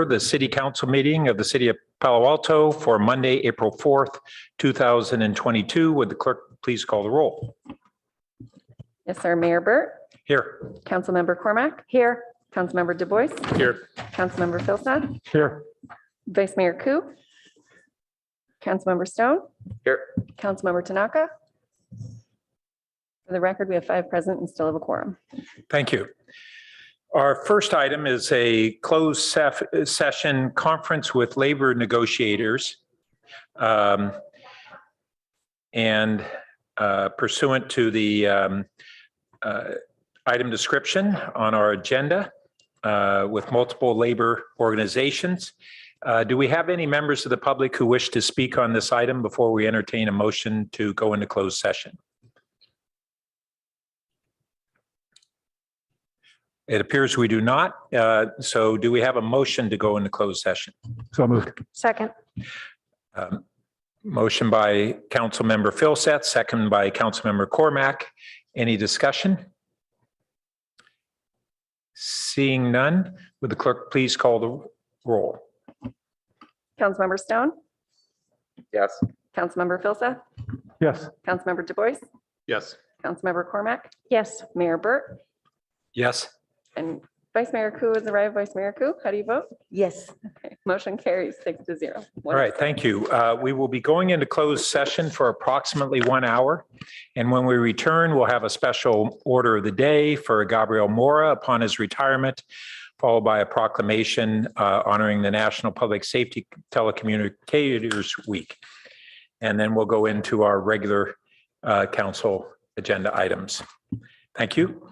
the City Council meeting of the City of Palo Alto for Monday, April 4th, 2022. Would the clerk please call the roll? Yes, sir. Mayor Burt. Here. Councilmember Cormack. Here. Councilmember Du Bois. Here. Councilmember Philsott. Here. Vice Mayor Ku. Councilmember Stone. Here. Councilmember Tanaka. For the record, we have 5 present and still have a quorum. Thank you. Our first item is a closed session conference with labor negotiators. And pursuant to the item description on our agenda with multiple labor organizations. Do we have any members of the public who wish to speak on this item before we entertain a motion to go into closed session? It appears we do not. So do we have a motion to go into closed session? So moved. Second. Motion by Councilmember Philsott, second by Councilmember Cormack. Any discussion? Seeing none, would the clerk please call the roll? Councilmember Stone. Yes. Councilmember Philsott. Yes. Councilmember Du Bois. Yes. Councilmember Cormack. Yes. Mayor Burt. Yes. And Vice Mayor Ku has arrived. Vice Mayor Ku, how do you vote? Yes. Okay. Motion carries 6-0. All right, thank you. We will be going into closed session for approximately 1 hour. And when we return, we'll have a special order of the day for Gabrielle Mora upon his retirement, followed by a proclamation honoring the National Public Safety Telecommunicators Week. And then we'll go into our regular council agenda items. Thank you.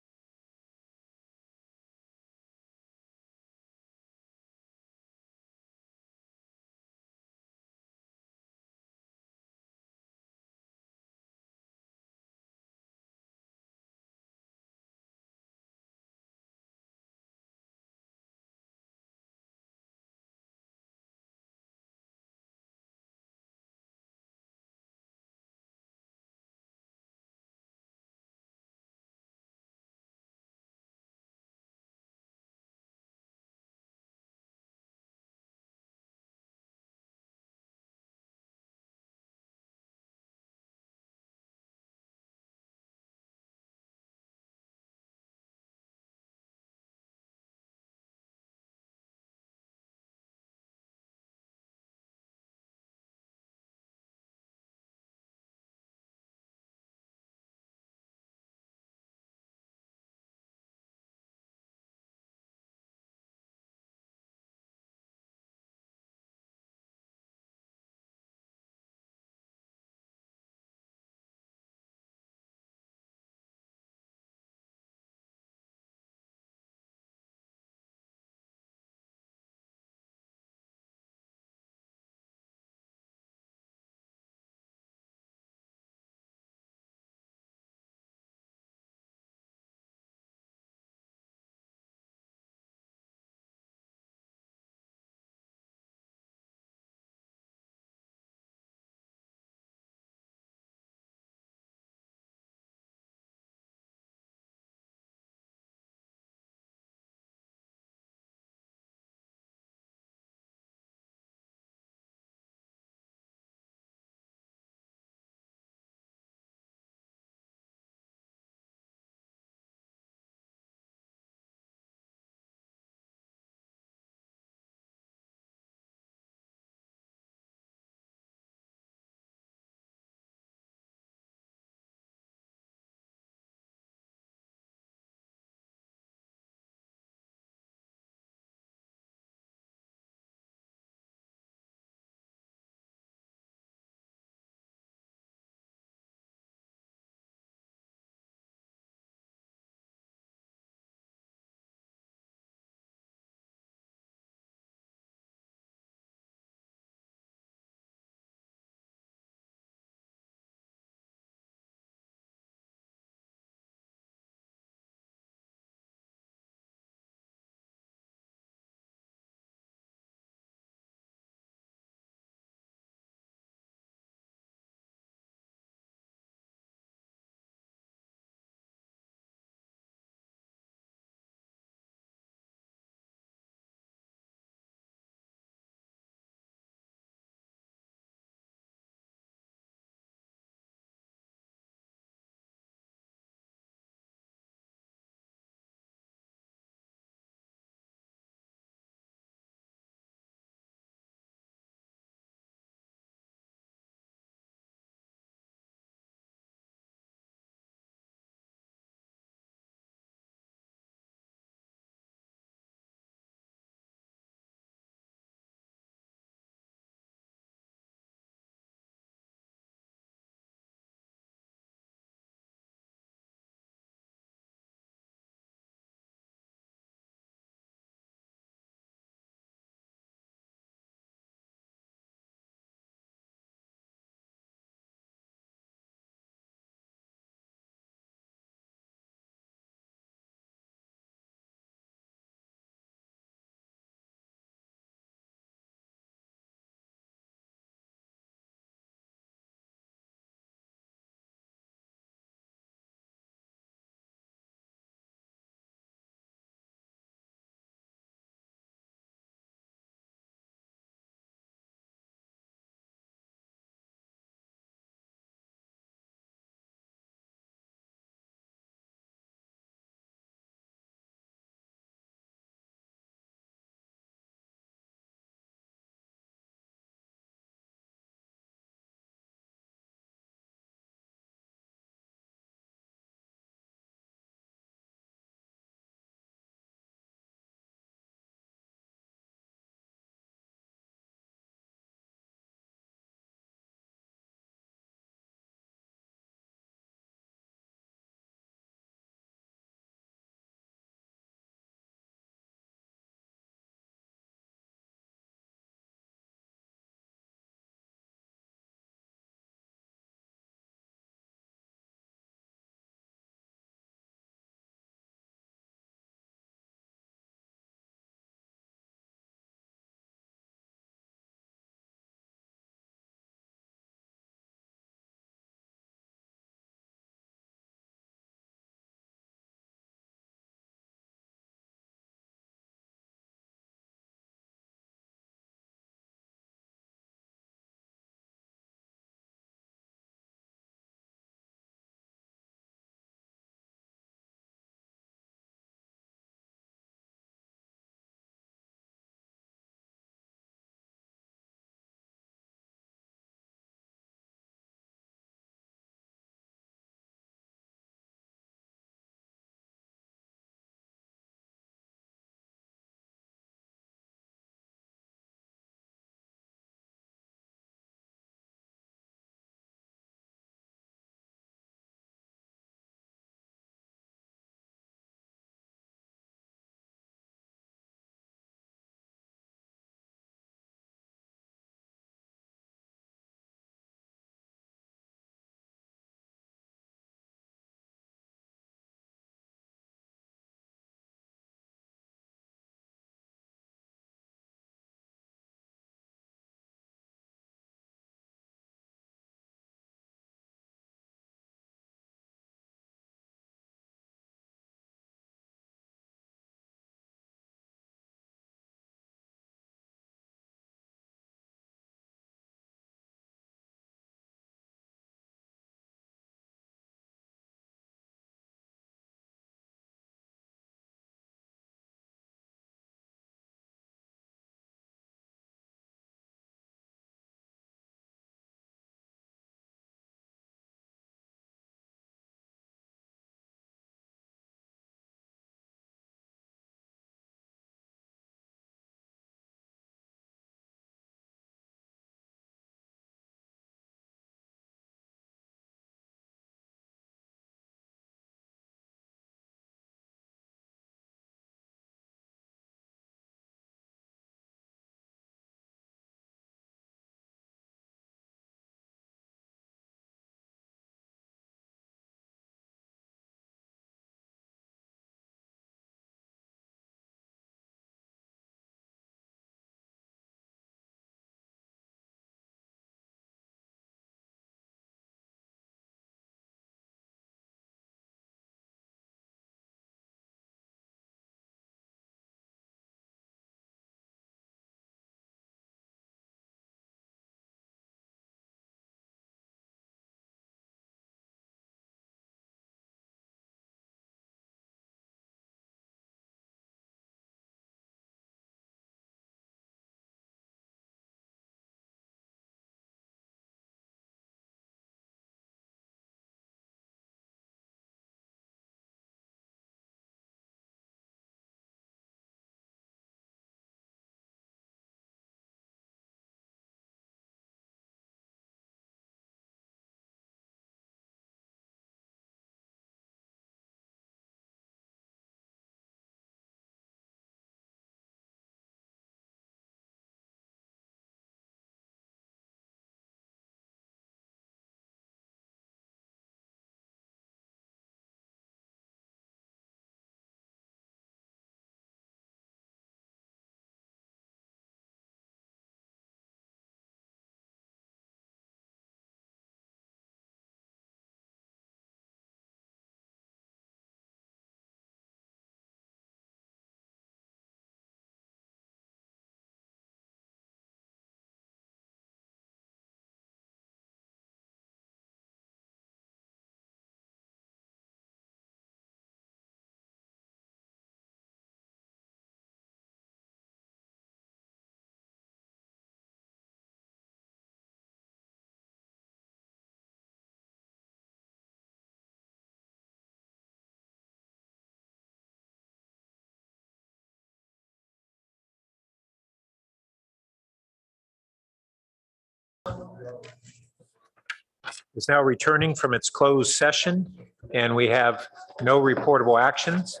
is now returning from its closed session, and we have no reportable actions.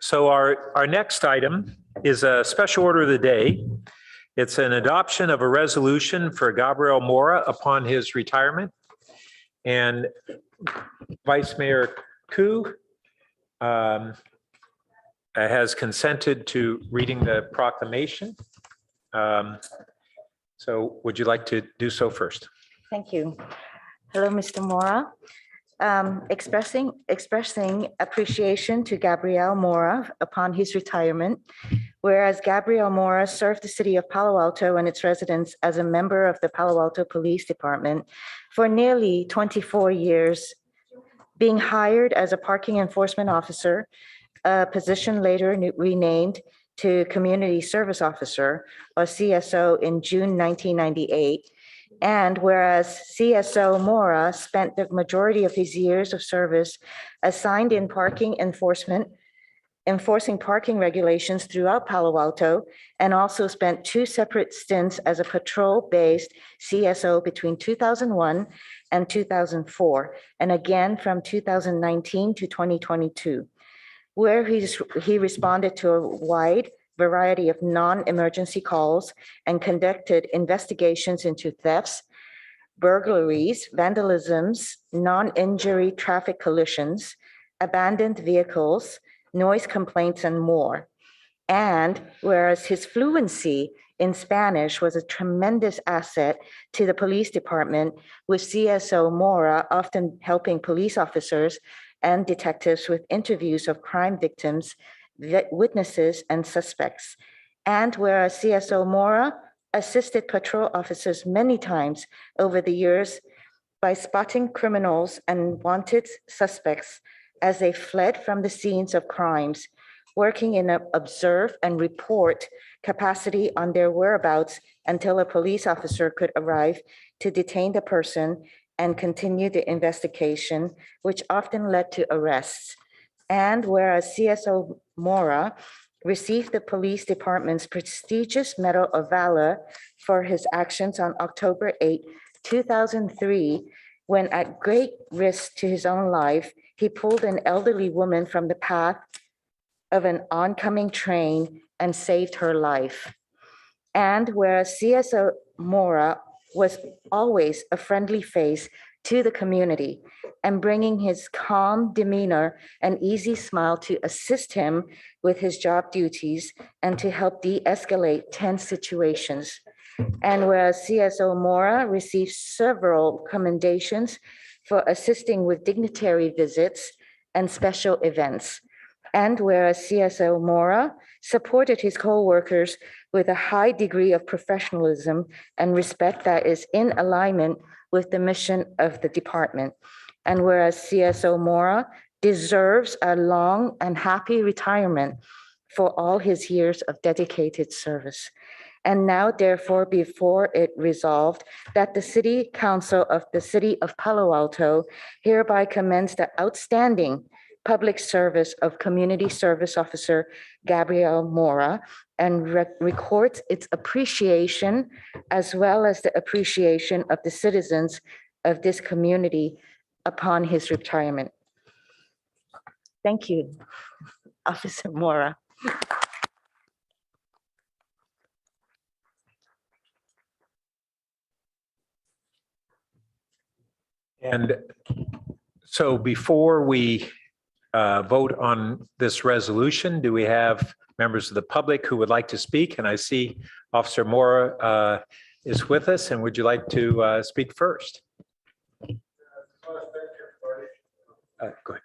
So our next item is a special order of the day. It's an adoption of a resolution for Gabrielle Mora upon his retirement. And Vice Mayor Koo has consented to reading the proclamation. So would you like to do so first? Thank you. Hello, Mr. Mora. Expressing appreciation to Gabrielle Mora upon his retirement. Whereas Gabrielle Mora served the city of Palo Alto and its residents as a member of the Palo Alto Police Department for nearly 24 years, being hired as a parking enforcement officer, a position later renamed to Community Service Officer, or CSO, in June 1998. And whereas CSO Mora spent the majority of his years of service assigned in parking enforcement, enforcing parking regulations throughout Palo Alto, and also spent 2 separate stints as a patrol-based CSO between 2001 and 2004, and again from 2019 to 2022, where he responded to a wide variety of non-emergency calls and conducted investigations into thefts, burglaries, vandalisms, non-injury traffic collisions, abandoned vehicles, noise complaints, and more. And whereas his fluency in Spanish was a tremendous asset to the police department, with CSO Mora often helping police officers and detectives with interviews of crime victims, witnesses, and suspects. And whereas CSO Mora assisted patrol officers many times over the years by spotting criminals and wanted suspects as they fled from the scenes of crimes, working in an observe and report capacity on their whereabouts until a police officer could arrive to detain the person and continue the investigation, which often led to arrests. And whereas CSO Mora received the police department's prestigious Medal of Valor for his actions on October 8, 2003, when at great risk to his own life, he pulled an elderly woman from the path of an oncoming train and saved her life. And whereas CSO Mora was always a friendly face to the community and bringing his calm demeanor and easy smile to assist him with his job duties and to help de-escalate tense situations. And whereas CSO Mora received several commendations for assisting with dignitary visits and special events. And whereas CSO Mora supported his co-workers with a high degree of professionalism and respect that is in alignment with the mission of the department. And whereas CSO Mora deserves a long and happy retirement for all his years of dedicated service. And now, therefore, before it resolved that the City Council of the City of Palo Alto hereby commends the outstanding public service of Community Service Officer Gabrielle Mora and records its appreciation as well as the appreciation of the citizens of this community upon his retirement. Thank you, Officer Mora. And so before we vote on this resolution, do we have members of the public who would like to speak? And I see Officer Mora is with us, and would you like to speak first? Go ahead.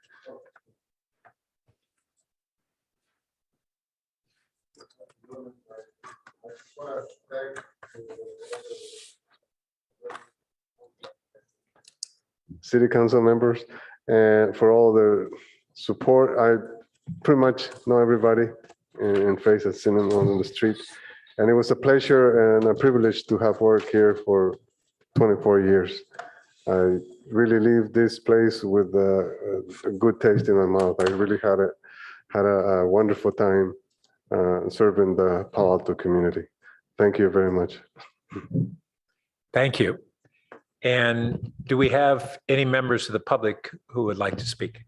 City Council members, and for all the support. I pretty much know everybody in face. I've seen them on the street. And it was a pleasure and a privilege to have worked here for 24 years. I really leave this place with a good taste in my mouth. I really had a wonderful time serving the Palo Alto community. Thank you very much. Thank you. And do we have any members of the public who would like to speak?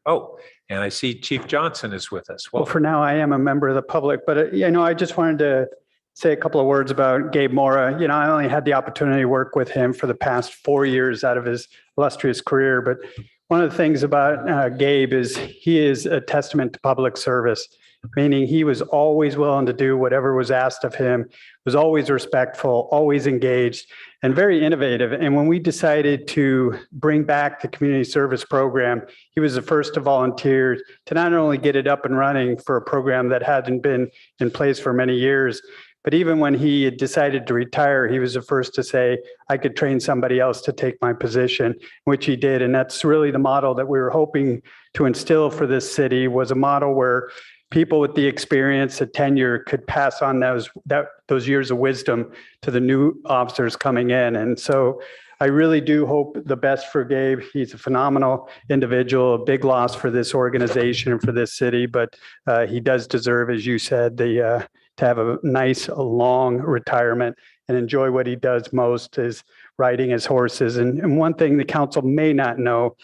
Oh, and I see Chief Johnson is with us. Well, for now, I am a member of the public, but I just wanted to say a couple of words about Gabe Mora. I only had the opportunity to work with him for the past 4 years out of his illustrious career. But one of the things about Gabe is he is a testament to public service, meaning he was always willing to do whatever was asked of him, was always respectful, always engaged, and very innovative. And when we decided to bring back the community service program, he was the first to volunteer to not only get it up and running for a program that hadn't been in place for many years, but even when he had decided to retire, he was the first to say, I could train somebody else to take my position, which he did. And that's really the model that we were hoping to instill for this city, was a model where people with the experience, the tenure, could pass on those years of wisdom to the new officers coming in. And so I really do hope the best for Gabe. He's a phenomenal individual, a big loss for this organization and for this city, but he does deserve, as you said, to have a nice, long retirement and enjoy what he does most, is riding his horses. And one thing the council may not know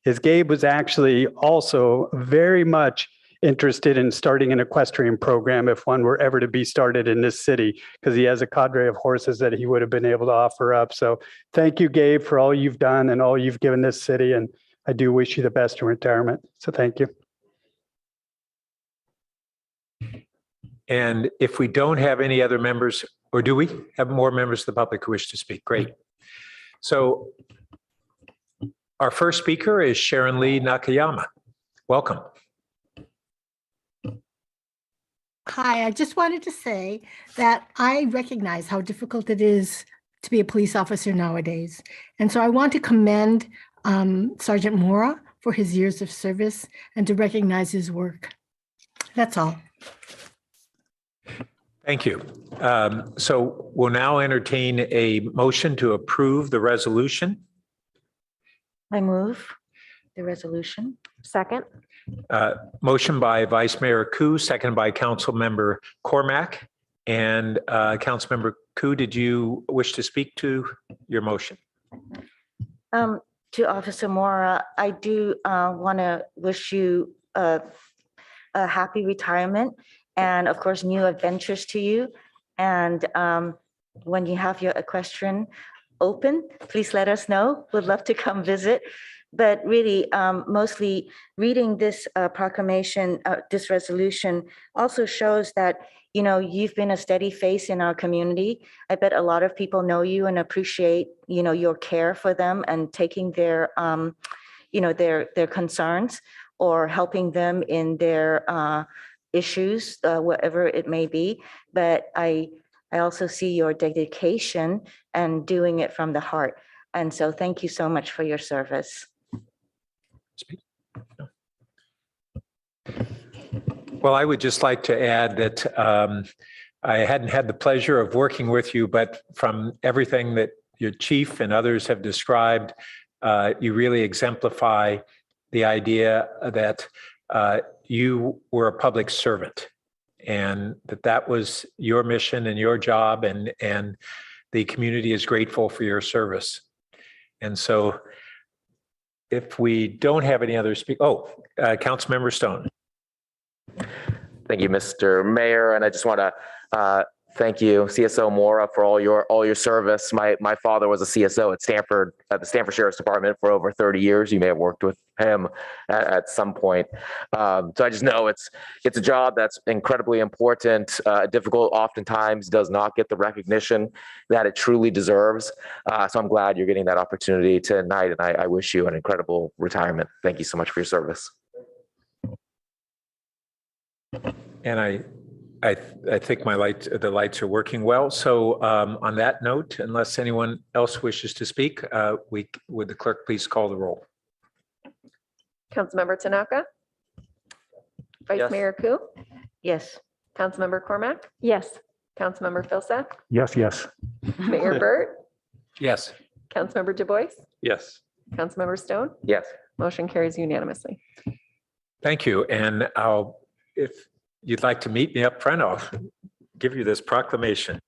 is Gabe was actually also very much interested in starting an equestrian program if one were ever to be started in this city, because he has a cadre of horses that he would have been able to offer up. So thank you, Gabe, for all you've done and all you've given this city. And I do wish you the best in retirement. So thank you. And if we don't have any other members, or do we have more members of the public who wish to speak? Great. So our first speaker is Sharon Lee Nakayama. Welcome. Hi, I just wanted to say that I recognize how difficult it is to be a police officer nowadays. And so I want to commend Sergeant Mora for his years of service and to recognize his work. That's all. Thank you. So we'll now entertain a motion to approve the resolution. I move the resolution. Second. Motion by Vice Mayor Koo, seconded by Council Member Cormack. And Council Member Koo, did you wish to speak to your motion? To Officer Mora, I do want to wish you a happy retirement and, of course, new adventures to you. And when you have your equestrian open, please let us know. We'd love to come visit. But really, mostly reading this proclamation, this resolution also shows that, you've been a steady face in our community. I bet a lot of people know you and appreciate, your care for them and taking their, their concerns or helping them in their issues, whatever it may be. But I also see your dedication and doing it from the heart. And so thank you so much for your service. Well, I would just like to add that I hadn't had the pleasure of working with you, but from everything that your chief and others have described, you really exemplify the idea that you were a public servant and that was your mission and your job, and the community is grateful for your service. And so if we don't have any other Councilmember Stone. Thank you, Mr. Mayor. And I just want to thank you, CSO Mora, for all your service. My father was a CSO at the Stanford Sheriff's Department for over 30 years. You may have worked with him at some point. So I just know it's a job that's incredibly important, difficult, oftentimes does not get the recognition that it truly deserves. So I'm glad you're getting that opportunity tonight, and I wish you an incredible retirement. Thank you so much for your service. And I think the lights are working well. So on that note, unless anyone else wishes to speak, would the clerk please call the roll? Councilmember Tanaka? Vice Yes. Mayor Koo? Yes. Councilmember Cormack? Yes. Councilmember Filsack? Yes. Mayor Burt? Yes. Councilmember Du Bois? Yes. Councilmember Stone? Yes. Motion carries unanimously. Thank you. And if you'd like to meet me up front, I'll give you this proclamation.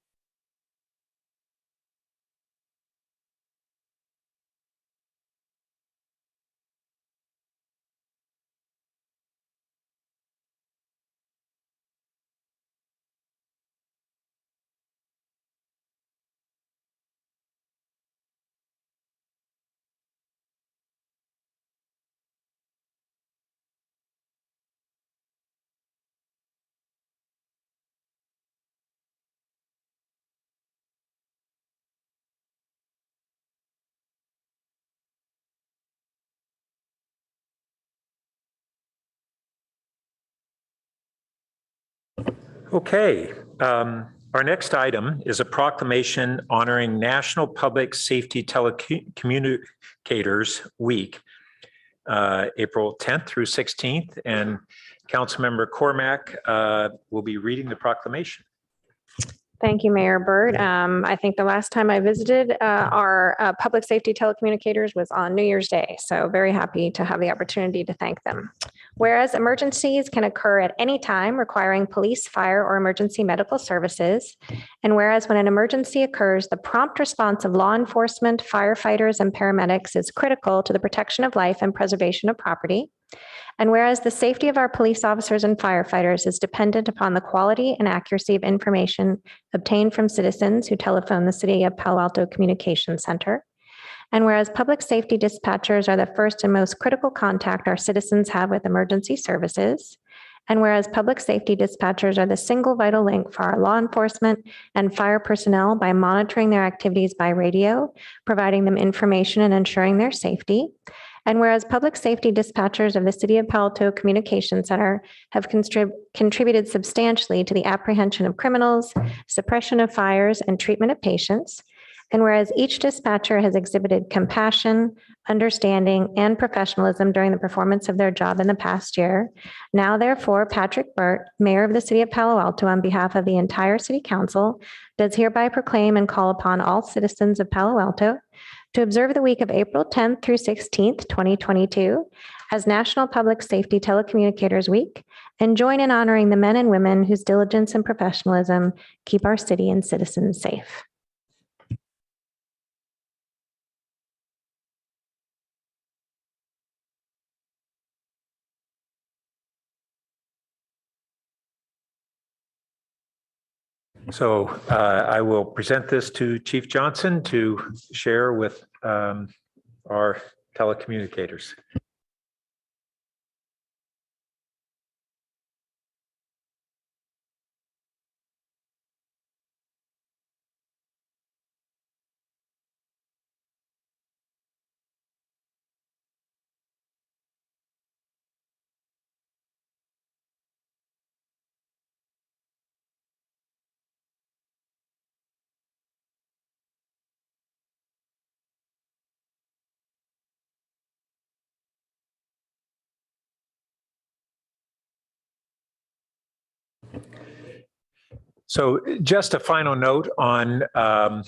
Okay, our next item is a proclamation honoring National Public Safety Telecommunicators Week, April 10th through 16th, and Councilmember Cormack will be reading the proclamation. Thank you, Mayor Byrd. I think the last time I visited our public safety telecommunicators was on New Year's Day, so very happy to have the opportunity to thank them. Whereas emergencies can occur at any time requiring police, fire, or emergency medical services, and whereas when an emergency occurs, the prompt response of law enforcement, firefighters, and paramedics is critical to the protection of life and preservation of property. And whereas the safety of our police officers and firefighters is dependent upon the quality and accuracy of information obtained from citizens who telephone the City of Palo Alto Communications Center. And whereas public safety dispatchers are the first and most critical contact our citizens have with emergency services. And whereas public safety dispatchers are the single vital link for our law enforcement and fire personnel by monitoring their activities by radio, providing them information and ensuring their safety. And whereas public safety dispatchers of the City of Palo Alto Communications Center have contributed substantially to the apprehension of criminals, suppression of fires, and treatment of patients. And whereas each dispatcher has exhibited compassion, understanding, and professionalism during the performance of their job in the past year, now therefore Patrick Burt, Mayor of the City of Palo Alto, on behalf of the entire City Council, does hereby proclaim and call upon all citizens of Palo Alto to observe the week of April 10th through 16th, 2022, as National Public Safety Telecommunicators Week, and join in honoring the men and women whose diligence and professionalism keep our city and citizens safe. So I will present this to Chief Johnson to share with our telecommunicators. So just a final note on our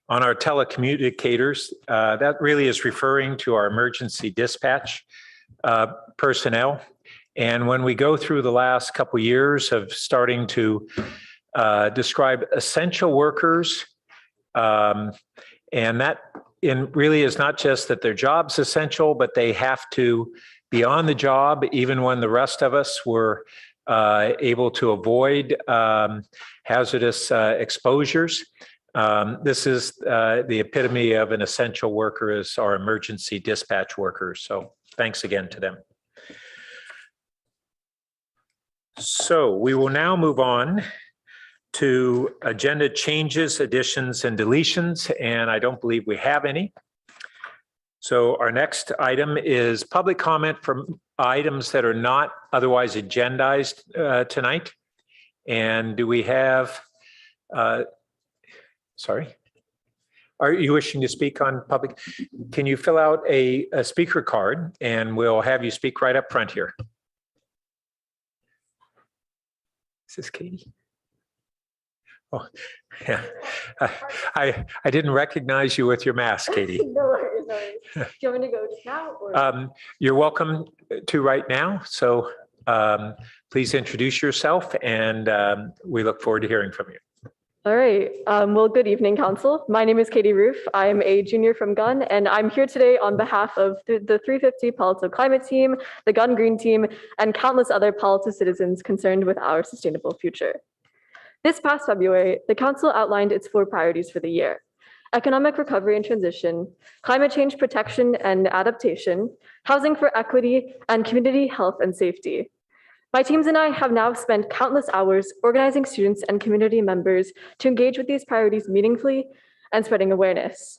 telecommunicators. That really is referring to our emergency dispatch personnel. And when we go through the last couple of years of starting to describe essential workers, and that really is not just that their job's essential, but they have to be on the job even when the rest of us were able to avoid hazardous exposures. This is the epitome of an essential worker is our emergency dispatch workers. So thanks again to them. So we will now move on to agenda changes, additions, and deletions, and I don't believe we have any. So our next item is public comment from items that are not otherwise agendized tonight. And do we have, sorry, are you wishing to speak on public? Can you fill out a speaker card and we'll have you speak right up front here. Is this Katie? Oh, yeah. I didn't recognize you with your mask, Katie. No worries, no worries. Do you want me to go just now? Or? You're welcome to right now. So Please introduce yourself, and we look forward to hearing from you. All right. Well, good evening, Council. My name is Katie Roof. I'm a junior from Gun, and I'm here today on behalf of the 350 Palo Alto Climate Team, the Gun Green Team, and countless other Palo Alto citizens concerned with our sustainable future. This past February, the Council outlined its 4 priorities for the year: economic recovery and transition, climate change protection and adaptation, housing for equity, and community health and safety. My teams and I have now spent countless hours organizing students and community members to engage with these priorities meaningfully and spreading awareness.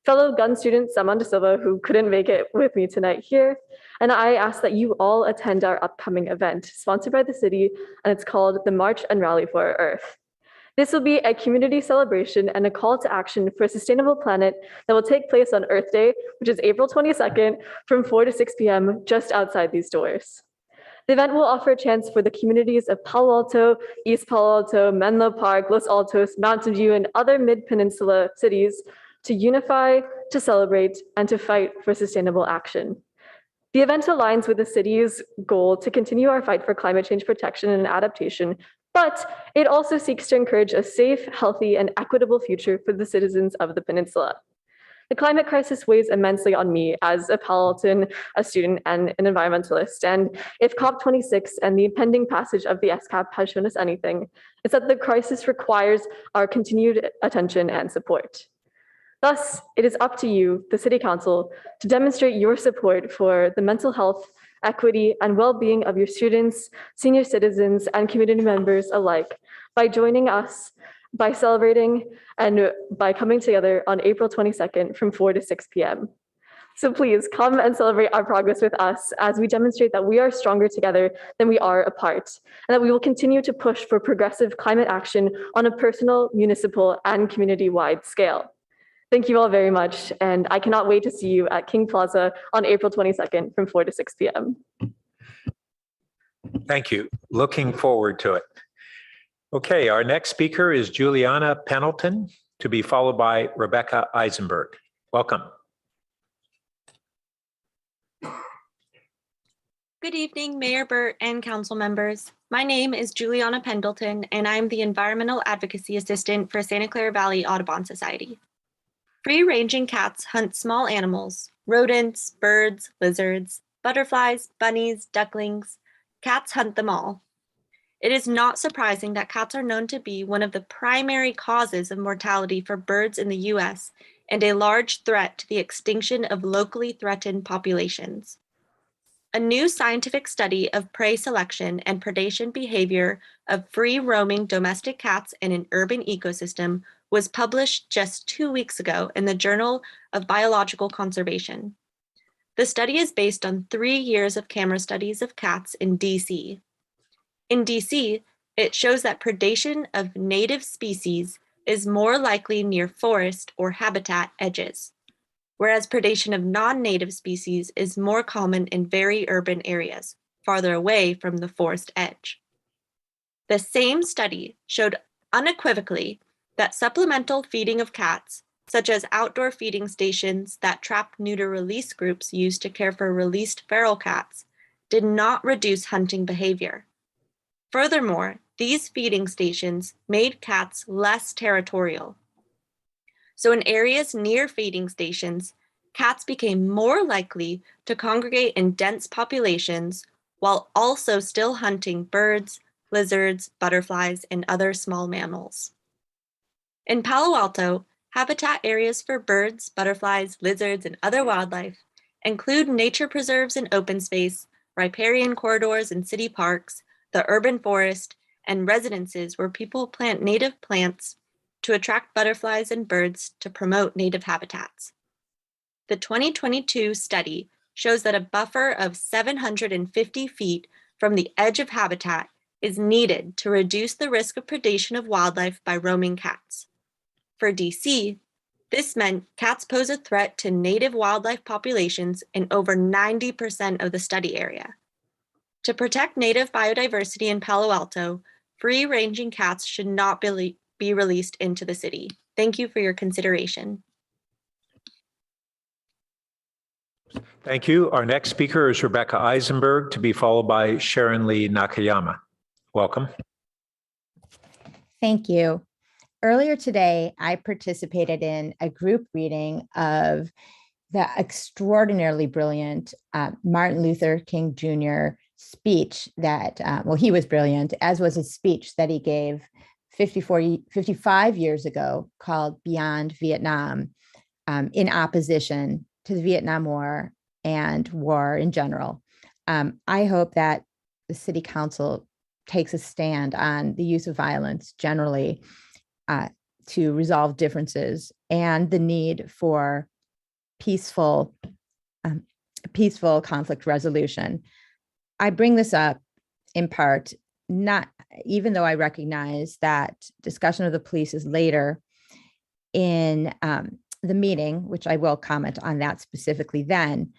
Fellow Gun student Saman De Silva, who couldn't make it with me tonight here, and I ask that you all attend our upcoming event sponsored by the city, and it's called the March and Rally for Our Earth. This will be a community celebration and a call to action for a sustainable planet that will take place on Earth Day, which is April 22nd from 4 to 6 p.m. just outside these doors. The event will offer a chance for the communities of Palo Alto, East Palo Alto, Menlo Park, Los Altos, Mountain View, and other mid-peninsula cities to unify, to celebrate, and to fight for sustainable action. The event aligns with the city's goal to continue our fight for climate change protection and adaptation, but it also seeks to encourage a safe, healthy, and equitable future for the citizens of the peninsula. The climate crisis weighs immensely on me as a Palo Alton, a student, and an environmentalist. And if COP26 and the impending passage of the SCAP has shown us anything, it's that the crisis requires our continued attention and support. Thus, it is up to you, the City Council, to demonstrate your support for the mental health, equity, and well-being of your students, senior citizens, and community members alike by joining us, by celebrating, and by coming together on April 22nd from 4 to 6 p.m. So please come and celebrate our progress with us as we demonstrate that we are stronger together than we are apart, and that we will continue to push for progressive climate action on a personal, municipal, and community-wide scale. Thank you all very much, and I cannot wait to see you at King Plaza on April 22nd from 4 to 6 p.m. Thank you. Looking forward to it. Okay, our next speaker is Juliana Pendleton, to be followed by Rebecca Eisenberg. Welcome. Good evening, Mayor Burt and council members. My name is Juliana Pendleton, and I'm the Environmental Advocacy Assistant for Santa Clara Valley Audubon Society. Free-ranging cats hunt small animals, rodents, birds, lizards, butterflies, bunnies, ducklings. Cats hunt them all. It is not surprising that cats are known to be one of the primary causes of mortality for birds in the U.S. and a large threat to the extinction of locally threatened populations. A new scientific study of prey selection and predation behavior of free-roaming domestic cats in an urban ecosystem was published just 2 weeks ago in the Journal of Biological Conservation. The study is based on 3 years of camera studies of cats in D.C. In DC, it shows that predation of native species is more likely near forest or habitat edges, whereas predation of non-native species is more common in very urban areas, farther away from the forest edge. The same study showed unequivocally that supplemental feeding of cats, such as outdoor feeding stations that trap-neuter release groups use to care for released feral cats, did not reduce hunting behavior. Furthermore, these feeding stations made cats less territorial. So in areas near feeding stations, cats became more likely to congregate in dense populations while also still hunting birds, lizards, butterflies, and other small mammals. In Palo Alto, habitat areas for birds, butterflies, lizards, and other wildlife include nature preserves and open space, riparian corridors and city parks, the urban forest, and residences where people plant native plants to attract butterflies and birds to promote native habitats. The 2022 study shows that a buffer of 750 feet from the edge of habitat is needed to reduce the risk of predation of wildlife by roaming cats. For DC, this meant cats pose a threat to native wildlife populations in over 90% of the study area. To protect native biodiversity in Palo Alto, free-ranging cats should not be released into the city. Thank you for your consideration. Thank you. Our next speaker is Rebecca Eisenberg, to be followed by Sharon Lee Nakayama. Welcome. Thank you. Earlier today, I participated in a group reading of the extraordinarily brilliant Martin Luther King Jr. speech that, well, he was brilliant, as was his speech that he gave 55 years ago called Beyond Vietnam, in opposition to the Vietnam War and war in general. I hope that the City Council takes a stand on the use of violence generally to resolve differences and the need for peaceful conflict resolution. I bring this up in part, not even though I recognize that discussion of the police is later in the meeting, which I will comment on that specifically then.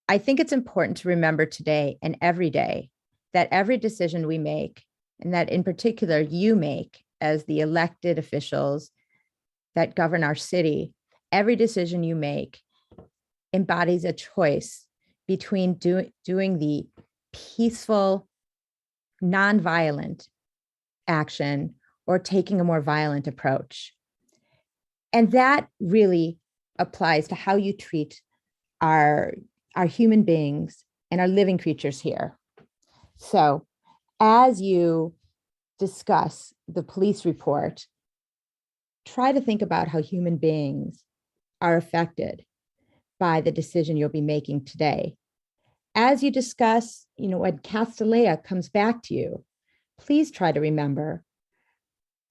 I think it's important to remember today and every day that every decision we make, and that in particular you make as the elected officials that govern our city, every decision you make embodies a choice between doing the peaceful, nonviolent action or taking a more violent approach. And that really applies to how you treat our human beings and our living creatures here. So as you discuss the police report, try to think about how human beings are affected by the decision you'll be making today. As you discuss, when Castellea comes back to you, please try to remember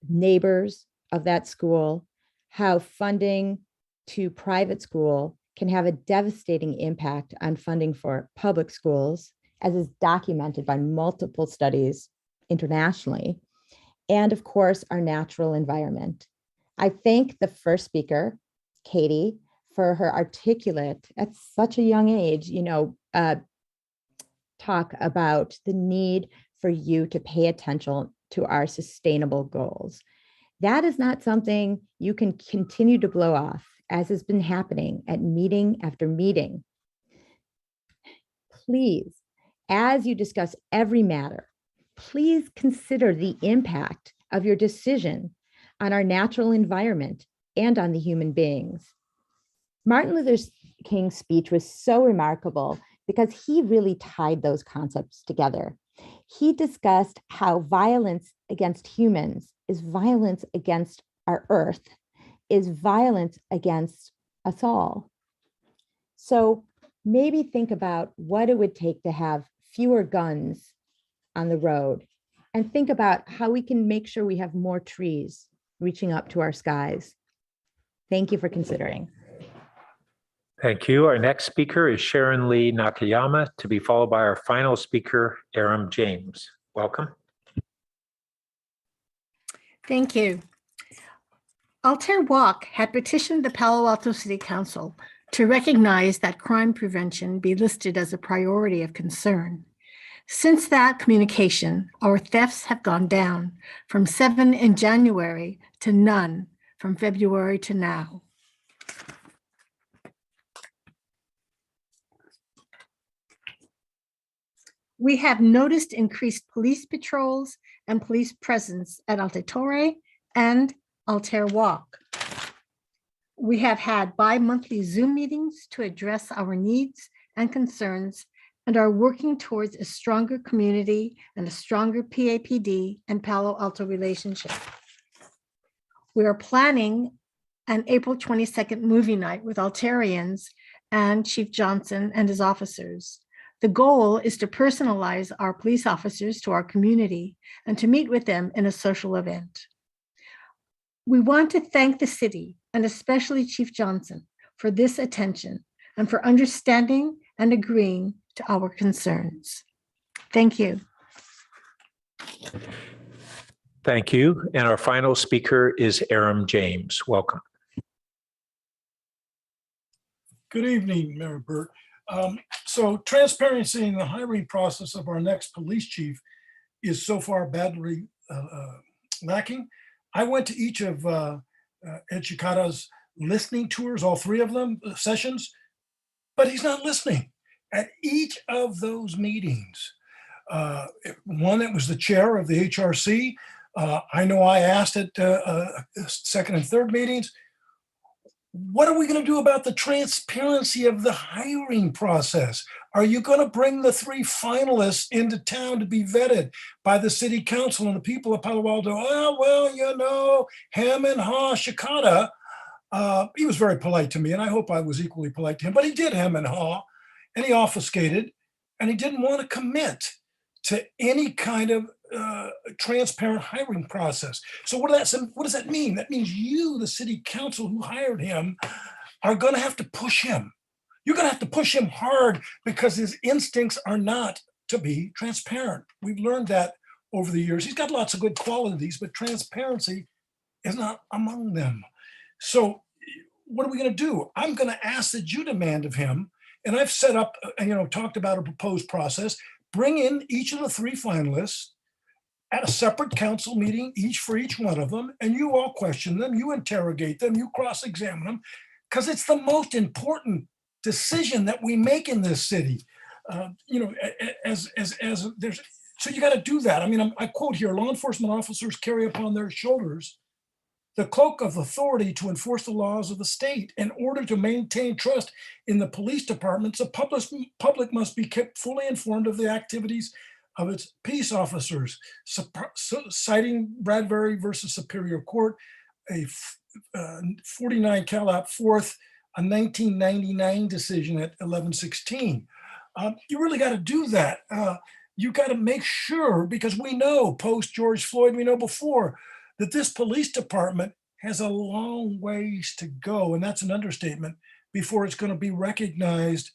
neighbors of that school, how funding to private school can have a devastating impact on funding for public schools, as is documented by multiple studies internationally, and of course, our natural environment. I thank the first speaker, Katie, for her articulate, at such a young age, talk about the need for you to pay attention to our sustainable goals. That is not something you can continue to blow off, as has been happening at meeting after meeting. Please, as you discuss every matter, please consider the impact of your decision on our natural environment and on the human beings. Martin Luther King's speech was so remarkable because he really tied those concepts together. He discussed how violence against humans is violence against our earth, is violence against us all. So maybe think about what it would take to have fewer guns on the road, and think about how we can make sure we have more trees reaching up to our skies. Thank you for considering. Thank you. Our next speaker is Sharon Lee Nakayama, to be followed by our final speaker, Aram James. Welcome. Thank you. Altair Walk had petitioned the Palo Alto City Council to recognize that crime prevention be listed as a priority of concern. Since that communication, our thefts have gone down from 7 in January to none from February to now. We have noticed increased police patrols and police presence at Alta Torre and Altair Walk. We have had bi-monthly Zoom meetings to address our needs and concerns, and are working towards a stronger community and a stronger PAPD and Palo Alto relationship. We are planning an April 22nd movie night with Altarians and Chief Johnson and his officers. The goal is to personalize our police officers to our community and to meet with them in a social event. We want to thank the city and especially Chief Johnson for this attention and for understanding and agreeing to our concerns. Thank you. Thank you. And our final speaker is Aram James. Welcome. Good evening, Mayor Burt. So transparency in the hiring process of our next police chief is so far badly lacking. I went to each of Ed Chicata's listening tours, all 3 of them, sessions, but he's not listening. At each of those meetings, one, it was the chair of the HRC. I know I asked at second and third meetings, what are we going to do about the transparency of the hiring process? Are you going to bring the 3 finalists into town to be vetted by the city council and the people of Palo Alto? Oh, well, you know, hem and haw, Shikata. He was very polite to me, and I hope I was equally polite to him, but he did hem and haw, and he obfuscated, and he didn't want to commit to any kind of transparent hiring process. So what does that mean? That means you, the city council who hired him, are going to have to push him. You're going to have to push him hard because his instincts are not to be transparent. We've learned that over the years. He's got lots of good qualities, but transparency is not among them. So what are we going to do? I'm going to ask that you demand of him, and I've set up, talked about a proposed process, bring in each of the 3 finalists at a separate council meeting, each for each one of them, and you all question them, you interrogate them, you cross-examine them, because it's the most important decision that we make in this city. As there's, so you got to do that. I mean, I quote here, law enforcement officers carry upon their shoulders the cloak of authority to enforce the laws of the state. In order to maintain trust in the police departments, the public must be kept fully informed of the activities of its peace officers. Citing Bradbury versus Superior Court, a 49 Calap 4th, a 1999 decision at 1116. You really got to do that. You got to make sure, because we know post George Floyd, we know before, that this police department has a long ways to go, and that's an understatement, before it's going to be recognized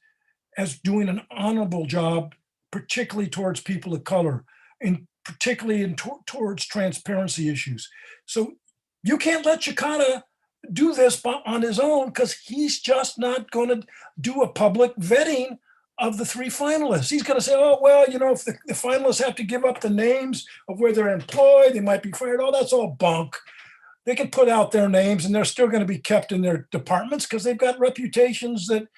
as doing an honorable job, particularly towards people of color, and particularly towards transparency issues. So you can't let Chicana do this on his own, because he's just not going to do a public vetting of the 3 finalists. He's going to say, oh, well, if the finalists have to give up the names of where they're employed, they might be fired. Oh, that's all bunk. They can put out their names and they're still going to be kept in their departments because they've got reputations that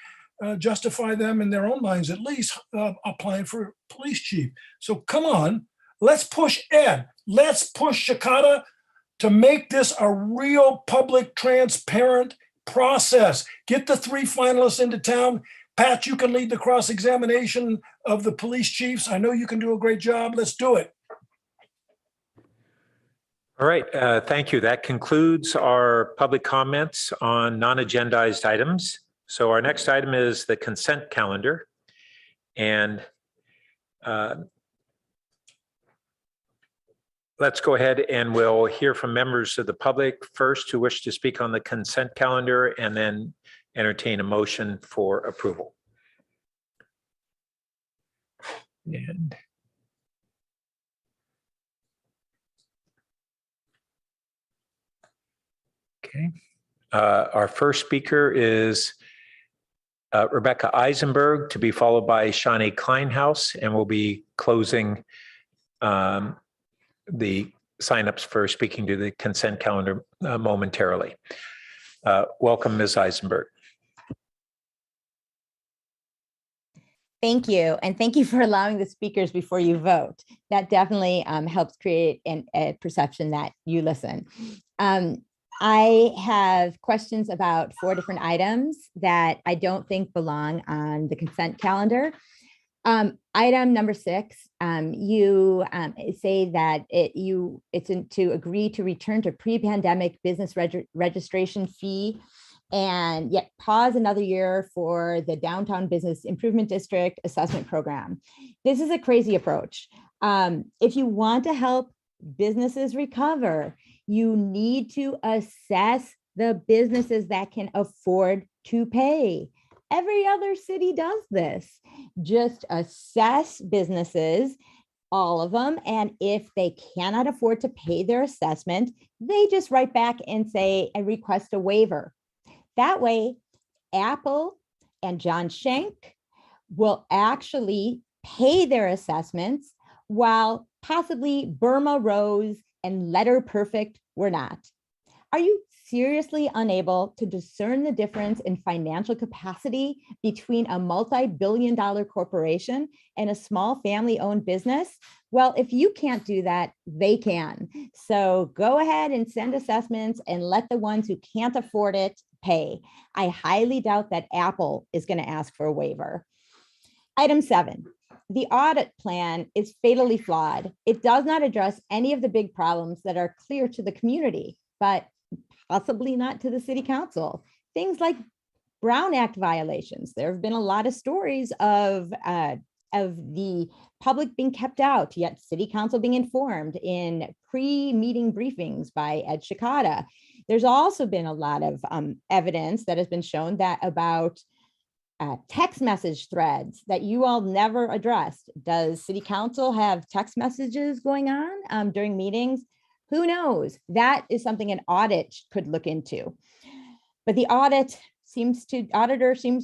justify them in their own minds, at least applying for police chief. So come on, let's push Ed. Let's push Shikata to make this a real public, transparent process. Get the 3 finalists into town. Pat, you can lead the cross-examination of the police chiefs. I know you can do a great job. Let's do it. All right, thank you. That concludes our public comments on non-agendized items. So our next item is the consent calendar. And let's go ahead and we'll hear from members of the public first who wish to speak on the consent calendar, and then entertain a motion for approval. And okay, our first speaker is Rebecca Eisenberg, to be followed by Shawnee Kleinhaus, and we'll be closing the signups for speaking to the consent calendar momentarily. Welcome, Ms. Eisenberg. Thank you. And thank you for allowing the speakers before you vote. That definitely helps create a perception that you listen. I have questions about 4 different items that I don't think belong on the consent calendar. Item number 6, you say that it's to agree to return to pre-pandemic business registration fee, and yet pause another year for the Downtown Business Improvement District Assessment Program. This is a crazy approach. If you want to help businesses recover, you need to assess the businesses that can afford to pay. Every other city does this. Just assess businesses, all of them, and if they cannot afford to pay their assessment, they just write back and say and request a waiver. That way, Apple and John Schenck will actually pay their assessments, while possibly Burma Rose and Letter Perfect were not. Are you seriously unable to discern the difference in financial capacity between a multi-billion-dollar corporation and a small family-owned business? Well, if you can't do that, they can. So go ahead and send assessments and let the ones who can't afford it pay. I highly doubt that Apple is going to ask for a waiver. Item 7. The audit plan is fatally flawed. It does not address any of the big problems that are clear to the community, but possibly not to the city council. Things like Brown Act violations. There have been a lot of stories of the public being kept out, yet city council being informed in pre-meeting briefings by Ed Shikata. There's also been a lot of evidence that has been shown that about text message threads that you all never addressed. Does city council have text messages going on during meetings? Who knows? That is something an audit could look into. But the auditor seems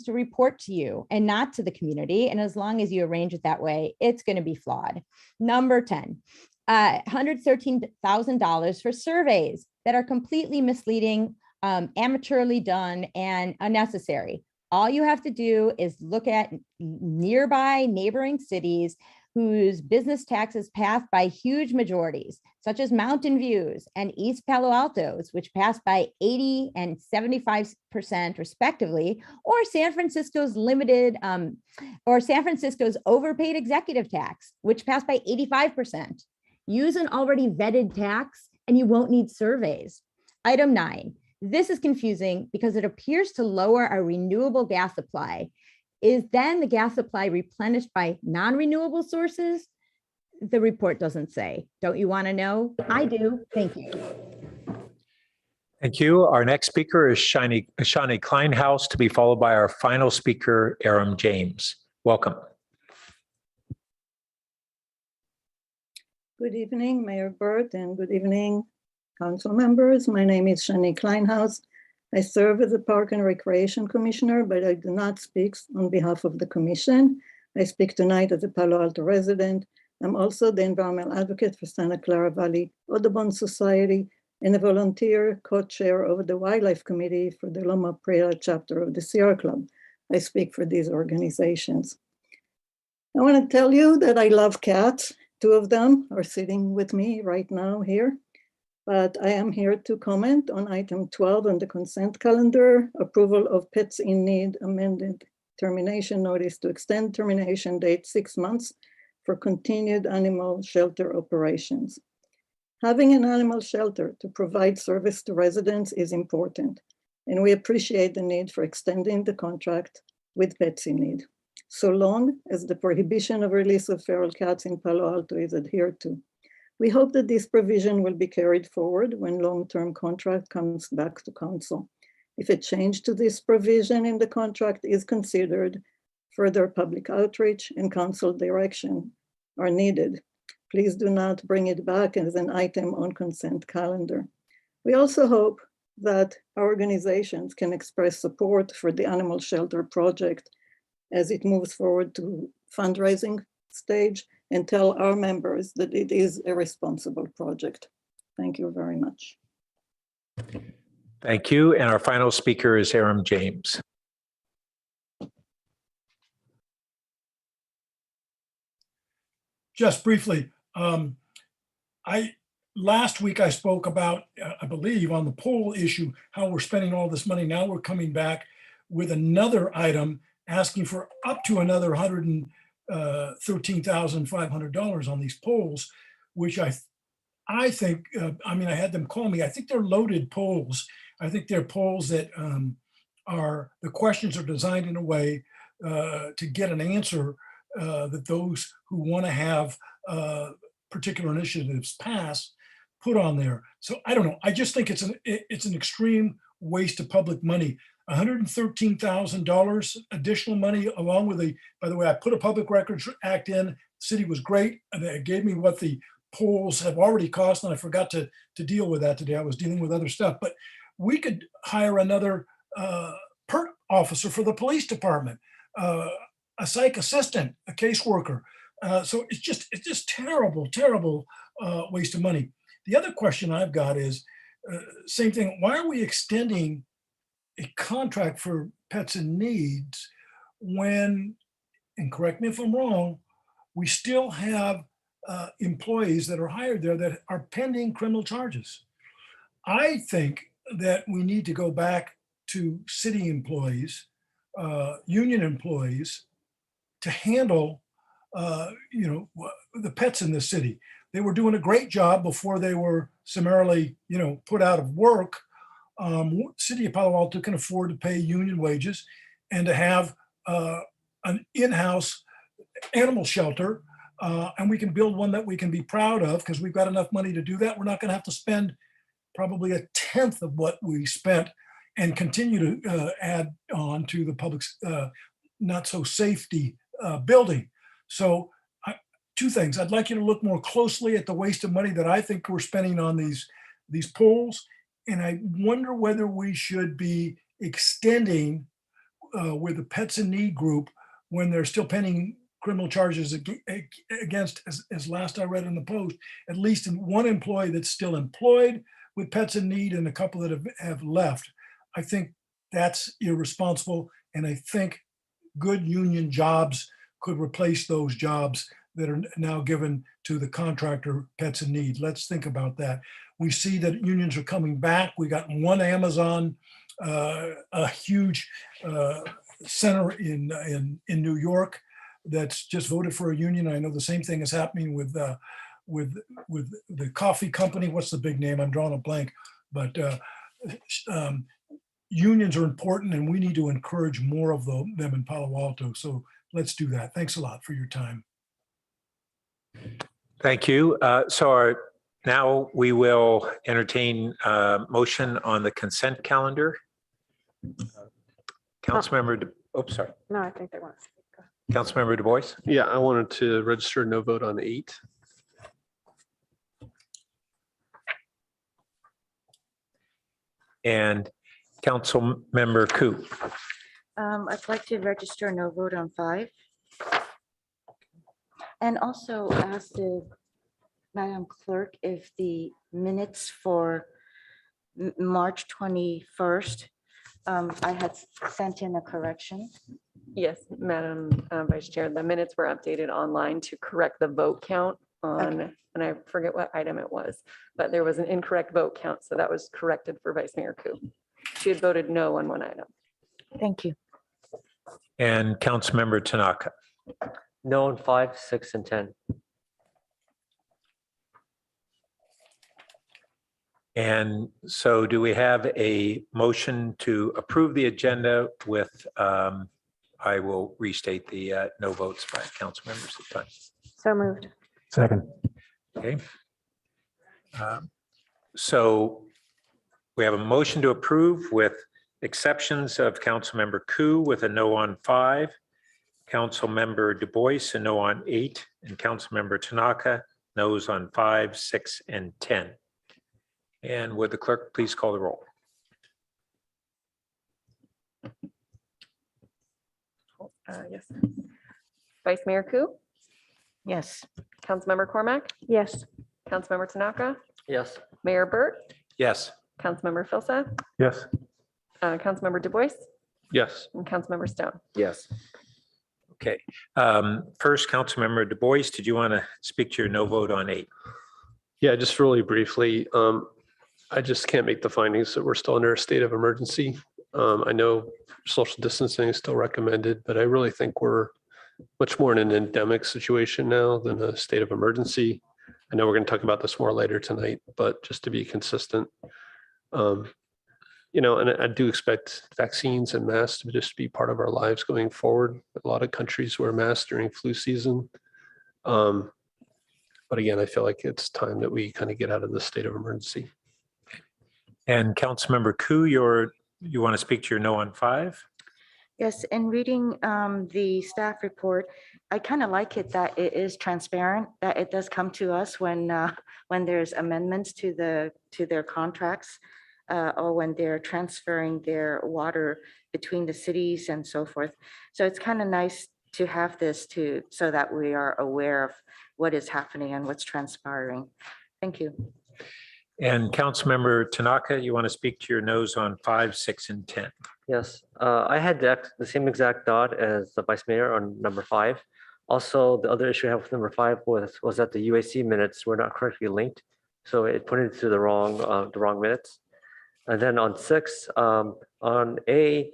to report to you and not to the community. And as long as you arrange it that way, it's going to be flawed. Number 10, $113,000 for surveys that are completely misleading, amateurly done, and unnecessary. All you have to do is look at nearby neighboring cities whose business taxes passed by huge majorities, such as Mountain View's and East Palo Alto's, which passed by 80 and 75% respectively, or San Francisco's overpaid executive tax, which passed by 85%. Use an already vetted tax and you won't need surveys. Item 9. This is confusing because it appears to lower our renewable gas supply. Is then the gas supply replenished by non-renewable sources? The report doesn't say. Don't you want to know? I do. Thank you. Thank you. Our next speaker is Shawnee Kleinhaus, to be followed by our final speaker, Aram James. Welcome. Good evening, Mayor Burt, and good evening, council members. My name is Shawnee Kleinhaus. I serve as a Park and Recreation Commissioner, but I do not speak on behalf of the Commission. I speak tonight as a Palo Alto resident. I'm also the environmental advocate for Santa Clara Valley Audubon Society and a volunteer co-chair of the Wildlife Committee for the Loma Prieta chapter of the Sierra Club. I speak for these organizations. I want to tell you that I love cats. 2 of them are sitting with me right now here. But I am here to comment on item 12 on the consent calendar, approval of Pets in Need amended termination notice to extend termination date 6 months for continued animal shelter operations. Having an animal shelter to provide service to residents is important, and we appreciate the need for extending the contract with Pets in Need, so long as the prohibition of release of feral cats in Palo Alto is adhered to. We hope that this provision will be carried forward when long-term contract comes back to council. If a change to this provision in the contract is considered, further public outreach and council direction are needed. Please do not bring it back as an item on consent calendar. We also hope that our organizations can express support for the animal shelter project as it moves forward to fundraising stage, and tell our members that it is a responsible project. Thank you very much. Thank you. And our final speaker is Aram James. Just briefly, last week I spoke about, I believe, on the poll issue, how we're spending all this money. Now we're coming back with another item asking for up to another $113,500 on these polls, which I think, I had them call me. I think they're loaded polls. I think they're polls that the questions are designed in a way to get an answer that those who want to have particular initiatives pass put on there. So I don't know. I just think it's an extreme waste of public money. $113,000 additional money, along with by the way, I put a Public Records Act in. The city was great. And they gave me what the polls have already cost. And I forgot to deal with that today. I was dealing with other stuff. But we could hire another PERT officer for the police department, a psych assistant, a caseworker. So it's just terrible waste of money. The other question I've got is, same thing. Why are we extending a contract for pets in needs when, and correct me if I'm wrong, we still have employees that are hired there that are pending criminal charges? I think that we need to go back to city employees, union employees, to handle, the pets in the city. They were doing a great job before they were summarily, put out of work. City of Palo Alto can afford to pay union wages and to have an in-house animal shelter, and we can build one that we can be proud of because we've got enough money to do that. We're not going to have to spend probably a tenth of what we spent and continue to add on to the public's not so safety building. So two things. I'd like you to look more closely at the waste of money that I think we're spending on these polls. And I wonder whether we should be extending with the Pets in Need group when they're still pending criminal charges against, as last I read in the Post, at least in one employee that's still employed with Pets in Need and a couple that have left. I think that's irresponsible. And I think good union jobs could replace those jobs that are now given to the contractor Pets in Need. Let's think about that. We see that unions are coming back. We got one Amazon, a huge center in New York that's just voted for a union. I know the same thing is happening with the coffee company. What's the big name? I'm drawing a blank. But unions are important, and we need to encourage more of them in Palo Alto. So let's do that. Thanks a lot for your time. Thank you. Now we will entertain a motion on the consent calendar. Councilmember, sorry. No, I think they want to speak. Councilmember Du Bois. Yeah, I wanted to register no vote on 8. And Councilmember Koo. I'd like to register no vote on 5. And also ask the Madam Clerk if the minutes for March 21st, I had sent in a correction. Yes, Madam Vice Chair, the minutes were updated online to correct the vote count on, and I forget what item it was, but there was an incorrect vote count. So that was corrected for Vice Mayor Koo. She had voted no on one item. Thank you. And Councilmember Tanaka. No on 5, 6, and 10. And so do we have a motion to approve the agenda with, I will restate the no votes by council members at the time. So moved. Second. Okay. So we have a motion to approve with exceptions of Councilmember Koo with a no on 5, Councilmember Du Bois a no on 8, and Councilmember Tanaka no's on 5, 6, and 10. And would the clerk please call the roll? Yes. Vice Mayor Koo, Yes. Councilmember Cormack, Yes. Councilmember Tanaka, Yes. Mayor Burt, Yes. Councilmember Filsa, Yes. Councilmember Du Bois, Yes. and Councilmember Stone. Yes. Okay. First, Councilmember Du Bois, did you want to speak to your no vote on 8? Yeah, just really briefly, I just can't make the findings that we're still under a state of emergency. I know social distancing is still recommended, but I really think we're much more in an endemic situation now than a state of emergency. I know we're going to talk about this more later tonight, but just to be consistent, and I do expect vaccines and masks to just be part of our lives going forward. A lot of countries wear masks during flu season. But again, I feel like it's time that we kind of get out of this state of emergency. And Councilmember Koo, you want to speak to your no on 5? Yes, in reading the staff report, I kind of like it that it is transparent, that it does come to us when there's amendments to their contracts or when they're transferring their water between the cities and so forth. So it's kind of nice to have this so that we are aware of what is happening and what's transpiring. Thank you. And Councilmember Tanaka, you want to speak to your no's on 5, 6, and 10? Yes, I had the same exact thought as the Vice Mayor on number 5. Also, the other issue I have with number 5 was that the UAC minutes were not correctly linked. So it put it to the wrong minutes. And then on 6, on A,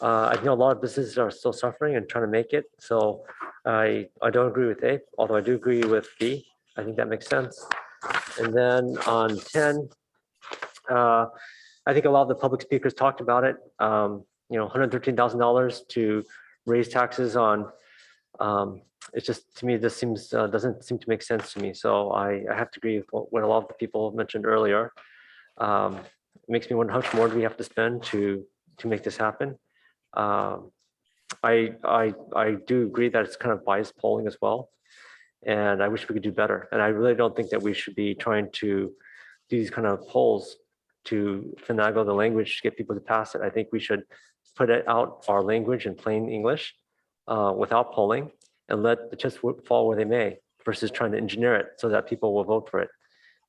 I know a lot of businesses are still suffering and trying to make it. So I don't agree with A, although I do agree with B. I think that makes sense. And then on 10, I think a lot of the public speakers talked about it. $113,000 to raise taxes on. It's just, to me, this seems doesn't seem to make sense to me. So I have to agree with what a lot of the people mentioned earlier. It makes me wonder how much more do we have to spend to make this happen. I do agree that it's kind of biased polling as well, and I wish we could do better. And I really don't think that we should be trying to do these kind of polls to finagle the language to get people to pass it. I think we should put it out our language in plain English without polling and let the chips fall where they may versus trying to engineer it so that people will vote for it.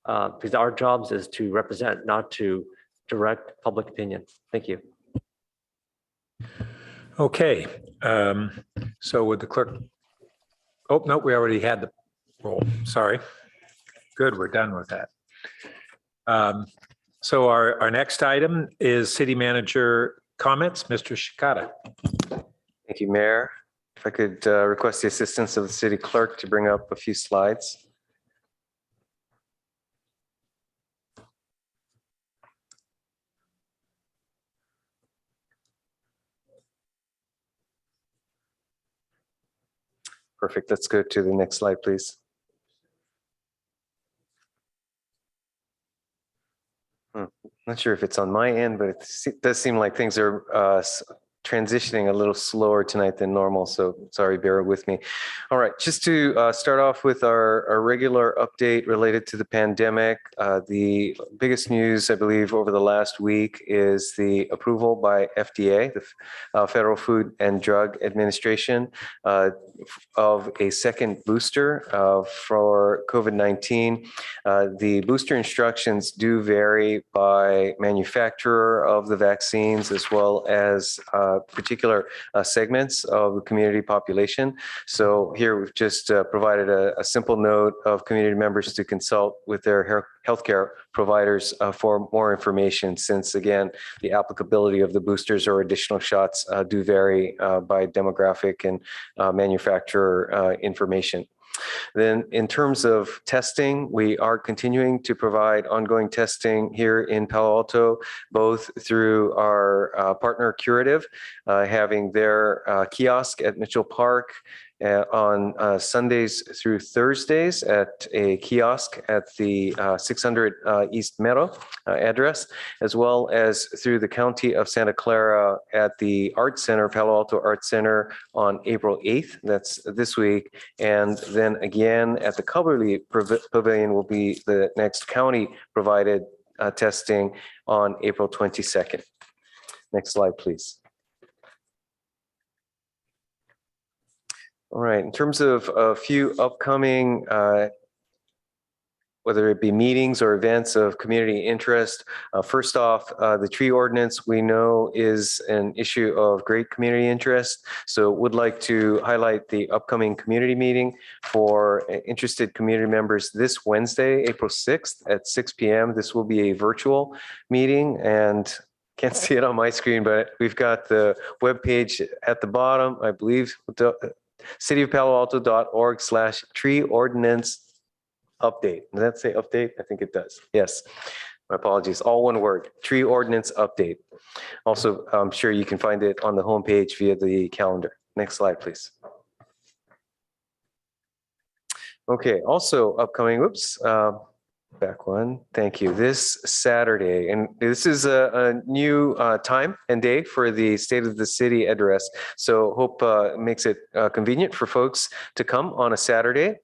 Because our jobs is to represent, not to direct public opinion. Thank you. Okay, so would the clerk, oh, no, we already had the roll, sorry. Good, we're done with that. So our next item is city manager comments, Mr. Shikata. Thank you, Mayor. If I could request the assistance of the city clerk to bring up a few slides. Perfect. Let's go to the next slide, please. Not sure if it's on my end, but it does seem like things are transitioning a little slower tonight than normal. So sorry, bear with me. All right, just to start off with our regular update related to the pandemic. The biggest news, I believe, over the last week is the approval by FDA, the Federal Food and Drug Administration, of a second booster for COVID-19. The booster instructions do vary by manufacturer of the vaccines as well as particular segments of the community population. So here we've just provided a simple note of community members to consult with their healthcare providers for more information, since again, the applicability of the boosters or additional shots do vary by demographic and manufacturer information. Then in terms of testing, we are continuing to provide ongoing testing here in Palo Alto, both through our partner Curative, having their kiosk at Mitchell Park on Sundays through Thursdays at a kiosk at the 600 East Mero address, as well as through the County of Santa Clara at the Art Center, Palo Alto Art Center on April 8th, that's this week. And then again at the Cubberley Pavilion will be the next county provided testing on April 22nd. Next slide, please. All right, in terms of a few upcoming, whether it be meetings or events of community interest, first off, the tree ordinance we know is an issue of great community interest. So would like to highlight the upcoming community meeting for interested community members this Wednesday, April 6th at 6 p.m. This will be a virtual meeting, and can't see it on my screen, but we've got the webpage at the bottom, I believe, cityofpaloalto.org/tree ordinance update. Does that say update? I think it does. Yes. My apologies. All one word, tree ordinance update. Also, I'm sure you can find it on the homepage via the calendar. Next slide, please. Okay. Also upcoming, whoops, back one. Thank you. This Saturday, and this is a new time and day for the State of the City address. So hope makes it convenient for folks to come on a Saturday.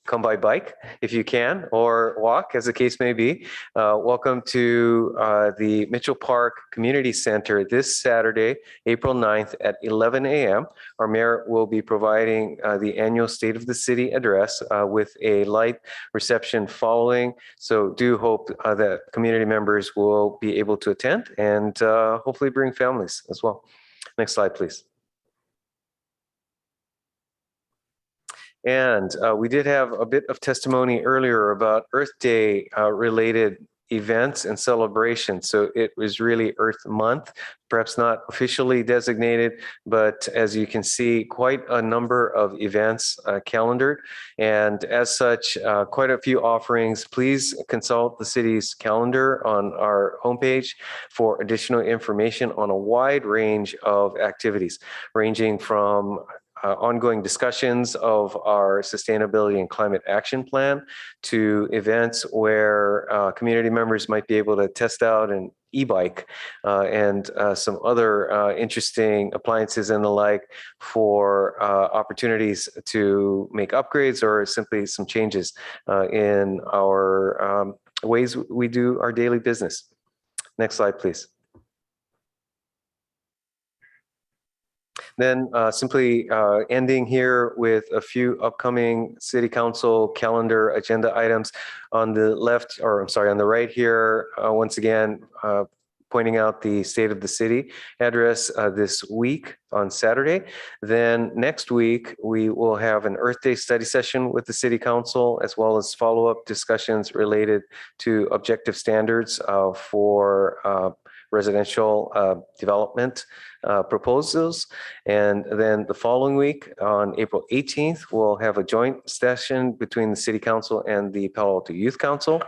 come by bike if you can, or walk, as the case may be. Welcome to the Mitchell Park Community Center this Saturday, April 9th at 11 a.m. Our mayor will be providing the annual State of the City address with a light reception following. So do hope that community members will be able to attend and hopefully bring families as well. Next slide, please. And we did have a bit of testimony earlier about Earth Day related events and celebrations. So it was really Earth Month, perhaps not officially designated, but as you can see, quite a number of events calendared. And as such, quite a few offerings. Please consult the city's calendar on our homepage for additional information on a wide range of activities, ranging from ongoing discussions of our sustainability and climate action plan to events where community members might be able to test out an e-bike and some other interesting appliances and the like for opportunities to make upgrades or simply some changes in our ways we do our daily business. Next slide, please. Then simply ending here with a few upcoming city council calendar agenda items on the left, or I'm sorry, on the right here. Once again, pointing out the State of the City address this week on Saturday. Then next week, we will have an Earth Day study session with the City Council, as well as follow-up discussions related to objective standards for residential development proposals. And then the following week on April 18th, we'll have a joint session between the City Council and the Palo Alto Youth Council,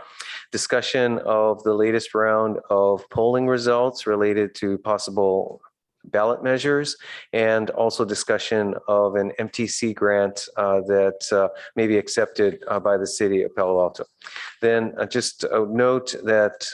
discussion of the latest round of polling results related to possible ballot measures, and also discussion of an MTC grant that may be accepted by the city of Palo Alto. Then just a note that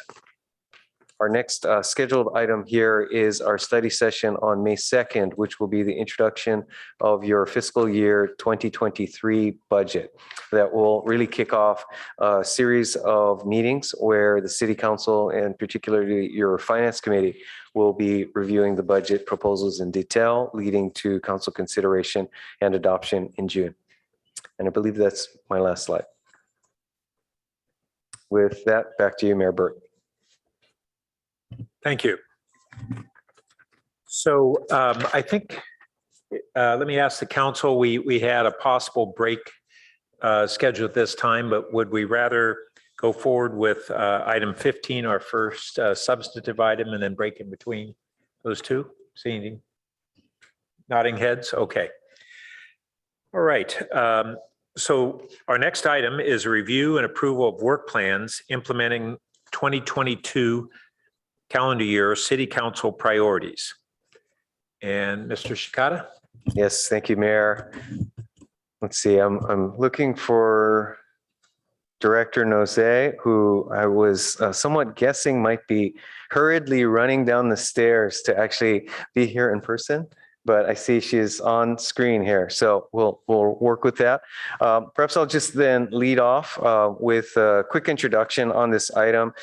our next scheduled item here is our study session on May 2nd, which will be the introduction of your fiscal year 2023 budget. That will really kick off a series of meetings where the City Council and particularly your Finance Committee will be reviewing the budget proposals in detail, leading to council consideration and adoption in June. And I believe that's my last slide. With that, back to you, Mayor Burt. Thank you. So I think, let me ask the council, we had a possible break scheduled at this time, but would we rather go forward with item 15, our first substantive item, and then break in between those two? Seeing nodding heads? Okay. All right. So our next item is a review and approval of work plans implementing 2022 calendar year City Council priorities. And Mr. Shikata? Yes, thank you, Mayor. Let's see, I'm looking for Director Nose, who I was somewhat guessing might be hurriedly running down the stairs to actually be here in person. But I see she's on screen here, so we'll work with that. Perhaps I'll just then lead off with a quick introduction on this item.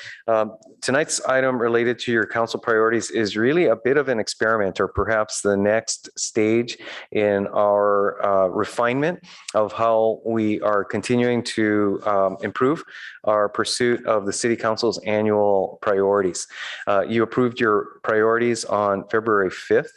Tonight's item related to your council priorities is really a bit of an experiment, or perhaps the next stage in our refinement of how we are continuing to improve our pursuit of the City Council's annual priorities. You approved your priorities on February 5th.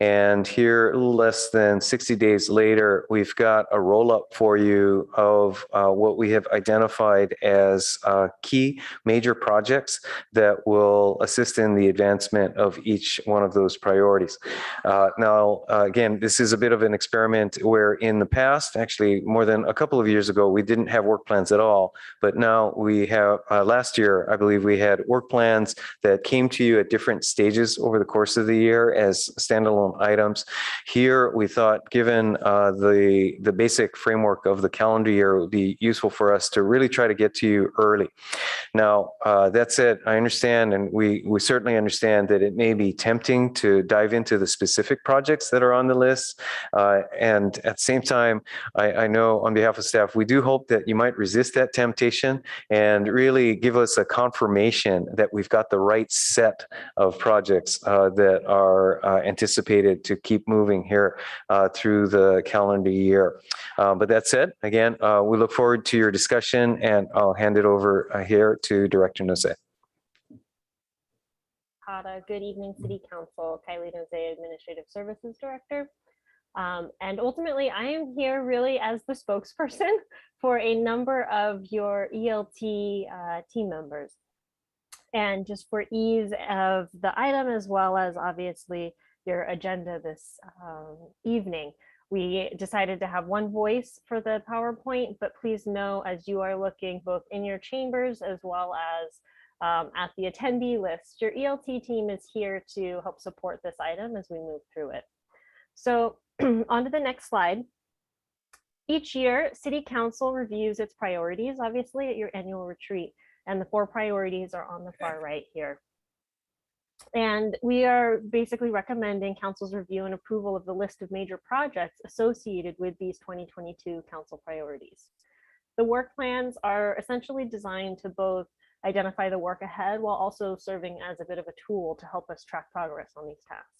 And here, a little less than 60 days later, we've got a roll-up for you of what we have identified as key major projects that will assist in the advancement of each one of those priorities. Now, again, this is a bit of an experiment where in the past, actually more than a couple of years ago, we didn't have work plans at all. But now we have, last year, I believe we had work plans that came to you at different stages over the course of the year as standalone items. Here, we thought, given the basic framework of the calendar year, it would be useful for us to really try to get to you early. Now, that said, I understand, and we certainly understand that it may be tempting to dive into the specific projects that are on the list. And at the same time, I know on behalf of staff, we do hope that you might resist that temptation and really give us a confirmation that we've got the right set of projects that are anticipated to keep moving here through the calendar year. But that said, again, we look forward to your discussion, and I'll hand it over here to Director Nose. Good evening, City Council. Kylie Nose, Administrative Services Director. And ultimately, I am here really as the spokesperson for a number of your ELT team members. And just for ease of the item, as well as obviously your agenda this evening, we decided to have one voice for the PowerPoint, but please know, as you are looking both in your chambers as well as at the attendee list, your ELT team is here to help support this item as we move through it. So on to the next slide. Each year, City Council reviews its priorities, obviously, at your annual retreat, and the 4 priorities are on the far right here. And we are basically recommending Council's review and approval of the list of major projects associated with these 2022 Council priorities. The work plans are essentially designed to both identify the work ahead while also serving as a bit of a tool to help us track progress on these tasks.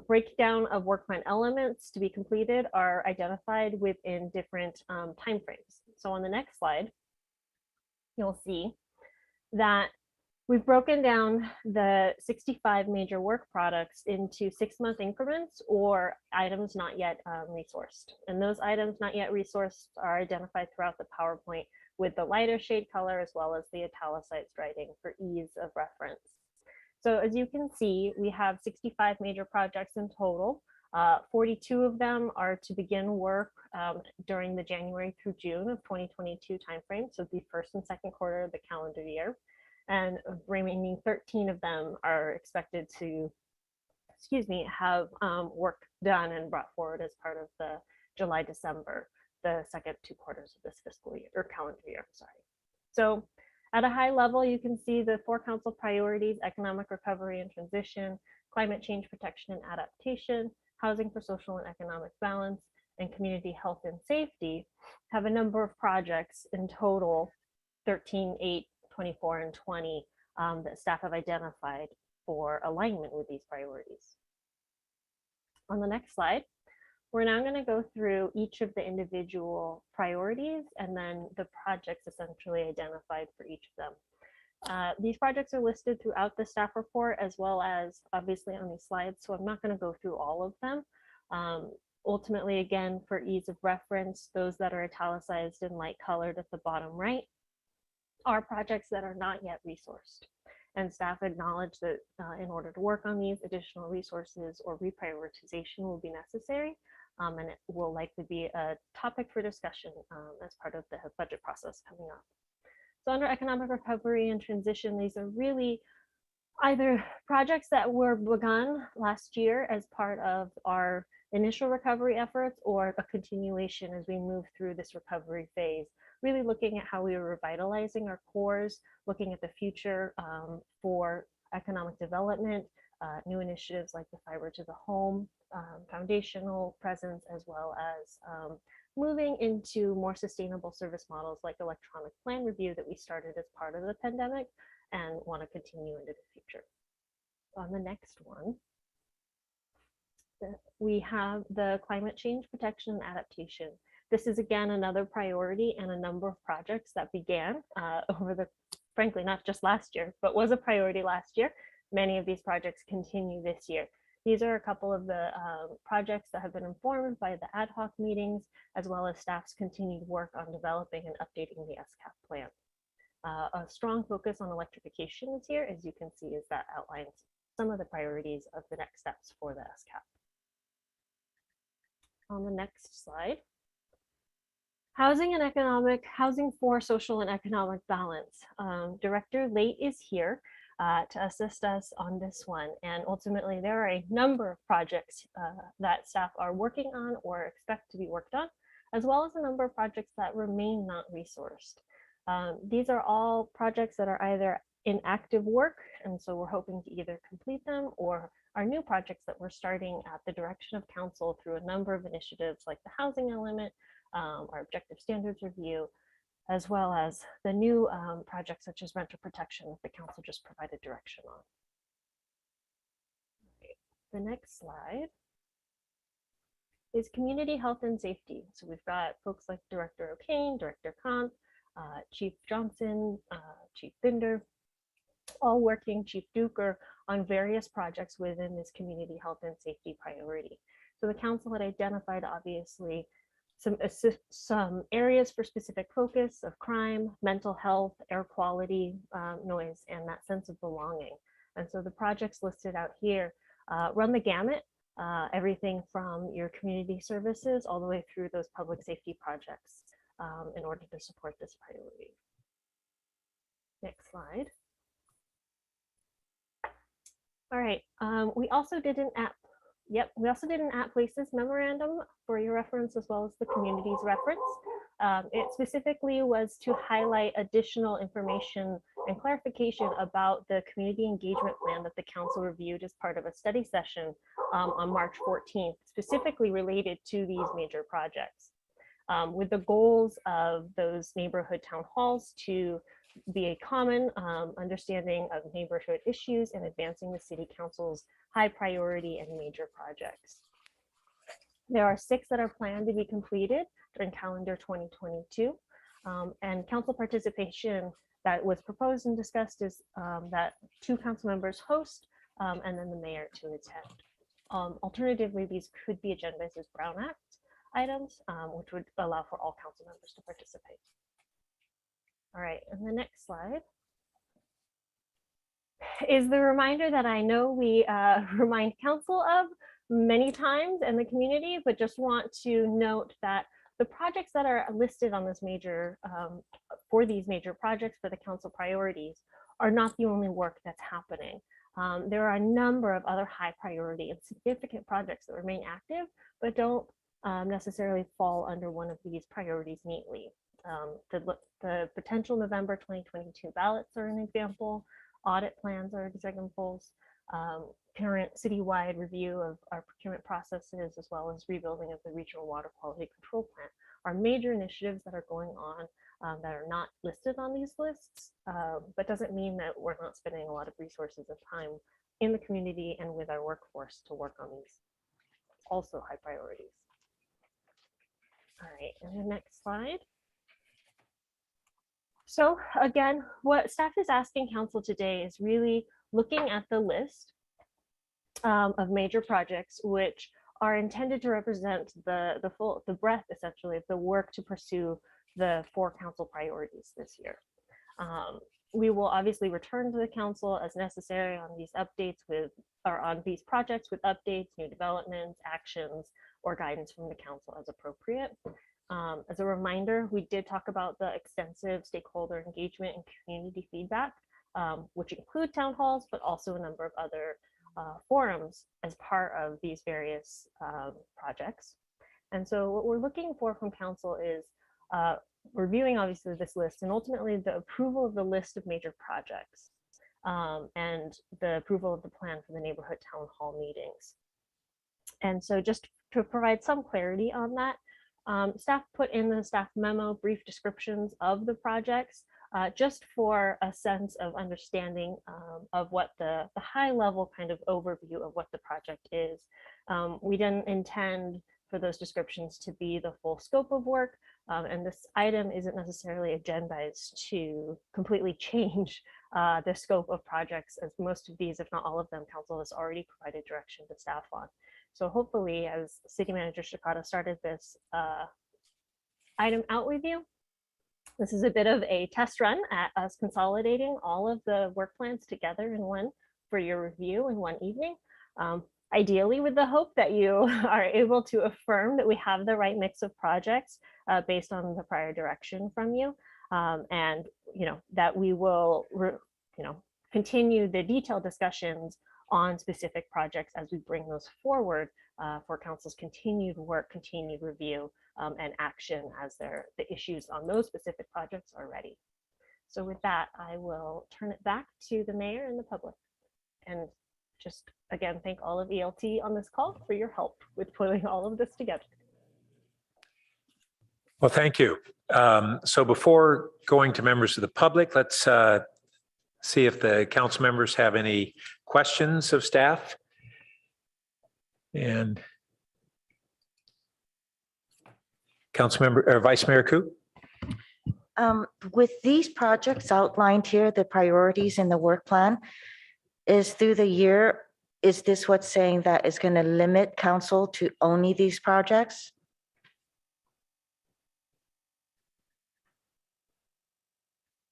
Breakdown of work plan elements to be completed are identified within different timeframes. So on the next slide, you'll see that we've broken down the 65 major work products into 6-month increments or items not yet resourced. And those items not yet resourced are identified throughout the PowerPoint with the lighter shade color as well as the italicized writing for ease of reference. So as you can see, we have 65 major projects in total. 42 of them are to begin work during the January through June of 2022 timeframe, so the first and second quarter of the calendar year. And remaining 13 of them are expected to, have work done and brought forward as part of the July-December, the second 2 quarters of this fiscal year, or calendar year, sorry. So at a high level, you can see the 4 council priorities: economic recovery and transition, climate change protection and adaptation, housing for social and economic balance, and community health and safety have a number of projects in total, 13, 8, 24, and 20 that staff have identified for alignment with these priorities. On the next slide, we're now going to go through each of the individual priorities and then the projects essentially identified for each of them. These projects are listed throughout the staff report as well as obviously on these slides, so I'm not going to go through all of them. Ultimately, again, for ease of reference, those that are italicized and light colored at the bottom right are projects that are not yet resourced. And staff acknowledge that in order to work on these, additional resources or reprioritization will be necessary. And it will likely be a topic for discussion as part of the budget process coming up. So under economic recovery and transition, these are really either projects that were begun last year as part of our initial recovery efforts or a continuation as we move through this recovery phase, really looking at how we are revitalizing our cores, looking at the future for economic development, new initiatives like the fiber to the home, foundational presence, as well as moving into more sustainable service models like electronic plan review that we started as part of the pandemic and want to continue into the future. On the next one, we have the climate change protection and adaptation. This is again another priority and a number of projects that began over the, frankly, not just last year, but was a priority last year. Many of these projects continue this year. These are a couple of the projects that have been informed by the ad hoc meetings, as well as staff's continued work on developing and updating the SCAP plan. A strong focus on electrification this year, as you can see, as that outlines some of the priorities of the next steps for the SCAP. On the next slide, housing for social and economic balance. Director Late is here. to assist us on this one. And ultimately, there are a number of projects that staff are working on or expect to be worked on, as well as a number of projects that remain not resourced. These are all projects that are either in active work, and so we're hoping to either complete them, or are new projects that we're starting at the direction of council through a number of initiatives like the housing element, our objective standards review, as well as the new projects such as renter protection that the council just provided direction on. The next slide is community health and safety. So we've got folks like Director O'Kane, Director Khan, Chief Johnson, Chief Binder, all working, Chief Duker, on various projects within this community health and safety priority. So the council had identified, obviously, some areas for specific focus of crime, mental health, air quality, noise, and that sense of belonging. And so the projects listed out here run the gamut, everything from your community services all the way through those public safety projects in order to support this priority. Next slide. All right, we also did an app. Yep, we also did an at places memorandum for your reference as well as the community's reference. It specifically was to highlight additional information and clarification about the community engagement plan that the council reviewed as part of a study session on March 14th, specifically related to these major projects. With the goals of those neighborhood town halls to be a common understanding of neighborhood issues and advancing the city council's high priority and major projects. There are 6 that are planned to be completed during calendar 2022. And council participation that was proposed and discussed is that 2 council members host and then the mayor to attend. Alternatively, these could be agendized as Brown Act items, which would allow for all council members to participate. All right, and the next slide is the reminder that I know we remind council of many times in the community, but just want to note that the projects that are listed on this major, for these major projects for the council priorities are not the only work that's happening. There are a number of other high priority and significant projects that remain active, but don't necessarily fall under one of these priorities neatly. The potential November 2022 ballots are an example. Audit plans are examples. Current citywide review of our procurement processes, as well as rebuilding of the regional water quality control plan, are major initiatives that are going on that are not listed on these lists, but doesn't mean that we're not spending a lot of resources and time in the community and with our workforce to work on these also high priorities. All right, and the next slide. So again, what staff is asking council today is really looking at the list of major projects which are intended to represent the breadth essentially of the work to pursue the 4 council priorities this year. We will obviously return to the council as necessary on these updates on these projects with updates, new developments, actions, or guidance from the council as appropriate. As a reminder, we did talk about the extensive stakeholder engagement and community feedback, which include town halls, but also a number of other forums as part of these various projects. And so what we're looking for from council is reviewing obviously this list and ultimately the approval of the list of major projects and the approval of the plan for the neighborhood town hall meetings. And so just to provide some clarity on that, staff put in the staff memo brief descriptions of the projects just for a sense of understanding of what the high level kind of overview of what the project is. We didn't intend for those descriptions to be the full scope of work, and this item isn't necessarily agendized to completely change the scope of projects, as most of these, if not all of them, council has already provided direction to staff on. So hopefully, as City Manager Shikata started this item out with you, this is a bit of a test run at us consolidating all of the work plans together in one for your review in one evening. Ideally with the hope that you are able to affirm that we have the right mix of projects based on the prior direction from you, and that we will continue the detailed discussions on specific projects as we bring those forward for council's continued work, continued review, and action as the issues on those specific projects are ready. So with that, I will turn it back to the mayor and the public. And just again, thank all of ELT on this call for your help with putting all of this together. Well, thank you. So before going to members of the public, let's see if the council members have any questions of staff. And Councilmember or Vice Mayor Koo. With these projects outlined here, the priorities in the work plan, is through the year, is this what's saying that is going to limit council to only these projects?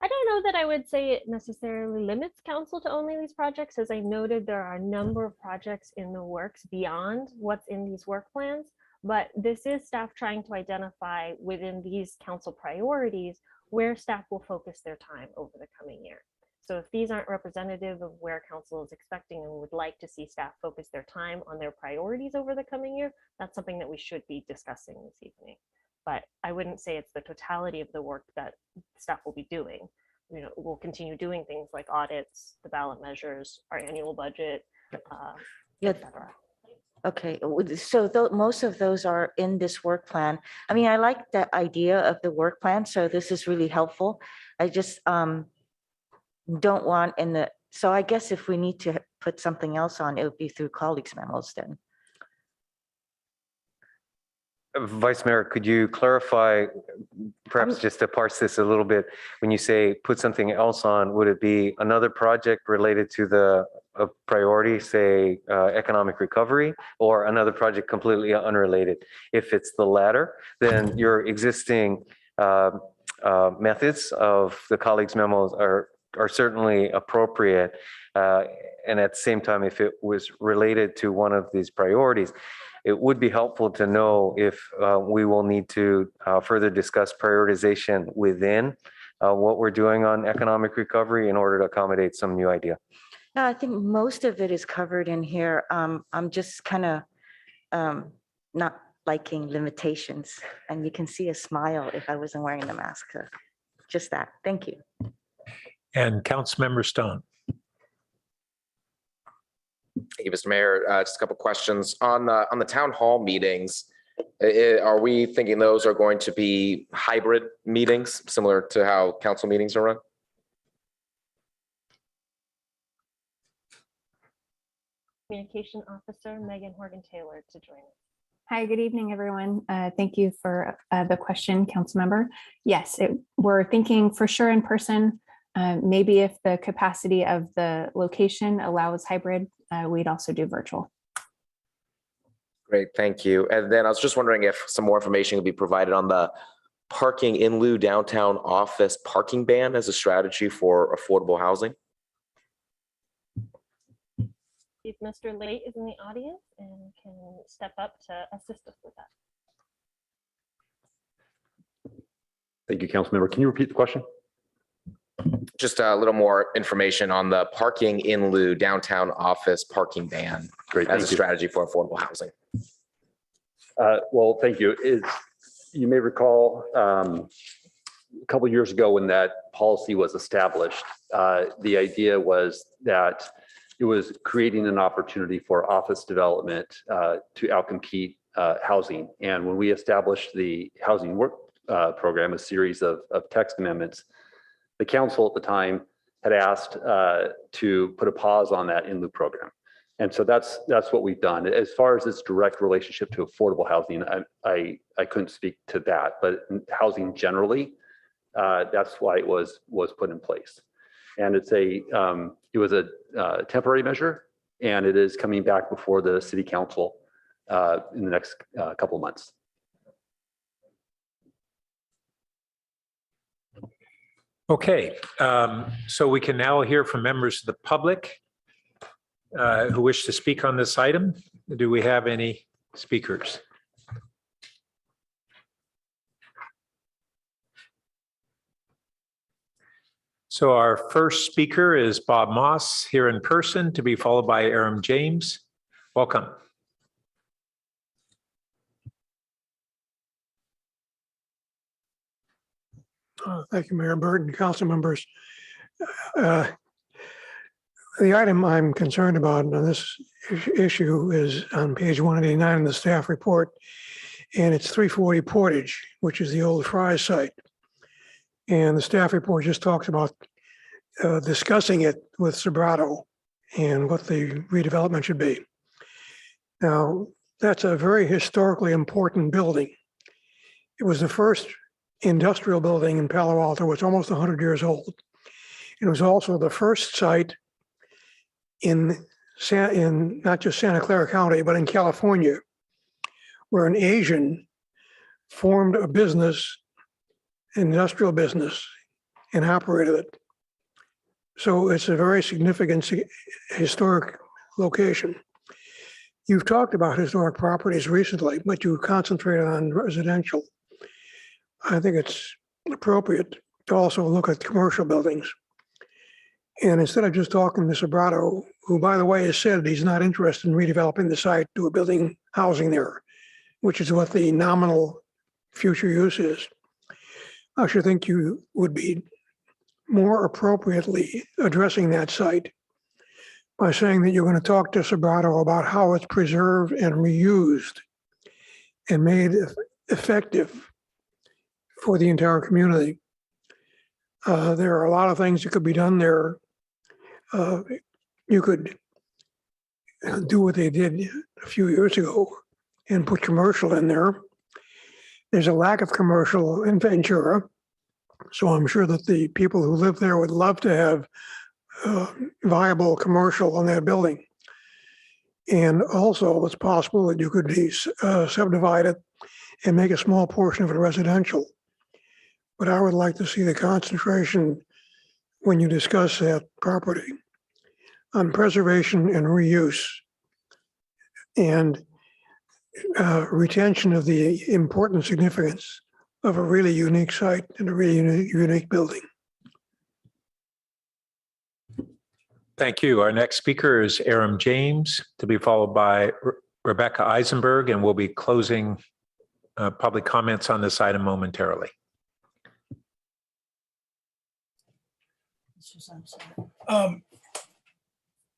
I don't know that I would say it necessarily limits council to only these projects. As I noted, there are a number of projects in the works beyond what's in these work plans, but this is staff trying to identify within these council priorities where staff will focus their time over the coming year. So if these aren't representative of where council is expecting and would like to see staff focus their time on their priorities over the coming year, that's something that we should be discussing this evening. But I wouldn't say it's the totality of the work that staff will be doing. You know, we'll continue doing things like audits, the ballot measures, our annual budget, et cetera. Okay, so most of those are in this work plan. I mean, I like the idea of the work plan, so this is really helpful. I just don't want so I guess if we need to put something else on, it would be through colleagues' memos then. Vice Mayor, could you clarify, perhaps just to parse this a little bit, when you say put something else on, would it be another project related to the priority, say economic recovery, or another project completely unrelated? If it's the latter, then your existing methods of the colleagues' memos are certainly appropriate. And at the same time, if it was related to one of these priorities, it would be helpful to know if we will need to further discuss prioritization within what we're doing on economic recovery in order to accommodate some new idea. No, I think most of it is covered in here. I'm just kind of not liking limitations, and you can see a smile if I wasn't wearing the mask. So just that. Thank you. And Councilmember Stone. Thank you, Mr. Mayor. Just a couple questions on the town hall meetings. Are we thinking those are going to be hybrid meetings, similar to how council meetings are run? Communication Officer Megan Horgan-Taylor to join us. Hi, good evening, everyone. Thank you for the question, council member. Yes, we're thinking for sure in person. Maybe if the capacity of the location allows hybrid, we'd also do virtual. Great, thank you. And then I was just wondering if some more information could be provided on the parking in lieu downtown office parking ban as a strategy for affordable housing. If Mr. Late is in the audience and can step up to assist us with that. Thank you, council member. Can you repeat the question? Just a little more information on the parking in lieu downtown office parking ban. Great, as a strategy for affordable housing. Well, thank you. You may recall a couple of years ago when that policy was established, the idea was that it was creating an opportunity for office development to outcompete housing. And when we established the housing work program, a series of text amendments, the council at the time had asked to put a pause on that in lieu program. And so that's what we've done. As far as its direct relationship to affordable housing, I couldn't speak to that, but housing generally, that's why it was put in place. And it was a temporary measure, and it is coming back before the city council in the next couple of months. Okay, so we can now hear from members of the public who wish to speak on this item. Do we have any speakers? So our first speaker is Bob Moss here in person, to be followed by Aram James. Welcome. Thank you, Mayor Burt and council members. The item I'm concerned about on this issue is on page 189 in the staff report, and it's 340 Portage, which is the old Fry's site. And the staff report just talks about discussing it with Sobrato and what the redevelopment should be. Now, that's a very historically important building. It was the first industrial building in Palo Alto. It's almost 100 years old. It was also the first site in not just Santa Clara County, but in California, where an Asian formed a business, industrial business, and operated it. So it's a very significant historic location. You've talked about historic properties recently, but you concentrated on residential. I think it's appropriate to also look at commercial buildings. And instead of just talking to Sobrato, who, by the way, has said he's not interested in redeveloping the site to a building housing there, which is what the nominal future use is, I should think you would be more appropriately addressing that site by saying that you're going to talk to Sobrato about how it's preserved and reused and made effective for the entire community. There are a lot of things that could be done there. You could do what they did a few years ago and put commercial in there. There's a lack of commercial in Ventura, so I'm sure that the people who live there would love to have viable commercial in that building. And also, it's possible that you could subdivide it and make a small portion of it residential. But I would like to see the concentration when you discuss that property on preservation and reuse and retention of the important significance of a really unique site and a really unique building. Thank you. Our next speaker is Aram James, to be followed by Rebecca Eisenberg, and we'll be closing public comments on this item momentarily.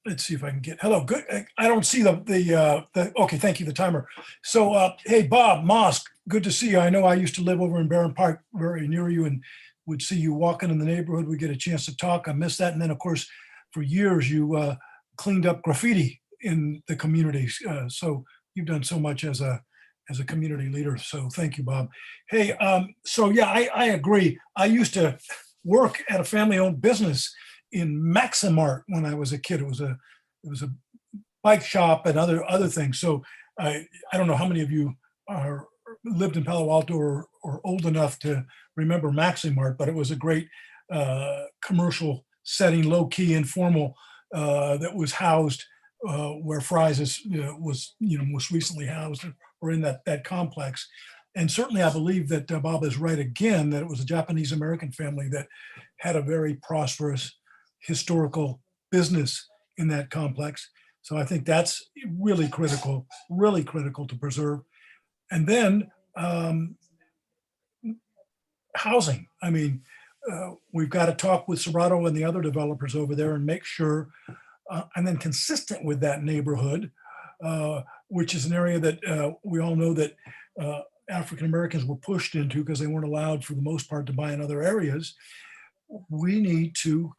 Let's see if I can get, hello, good. I don't see okay, thank you, the timer. So, hey, Bob Moss, good to see you. I know I used to live over in Barron Park, very near you, and would see you walking in the neighborhood. We get a chance to talk. I miss that. And then, of course, for years, you cleaned up graffiti in the communities. So you've done so much as a community leader. So thank you, Bob. Hey, so yeah, I agree. I used to work at a family-owned business in Maximart when I was a kid. It was a bike shop and other things. So I don't know how many of you lived in Palo Alto or old enough to remember Maximart, but it was a great commercial setting, low-key, informal, that was housed where Fry's was most recently housed or in that complex. And certainly I believe that Bob is right again, that it was a Japanese-American family that had a very prosperous historical business in that complex. So I think that's really critical to preserve. And then housing. I mean, we've got to talk with Sobrato and the other developers over there and make sure, and then consistent with that neighborhood, which is an area that we all know that African Americans were pushed into because they weren't allowed for the most part to buy in other areas. We need to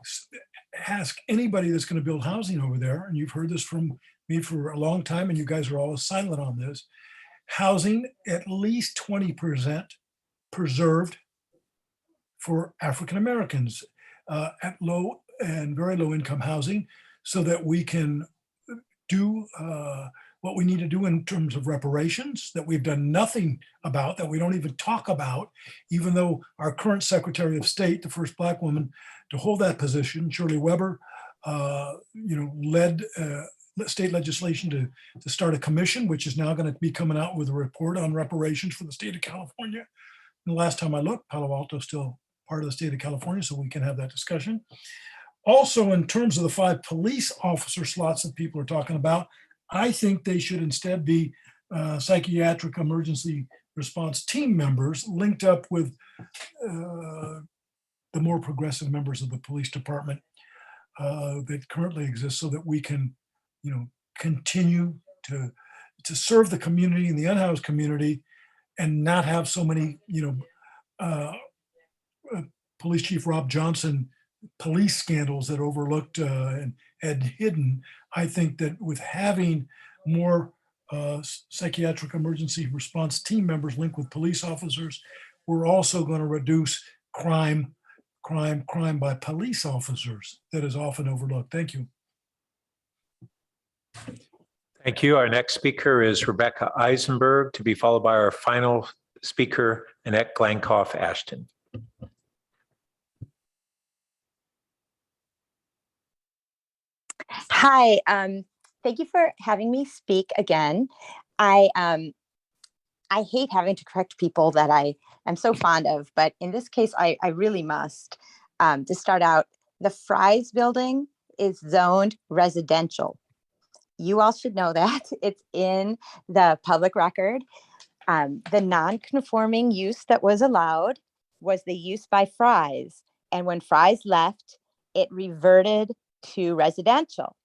ask anybody that's going to build housing over there, and you've heard this from me for a long time, and you guys are always silent on this, housing at least 20% preserved for African Americans at low and very low income housing, so that we can do what we need to do in terms of reparations that we've done nothing about, that we don't even talk about, even though our current Secretary of State, the first Black woman to hold that position, Shirley Weber, led state legislation to start a commission, which is now going to be coming out with a report on reparations for the state of California. And the last time I looked, Palo Alto is still part of the state of California, so we can have that discussion. Also, in terms of the 5 police officer slots that people are talking about, I think they should instead be psychiatric emergency response team members linked up with the more progressive members of the police department that currently exist, so that we can, continue to serve the community and the unhoused community, and not have so many, Police Chief Rob Johnson police scandals that overlooked and had hidden. I think that with having more psychiatric emergency response team members linked with police officers, we're also going to reduce crime by police officers that is often overlooked. Thank you. Thank you. Our next speaker is Rebecca Eisenberg, to be followed by our final speaker, Annette Glankoff Ashton. Hi, thank you for having me speak again. I hate having to correct people that I am so fond of, but in this case, I really must. To start out, the Fry's building is zoned residential. You all should know that. It's in the public record. The non-conforming use that was allowed was the use by Fry's. And when Fry's left, it reverted to residential.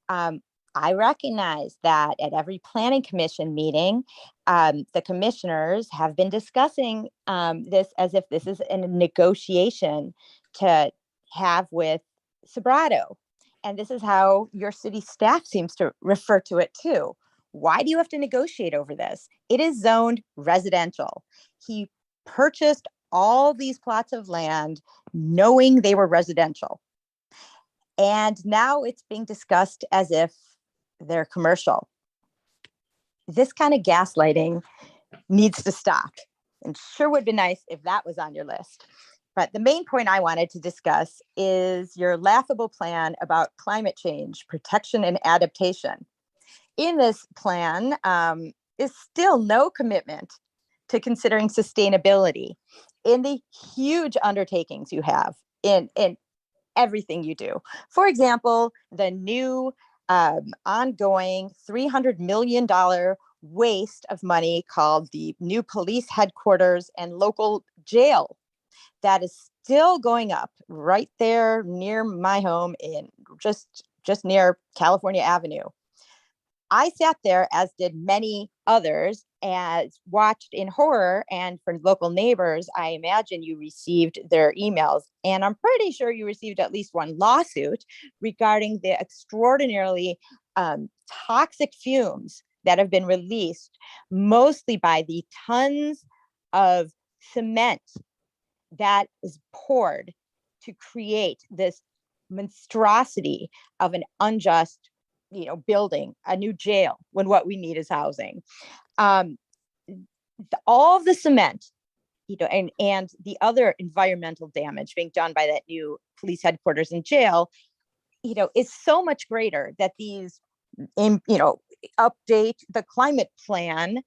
I recognize that at every planning commission meeting, the commissioners have been discussing this as if this is a negotiation to have with Sobrato. And this is how your city staff seems to refer to it too. Why do you have to negotiate over this? It is zoned residential. He purchased all these plots of land knowing they were residential. And now it's being discussed as if they're commercial. This kind of gaslighting needs to stop. And sure would be nice if that was on your list. But the main point I wanted to discuss is your laughable plan about climate change, protection, and adaptation. In this plan is still no commitment to considering sustainability in the huge undertakings you have in everything you do. For example, the new ongoing $300 million waste of money called the new police headquarters and local jail that is still going up right there near my home in just near California Avenue. I sat there, as did many others, as watched in horror, and for local neighbors, I imagine you received their emails, and I'm pretty sure you received at least one lawsuit regarding the extraordinarily toxic fumes that have been released, mostly by the tons of cement that is poured to create this monstrosity of an unjust, building a new jail when what we need is housing. All of the cement, and the other environmental damage being done by that new police headquarters and jail, is so much greater that these, update the climate plan,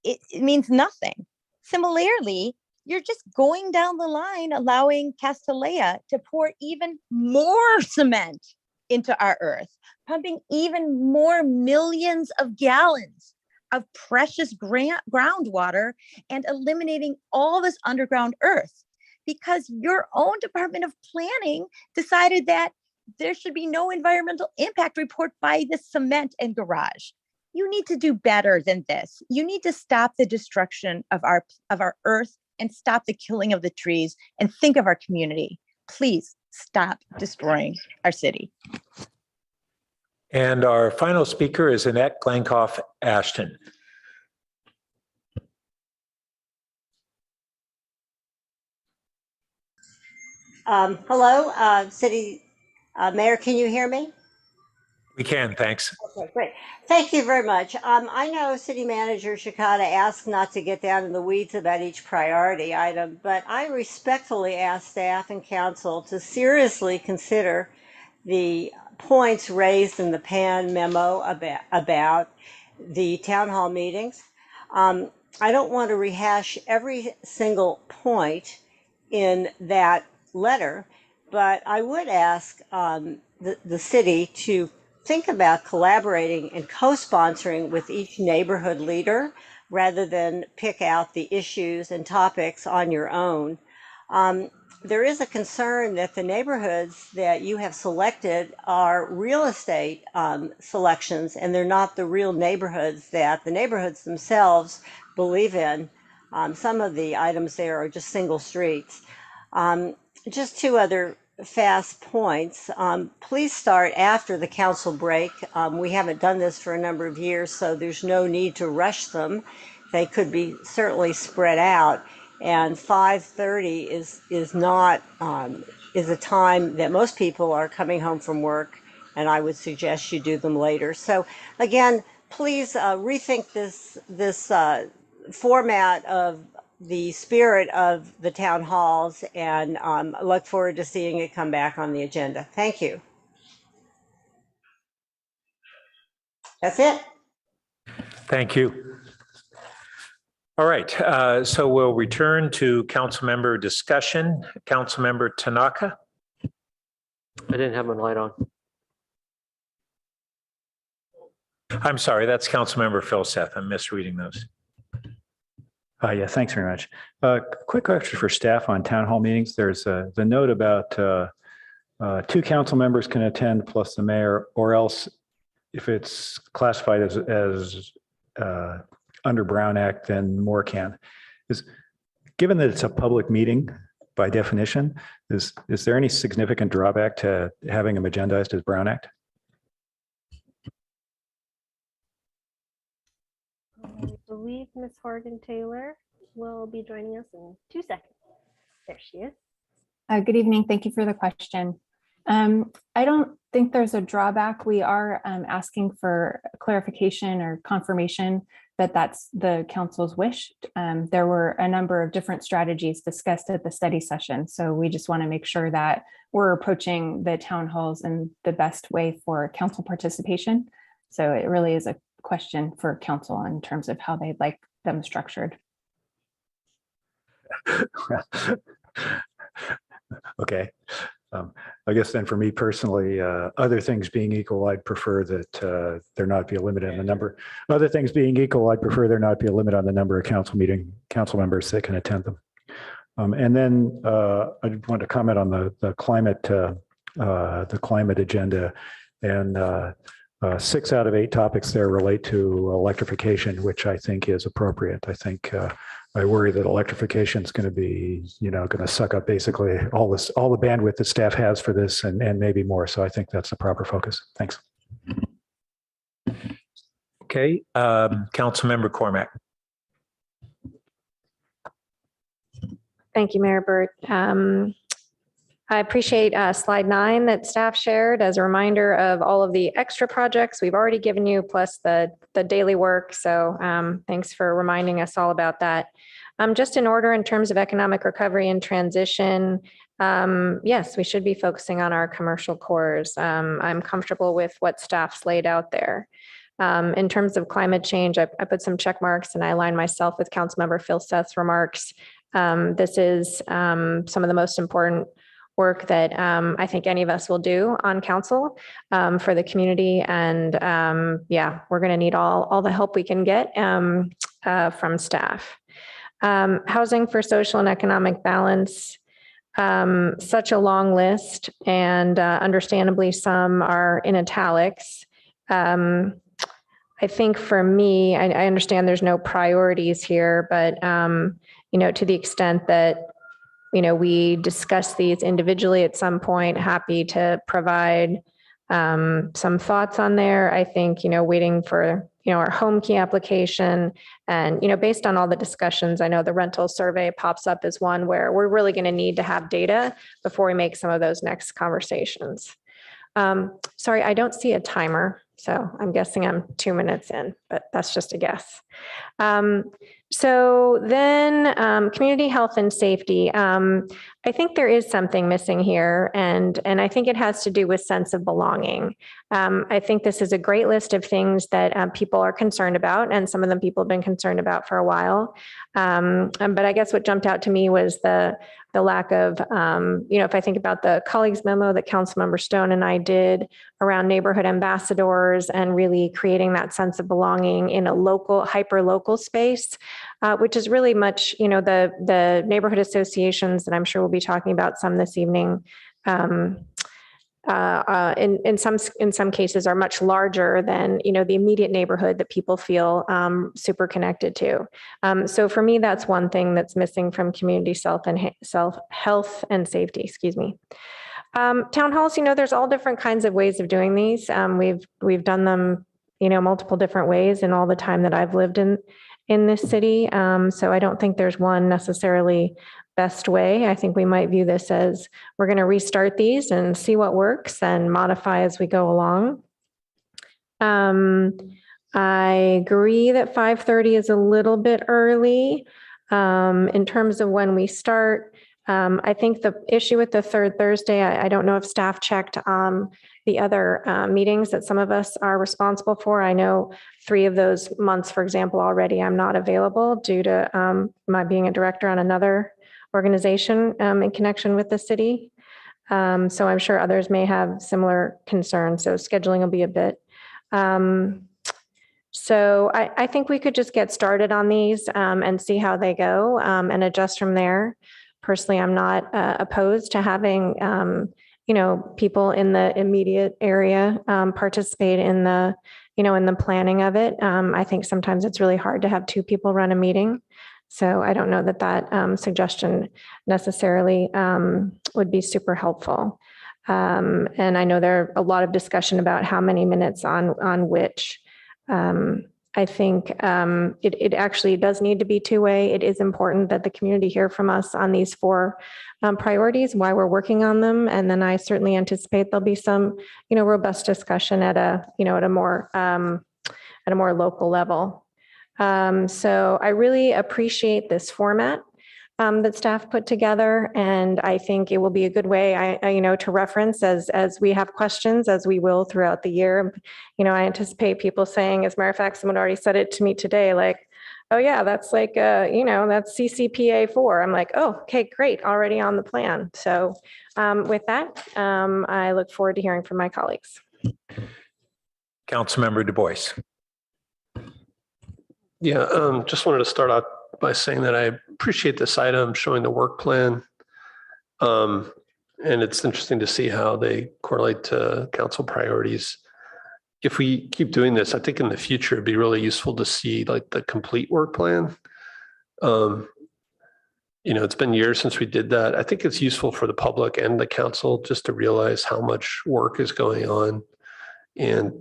it means nothing. Similarly, you're just going down the line, allowing Castellea to pour even more cement into our earth, pumping even more millions of gallons of precious groundwater, and eliminating all this underground earth because your own Department of Planning decided that there should be no environmental impact report by the cement and garage. You need to do better than this. You need to stop the destruction of our earth and stop the killing of the trees and think of our community. Please stop destroying our city. And our final speaker is Annette Glankoff Ashton. Hello, City Mayor, can you hear me? We can, thanks. Okay, great. Thank you very much. I know City Manager Shikata asked not to get down in the weeds about each priority item, but I respectfully ask staff and council to seriously consider the points raised in the PAN memo about the town hall meetings. I don't want to rehash every single point in that letter, but I would ask the city to think about collaborating and co-sponsoring with each neighborhood leader rather than pick out the issues and topics on your own. There is a concern that the neighborhoods that you have selected are real estate selections, and they're not the real neighborhoods that the neighborhoods themselves believe in. Some of the items there are just single streets. Just two other fast points. Please start after the council break. We haven't done this for a number of years, so there's no need to rush them. They could be certainly spread out. And 5:30 is not is a time that most people are coming home from work, and I would suggest you do them later. So again, please rethink this format of the spirit of the town halls, and I look forward to seeing it come back on the agenda. Thank you. That's it. Thank you. All right, so we'll return to council member discussion. Council member Tanaka. I didn't have my light on. I'm sorry, that's council member Phil Seth. I'm misreading those. Yeah, thanks very much. Quick question for staff on town hall meetings. There's the note about 2 council members can attend plus the mayor, or else if it's classified as under Brown Act, then more can. Given that it's a public meeting by definition, is there any significant drawback to having them agendized as Brown Act? I believe Ms. Horgan Taylor will be joining us in 2 seconds. There she is. Good evening. Thank you for the question. I don't think there's a drawback. We are asking for clarification or confirmation that that's the council's wish. There were a number of different strategies discussed at the study session. So we just want to make sure that we're approaching the town halls in the best way for council participation. So it really is a question for council in terms of how they'd like them structured. Okay. I guess then for me personally, other things being equal, I'd prefer that there not be a limit on the number. Other things being equal, I'd prefer there not be a limit on the number of council members that can attend them. And then I want to comment on the climate agenda, and 6 out of 8 topics there relate to electrification, which I think is appropriate. I think I worry that electrification is going to be, going to suck up basically all the bandwidth that staff has for this, and maybe more. So I think that's the proper focus. Thanks. Okay, Councilmember Cormack. Thank you, Mayor Burt. I appreciate slide 9 that staff shared as a reminder of all of the extra projects we've already given you, plus the daily work. So thanks for reminding us all about that. Just in order in terms of economic recovery and transition, yes, we should be focusing on our commercial cores. I'm comfortable with what staff's laid out there. In terms of climate change, I put some check marks and I align myself with Councilmember Phil Seth's remarks. This is some of the most important work that I think any of us will do on council for the community. And yeah, we're going to need all the help we can get from staff. Housing for social and economic balance, such a long list, and understandably some are in italics. I think for me, I understand there's no priorities here, but to the extent that we discuss these individually at some point, happy to provide some thoughts on there. I think, waiting for, our home key application and, based on all the discussions, I know the rental survey pops up as one where we're really going to need to have data before we make some of those next conversations. Sorry, I don't see a timer, so I'm guessing I'm 2 minutes in, but that's just a guess. So then community health and safety. I think there is something missing here, and I think it has to do with sense of belonging. I think this is a great list of things that people are concerned about, and some of them people have been concerned about for a while. But I guess what jumped out to me was the lack of, if I think about the colleagues memo that Councilmember Stone and I did around neighborhood ambassadors and really creating that sense of belonging in a local, hyper local space, which is really much, the neighborhood associations that I'm sure we'll be talking about some this evening. In some cases are much larger than the immediate neighborhood that people feel super connected to. So for me, that's one thing that's missing from community health and safety. Excuse me. Town halls, there's all different kinds of ways of doing these. We've done them, multiple different ways in all the time that I've lived in this city. So I don't think there's one necessarily best way. I think we might view this as we're going to restart these and see what works and modify as we go along. I agree that 5:30 is a little bit early in terms of when we start. I think the issue with the third Thursday, I don't know if staff checked the other meetings that some of us are responsible for. I know 3 of those months, for example, already I'm not available due to my being a director on another organization in connection with the city. So I'm sure others may have similar concerns. So scheduling will be a bit. So I think we could just get started on these and see how they go and adjust from there. Personally, I'm not opposed to having, people in the immediate area participate in the, in the planning of it. I think sometimes it's really hard to have 2 people run a meeting. So I don't know that suggestion necessarily would be super helpful. And I know there are a lot of discussion about how many minutes on which. I think it actually does need to be 2-way. It is important that the community hear from us on these 4 priorities, why we're working on them. And then I certainly anticipate there'll be some, robust discussion at a more local level. So I really appreciate this format that staff put together, and I think it will be a good way, to reference as we have questions, as we will throughout the year. I anticipate people saying, as a matter of fact, someone already said it to me today, like, oh yeah, that's like, that's CCPA 4. I'm like, oh, okay, great, already on the plan. So with that, I look forward to hearing from my colleagues. Councilmember Du Bois. Yeah, just wanted to start out by saying that I appreciate this item showing the work plan. And it's interesting to see how they correlate to council priorities. If we keep doing this, I think in the future, it'd be really useful to see like the complete work plan. It's been years since we did that. I think it's useful for the public and the council just to realize how much work is going on. And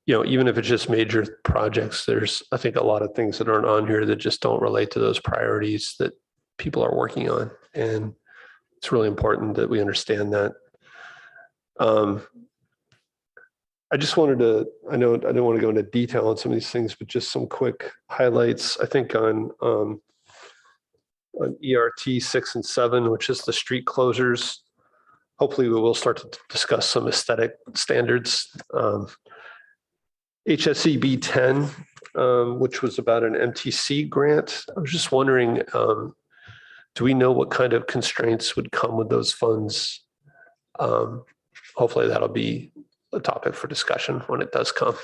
even if it's just major projects, there's, I think, a lot of things that aren't on here that just don't relate to those priorities that people are working on. And it's really important that we understand that. I just wanted to, I don't want to go into detail on some of these things, but just some quick highlights. I think on ERT 6 and 7, which is the street closures, hopefully we will start to discuss some aesthetic standards. HSEB 10, which was about an MTC grant. I was just wondering, do we know what kind of constraints would come with those funds? Hopefully that'll be a topic for discussion when it does come.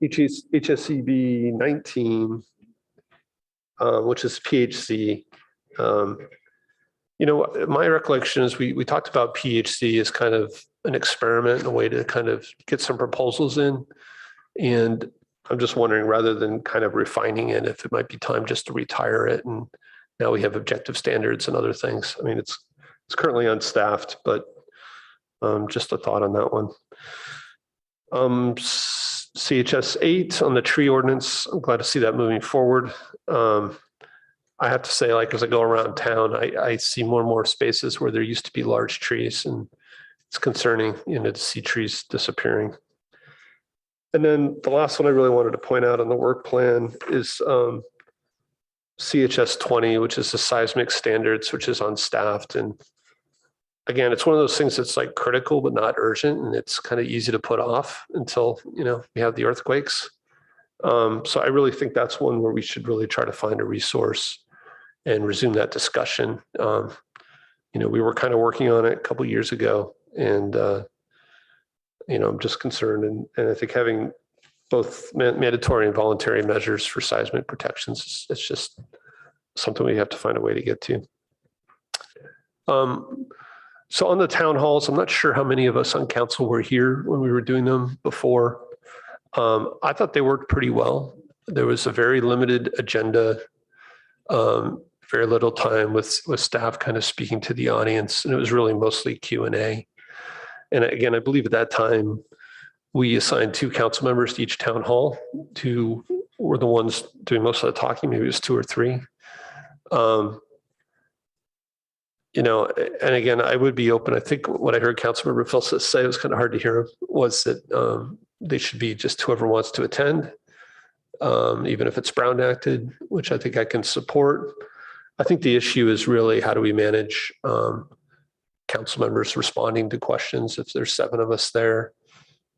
HSEB 19, which is PHC. My recollection is we talked about PHC as kind of an experiment, a way to kind of get some proposals in. And I'm just wondering, rather than kind of refining it, if it might be time just to retire it. And now we have objective standards and other things. I mean, it's currently unstaffed, but just a thought on that one. CHS 8 on the tree ordinance. I'm glad to see that moving forward. I have to say, like, as I go around town, I see more and more spaces where there used to be large trees, and it's concerning, to see trees disappearing. And then the last one I really wanted to point out on the work plan is CHS 20, which is the seismic standards, which is unstaffed. And again, it's one of those things that's like critical, but not urgent. And it's kind of easy to put off until, we have the earthquakes. So I really think that's one where we should really try to find a resource and resume that discussion. We were kind of working on it a couple of years ago, and I'm just concerned, and I think having both mandatory and voluntary measures for seismic protections, it's just something we have to find a way to get to. So on the town halls, I'm not sure how many of us on council were here when we were doing them before. I thought they worked pretty well. There was a very limited agenda, very little time with staff kind of speaking to the audience, and it was really mostly Q&A. And again, I believe at that time, we assigned 2 council members to each town hall. 2 were the ones doing most of the talking, maybe it was 2 or 3. And again, I would be open. I think what I heard Councilmember Phillips say, it was kind of hard to hear, was that they should be just whoever wants to attend, even if it's Brown acted, which I think I can support. I think the issue is really how do we manage council members responding to questions if there's 7 of us there.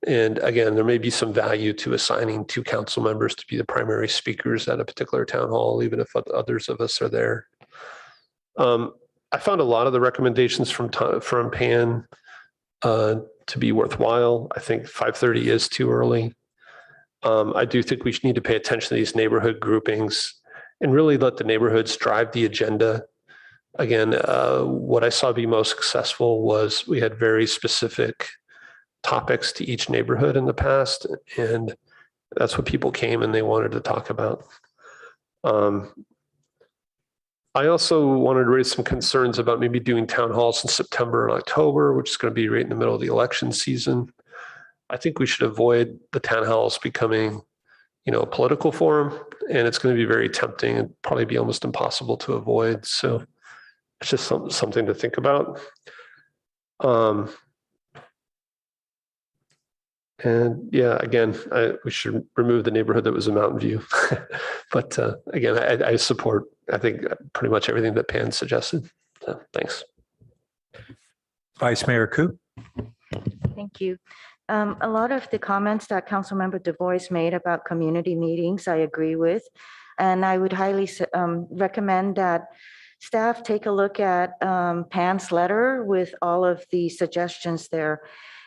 And again, there may be some value to assigning 2 council members to be the primary speakers at a particular town hall, even if others of us are there. I found a lot of the recommendations from Pan to be worthwhile. I think 5:30 is too early. I do think we need to pay attention to these neighborhood groupings and really let the neighborhoods drive the agenda. Again, what I saw be most successful was we had very specific topics to each neighborhood in the past, and that's what people came and they wanted to talk about. I also wanted to raise some concerns about maybe doing town halls in September and October, which is going to be right in the middle of the election season. I think we should avoid the town halls becoming, a political forum, and it's going to be very tempting and probably be almost impossible to avoid. So it's just something to think about. And yeah, again, we should remove the neighborhood that was in Mountain View. But again, I support, I think, pretty much everything that Pan suggested. So thanks. Vice Mayor Koo. Thank you. A lot of the comments that Councilmember Du Bois made about community meetings, I agree with. And I would highly recommend that staff take a look at Pan's letter with all of the suggestions there,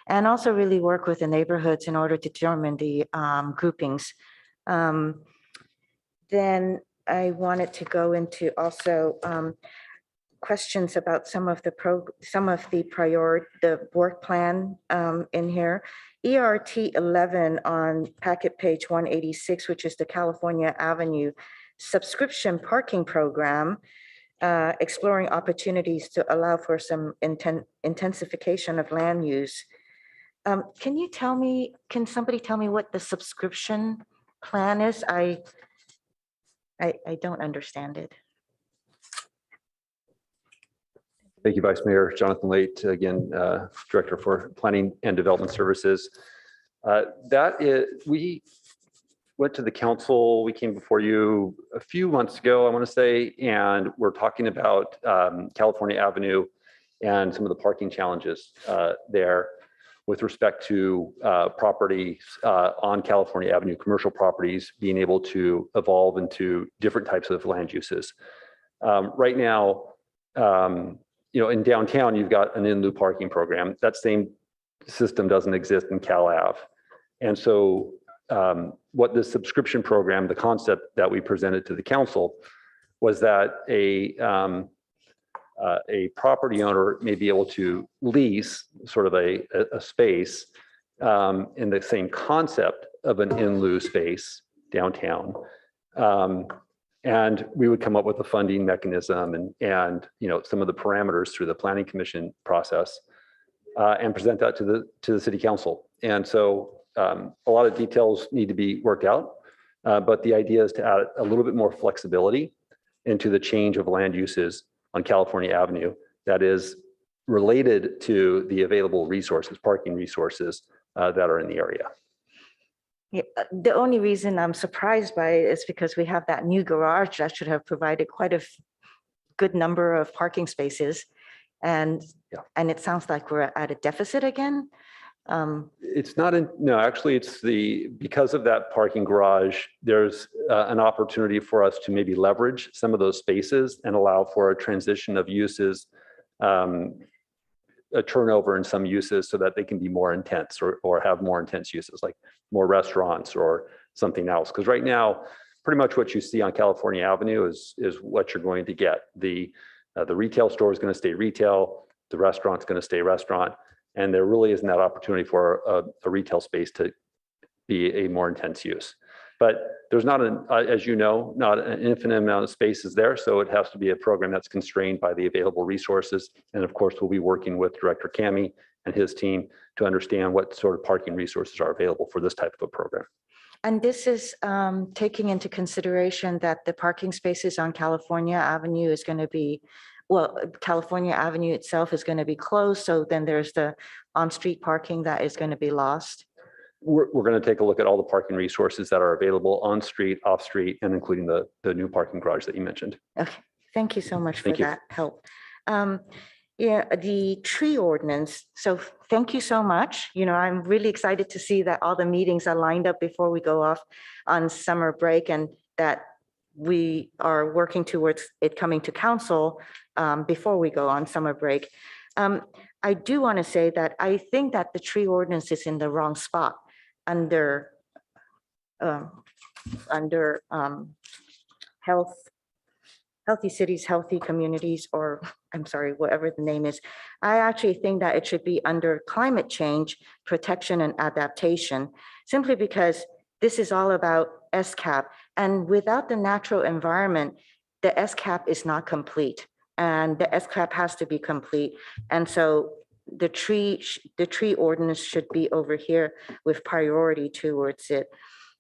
and also really work with the neighborhoods in order to determine the groupings. Then I wanted to go into also questions about some of the work plan in here. ERT 11 on packet page 186, which is the California Avenue subscription parking program, exploring opportunities to allow for some intensification of land use. Can somebody tell me what the subscription plan is? I don't understand it. Thank you, Vice Mayor. Jonathan Late, again, Director for Planning and Development Services. We went to the council, we came before you a few months ago, I want to say, and we're talking about California Avenue and some of the parking challenges there with respect to properties on California Avenue, commercial properties being able to evolve into different types of land uses. Right now, in downtown, you've got an in lieu parking program. That same system doesn't exist in Cal Ave. And so what the subscription program, the concept that we presented to the council was that a property owner may be able to lease sort of a space in the same concept of an in lieu space downtown. And we would come up with a funding mechanism and some of the parameters through the planning commission process and present that to the city council. And so a lot of details need to be worked out, but the idea is to add a little bit more flexibility into the change of land uses on California Avenue that is related to the available resources, parking resources that are in the area. Yeah, the only reason I'm surprised by it is because we have that new garage that should have provided quite a good number of parking spaces. And it sounds like we're at a deficit again. It's not no, actually it's because of that parking garage, there's an opportunity for us to maybe leverage some of those spaces and allow for a transition of uses, a turnover in some uses so that they can be more intense or have more intense uses, like more restaurants or something else. Because right now, pretty much what you see on California Avenue is what you're going to get. The retail store is going to stay retail, the restaurant's going to stay restaurant, and there really isn't that opportunity for a retail space to be a more intense use. But there's not as you know, not an infinite amount of spaces there, so it has to be a program that's constrained by the available resources. And of course, we'll be working with Director Cami and his team to understand what sort of parking resources are available for this type of a program. And this is taking into consideration that the parking spaces on California Avenue is going to be, well, California Avenue itself is going to be closed. So then there's the on-street parking that is going to be lost. We're going to take a look at all the parking resources that are available on street, off street, and including the new parking garage that you mentioned. Okay, thank you so much for Thank you. that help. Yeah, the tree ordinance. So thank you so much. You know, I'm really excited to see that all the meetings are lined up before we go off on summer break, and that we are working towards it coming to council before we go on summer break. I do want to say that I think that the tree ordinance is in the wrong spot under healthy cities, healthy communities, or I'm sorry, whatever the name is. I actually think that it should be under climate change, protection and adaptation, simply because this is all about SCAP. And without the natural environment, the SCAP is not complete, and the SCAP has to be complete. And so the tree ordinance should be over here with priority towards it.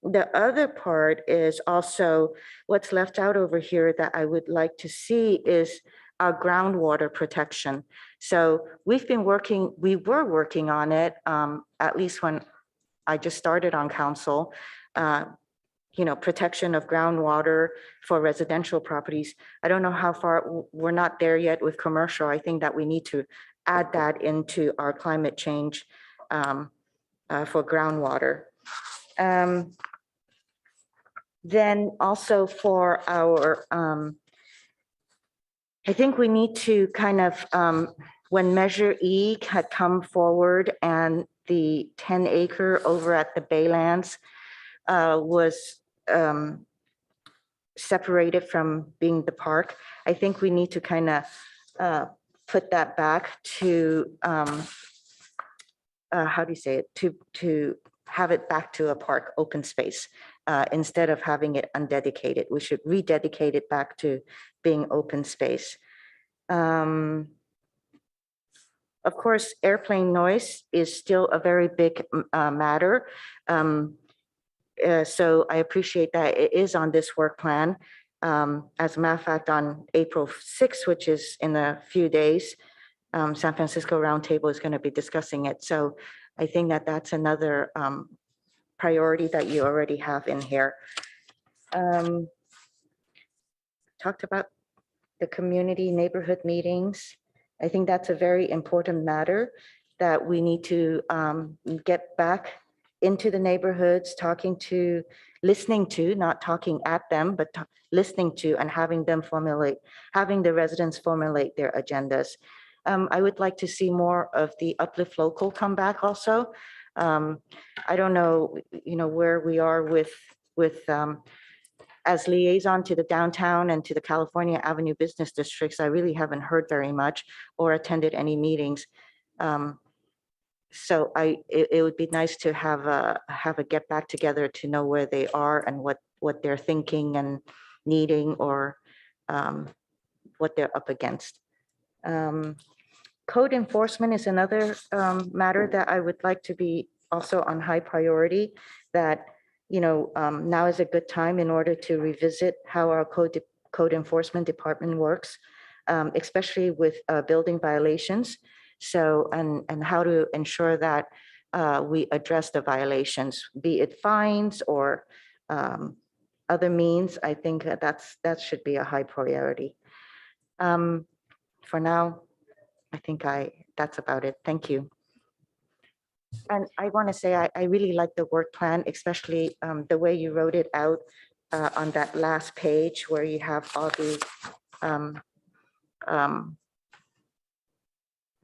The other part is also what's left out over here that I would like to see is our groundwater protection. So we were working on it, at least when I just started on council, you know, protection of groundwater for residential properties. I don't know how far, we're not there yet with commercial. I think that we need to add that into our climate change for groundwater. Then also for our, I think we need to kind of, when Measure E had come forward and the 10-acre over at the Baylands was separated from being the park, I think we need to kind of put that back to, how do you say it, to have it back to a park open space instead of having it undedicated. We should rededicate it back to being open space. Of course, airplane noise is still a very big matter. So I appreciate that it is on this work plan. As a matter of fact, on April 6th, which is in a few days, San Francisco Roundtable is going to be discussing it. So I think that that's another priority that you already have in here. Talked about the community neighborhood meetings. I think that's a very important matter that we need to get back into the neighborhoods, listening to, not talking at them, but listening to and having the residents formulate their agendas. I would like to see more of the Uplift Local come back also. I don't know, where we are with as liaison to the downtown and to the California Avenue business districts. I really haven't heard very much or attended any meetings. So it would be nice to have a get back together to know where they are and what they're thinking and needing, or what they're up against. Code enforcement is another matter that I would like to be also on high priority, that now is a good time in order to revisit how our code enforcement department works, especially with building violations. So, and how to ensure that we address the violations, be it fines or other means. I think that should be a high priority. For now, I think that's about it. Thank you. And I want to say I really like the work plan, especially the way you wrote it out on that last page where you have all the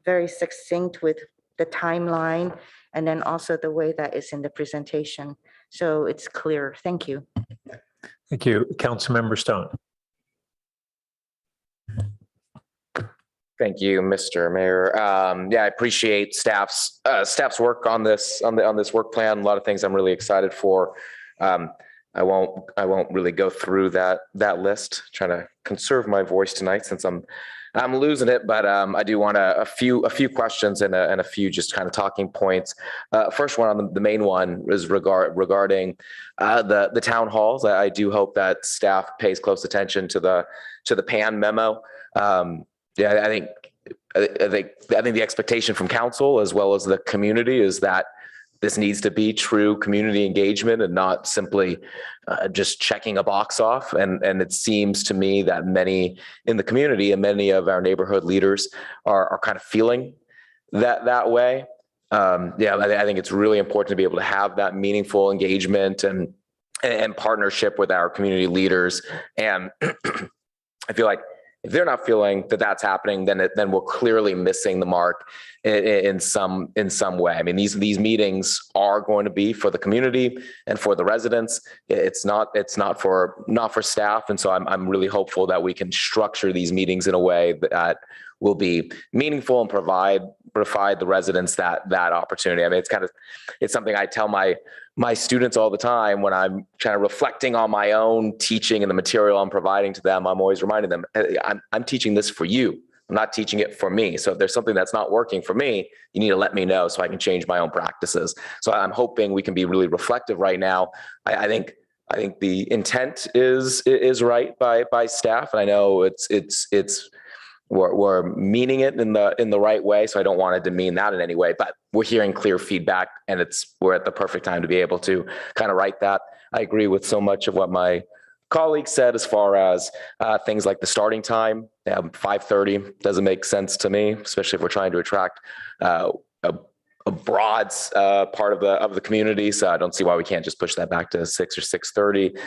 very succinct with the timeline, and then also the way that is in the presentation. So it's clear. Thank you. Thank you. Councilmember Stone. Thank you, Mr. Mayor. Yeah, I appreciate staff's work on this work plan. A lot of things I'm really excited for. I won't really go through that list. Trying to conserve my voice tonight since I'm losing it, but I do want a few questions and a few just kind of talking points. First one on the main one is regarding the town halls. I do hope that staff pays close attention to the PAN memo. Yeah, I think the expectation from council as well as the community is that this needs to be true community engagement and not simply just checking a box off. And it seems to me that many in the community and many of our neighborhood leaders are kind of feeling that way. Yeah, I think it's really important to be able to have that meaningful engagement and partnership with our community leaders. And I feel like if they're not feeling that that's happening, then we're clearly missing the mark in some way. I mean, these meetings are going to be for the community and for the residents. It's not for staff, and so I'm really hopeful that we can structure these meetings in a way that will be meaningful and provide the residents that opportunity. I mean, it's something I tell my students all the time when I'm kind of reflecting on my own teaching and the material I'm providing to them. I'm always reminding them, hey, I'm teaching this for you. I'm not teaching it for me. So if there's something that's not working for me, you need to let me know so I can change my own practices. So I'm hoping we can be really reflective right now. I think the intent is right by staff, and I know we're meaning it in the right way. So I don't want to demean that in any way, but we're hearing clear feedback, and we're at the perfect time to be able to kind of write that. I agree with so much of what my colleagues said as far as things like the starting time. 5:30 doesn't make sense to me, especially if we're trying to attract a broad part of the community. So I don't see why we can't just push that back to 6 or 6:30.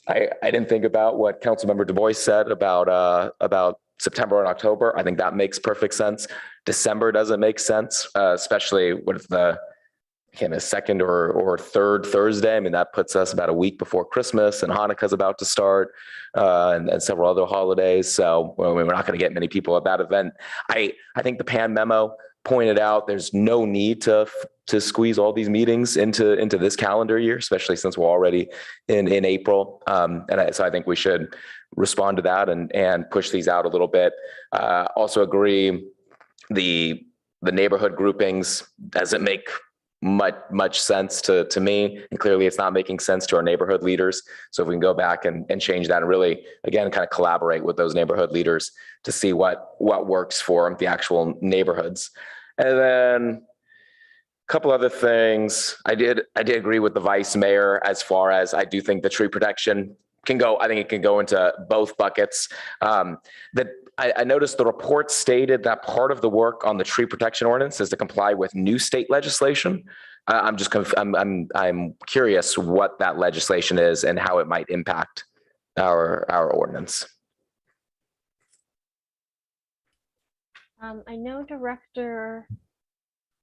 I didn't think about what Councilmember Du Bois said about September and October. I think that makes perfect sense. December doesn't make sense, especially with the second or third Thursday. I mean, that puts us about a week before Christmas, and Hanukkah's about to start, and several other holidays. So we're not going to get many people at that event. I think the PAN memo pointed out there's no need to squeeze all these meetings into this calendar year, especially since we're already in April. So I think we should respond to that and push these out a little bit. Also agree the neighborhood groupings doesn't make much sense to me, and clearly it's not making sense to our neighborhood leaders. So if we can go back and change that and really, again, kind of collaborate with those neighborhood leaders to see what works for the actual neighborhoods. And then a couple other things. I did agree with the vice mayor as far as I do think the tree protection can go. I think it can go into both buckets. I noticed the report stated that part of the work on the tree protection ordinance is to comply with new state legislation. I'm curious what that legislation is and how it might impact our ordinance. I know Director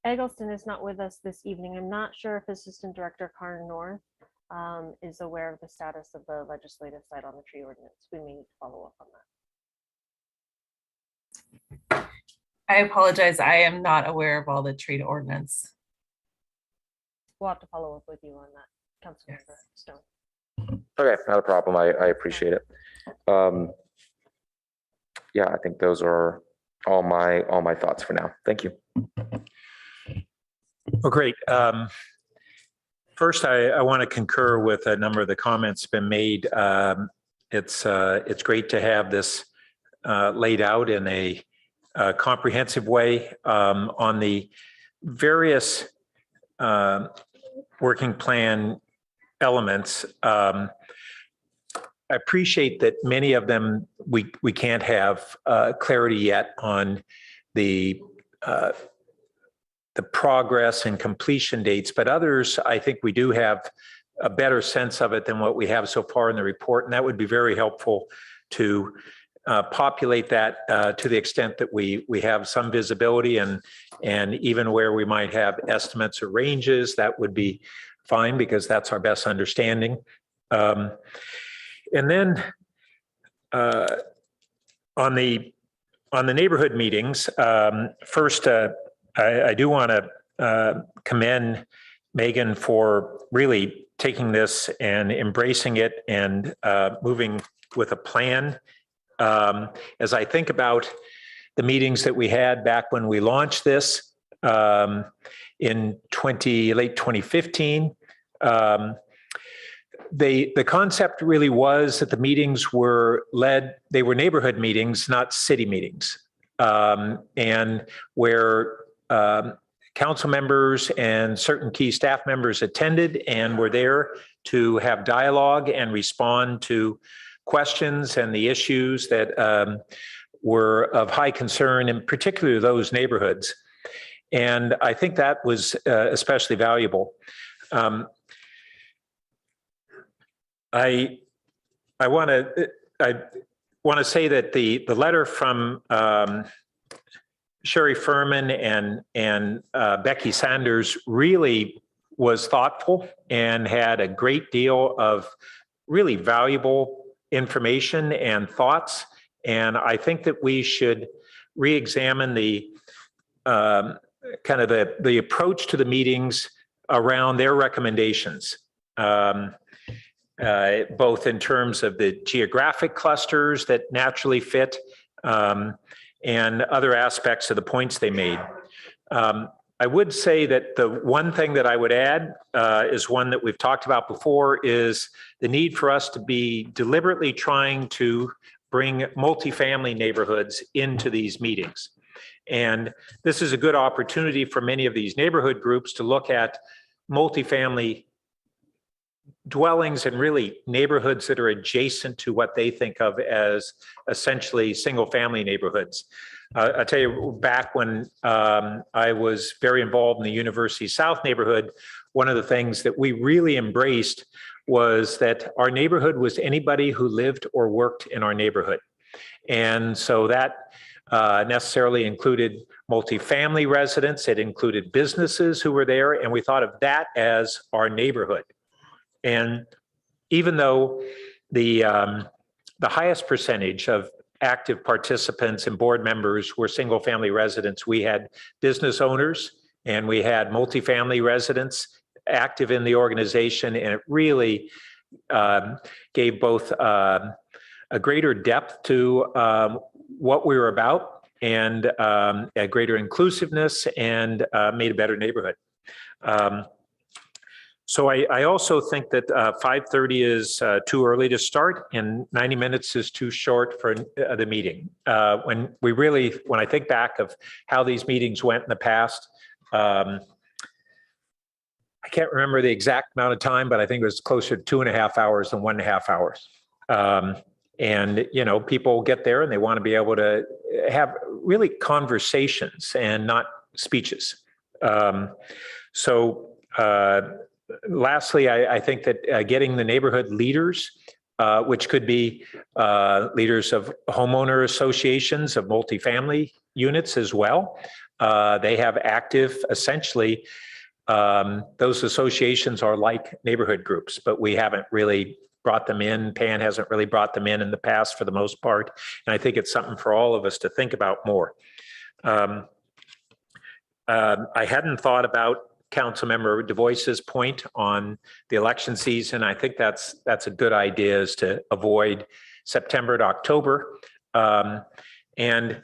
Eggleston is not with us this evening. I'm not sure if Assistant Director Karen North is aware of the status of the legislative side on the tree ordinance. We may need to follow up on that. I apologize. I am not aware of all the tree ordinance. We'll have to follow up with you on that, Councilmember Stone. Okay, not a problem. I appreciate it. Yeah, I think those are all my thoughts for now. Thank you. Well, great. First, I want to concur with a number of the comments been made. It's great to have this laid out in a comprehensive way on the various working plan elements. I appreciate that many of them we can't have clarity yet on the progress and completion dates, but others I think we do have a better sense of it than what we have so far in the report, and that would be very helpful to populate that to the extent that we have some visibility, and even where we might have estimates or ranges, that would be fine because that's our best understanding. And then on the neighborhood meetings, first, I do want to commend Megan for really taking this and embracing it and moving with a plan. As I think about the meetings that we had back when we launched this in late 2015, the concept really was that the meetings were they were neighborhood meetings, not city meetings, and where council members and certain key staff members attended and were there to have dialogue and respond to questions and the issues that were of high concern, in particular those neighborhoods. And I think that was especially valuable. I want to say that the letter from Sherry Furman and Becky Sanders really was thoughtful and had a great deal of really valuable information and thoughts. And I think that we should re-examine the kind of the approach to the meetings around their recommendations. Both in terms of the geographic clusters that naturally fit and other aspects of the points they made. I would say that the one thing that I would add is one that we've talked about before, is the need for us to be deliberately trying to bring multifamily neighborhoods into these meetings. And this is a good opportunity for many of these neighborhood groups to look at multifamily dwellings and really neighborhoods that are adjacent to what they think of as essentially single family neighborhoods. I'll tell you, back when I was very involved in the University South neighborhood, one of the things that we really embraced was that our neighborhood was anybody who lived or worked in our neighborhood. And so that necessarily included multifamily residents, it included businesses who were there, and we thought of that as our neighborhood. And even though the highest percentage of active participants and board members were single family residents, we had business owners and we had multifamily residents active in the organization, and it really gave both a greater depth to what we were about and a greater inclusiveness, and made a better neighborhood. So I also think that 5:30 is too early to start, and 90 minutes is too short for the meeting. When I think back of how these meetings went in the past, I can't remember the exact amount of time, but I think it was closer to 2.5 hours than 1.5 hours. And, you know, people get there and they want to be able to have really conversations and not speeches. Lastly, I think that getting the neighborhood leaders, which could be leaders of homeowner associations of multifamily units as well. They have active, essentially, those associations are like neighborhood groups, but we haven't really brought them in. PAN hasn't really brought them in the past for the most part. And I think it's something for all of us to think about more. I hadn't thought about Councilmember DeVoice's point on the election season. I think that's a good idea, is to avoid September to October. And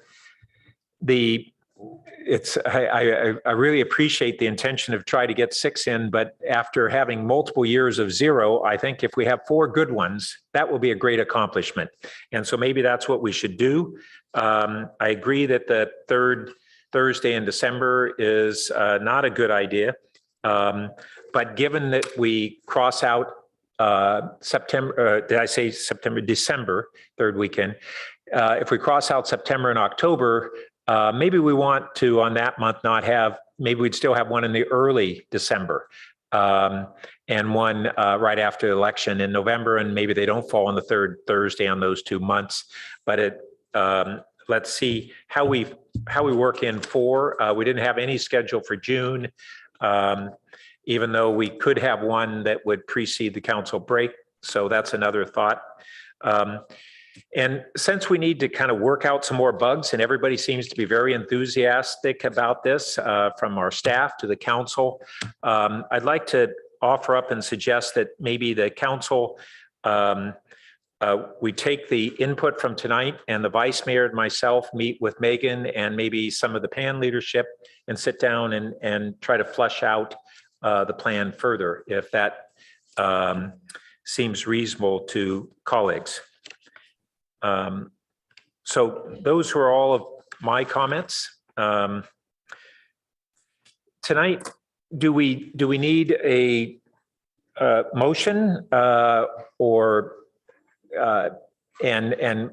I really appreciate the intention of trying to get 6 in, but after having multiple years of 0, I think if we have 4 good ones, that will be a great accomplishment. And so maybe that's what we should do. I agree that the third Thursday in December is not a good idea. But given that we cross out September, did I say September, December, third weekend? If we cross out September and October, maybe we want to, on that month, not have, maybe we'd still have one in the early December. And one right after the election in November, and maybe they don't fall on the third Thursday on those 2 months. But let's see how we work in 4. We didn't have any schedule for June, even though we could have one that would precede the council break. So that's another thought. And since we need to kind of work out some more bugs, and everybody seems to be very enthusiastic about this, from our staff to the council, I'd like to offer up and suggest that maybe the council, we take the input from tonight, and the vice mayor and myself meet with Megan and maybe some of the PAN leadership and sit down and try to flesh out the plan further, if that seems reasonable to colleagues. So those were all of my comments. Tonight, do we need a motion or and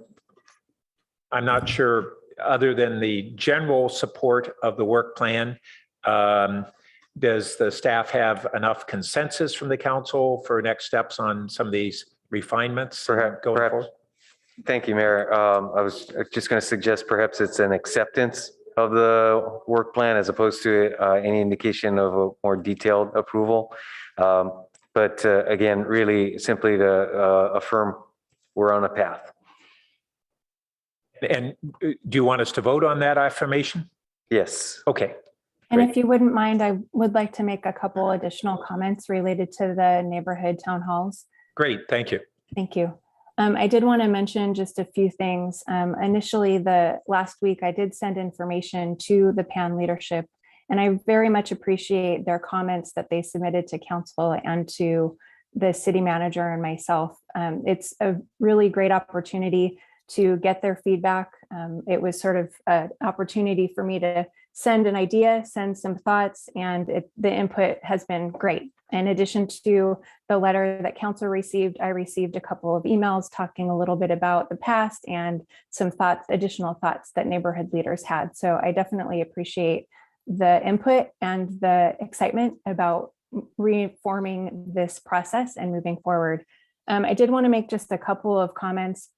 I'm not sure, other than the general support of the work plan, does the staff have enough consensus from the council for next steps on some of these refinements going forward? Thank you, Mayor. I was just going to suggest perhaps it's an acceptance of the work plan as opposed to any indication of a more detailed approval. But again, really simply to affirm we're on a path. And do you want us to vote on that affirmation? Yes. Okay. And if you wouldn't mind, I would like to make a couple additional comments related to the neighborhood town halls. Great, thank you. Thank you. I did want to mention just a few things. Initially, the last week, I did send information to the PAN leadership, and I very much appreciate their comments that they submitted to council and to the city manager and myself. It's a really great opportunity to get their feedback. It was sort of an opportunity for me to send an idea, send some thoughts, and the input has been great. In addition to the letter that council received, I received a couple of emails talking a little bit about the past and some thoughts, additional thoughts that neighborhood leaders had. So I definitely appreciate the input and the excitement about reforming this process and moving forward. I did want to make just a couple of comments,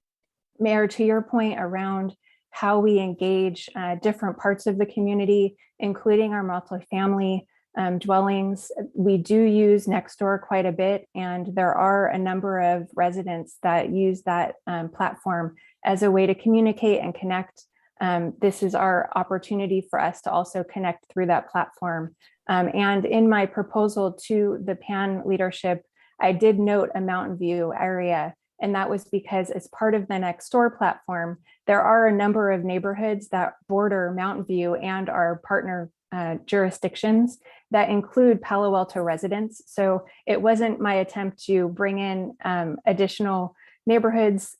Mayor, to your point around how we engage different parts of the community, including our multifamily dwellings. We do use Nextdoor quite a bit, and there are a number of residents that use that platform as a way to communicate and connect. This is our opportunity for us to also connect through that platform. And in my proposal to the PAN leadership, I did note a Mountain View area, and that was because as part of the Nextdoor platform, there are a number of neighborhoods that border Mountain View and our partner jurisdictions that include Palo Alto residents. So it wasn't my attempt to bring in additional neighborhoods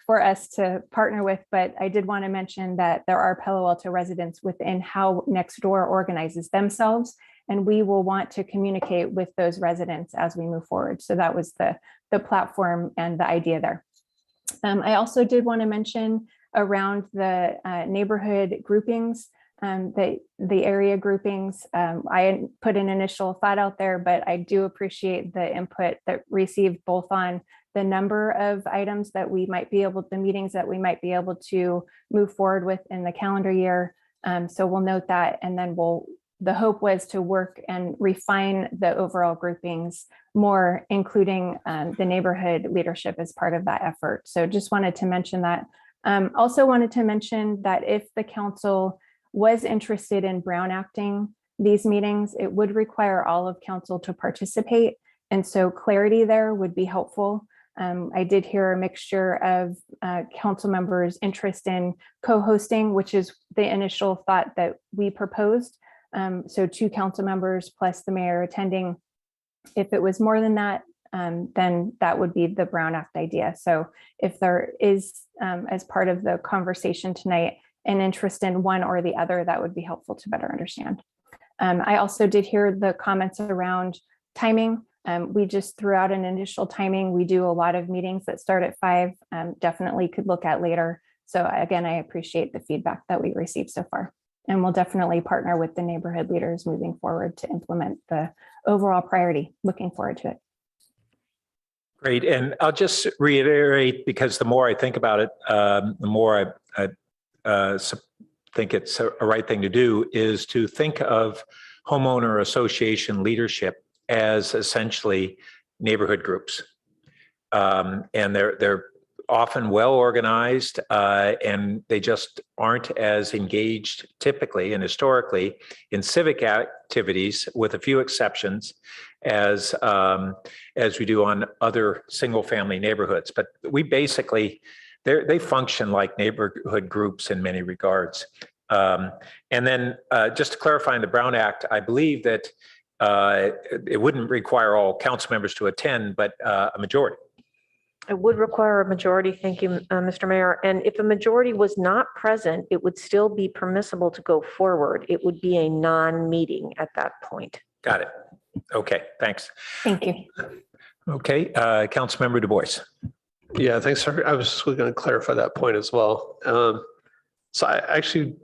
for us to partner with, but I did want to mention that there are Palo Alto residents within how Nextdoor organizes themselves, and we will want to communicate with those residents as we move forward. So that was the platform and the idea there. I also did want to mention around the neighborhood groupings, the area groupings. I put an initial thought out there, but I do appreciate the input that received both on the number of items that we might be able, the meetings that we might be able to move forward with in the calendar year. So we'll note that, and then the hope was to work and refine the overall groupings more, including the neighborhood leadership as part of that effort. So just wanted to mention that. Also wanted to mention that if the council was interested in Brown Acting these meetings, it would require all of council to participate. And so clarity there would be helpful. I did hear a mixture of council members' interest in co-hosting, which is the initial thought that we proposed. So 2 council members plus the mayor attending. If it was more than that, then that would be the Brown Act idea. So if there is, as part of the conversation tonight, an interest in one or the other, that would be helpful to better understand. I also did hear the comments around timing. We just threw out an initial timing. We do a lot of meetings that start at 5, definitely could look at later. So again, I appreciate the feedback that we received so far. And we'll definitely partner with the neighborhood leaders moving forward to implement the overall priority. Looking forward to it. Great. And I'll just reiterate, because the more I think about it, the more I think it's a right thing to do, is to think of homeowner association leadership as essentially neighborhood groups. And they're often well organized, and they just aren't as engaged typically and historically in civic activities, with a few exceptions, as we do on other single family neighborhoods. But we basically, they function like neighborhood groups in many regards. And then just to clarify in the Brown Act, I believe that it wouldn't require all council members to attend, but a majority. It would require a majority. Thank you, Mr. Mayor. And if a majority was not present, it would still be permissible to go forward. It would be a non-meeting at that point. Got it. Okay, thanks. Thank you. Okay, Councilmember Du Bois. Yeah, thanks. I was just going to clarify that point as well. So I actually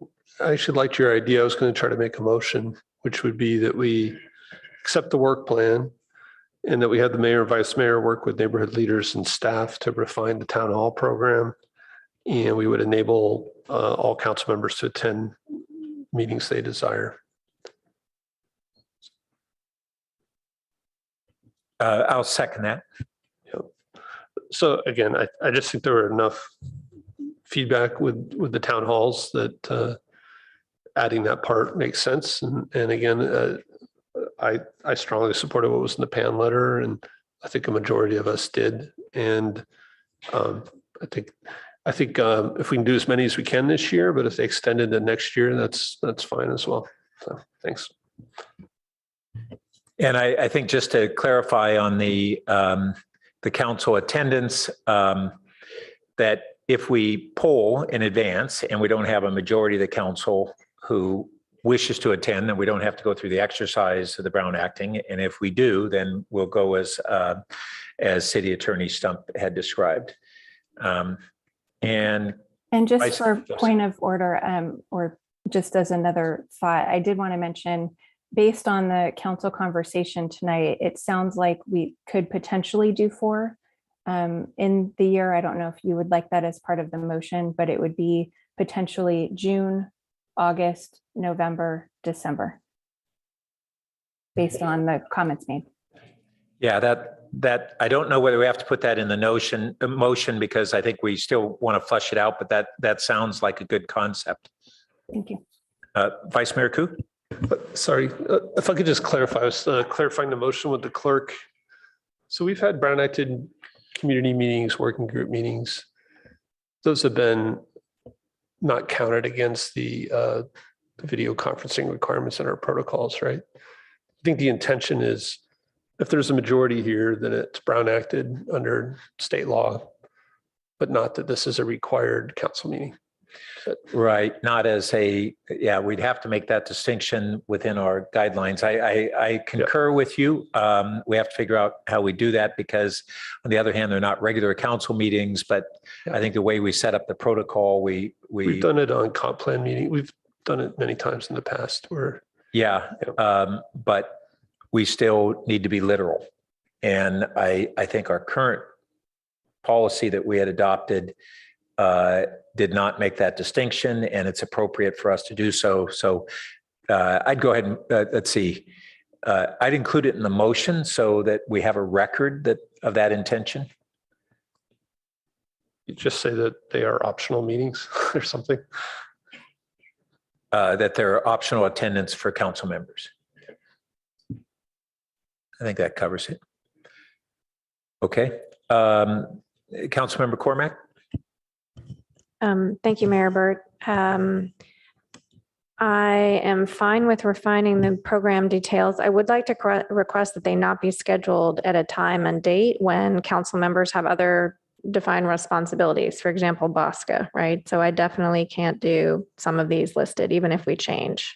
liked your idea. I was going to try to make a motion, which would be that we accept the work plan and that we have the mayor and vice mayor work with neighborhood leaders and staff to refine the town hall program. And we would enable all council members to attend meetings they desire. I'll second that. Yep. So again, I just think there were enough feedback with the town halls that adding that part makes sense. And again, I strongly supported what was in the PAN letter, and I think a majority of us did. And I think if we can do as many as we can this year, but if they extend it to next year, that's fine as well. So thanks. And I think just to clarify on the council attendance, that if we poll in advance and we don't have a majority of the council who wishes to attend, then we don't have to go through the exercise of the Brown Acting. And if we do, then we'll go as City Attorney Stump had described. And just for point of order, or just as another thought, I did want to mention, based on the council conversation tonight, it sounds like we could potentially do 4 in the year. I don't know if you would like that as part of the motion, but it would be potentially June, August, November, December, based on the comments made. yeah, that I don't know whether we have to put that in the motion, because I think we still want to flesh it out, but that sounds like a good concept. Thank you. Vice Mayor Koo? Sorry, if I could just clarify, I was clarifying the motion with the clerk. So we've had Brown Acted community meetings, working group meetings. Those have been not counted against the video conferencing requirements in our protocols, right? I think the intention is, if there's a majority here, then it's Brown Acted under state law, but not that this is a required council meeting. Right, not as yeah, we'd have to make that distinction within our guidelines. I concur with you. We have to figure out how we do that, because on the other hand, they're not regular council meetings, but I think the way we set up the protocol, we've done it on comp plan meeting. We've done it many times in the past where. But we still need to be literal. And I think our current policy that we had adopted did not make that distinction, and it's appropriate for us to do so. So I'd go ahead and let's see. I'd include it in the motion so that we have a record of that intention. You just say that they are optional meetings or something. That there are optional attendance for council members. I think that covers it. Okay. Councilmember Cormack. Thank you, Mayor Burt. I am fine with refining the program details. I would like to request that they not be scheduled at a time and date when council members have other defined responsibilities. For example, BOSCA, right? So I definitely can't do some of these listed, even if we change.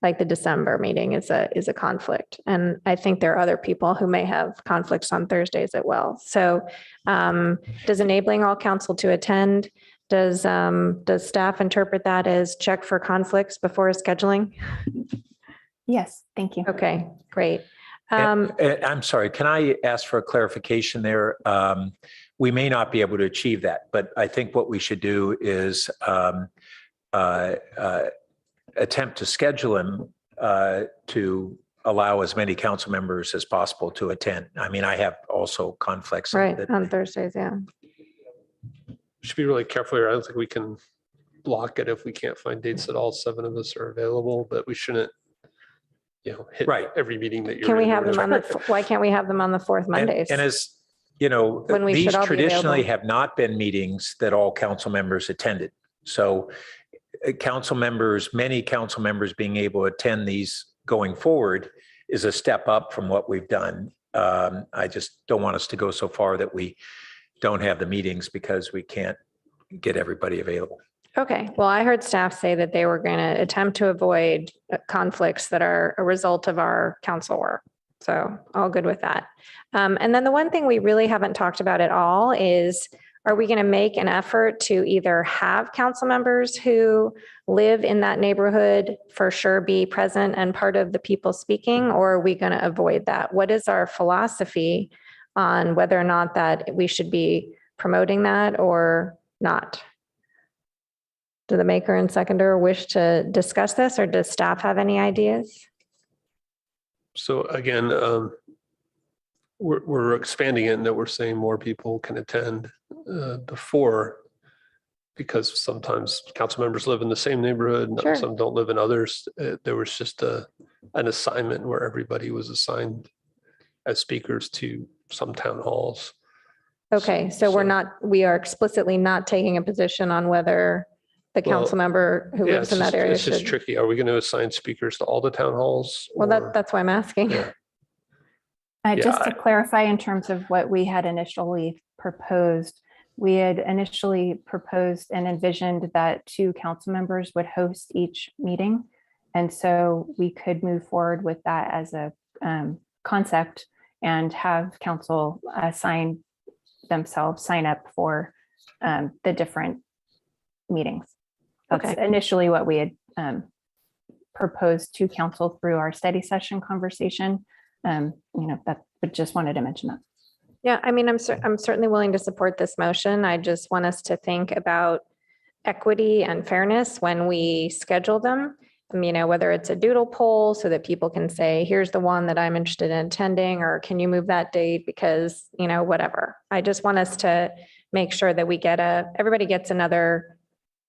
like the December meeting is a conflict. And I think there are other people who may have conflicts on Thursdays as well. So does enabling all council to attend, does staff interpret that as check for conflicts before scheduling? Yes, thank you. Okay, great. I'm sorry, can I ask for a clarification there? We may not be able to achieve that, but I think what we should do is attempt to schedule them to allow as many council members as possible to attend. I mean, I have also conflicts. Right, on Thursdays, yeah. Should be really careful here. I don't think we can block it if we can't find dates that all 7 of us are available, but we shouldn't, hit every meeting that you're Can we in. have them on why can't we have them on the fourth Mondays? And as you know, When we these should all be traditionally available. have not been meetings that all council members attended. So many council members being able to attend these going forward is a step up from what we've done. I just don't want us to go so far that we don't have the meetings because we can't get everybody available. Okay, well, I heard staff say that they were going to attempt to avoid conflicts that are a result of our council work. So all good with that. And then the one thing we really haven't talked about at all is, are we going to make an effort to either have council members who live in that neighborhood for sure be present and part of the people speaking, or are we going to avoid that? What is our philosophy on whether or not that we should be promoting that or not? Do the maker and seconder wish to discuss this, or does staff have any ideas? So again, we're expanding it in that we're saying more people can attend before, because sometimes council members live in the same neighborhood, Sure. some don't live in others. There was just an assignment where everybody was assigned as speakers to some town halls. Okay, so we are explicitly not taking a position on whether the council member who Yeah, lives in that area it's just should. tricky. Are we going to assign speakers to all the town halls? Well, that's why I'm asking. Just to clarify in terms of what we had initially proposed, we had initially proposed and envisioned that 2 council members would host each meeting. And so we could move forward with that as a concept and have council sign up for the different meetings. That's initially what we had proposed to council through our study session conversation. But just wanted to mention that. Yeah, I mean, I'm certainly willing to support this motion. I just want us to think about equity and fairness when we schedule them. Whether it's a doodle poll so that people can say, here's the one that I'm interested in attending, or can you move that date because, whatever. I just want us to make sure that everybody gets another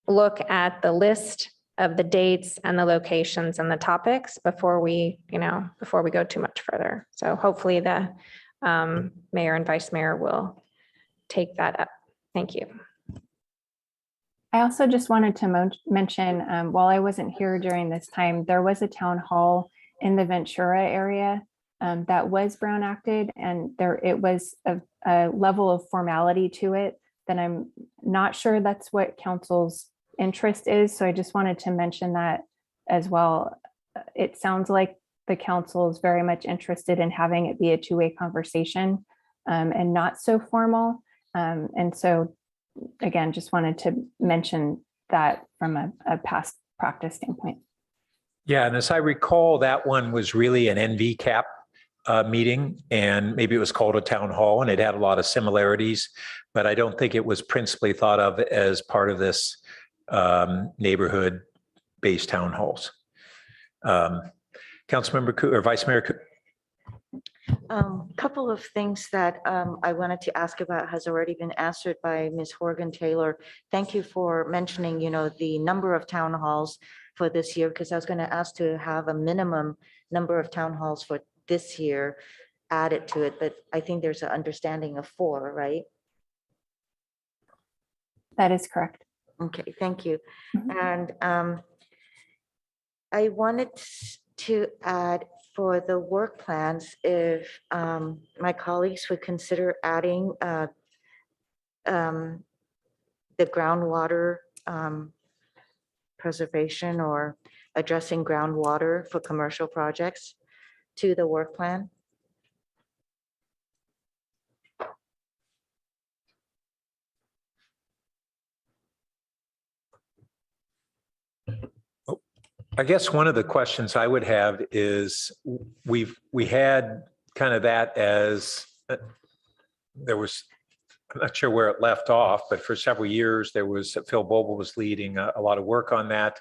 look at the list of the dates and the locations and the topics before we go too much further. So hopefully the mayor and vice mayor will take that up. Thank you. I also just wanted to mention, while I wasn't here during this time, there was a town hall in the Ventura area that was Brown acted, and it was a level of formality to it that I'm not sure that's what council's interest is. So I just wanted to mention that as well. It sounds like the council is very much interested in having it be a two-way conversation and not so formal. And so again, just wanted to mention that from a past practice standpoint. Yeah, and as I recall, that one was really an NVCAP meeting, and maybe it was called a town hall, and it had a lot of similarities, but I don't think it was principally thought of as part of this neighborhood-based town halls. Councilmember Cooper, or Vice Mayor Cooper. Couple of things that I wanted to ask about has already been answered by Ms. Horgan Taylor. Thank you for mentioning, the number of town halls for this year, because I was going to ask to have a minimum number of town halls for this year added to it, but I think there's an understanding of 4, right? That is correct. Okay, thank you. And I wanted to add for the work plans, if my colleagues would consider adding the groundwater preservation or addressing groundwater for commercial projects to the work plan. I guess one of the questions I would have is we had kind of that as there was, I'm not sure where it left off, but for several years there was Phil Boble was leading a lot of work on that.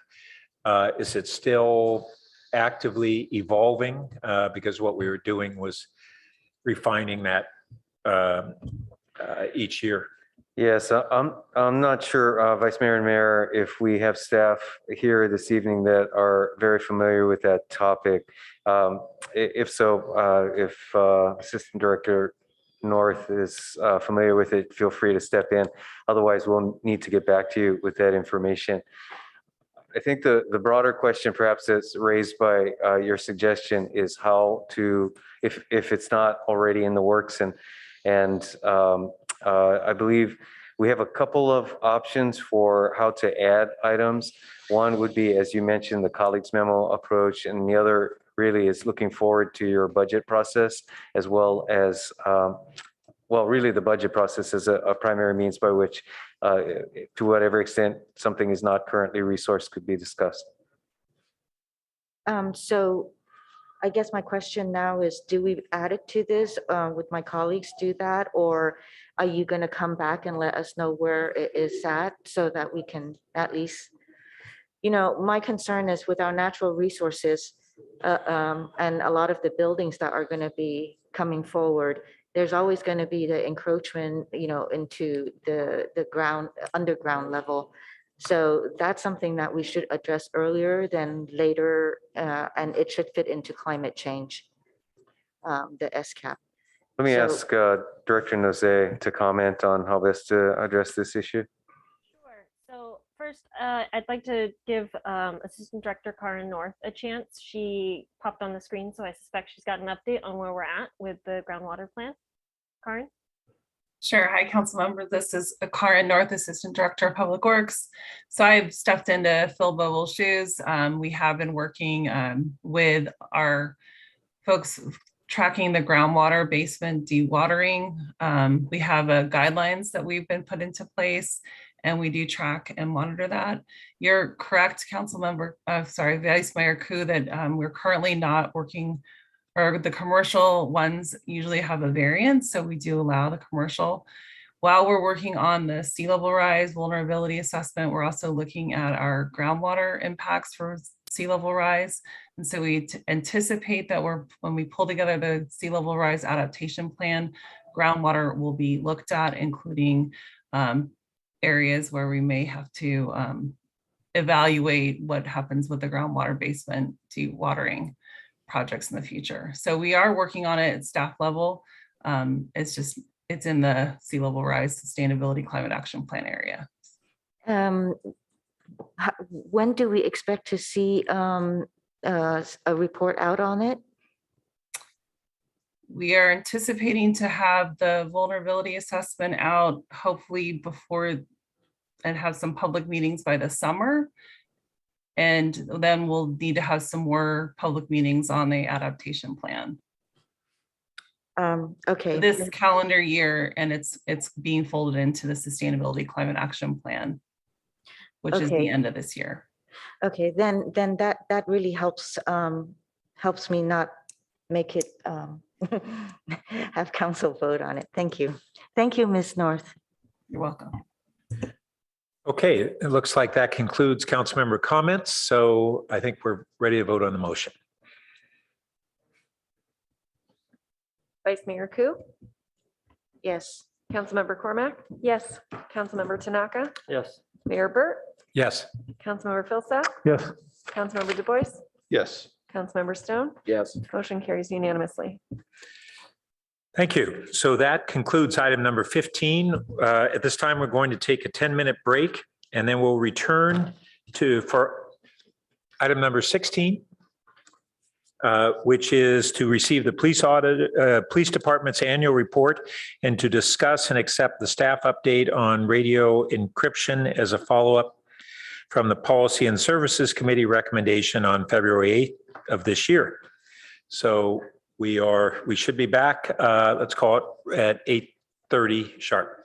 Is it still actively evolving? Because what we were doing was refining that each year. Yes, I'm not sure, Vice Mayor and Mayor, if we have staff here this evening that are very familiar with that topic. If so, if Assistant Director North is familiar with it, feel free to step in. Otherwise, we'll need to get back to you with that information. I think the broader question perhaps that's raised by your suggestion is how to, if it's not already in the works, and I believe we have a couple of options for how to add items. One would be, as you mentioned, the colleagues memo approach, and the other really is looking forward to your budget process, as well as, well, really the budget process is a primary means by which, to whatever extent something is not currently resourced, could be discussed. So I guess my question now is, do we add it to this? Would my colleagues do that? Or are you going to come back and let us know where it is at so that we can at least, my concern is with our natural resources and a lot of the buildings that are going to be coming forward, there's always going to be the encroachment, into the ground, underground level. So that's something that we should address earlier than later, and it should fit into climate change, the SCAP. Let me ask Director Nozay to comment on how best to address this issue. Sure. So first, I'd like to give Assistant Director Karen North a chance. She popped on the screen, so I suspect she's got an update on where we're at with the groundwater plan. Karen? Sure. Hi, council members. This is Karen North, Assistant Director of Public Works. So I've stepped into Phil Boble's shoes. We have been working with our folks tracking the groundwater basement dewatering. We have guidelines that we've been put into place, and we do track and monitor that. You're correct, Council Member, Vice Mayor Koo, that we're currently not working, or the commercial ones usually have a variance, so we do allow the commercial. While we're working on the sea level rise vulnerability assessment, we're also looking at our groundwater impacts for sea level rise. And so we anticipate that when we pull together the sea level rise adaptation plan, groundwater will be looked at, including areas where we may have to evaluate what happens with the groundwater basement dewatering projects in the future. So we are working on it at staff level. It's in the sea level rise sustainability climate action plan area. When do we expect to see a report out on it? We are anticipating to have the vulnerability assessment out hopefully before, and have some public meetings by the summer. And then we'll need to have some more public meetings on the adaptation plan. Okay. This calendar year, and it's being folded into the sustainability climate action plan, which is the end of this year. Okay, then that really helps me not make it have council vote on it. Thank you. Thank you, Ms. North. You're welcome. Okay, it looks like that concludes council member comments. So I think we're ready to vote on the motion. Vice Mayor Koo? Yes. Councilmember Cormack? Yes. Councilmember Tanaka? Yes. Mayor Burt? Yes. Councilmember Philsack? Yes. Councilmember Du Bois? Yes. Councilmember Stone? Yes. Motion carries unanimously. Thank you. So that concludes item number 15. At this time, we're going to take a 10-minute break, and then we'll return for item number 16, which is to receive the police department's annual report and to discuss and accept the staff update on radio encryption as a follow-up from the Policy and Services Committee recommendation on February 8th of this year. So we should be back, let's call it at 8:30 sharp.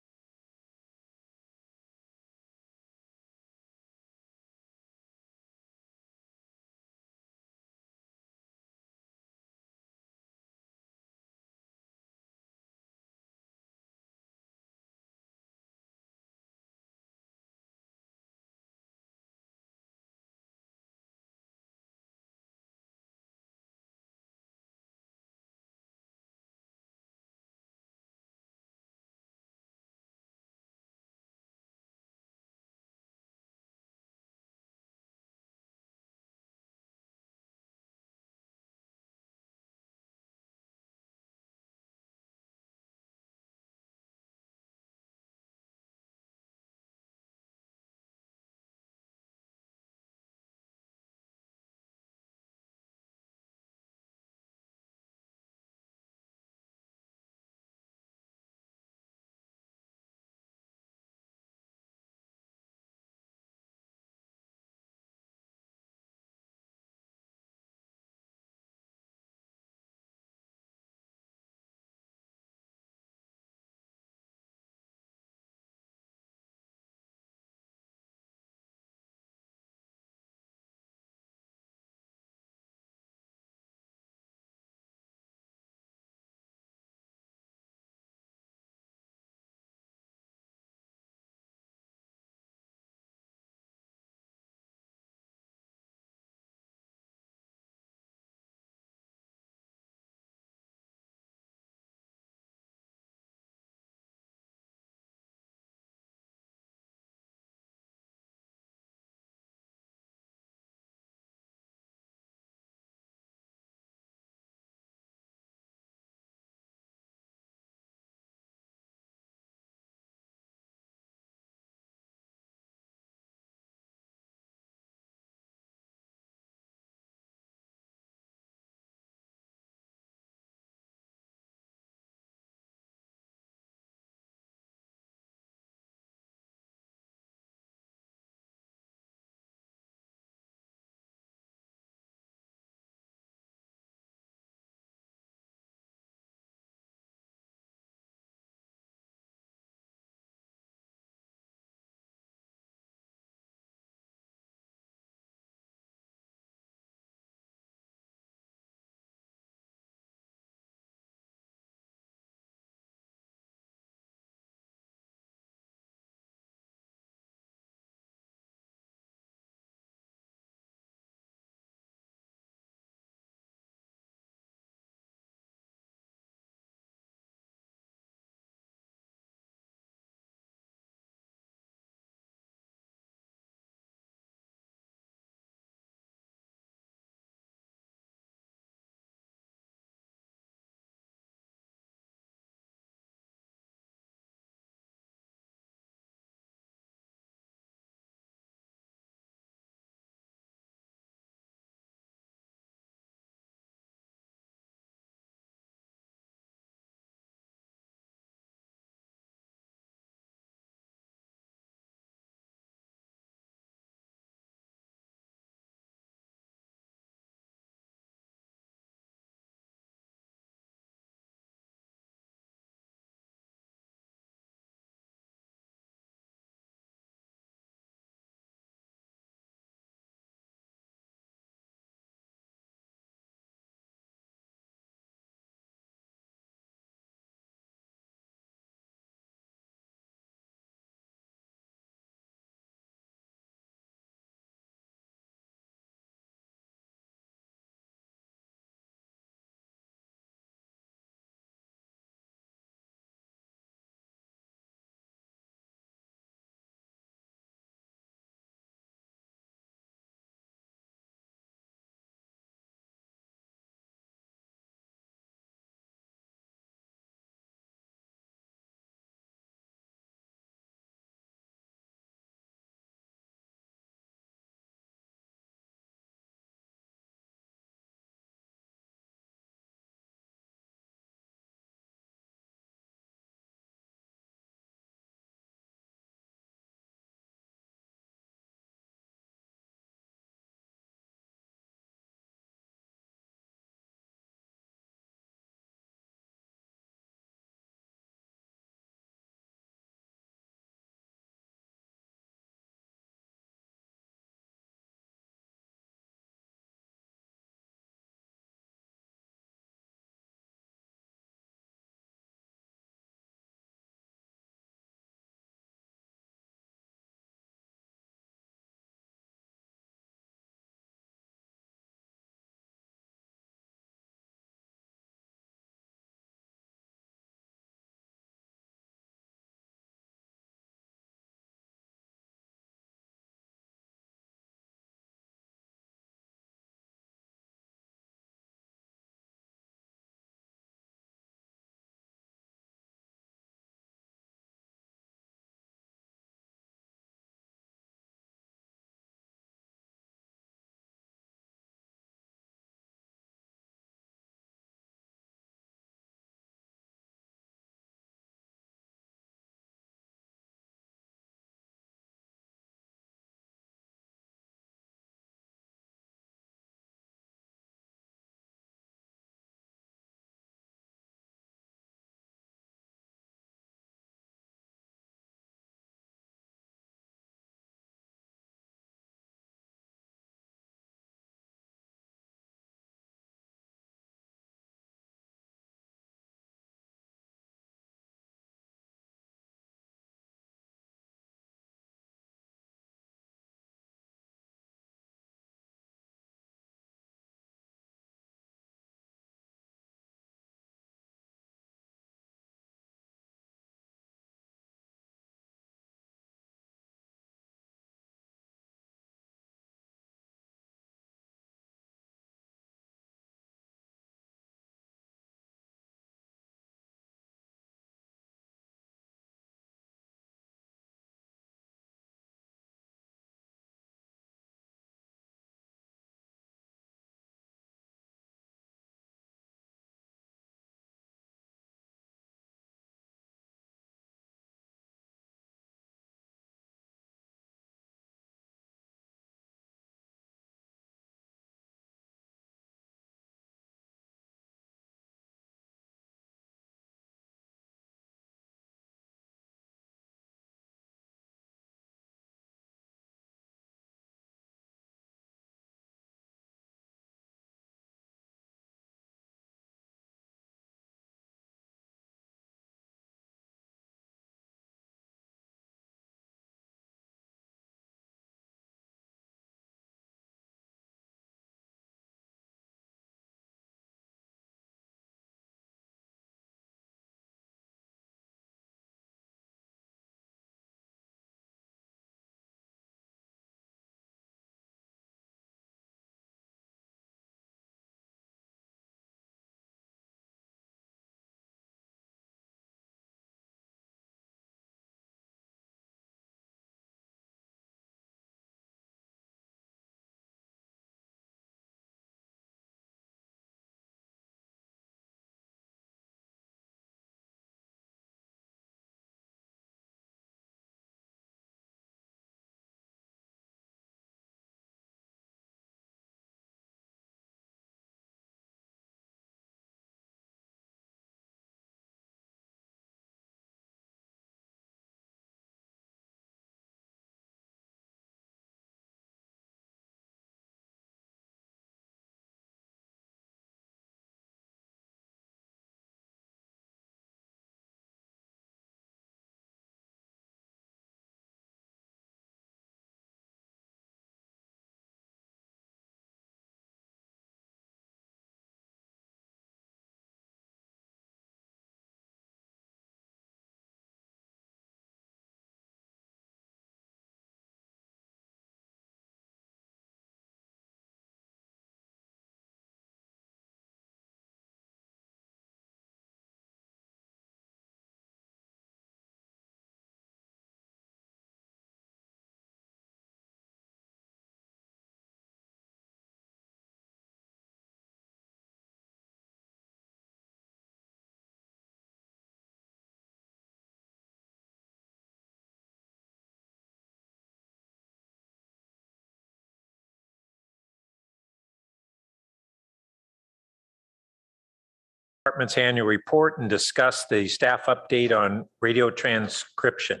department's annual report and discuss the staff update on radio transcription.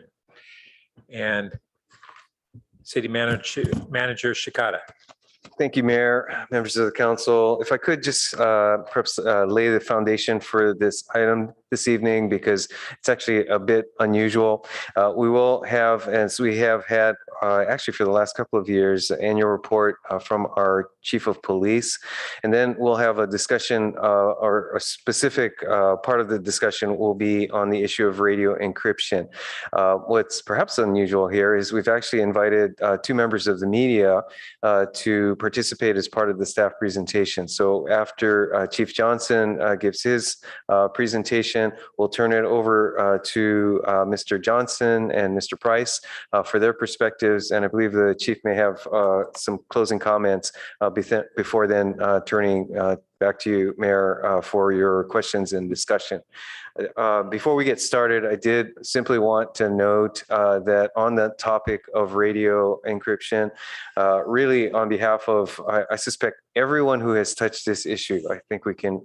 And City Manager Shikata. Thank you, Mayor, members of the council. If I could just perhaps lay the foundation for this item this evening, because it's actually a bit unusual. We will have, as we have had actually for the last couple of years, an annual report from our chief of police. And then we'll have a discussion or a specific part of the discussion will be on the issue of radio encryption. What's perhaps unusual here is we've actually invited two members of the media to participate as part of the staff presentation. So after Chief Johnson gives his presentation, we'll turn it over to Mr. Johnson and Mr. Price for their perspectives. And I believe the chief may have some closing comments before then turning back to you, Mayor, for your questions and discussion. Before we get started, I did simply want to note that on the topic of radio encryption, really on behalf of, I suspect, everyone who has touched this issue, I think we can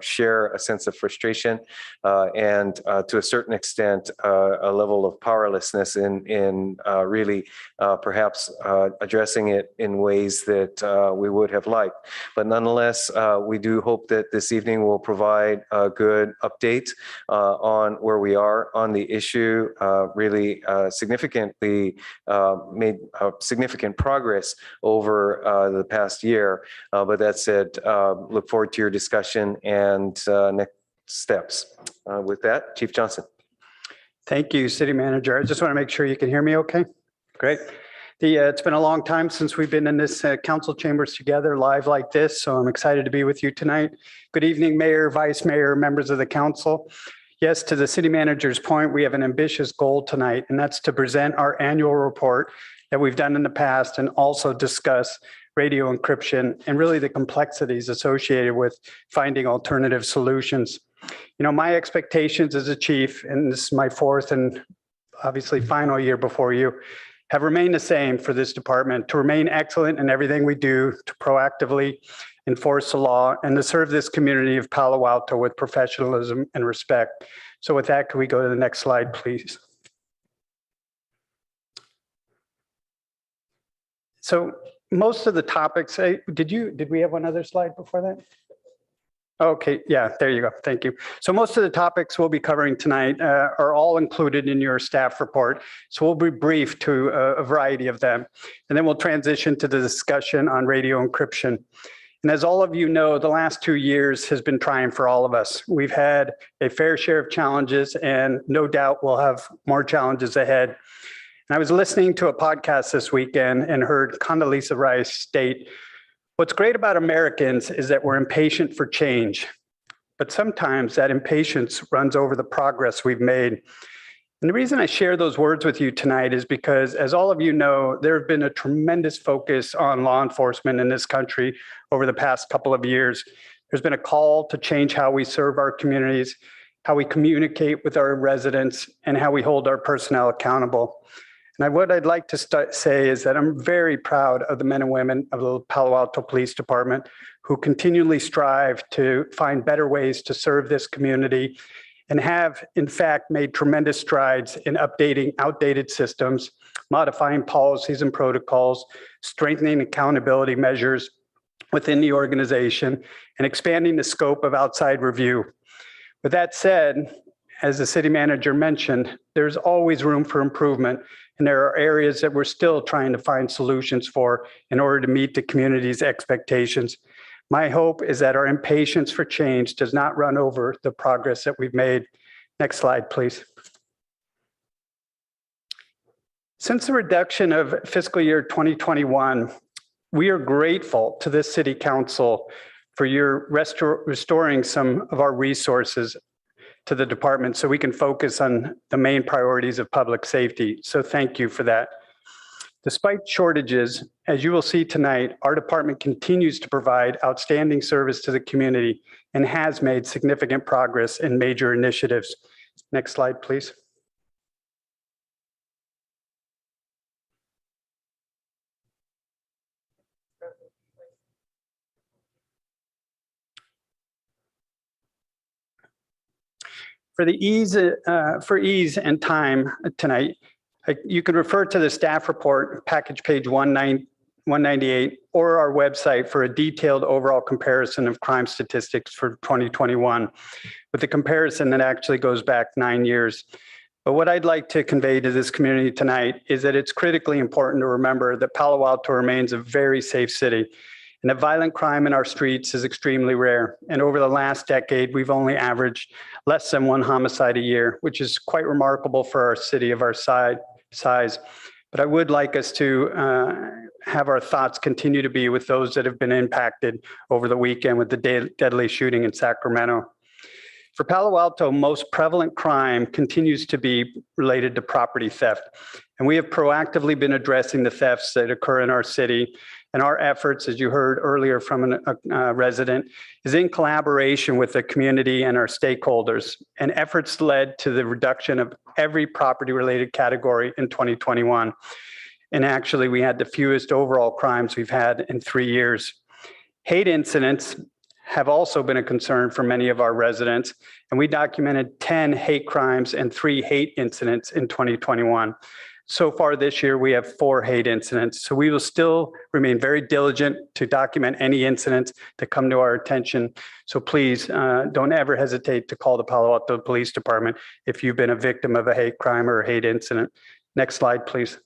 share a sense of frustration and to a certain extent, a level of powerlessness in really perhaps addressing it in ways that we would have liked. But nonetheless, we do hope that this evening will provide a good update on where we are on the issue, really significantly made significant progress over the past year. But that said, look forward to your discussion and next steps. With that, Chief Johnson. Thank you, City Manager. I just want to make sure you can hear me okay. Great. It's been a long time since we've been in this council chambers together live like this, so I'm excited to be with you tonight. Good evening, Mayor, Vice Mayor, members of the council. Yes, to the City Manager's point, we have an ambitious goal tonight, and that's to present our annual report that we've done in the past and also discuss radio encryption and really the complexities associated with finding alternative solutions. You know, my expectations as a chief, and this is my fourth and obviously final year before you, have remained the same for this department: to remain excellent in everything we do, to proactively enforce the law, and to serve this community of Palo Alto with professionalism and respect. So with that, can we go to the next slide, please? So most of the topics, did we have one other slide before that? Okay, yeah, there you go. Thank you. So most of the topics we'll be covering tonight are all included in your staff report. So we'll be brief to a variety of them. And then we'll transition to the discussion on radio encryption. And as all of you know, the last 2 years has been trying for all of us. We've had a fair share of challenges, and no doubt we'll have more challenges ahead. And I was listening to a podcast this weekend and heard Condoleezza Rice state, "What's great about Americans is that we're impatient for change, but sometimes that impatience runs over the progress we've made." And the reason I share those words with you tonight is because, as all of you know, there have been a tremendous focus on law enforcement in this country over the past couple of years. There's been a call to change how we serve our communities, how we communicate with our residents, and how we hold our personnel accountable. And what I'd like to say is that I'm very proud of the men and women of the Palo Alto Police Department who continually strive to find better ways to serve this community and have, in fact, made tremendous strides in updating outdated systems, modifying policies and protocols, strengthening accountability measures within the organization, and expanding the scope of outside review. With that said, as the city manager mentioned, there's always room for improvement, and there are areas that we're still trying to find solutions for in order to meet the community's expectations. My hope is that our impatience for change does not run over the progress that we've made. Next slide, please. Since the reduction of fiscal year 2021, we are grateful to this city council for your restoring some of our resources to the department so we can focus on the main priorities of public safety. So thank you for that. Despite shortages, as you will see tonight, our department continues to provide outstanding service to the community and has made significant progress in major initiatives. Next slide, please. For ease and time tonight, you can refer to the staff report, package page 198, or our website for a detailed overall comparison of crime statistics for 2021, with a comparison that actually goes back 9 years. But what I'd like to convey to this community tonight is that it's critically important to remember that Palo Alto remains a very safe city, and that violent crime in our streets is extremely rare. And over the last decade, we've only averaged less than 1 homicide a year, which is quite remarkable for our city of our size. But I would like us to have our thoughts continue to be with those that have been impacted over the weekend with the deadly shooting in Sacramento. For Palo Alto, most prevalent crime continues to be related to property theft. And we have proactively been addressing the thefts that occur in our city. And our efforts, as you heard earlier from a resident, is in collaboration with the community and our stakeholders. And efforts led to the reduction of every property-related category in 2021. And actually, we had the fewest overall crimes we've had in 3 years. Hate incidents have also been a concern for many of our residents, and we documented 10 hate crimes and 3 hate incidents in 2021. So far this year, we have 4 hate incidents. So we will still remain very diligent to document any incidents that come to our attention. So please don't ever hesitate to call the Palo Alto Police Department if you've been a victim of a hate crime or a hate incident. Next slide, please.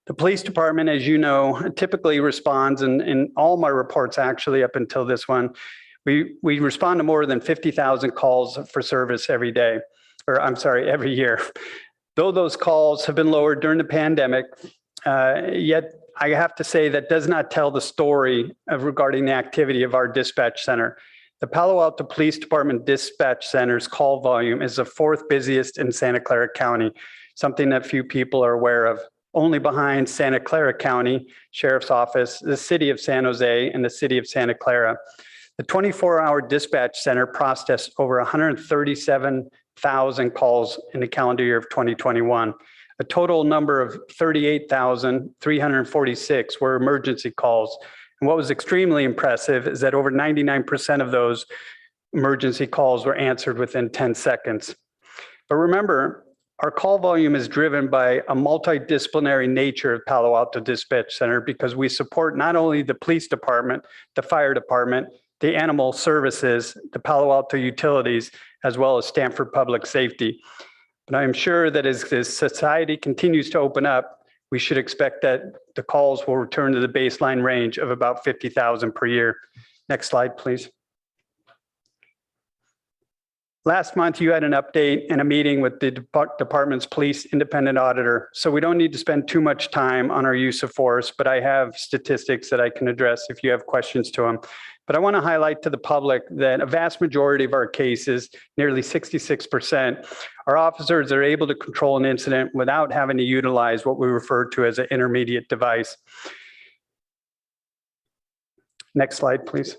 The police department, as you know, typically responds, and in all my reports actually up until this one, we respond to more than 50,000 calls for service every day, or I'm sorry, every year. Though those calls have been lowered during the pandemic, yet I have to say that does not tell the story regarding the activity of our dispatch center. The Palo Alto Police Department Dispatch Center's call volume is the 4th busiest in Santa Clara County, something that few people are aware of. Only behind Santa Clara County Sheriff's Office, the City of San Jose, and the City of Santa Clara. The 24-hour dispatch center processed over 137,000 calls in the calendar year of 2021. A total number of 38,346 were emergency calls. And what was extremely impressive is that over 99% of those emergency calls were answered within 10 seconds. But remember, our call volume is driven by a multidisciplinary nature of Palo Alto Dispatch Center because we support not only the police department, the fire department, the animal services, the Palo Alto utilities, as well as Stanford Public Safety. But I am sure that as society continues to open up, we should expect that the calls will return to the baseline range of about 50,000 per year. Next slide, please. Last month, you had an update and a meeting with the department's police independent auditor. So we don't need to spend too much time on our use of force, but I have statistics that I can address if you have questions to them. But I want to highlight to the public that a vast majority of our cases, nearly 66%, our officers are able to control an incident without having to utilize what we refer to as an intermediate device. Next slide, please.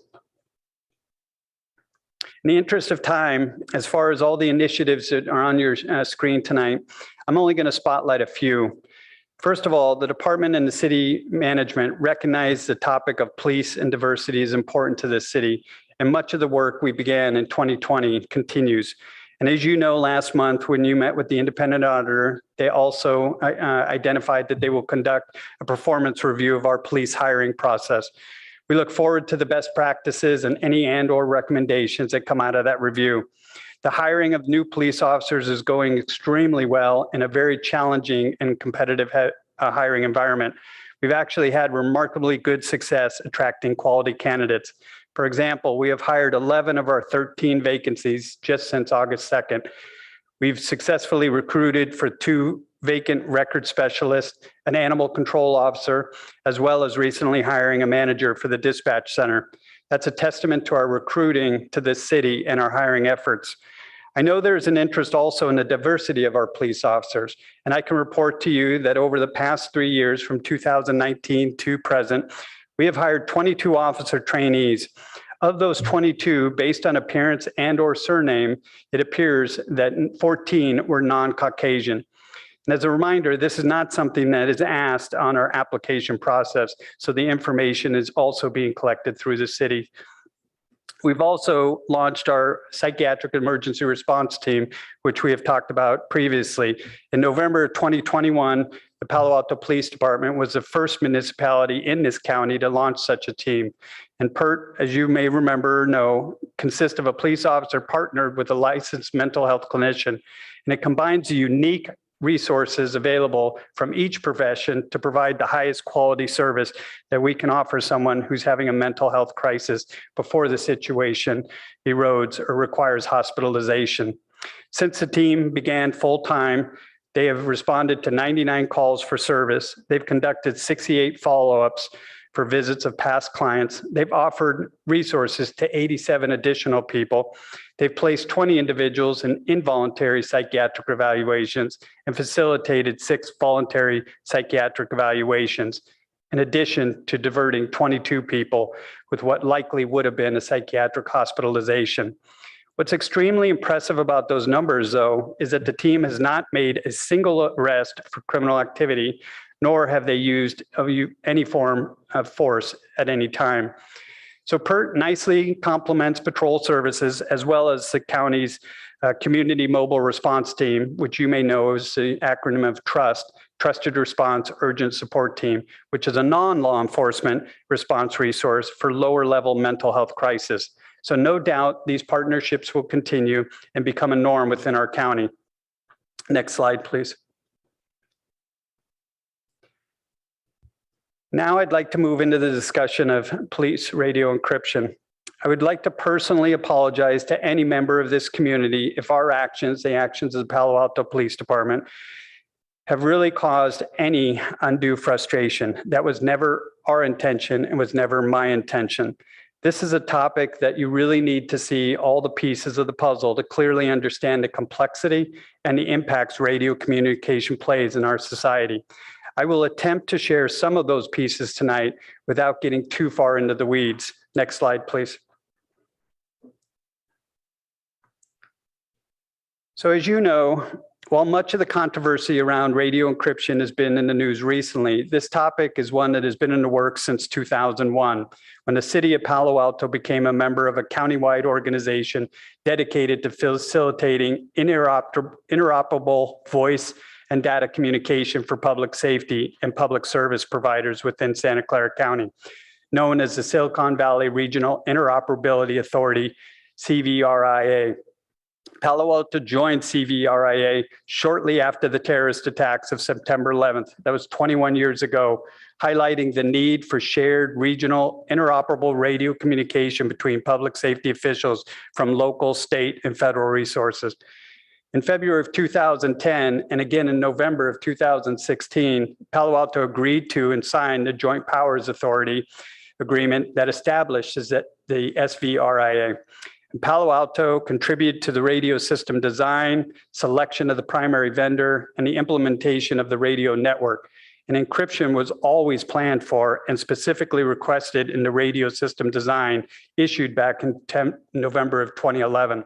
In the interest of time, as far as all the initiatives that are on your screen tonight, I'm only going to spotlight a few. First of all, the department and the city management recognize the topic of police and diversity is important to this city, and much of the work we began in 2020 continues. And as you know, last month when you met with the independent auditor, they also identified that they will conduct a performance review of our police hiring process. We look forward to the best practices and any and/or recommendations that come out of that review. The hiring of new police officers is going extremely well in a very challenging and competitive hiring environment. We've actually had remarkably good success attracting quality candidates. For example, we have hired 11 of our 13 vacancies just since August 2nd. We've successfully recruited for 2 vacant record specialists, an animal control officer, as well as recently hiring a manager for the dispatch center. That's a testament to our recruiting to this city and our hiring efforts. I know there's an interest also in the diversity of our police officers, and I can report to you that over the past 3 years, from 2019 to present, we have hired 22 officer trainees. Of those 22, based on appearance and/or surname, it appears that 14 were non-Caucasian. And as a reminder, this is not something that is asked on our application process, so the information is also being collected through the city. We've also launched our psychiatric emergency response team, which we have talked about previously. In November 2021, the Palo Alto Police Department was the first municipality in this county to launch such a team. And PERT, as you may remember or know, consists of a police officer partnered with a licensed mental health clinician. And it combines the unique resources available from each profession to provide the highest quality service that we can offer someone who's having a mental health crisis before the situation erodes or requires hospitalization. Since the team began full-time, they have responded to 99 calls for service. They've conducted 68 follow-ups for visits of past clients. They've offered resources to 87 additional people. They've placed 20 individuals in involuntary psychiatric evaluations and facilitated 6 voluntary psychiatric evaluations, in addition to diverting 22 people with what likely would have been a psychiatric hospitalization. What's extremely impressive about those numbers, though, is that the team has not made a single arrest for criminal activity, nor have they used any form of force at any time. So PERT nicely complements patrol services as well as the county's Community Mobile Response Team, which you may know is the acronym of TRUST, Trusted Response Urgent Support Team, which is a non-law enforcement response resource for lower level mental health crisis. So no doubt these partnerships will continue and become a norm within our county. Next slide, please. Now I'd like to move into the discussion of police radio encryption. I would like to personally apologize to any member of this community if our actions, the actions of the Palo Alto Police Department, have really caused any undue frustration. That was never our intention and was never my intention. This is a topic that you really need to see all the pieces of the puzzle to clearly understand the complexity and the impacts radio communication plays in our society. I will attempt to share some of those pieces tonight without getting too far into the weeds. Next slide, please. So as you know, while much of the controversy around radio encryption has been in the news recently, this topic is one that has been in the works since 2001, when the city of Palo Alto became a member of a countywide organization dedicated to facilitating interoperable voice and data communication for public safety and public service providers within Santa Clara County, known as the Silicon Valley Regional Interoperability Authority, CVRIA. Palo Alto joined CVRIA shortly after the terrorist attacks of September 11th. That was 21 years ago, highlighting the need for shared regional interoperable radio communication between public safety officials from local, state, and federal resources. In February of 2010, and again in November of 2016, Palo Alto agreed to and signed the Joint Powers Authority agreement that establishes the SVRIA. And Palo Alto contributed to the radio system design, selection of the primary vendor, and the implementation of the radio network. And encryption was always planned for and specifically requested in the radio system design issued back in November of 2011.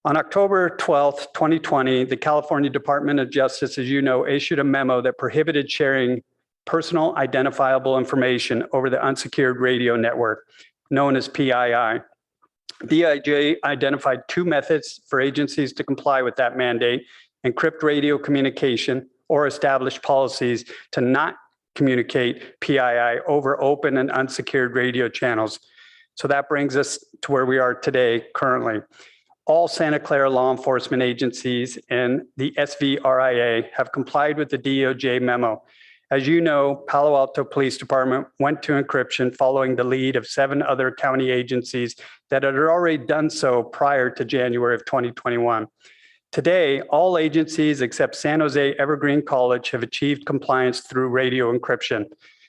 On October 12th, 2020, the California Department of Justice, as you know, issued a memo that prohibited sharing personal identifiable information over the unsecured radio network, known as PII. DIJ identified 2 methods for agencies to comply with that mandate: encrypt radio communication or establish policies to not communicate PII over open and unsecured radio channels. So that brings us to where we are today currently. All Santa Clara law enforcement agencies and the SVRIA have complied with the DOJ memo. As you know, Palo Alto Police Department went to encryption following the lead of 7 other county agencies that had already done so prior to January of 2021. Today, all agencies except San Jose Evergreen College have achieved compliance through radio encryption.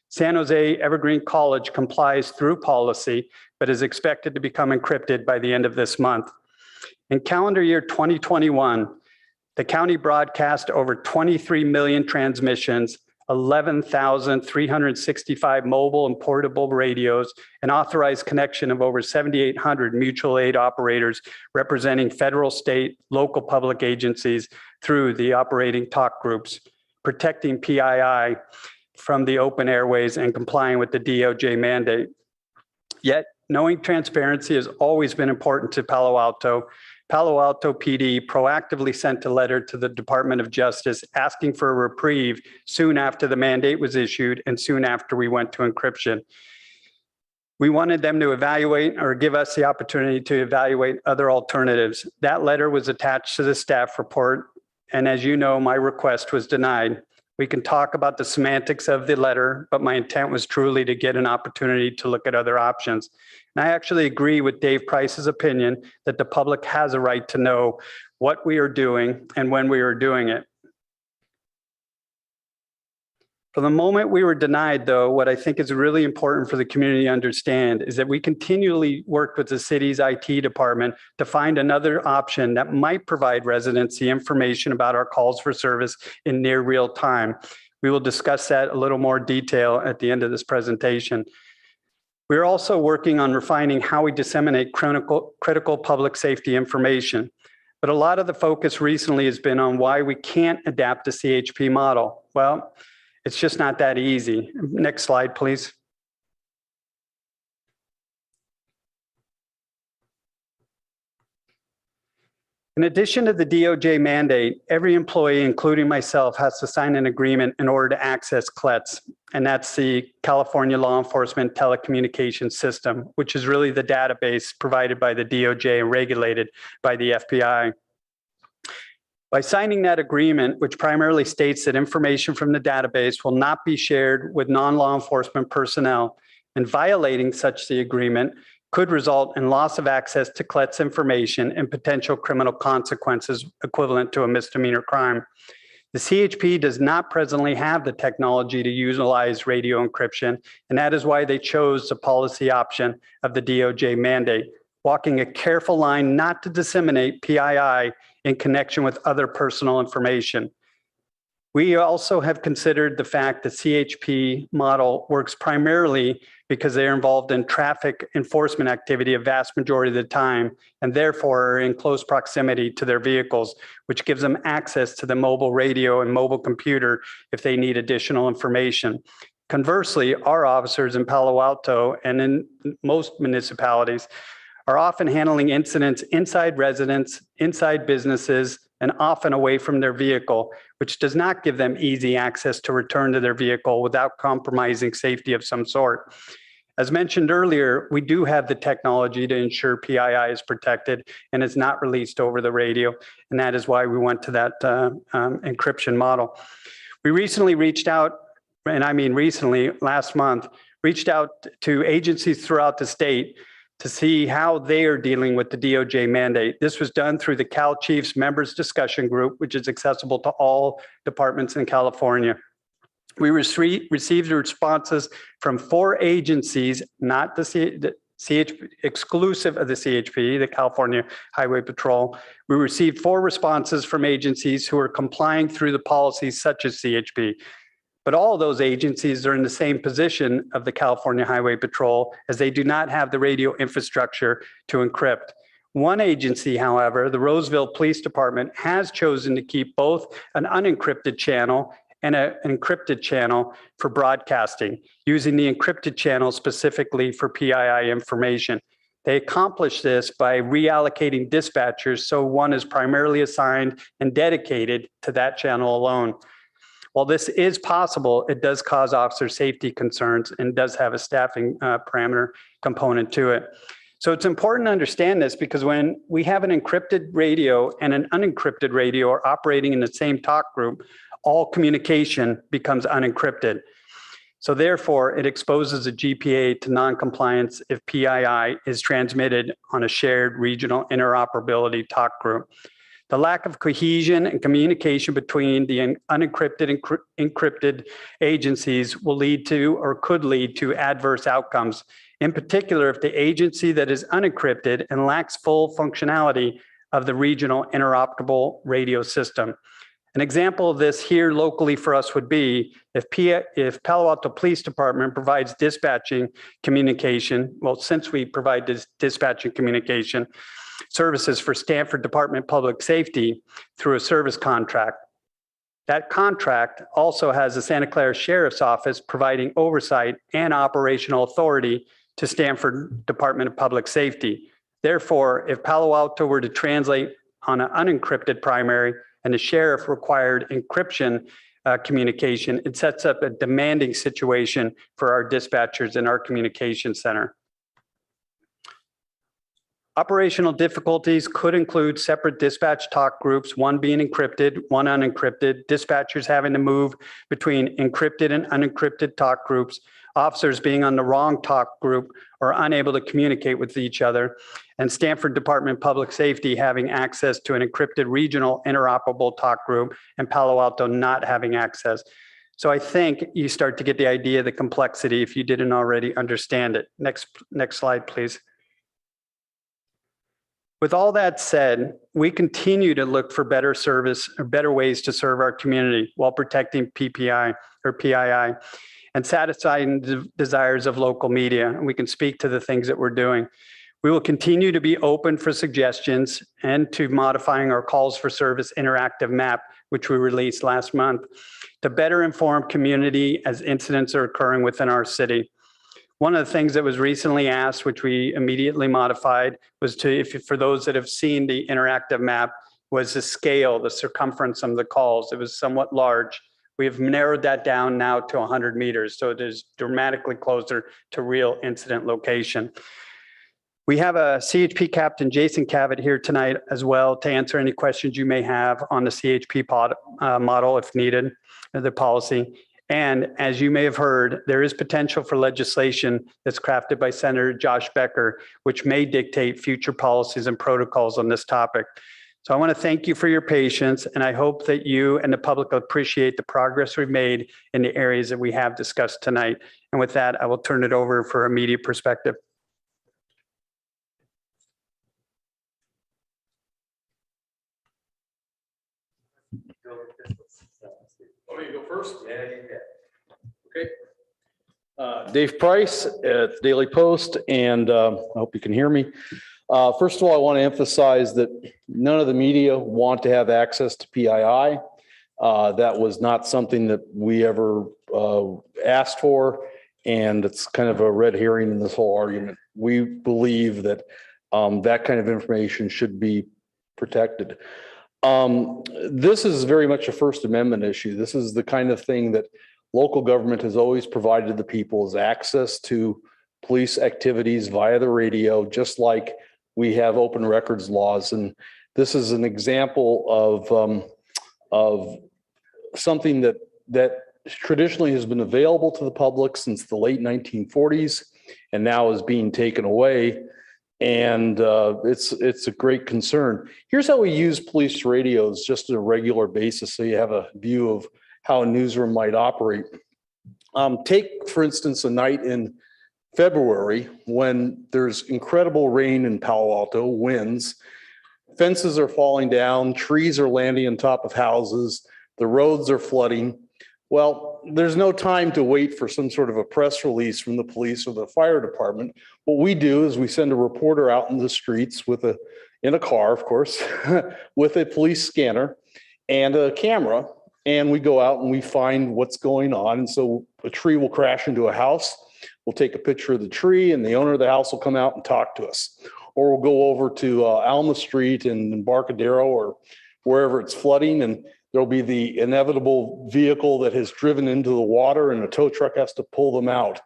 San Jose Evergreen College complies through policy, but is expected to become encrypted by the end of this month. In calendar year 2021, the county broadcast over 23 million transmissions, 11,365 mobile and portable radios, and authorized connection of over 7,800 mutual aid operators representing federal, state, local public agencies through the operating talk groups, protecting PII from the open airways and complying with the DOJ mandate. Yet, Knowing transparency has always been important to Palo Alto. Palo Alto PD proactively sent a letter to the Department of Justice asking for a reprieve soon after the mandate was issued and soon after we went to encryption. We wanted them to evaluate or give us the opportunity to evaluate other alternatives. That letter was attached to the staff report, and as you know, my request was denied. We can talk about the semantics of the letter, but my intent was truly to get an opportunity to look at other options. And I actually agree with Dave Price's opinion that the public has a right to know what we are doing and when we are doing it. From the moment we were denied, though, what I think is really important for the community to understand is that we continually worked with the city's IT department to find another option that might provide residents the information about our calls for service in near real time. We will discuss that a little more detail at the end of this presentation. We're also working on refining how we disseminate critical public safety information. But a lot of the focus recently has been on why we can't adapt the CHP model. Well, it's just not that easy. Next slide, please. In addition to the DOJ mandate, every employee, including myself, has to sign an agreement in order to access CLETS, and that's the California Law Enforcement Telecommunications System, which is really the database provided by the DOJ and regulated by the FBI. By signing that agreement, which primarily states that information from the database will not be shared with non-law enforcement personnel, and violating such the agreement could result in loss of access to CLETS information and potential criminal consequences equivalent to a misdemeanor crime. The CHP does not presently have the technology to utilize radio encryption, and that is why they chose the policy option of the DOJ mandate, walking a careful line not to disseminate PII in connection with other personal information. We also have considered the fact that CHP model works primarily because they're involved in traffic enforcement activity a vast majority of the time, and therefore are in close proximity to their vehicles, which gives them access to the mobile radio and mobile computer if they need additional information. Conversely, our officers in Palo Alto and in most municipalities are often handling incidents inside residents, inside businesses, and often away from their vehicle, which does not give them easy access to return to their vehicle without compromising safety of some sort. As mentioned earlier, we do have the technology to ensure PII is protected and is not released over the radio, and that is why we went to that encryption model. We recently reached out, and I mean recently, last month, reached out to agencies throughout the state to see how they are dealing with the DOJ mandate. This was done through the Cal Chiefs Members Discussion Group, which is accessible to all departments in California. We received responses from 4 agencies, not the CHP, exclusive of the CHP, the California Highway Patrol. We received 4 responses from agencies who are complying through the policies such as CHP. But all of those agencies are in the same position of the California Highway Patrol, as they do not have the radio infrastructure to encrypt. One agency, however, the Roseville Police Department, has chosen to keep both an unencrypted channel and an encrypted channel for broadcasting, using the encrypted channel specifically for PII information. They accomplish this by reallocating dispatchers so one is primarily assigned and dedicated to that channel alone. While this is possible, it does cause officer safety concerns and does have a staffing parameter component to it. So it's important to understand this, because when we have an encrypted radio and an unencrypted radio are operating in the same talk group, all communication becomes unencrypted. So therefore, it exposes a GPA to noncompliance if PII is transmitted on a shared regional interoperability talk group. The lack of cohesion and communication between the unencrypted and encrypted agencies will lead to, or could lead to, adverse outcomes. In particular, if the agency that is unencrypted and lacks full functionality of the regional interoperable radio system. An example of this here locally for us would be if Palo Alto Police Department provides dispatching communication, well, since we provide this dispatching communication services for Stanford Department of Public Safety through a service contract. That contract also has the Santa Clara Sheriff's Office providing oversight and operational authority to Stanford Department of Public Safety. Therefore, if Palo Alto were to translate on an unencrypted primary and the sheriff required encryption communication, it sets up a demanding situation for our dispatchers in our communication center. Operational difficulties could include separate dispatch talk groups, one being encrypted, one unencrypted, dispatchers having to move between encrypted and unencrypted talk groups, officers being on the wrong talk group or unable to communicate with each other, and Stanford Department of Public Safety having access to an encrypted regional interoperable talk group and Palo Alto not having access. So I think you start to get the idea of the complexity if you didn't already understand it. Next slide, please. With all that said, we continue to look for better service or better ways to serve our community while protecting PPI or PII and satisfying the desires of local media. And we can speak to the things that we're doing. We will continue to be open for suggestions and to modifying our calls for service interactive map, which we released last month, to better inform community as incidents are occurring within our city. One of the things that was recently asked, which we immediately modified, was for those that have seen the interactive map, was the scale, the circumference of the calls. It was somewhat large. We have narrowed that down now to 100 meters, so it is dramatically closer to real incident location. We have a CHP Captain Jason Cavett here tonight as well to answer any questions you may have on the CHP model if needed, the policy. And as you may have heard, there is potential for legislation that's crafted by Senator Josh Becker, which may dictate future policies and protocols on this topic. So I want to thank you for your patience, and I hope that you and the public appreciate the progress we've made in the areas that we have discussed tonight. And with that, I will turn it over for immediate perspective. Want me to go first? Yeah, okay. Dave Price at the Daily Post, and I hope you can hear me. First of all, I want to emphasize that none of the media want to have access to PII. That was not something that we ever asked for, and it's kind of a red herring in this whole argument. We believe that that kind of information should be protected. This is very much a First Amendment issue. This is the kind of thing that local government has always provided the people, is access to police activities via the radio, just like we have open records laws. And this is an example of something that traditionally has been available to the public since the late 1940s and now is being taken away. And it's a great concern. Here's how we use police radios just on a regular basis, so you have a view of how a newsroom might operate. Take, for instance, a night in February when there's incredible rain in Palo Alto, winds, fences are falling down, trees are landing on top of houses, the roads are flooding. Well, there's no time to wait for some sort of a press release from the police or the fire department. What we do is we send a reporter out in the streets in a car, of course, with a police scanner and a camera, and we go out and we find what's going on. And so a tree will crash into a house. We'll take a picture of the tree, and the owner of the house will come out and talk to us. Or we'll go over to Alma Street in Embarcadero or wherever it's flooding, and there'll be the inevitable vehicle that has driven into the water and a tow truck has to pull them out.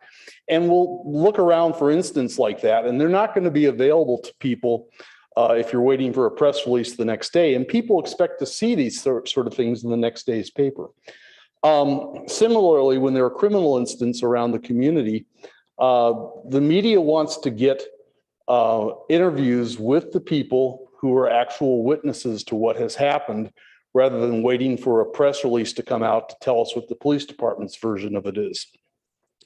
And we'll look around for instances like that, and they're not going to be available to people if you're waiting for a press release the next day. And people expect to see these sort of things in the next day's paper. Similarly, when there are criminal incidents around the community, the media wants to get interviews with the people who are actual witnesses to what has happened, rather than waiting for a press release to come out to tell us what the police department's version of it is.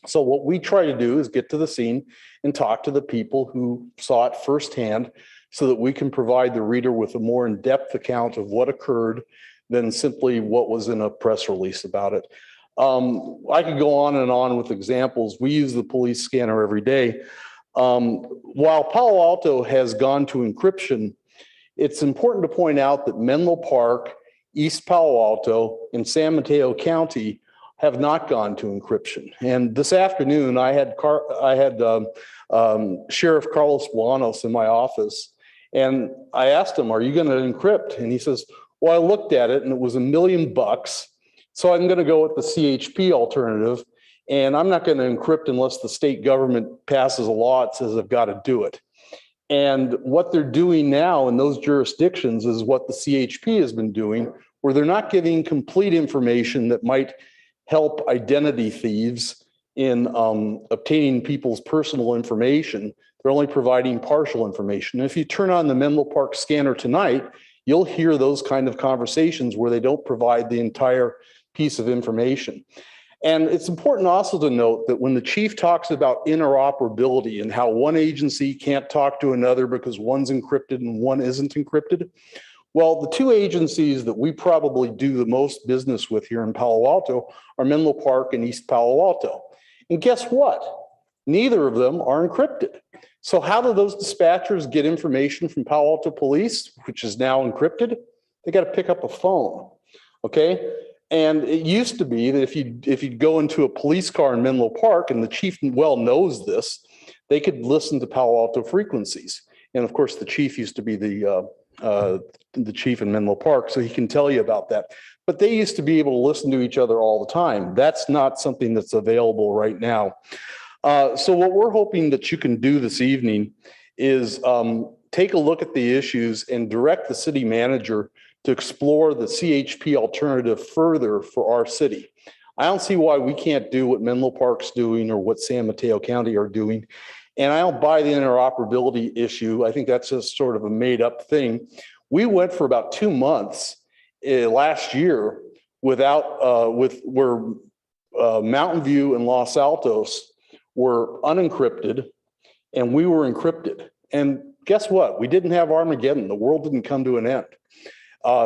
So what we try to do is get to the scene and talk to the people who saw it firsthand so that we can provide the reader with a more in-depth account of what occurred than simply what was in a press release about it. I could go on and on with examples. We use the police scanner every day. While Palo Alto has gone to encryption, it's important to point out that Menlo Park, East Palo Alto, and San Mateo County have not gone to encryption. And this afternoon, I had Sheriff Carlos Bolanos in my office, and I asked him, "Are you going to encrypt?" And he says, "Well, I looked at it and it was $1 million. So I'm going to go with the CHP alternative. And I'm not going to encrypt unless the state government passes a law that says I've got to do it." And what they're doing now in those jurisdictions is what the CHP has been doing, where they're not giving complete information that might help identity thieves in obtaining people's personal information. They're only providing partial information. And if you turn on the Menlo Park scanner tonight, you'll hear those kind of conversations where they don't provide the entire piece of information. And it's important also to note that when the chief talks about interoperability and how one agency can't talk to another because one's encrypted and one isn't encrypted, well, the two agencies that we probably do the most business with here in Palo Alto are Menlo Park and East Palo Alto. And guess what? Neither of them are encrypted. So how do those dispatchers get information from Palo Alto Police, which is now encrypted? They got to pick up a phone, okay? And it used to be that if you'd go into a police car in Menlo Park, and the chief well knows this, they could listen to Palo Alto frequencies. And of course, the chief used to be the chief in Menlo Park, so he can tell you about that. But they used to be able to listen to each other all the time. That's not something that's available right now. So what we're hoping that you can do this evening is take a look at the issues and direct the city manager to explore the CHP alternative further for our city. I don't see why we can't do what Menlo Park's doing or what San Mateo County are doing. And I don't buy the interoperability issue. I think that's just sort of a made up thing. We went for about 2 months last year without, where Mountain View and Los Altos were unencrypted and we were encrypted. And guess what? We didn't have Armageddon. The world didn't come to an end.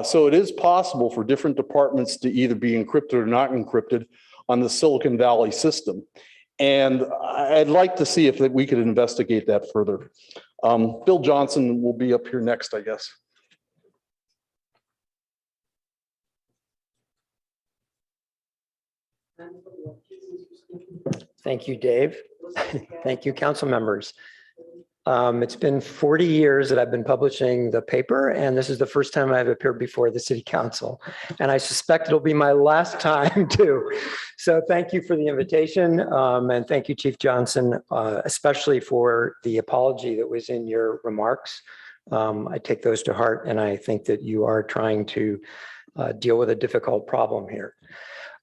So it is possible for different departments to either be encrypted or not encrypted on the Silicon Valley system. And I'd like to see if we could investigate that further. Bill Johnson will be up here next, I guess. Thank you, Dave. Thank you, council members. It's been 40 years that I've been publishing the paper, and this is the first time I've appeared before the city council. And I suspect it'll be my last time too. So thank you for the invitation. And thank you, Chief Johnson, especially for the apology that was in your remarks. I take those to heart, and I think that you are trying to deal with a difficult problem here.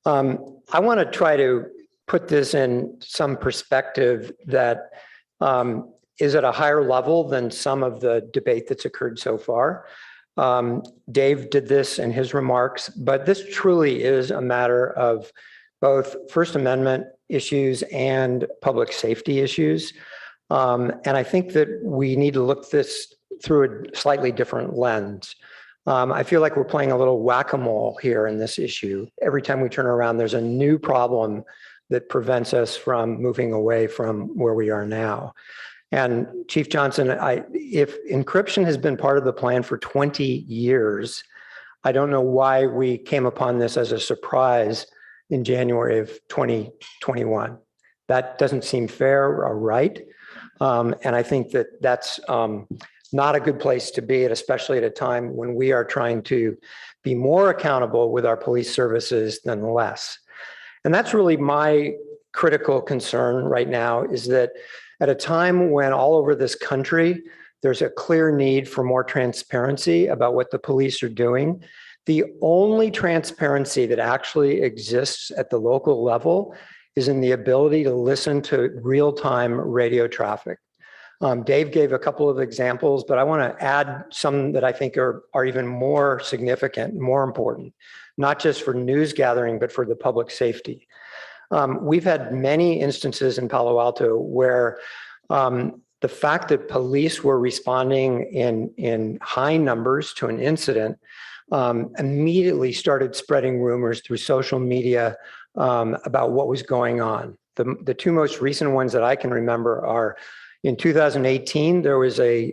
I want to try to put this in some perspective that is at a higher level than some of the debate that's occurred so far. Dave did this in his remarks, but this truly is a matter of both First Amendment issues and public safety issues. And I think that we need to look this through a slightly different lens. I feel like we're playing a little whack-a-mole here in this issue. Every time we turn around, there's a new problem that prevents us from moving away from where we are now. And Chief Johnson, if encryption has been part of the plan for 20 years, I don't know why we came upon this as a surprise in January of 2021. That doesn't seem fair or right. And I think that that's not a good place to be at, especially at a time when we are trying to be more accountable with our police services than less. And that's really my critical concern right now, is that at a time when all over this country, there's a clear need for more transparency about what the police are doing. The only transparency that actually exists at the local level is in the ability to listen to real-time radio traffic. Dave gave a couple of examples, but I want to add some that I think are even more significant, more important, not just for news gathering, but for the public safety. We've had many instances in Palo Alto where the fact that police were responding in high numbers to an incident immediately started spreading rumors through social media about what was going on. The two most recent ones that I can remember are in 2018, there was a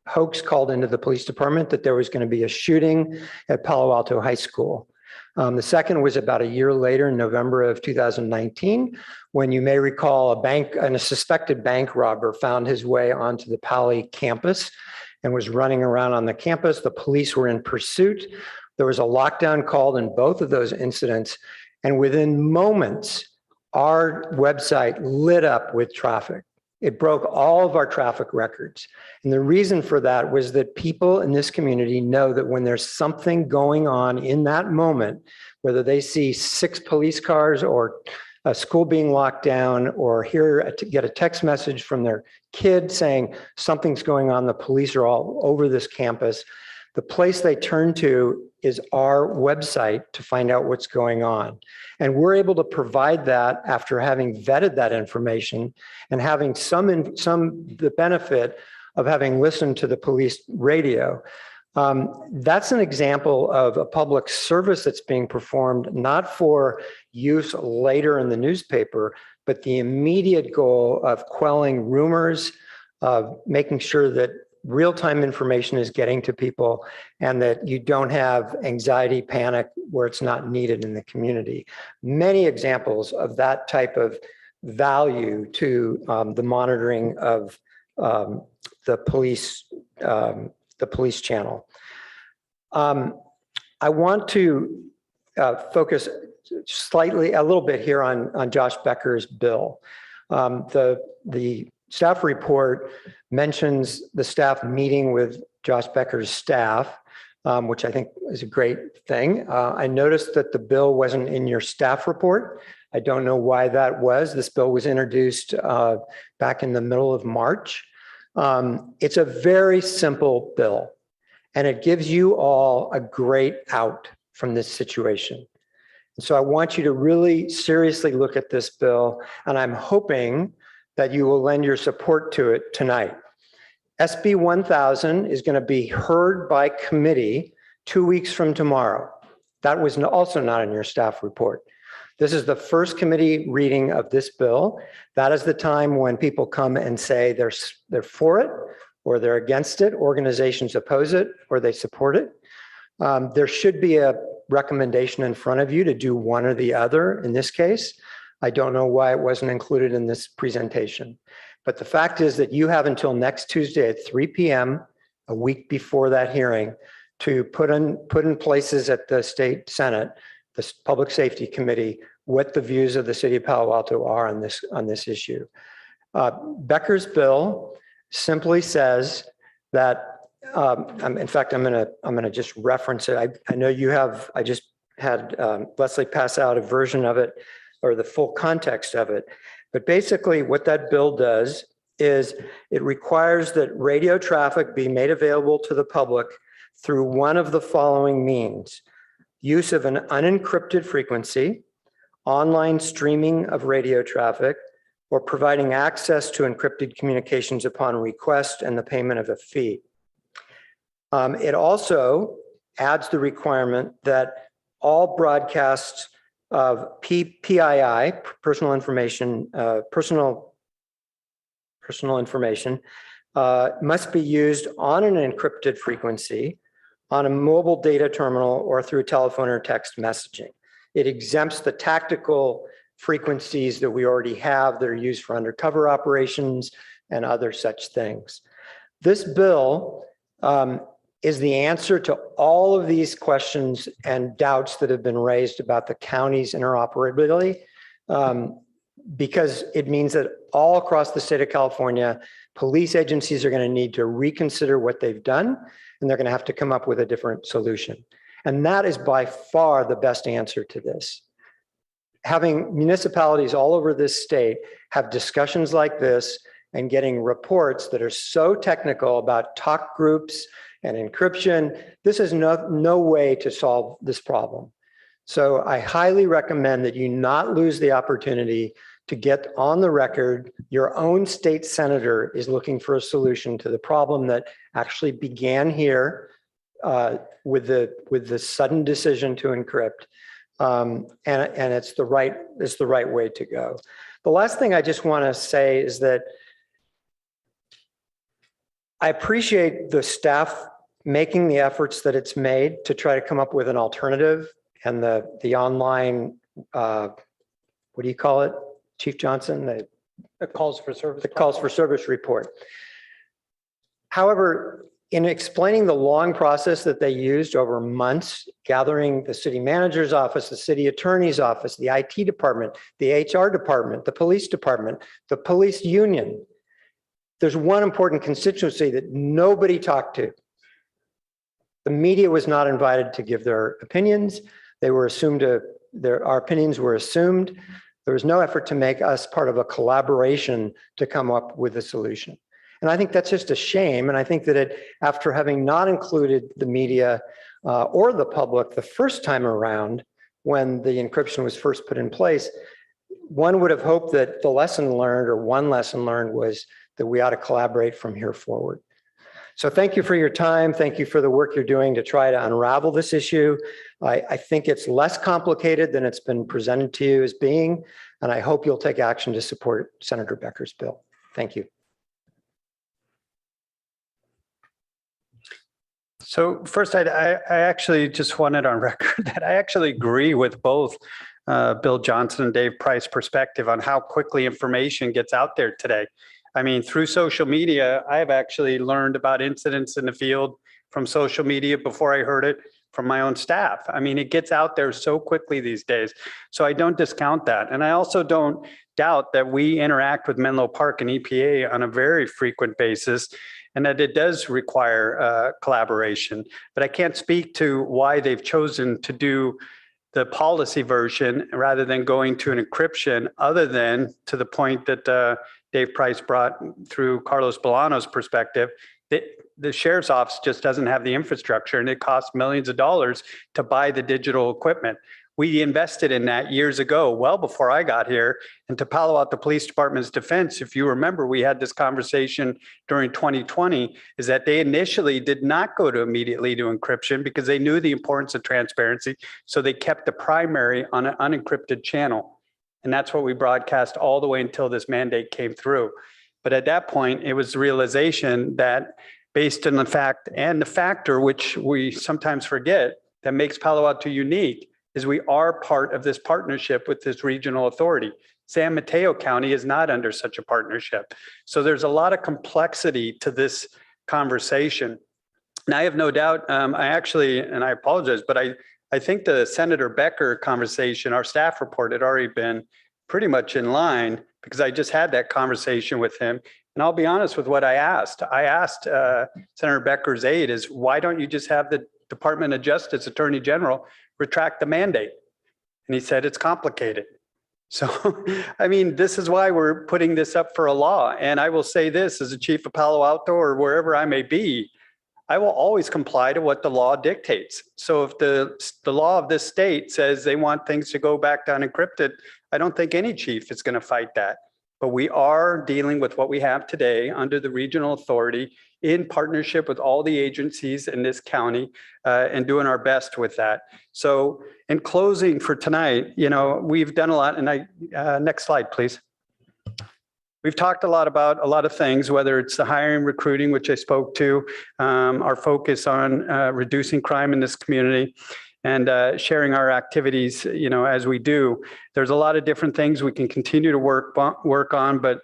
hoax called into the police department that there was going to be a shooting at Palo Alto High School. The second was about a year later in November of 2019, when you may recall a suspected bank robber found his way onto the Pali campus and was running around on the campus. The police were in pursuit. There was a lockdown called in both of those incidents. And within moments, our website lit up with traffic. It broke all of our traffic records. And the reason for that was that people in this community know that when there's something going on in that moment, whether they see 6 police cars or a school being locked down or get a text message from their kid saying something's going on, the police are all over this campus, the place they turn to is our website to find out what's going on. And we're able to provide that after having vetted that information and having the benefit of having listened to the police radio. That's an example of a public service that's being performed, not for use later in the newspaper, but the immediate goal of quelling rumors, of making sure that real-time information is getting to people and that you don't have anxiety, panic where it's not needed in the community. Many examples of that type of value to the monitoring of the police channel. I want to focus a little bit here on Josh Becker's bill. The staff report mentions the staff meeting with Josh Becker's staff, which I think is a great thing. I noticed that the bill wasn't in your staff report. I don't know why that was. This bill was introduced back in the middle of March. It's a very simple bill, and it gives you all a great out from this situation. And so I want you to really seriously look at this bill, and I'm hoping that you will lend your support to it tonight. SB 1000 is going to be heard by committee 2 weeks from tomorrow. That was also not in your staff report. This is the first committee reading of this bill. That is the time when people come and say they're for it or they're against it, organizations oppose it or they support it. There should be a recommendation in front of you to do one or the other in this case. I don't know why it wasn't included in this presentation. But the fact is that you have until next Tuesday at 3 p.m., a week before that hearing, to put in places at the State Senate, the Public Safety Committee, what the views of the city of Palo Alto are on this issue. Becker's bill simply says that, in fact, I'm gonna just reference it. I know you have, I just had Leslie pass out a version of it or the full context of it. But basically what that bill does is it requires that radio traffic be made available to the public through one of the following means: use of an unencrypted frequency, online streaming of radio traffic, or providing access to encrypted communications upon request and the payment of a fee. It also adds the requirement that all broadcasts of PII, personal information, must be used on an encrypted frequency, on a mobile data terminal, or through telephone or text messaging. It exempts the tactical frequencies that we already have that are used for undercover operations and other such things. This bill is the answer to all of these questions and doubts that have been raised about the county's interoperability, because it means that all across the state of California, police agencies are going to need to reconsider what they've done, and they're going to have to come up with a different solution. And that is by far the best answer to this. Having municipalities all over this state have discussions like this and getting reports that are so technical about talk groups and encryption, this is no way to solve this problem. So I highly recommend that you not lose the opportunity to get on the record. Your own state senator is looking for a solution to the problem that actually began here with the sudden decision to encrypt, and it's the right way to go. The last thing I just want to say is that I appreciate the staff making the efforts that it's made to try to come up with an alternative and the online, what do you call it, Chief Johnson? The calls for service. The calls for service report. However, in explaining the long process that they used over months, gathering the city manager's office, the city attorney's office, the IT department, the HR department, the police department, the police union, there's one important constituency that nobody talked to. The media was not invited to give their opinions. They were assumed to, our opinions were assumed. There was no effort to make us part of a collaboration to come up with a solution. And I think that's just a shame. And I think that after having not included the media or the public the first time around, when the encryption was first put in place, one would have hoped that the lesson learned, or one lesson learned, was that we ought to collaborate from here forward. So thank you for your time. Thank you for the work you're doing to try to unravel this issue. I think it's less complicated than it's been presented to you as being, and I hope you'll take action to support Senator Becker's bill. Thank you. So first, I actually just wanted on record that I actually agree with both Bill Johnson and Dave Price's perspective on how quickly information gets out there today. I mean, through social media, I have actually learned about incidents in the field from social media before I heard it from my own staff. I mean, it gets out there so quickly these days. So I don't discount that. And I also don't doubt that we interact with Menlo Park and EPA on a very frequent basis, and that it does require collaboration. But I can't speak to why they've chosen to do the policy version rather than going to an encryption, other than to the point that Dave Price brought through Carlos Bolano's perspective, that the sheriff's office just doesn't have the infrastructure, and it costs millions of dollars to buy the digital equipment. We invested in that years ago, well before I got here. And to Palo Alto Police Department's defense, if you remember, we had this conversation during 2020, is that they initially did not go to immediately to encryption because they knew the importance of transparency. So they kept the primary on an unencrypted channel. And that's what we broadcast all the way until this mandate came through. But at that point, it was the realization that based on the fact and the factor, which we sometimes forget, that makes Palo Alto unique, is we are part of this partnership with this regional authority. San Mateo County is not under such a partnership. So there's a lot of complexity to this conversation. And I have no doubt, I actually, and I apologize, but I think the Senator Becker conversation, our staff report had already been pretty much in line, because I just had that conversation with him. And I'll be honest with what I asked. I asked Senator Becker's aide is, why don't you just have the Department of Justice Attorney General retract the mandate? And he said, it's complicated. So, I mean, this is why we're putting this up for a law. And I will say this, as a chief of Palo Alto or wherever I may be, I will always comply to what the law dictates. So if the law of this state says they want things to go back to unencrypted, I don't think any chief is going to fight that. But we are dealing with what we have today under the regional authority in partnership with all the agencies in this county and doing our best with that. So in closing for tonight, you know, we've done a lot. And next slide, please. We've talked a lot about a lot of things, whether it's the hiring, recruiting, which I spoke to, our focus on reducing crime in this community, and sharing our activities, you know, as we do. There's a lot of different things we can continue to work on, but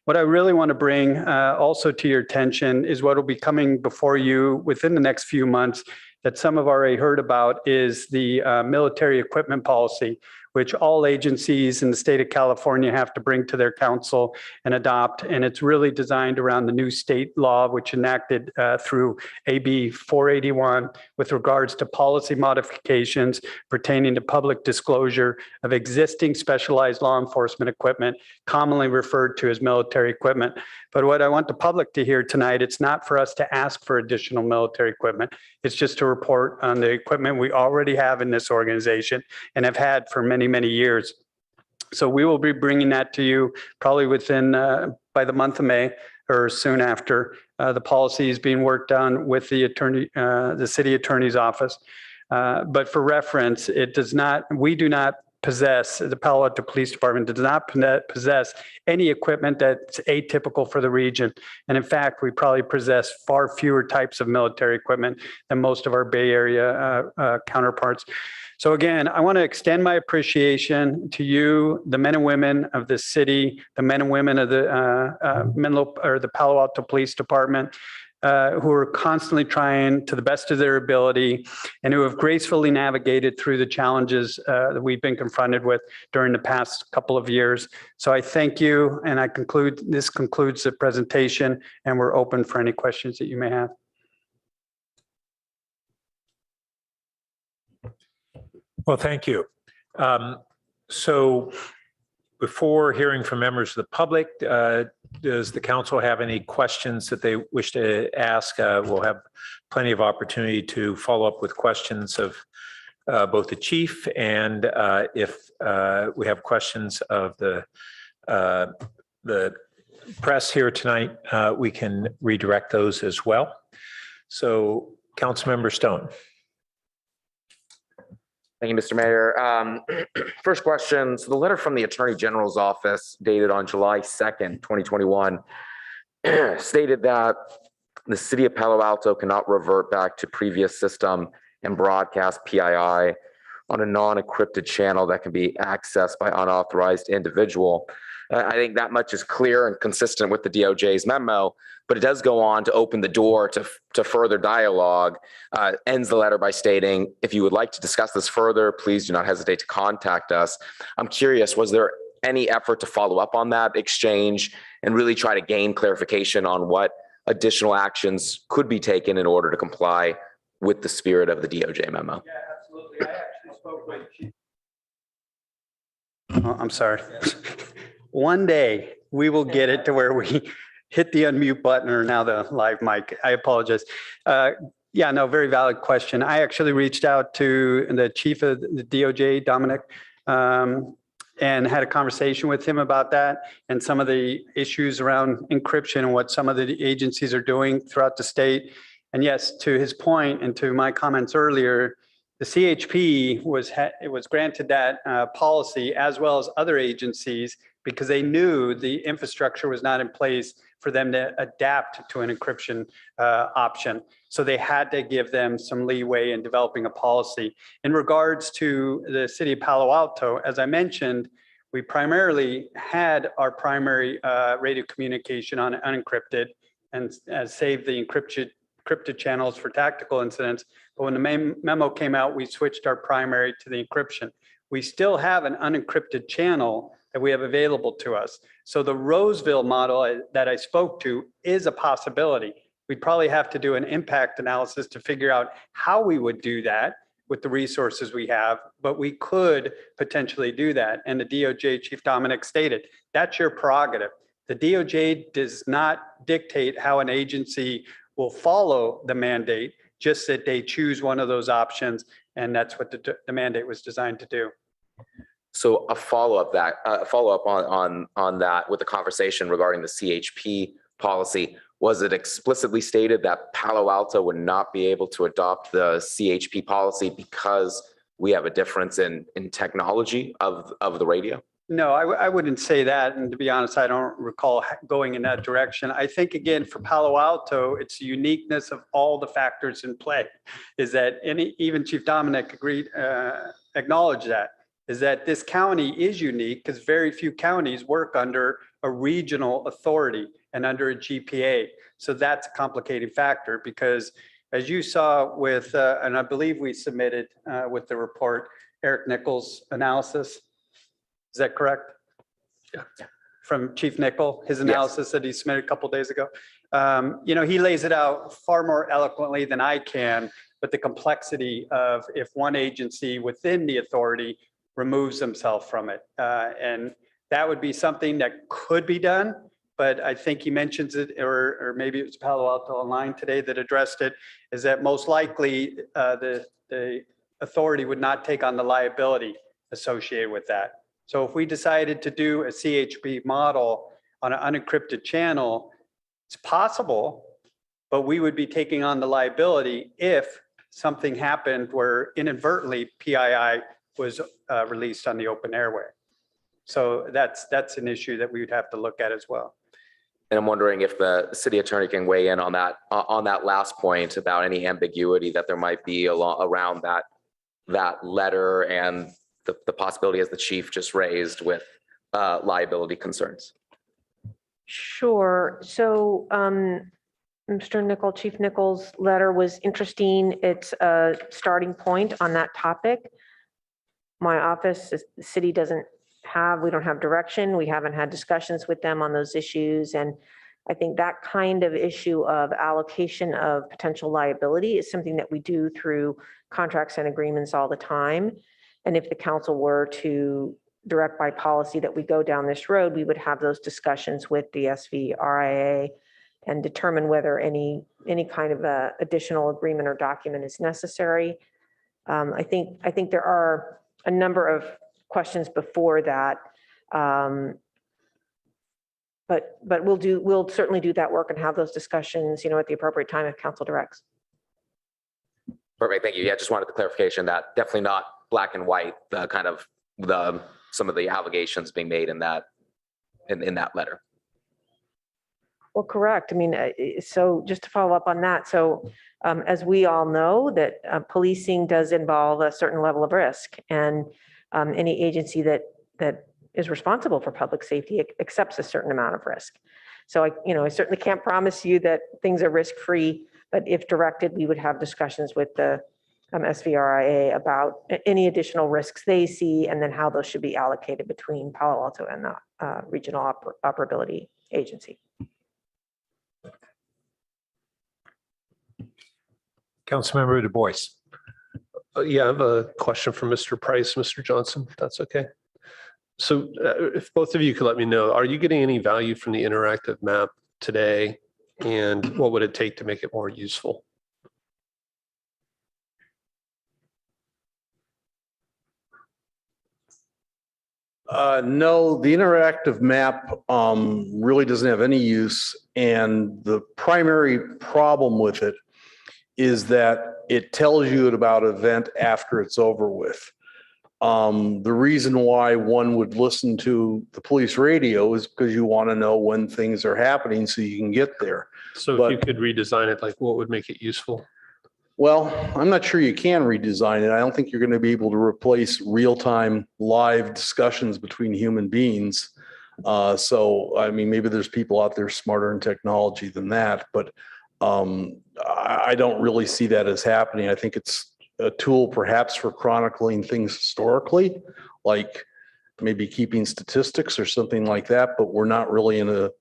what I really want to bring also to your attention is what will be coming before you within the next few months that some have already heard about, is the military equipment policy, which all agencies in the state of California have to bring to their council and adopt. And it's really designed around the new state law, which enacted through AB 481 with regards to policy modifications pertaining to public disclosure of existing specialized law enforcement equipment, commonly referred to as military equipment. But what I want the public to hear tonight, it's not for us to ask for additional military equipment. It's just to report on the equipment we already have in this organization and have had for many, many years. So we will be bringing that to you probably within, by the month of May or soon after. The policy is being worked on with the attorney, the city attorney's office. But for reference, it does not, we do not possess, the Palo Alto Police Department does not possess any equipment that's atypical for the region. And in fact, we probably possess far fewer types of military equipment than most of our Bay Area counterparts. So again, I want to extend my appreciation to you, the men and women of the city, the men and women of the Palo Alto Police Department, who are constantly trying to the best of their ability and who have gracefully navigated through the challenges that we've been confronted with during the past couple of years. So I thank you, and this concludes the presentation, and we're open for any questions that you may have. Well, thank you. So before hearing from members of the public, does the council have any questions that they wish to ask? We'll have plenty of opportunity to follow up with questions of both the chief and if we have questions of the press here tonight, we can redirect those as well. So Councilmember Stone. Thank you, Mr. Mayor. First question. So the letter from the Attorney General's office dated on July 2nd, 2021 stated that the city of Palo Alto cannot revert back to previous system and broadcast PII on a non-encrypted channel that can be accessed by unauthorized individual. I think that much is clear and consistent with the DOJ's memo, but it does go on to open the door to further dialogue. Ends the letter by stating, if you would like to discuss this further, please do not hesitate to contact us. I'm curious, was there any effort to follow up on that exchange and really try to gain clarification on what additional actions could be taken in order to comply with the spirit of the DOJ memo? Yeah, absolutely. I actually spoke with Chief. Oh, I'm sorry. One day we will get it to where we hit the unmute button or now the live mic. I apologize. Yeah, no, very valid question. I actually reached out to the chief of the DOJ, Dominic, and had a conversation with him about that and some of the issues around encryption and what some of the agencies are doing throughout the state. And yes, to his point and to my comments earlier, the CHP was granted that policy as well as other agencies because they knew the infrastructure was not in place for them to adapt to an encryption option. So they had to give them some leeway in developing a policy. In regards to the city of Palo Alto, as I mentioned, we primarily had our primary radio communication on unencrypted and saved the encrypted channels for tactical incidents. But when the memo came out, we switched our primary to the encryption. We still have an unencrypted channel that we have available to us. So the Roseville model that I spoke to is a possibility. We'd probably have to do an impact analysis to figure out how we would do that with the resources we have, but we could potentially do that. And the DOJ Chief Dominic stated, that's your prerogative. The DOJ does not dictate how an agency will follow the mandate, just that they choose one of those options. And that's what the mandate was designed to do. So a follow-up on that with the conversation regarding the CHP policy, was it explicitly stated that Palo Alto would not be able to adopt the CHP policy because we have a difference in technology of the radio? No, I wouldn't say that. And to be honest, I don't recall going in that direction. I think, again, for Palo Alto, it's the uniqueness of all the factors in play, is that even Chief Dominic acknowledged that, is that this county is unique because very few counties work under a regional authority and under a GPA. So that's a complicating factor because as you saw with, and I believe we submitted with the report, Eric Nichols' analysis. Is that correct? Yeah. From Chief Nickel, his analysis that he submitted a couple of days ago. He lays it out far more eloquently than I can, but the complexity of if one agency within the authority removes themselves from it. And that would be something that could be done, but I think he mentions it, or maybe it was Palo Alto Online today that addressed it, is that most likely the authority would not take on the liability associated with that. So if we decided to do a CHP model on an unencrypted channel, it's possible, but we would be taking on the liability if something happened where inadvertently PII was released on the open airway. So that's an issue that we would have to look at as well. And I'm wondering if the city attorney can weigh in on that last point about any ambiguity that there might be around that that letter and the possibility, as the chief just raised, with liability concerns? Sure. So Chief Nichols' letter was interesting. It's a starting point on that topic. My office, the city we don't have direction. We haven't had discussions with them on those issues. And I think that kind of issue of allocation of potential liability is something that we do through contracts and agreements all the time. And if the council were to direct by policy that we go down this road, we would have those discussions with the SVRIA and determine whether any kind of additional agreement or document is necessary. I think there are a number of questions before that. But we'll certainly do that work and have those discussions, at the appropriate time if council directs. Perfect, thank you. Yeah, just wanted the clarification that definitely not black and white, some of the allegations being made in that letter. Well, correct. I mean, so just to follow up on that. So as we all know, that policing does involve a certain level of risk, and any agency that is responsible for public safety accepts a certain amount of risk. So I certainly can't promise you that things are risk-free, but if directed, we would have discussions with the SVRIA about any additional risks they see, and then how those should be allocated between Palo Alto and the Regional Operability Agency. Councilmember Du Bois. Yeah, I have a question for Mr. Price, Mr. Johnson, if that's okay. So if both of you could let me know, are you getting any value from the interactive map today? And what would it take to make it more useful? No, the interactive map really doesn't have any use. And the primary problem with it is that it tells you about an event after it's over with. The reason why one would listen to the police radio is because you want to know when things are happening so you can get there. So if you could redesign it, like what would make it useful? Well, I'm not sure you can redesign it. I don't think you're going to be able to replace real-time live discussions between human beings. So, I mean, maybe there's people out there smarter in technology than that, but I don't really see that as happening. I think it's a tool perhaps for chronicling things historically, like maybe keeping statistics or something like that, but we're not really in the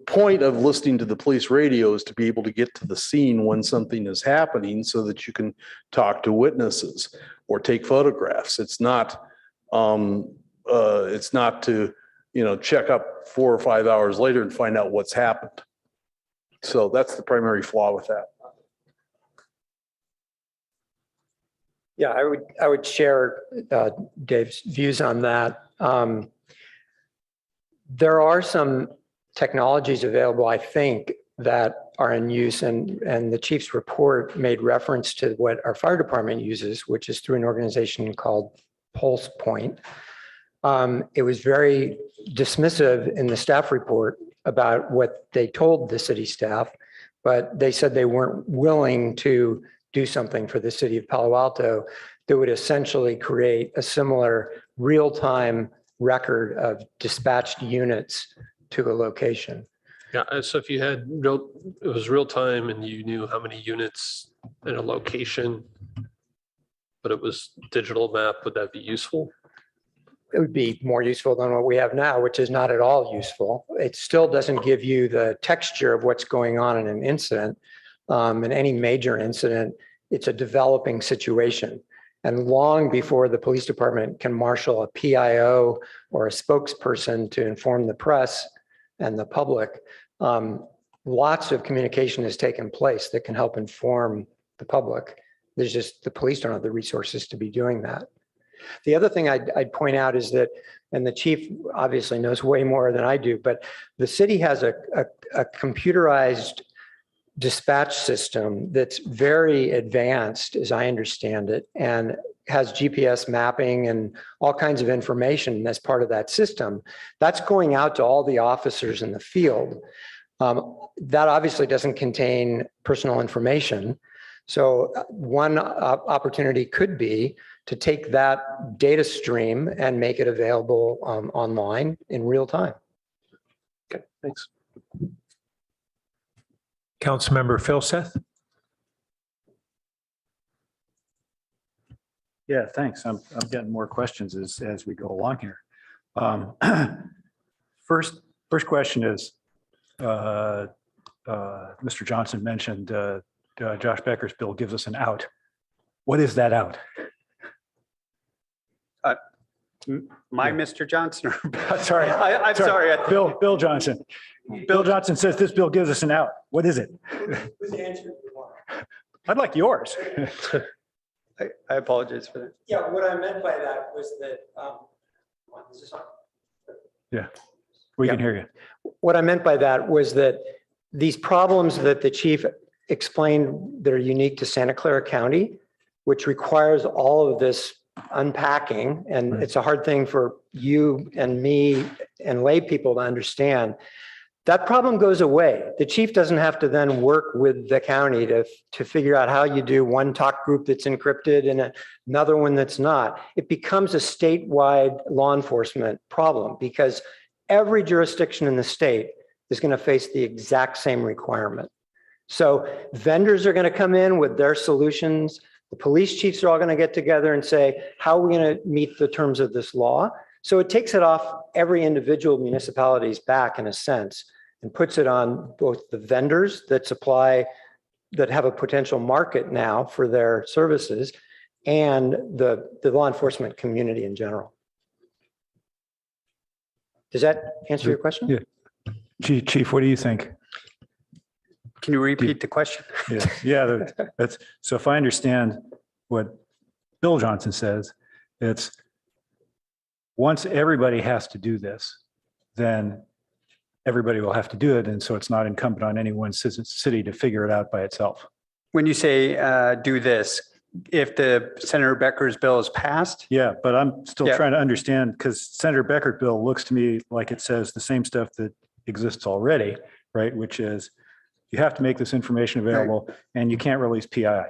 point of listening to the police radio is to be able to get to the scene when something is happening so that you can talk to witnesses or take photographs. It's not to, check up 4 or 5 hours later and find out what's happened. So that's the primary flaw with that. Yeah, I would share Dave's views on that. There are some technologies available, I think, that are in use, and the chief's report made reference to what our fire department uses, which is through an organization called Pulse Point. It was very dismissive in the staff report about what they told the city staff, but they said they weren't willing to do something for the city of Palo Alto that would essentially create a similar real-time record of dispatched units to a location. Yeah, so if you had it was real time and you knew how many units in a location, but it was digital map, would that be useful? It would be more useful than what we have now, which is not at all useful. It still doesn't give you the texture of what's going on in an incident. In any major incident, it's a developing situation. And long before the police department can marshal a PIO or a spokesperson to inform the press and the public, lots of communication has taken place that can help inform the public. There's just, the police don't have the resources to be doing that. The other thing I'd point out is that, and the chief obviously knows way more than I do, but the city has a computerized dispatch system that's very advanced, as I understand it, and has GPS mapping and all kinds of information as part of that system. That's going out to all the officers in the field. That obviously doesn't contain personal information. So one opportunity could be to take that data stream and make it available online in real time. Okay, thanks. Councilmember Philseth? Yeah, thanks. I'm getting more questions as we go along here. First question is, Mr. Johnson mentioned Josh Becker's bill gives us an out. What is that out? Mr. Johnson. Sorry, I'm sorry. Bill Johnson. Bill Johnson says this bill gives us an out. What is it? Who's answering? I'd like yours. I apologize for that. Yeah, what I meant by that was that, is this on? Yeah, we can hear you. What I meant by that was that these problems that the chief explained that are unique to Santa Clara County, which requires all of this unpacking, and it's a hard thing for you and me and lay people to understand. That problem goes away. The chief doesn't have to then work with the county to figure out how you do one talk group that's encrypted and another one that's not. It becomes a statewide law enforcement problem because every jurisdiction in the state is going to face the exact same requirement. So vendors are going to come in with their solutions. The police chiefs are all going to get together and say, how are we going to meet the terms of this law? So it takes it off every individual municipality's back in a sense and puts it on both the vendors that supply, that have a potential market now for their services and the law enforcement community in general. Does that answer your question? Yeah. Chief, what do you think? Can you repeat the question? Yeah, that's, so if I understand what Bill Johnson says, it's once everybody has to do this, then everybody will have to do it. And so it's not incumbent on any one city to figure it out by itself. When you say do this, if the Senator Becker's bill is passed? Yeah, but I'm still trying to understand because Senator Becker's bill looks to me like it says the same stuff that exists already, right? Which is you have to make this information available and you can't release PII.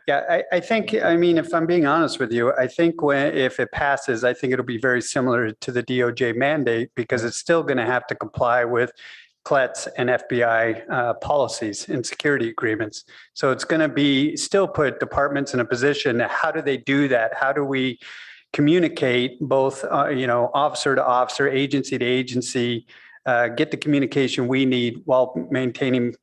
Yeah, I think, I mean, if I'm being honest with you, I think if it passes, I think it'll be very similar to the DOJ mandate because it's still going to have to comply with CLETS and FBI policies and security agreements. So it's going to be still put departments in a position. How do they do that? How do we communicate both, officer to officer, agency to agency, get the communication we need while maintaining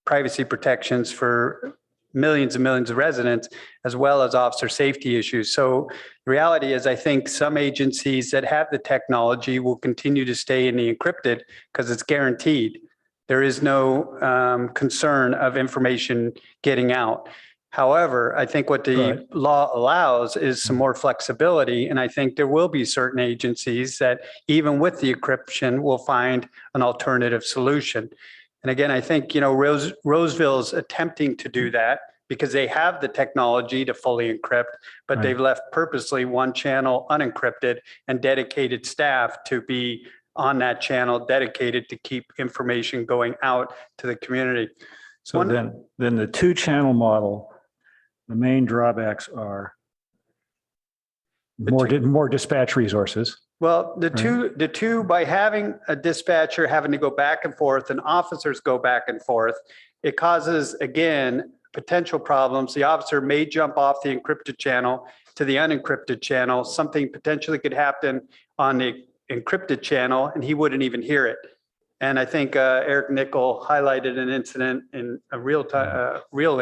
privacy protections for millions and millions of residents, as well as officer safety issues. So the reality is, I think some agencies that have the technology will continue to stay in the encrypted because it's guaranteed. There is no concern of information getting out. However, I think what the law allows is some more flexibility. And I think there will be certain agencies that even with the encryption will find an alternative solution. And again, I think, Roseville's attempting to do that because they have the technology to fully encrypt, but they've left purposely one channel unencrypted and dedicated staff to be on that channel, dedicated to keep information going out to the community. So then the two-channel model, the main drawbacks are more dispatch resources. Well, the two, by having a dispatcher having to go back and forth and officers go back and forth, it causes, again, potential problems. The officer may jump off the encrypted channel to the unencrypted channel. Something potentially could happen on the encrypted channel and he wouldn't even hear it. And I think Eric Nickel highlighted an incident in a real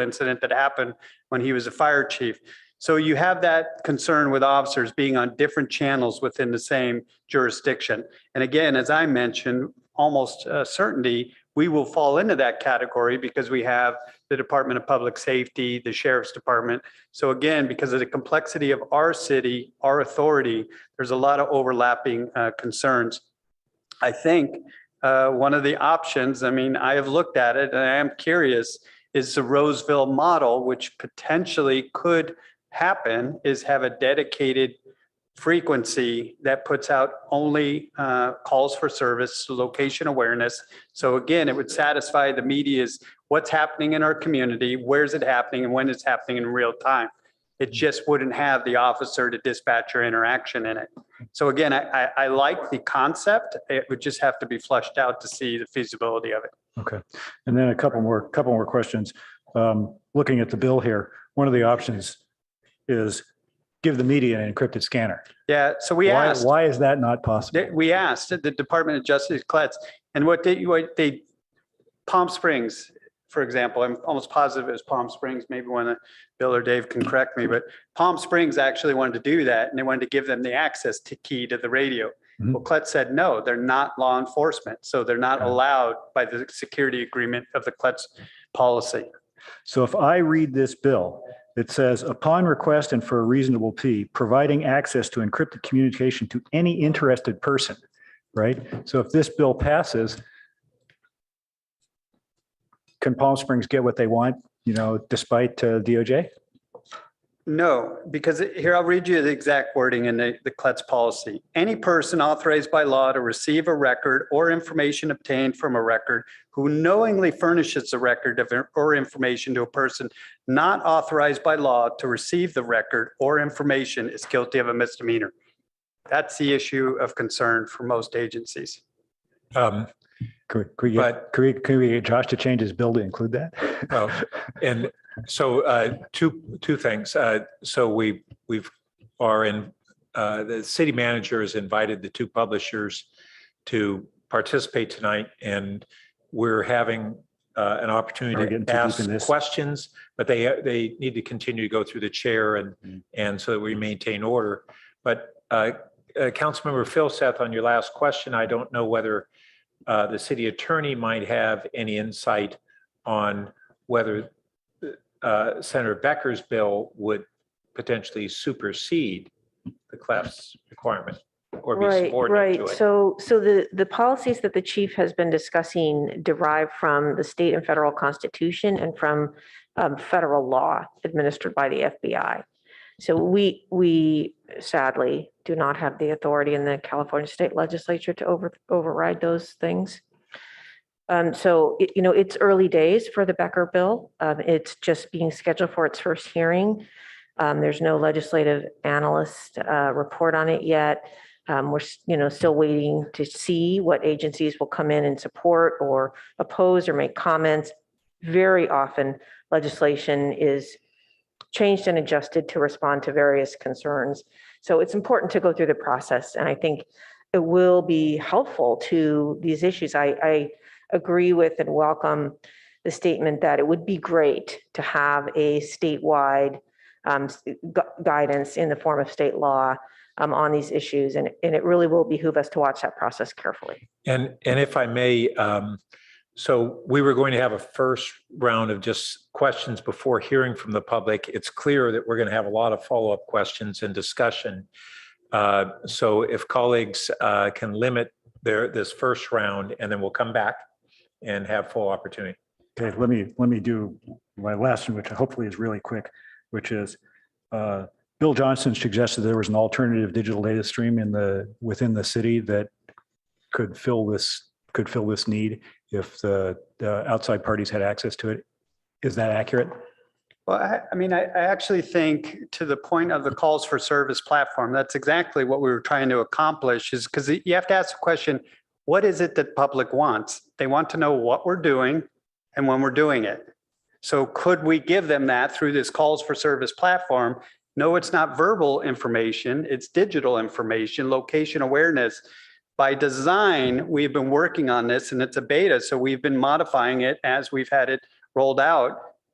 incident that happened when he was a fire chief. So you have that concern with officers being on different channels within the same jurisdiction. And again, as I mentioned, almost certainty, we will fall into that category because we have the Department of Public Safety, the Sheriff's Department. So again, because of the complexity of our city, our authority, there's a lot of overlapping concerns. I think one of the options, I mean, I have looked at it and I am curious, is the Roseville model, which potentially could happen, is have a dedicated frequency that puts out only calls for service, location awareness. So again, it would satisfy the media's what's happening in our community, where's it happening, and when it's happening in real time. It just wouldn't have the officer to dispatcher interaction in it. So again, I like the concept. It would just have to be flushed out to see the feasibility of it. Okay. And then a couple more questions. Looking at the bill here, one of the options is give the media an encrypted scanner. Yeah, so we asked. Why is that not possible? We asked the Department of Justice, CLETS, and what they Palm Springs, for example, I'm almost positive it was Palm Springs, maybe when Bill or Dave can correct me, but Palm Springs actually wanted to do that, and they wanted to give them the access to key to the radio. Well, CLETS said, no, they're not law enforcement, so they're not allowed by the security agreement of the CLETS policy. So if I read this bill, it says, upon request and for a reasonable fee, providing access to encrypted communication to any interested person, right? So if this bill passes, can Palm Springs get what they want, despite DOJ? No, because here, I'll read you the exact wording in the CLETS policy. Any person authorized by law to receive a record or information obtained from a record who knowingly furnishes a record or information to a person not authorized by law to receive the record or information is guilty of a misdemeanor. That's the issue of concern for most agencies. Could we get Josh to change his bill to include that? Well, and so two things. So we are in, the city manager has invited the two publishers to participate tonight, and we're having an opportunity to ask questions, but they need to continue to go through the chair and so that we maintain order. But Councilmember Philseth, on your last question, I don't know whether the city attorney might have any insight on whether Senator Becker's bill would potentially supersede the CLEF's requirement or be subordinate to it. So the policies that the chief has been discussing derive from the state and federal constitution and from federal law administered by the FBI. So we sadly do not have the authority in the California state legislature to override those things. So it's early days for the Becker bill. It's just being scheduled for its first hearing. There's no legislative analyst report on it yet. We're still waiting to see what agencies will come in and support or oppose or make comments. Very often legislation is changed and adjusted to respond to various concerns. So it's important to go through the process. And I think it will be helpful to these issues. I agree with and welcome the statement that it would be great to have a statewide guidance in the form of state law on these issues. And it really will behoove us to watch that process carefully. And if I may, so we were going to have a first round of just questions before hearing from the public. It's clear that we're going to have a lot of follow-up questions and discussion. So if colleagues can limit this first round, and then we'll come back and have full opportunity. Okay, let me do my last one, which hopefully is really quick, which is Bill Johnson suggested there was an alternative digital data stream within the city that could fill this need if the outside parties had access to it. Is that accurate? Well, I actually think, to the point of the calls for service platform, that's exactly what we were trying to accomplish, is because you have to ask the question, what is it that public wants? They want to know what we're doing and when we're doing it. So could we give them that through this calls for service platform? No, it's not verbal information, it's digital information, location awareness. By design, we've been working on this, and it's a beta, so we've been modifying it as we've had it rolled out.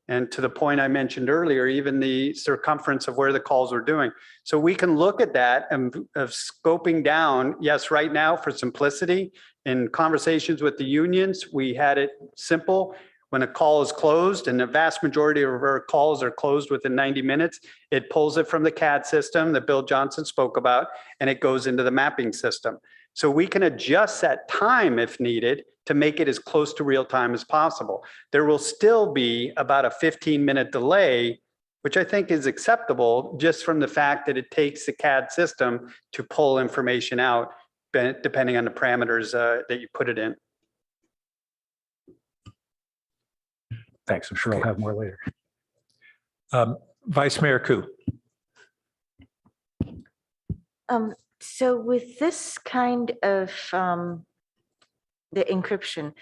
And to the point I mentioned earlier, even the circumference of where the calls are doing. So we can look at that and of scoping down. Yes, right now, for simplicity, in conversations with the unions, we had it simple. When a call is closed, and the vast majority of our calls are closed within 90 minutes, it pulls it from the CAD system that Bill Johnson spoke about, and it goes into the mapping system. So we can adjust that time if needed to make it as close to real time as possible. There will still be about a 15-minute delay, which I think is acceptable just from the fact that it takes the CAD system to pull information out, depending on the parameters that you put it in. Thanks. I'm sure I'll have more later. Vice Mayor Ku. So with this kind of the encryption,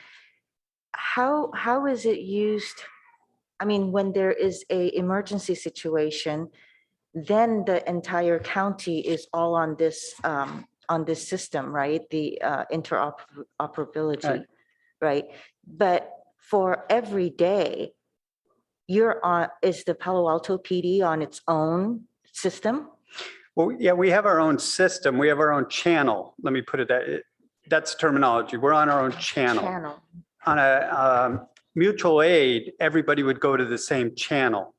how is it used? I mean, when there is a emergency situation, then the entire county is all on this system, right? The interoperability, right? But for every day, is the Palo Alto PD on its own system? Well, yeah, we have our own system. We have our own channel. Let me put it that's terminology. We're on our own channel. On a mutual aid, everybody would go to the same channel.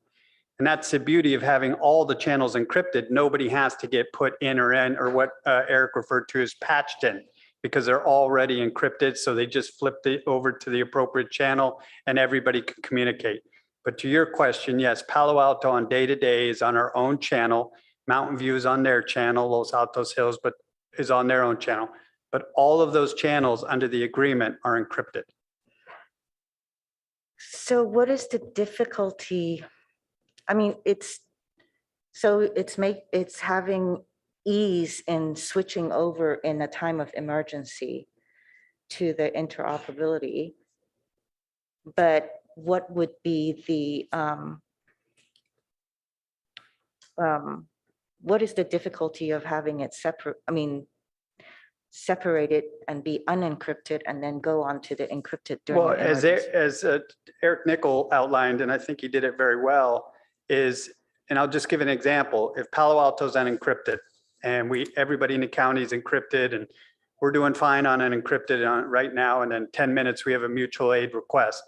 And that's the beauty of having all the channels encrypted. Nobody has to get put in or what Eric referred to as patched in, because they're already encrypted. So they just flip it over to the appropriate channel and everybody can communicate. But to your question, yes, Palo Alto on day-to-day is on our own channel. Mountain View is on their channel, Los Altos Hills, but is on their own channel. But all of those channels under the agreement are encrypted. So what is the difficulty? I mean, it's having ease in switching over in a time of emergency to the interoperability. But what would be the what is the difficulty of having it separate? I mean, separated and be unencrypted and then go on to the encrypted during Well, the emergency? as Eric Nickel outlined, and I think he did it very well, and I'll just give an example. If Palo Alto's unencrypted and everybody in the county is encrypted and we're doing fine on unencrypted right now, and then 10 minutes, we have a mutual aid request.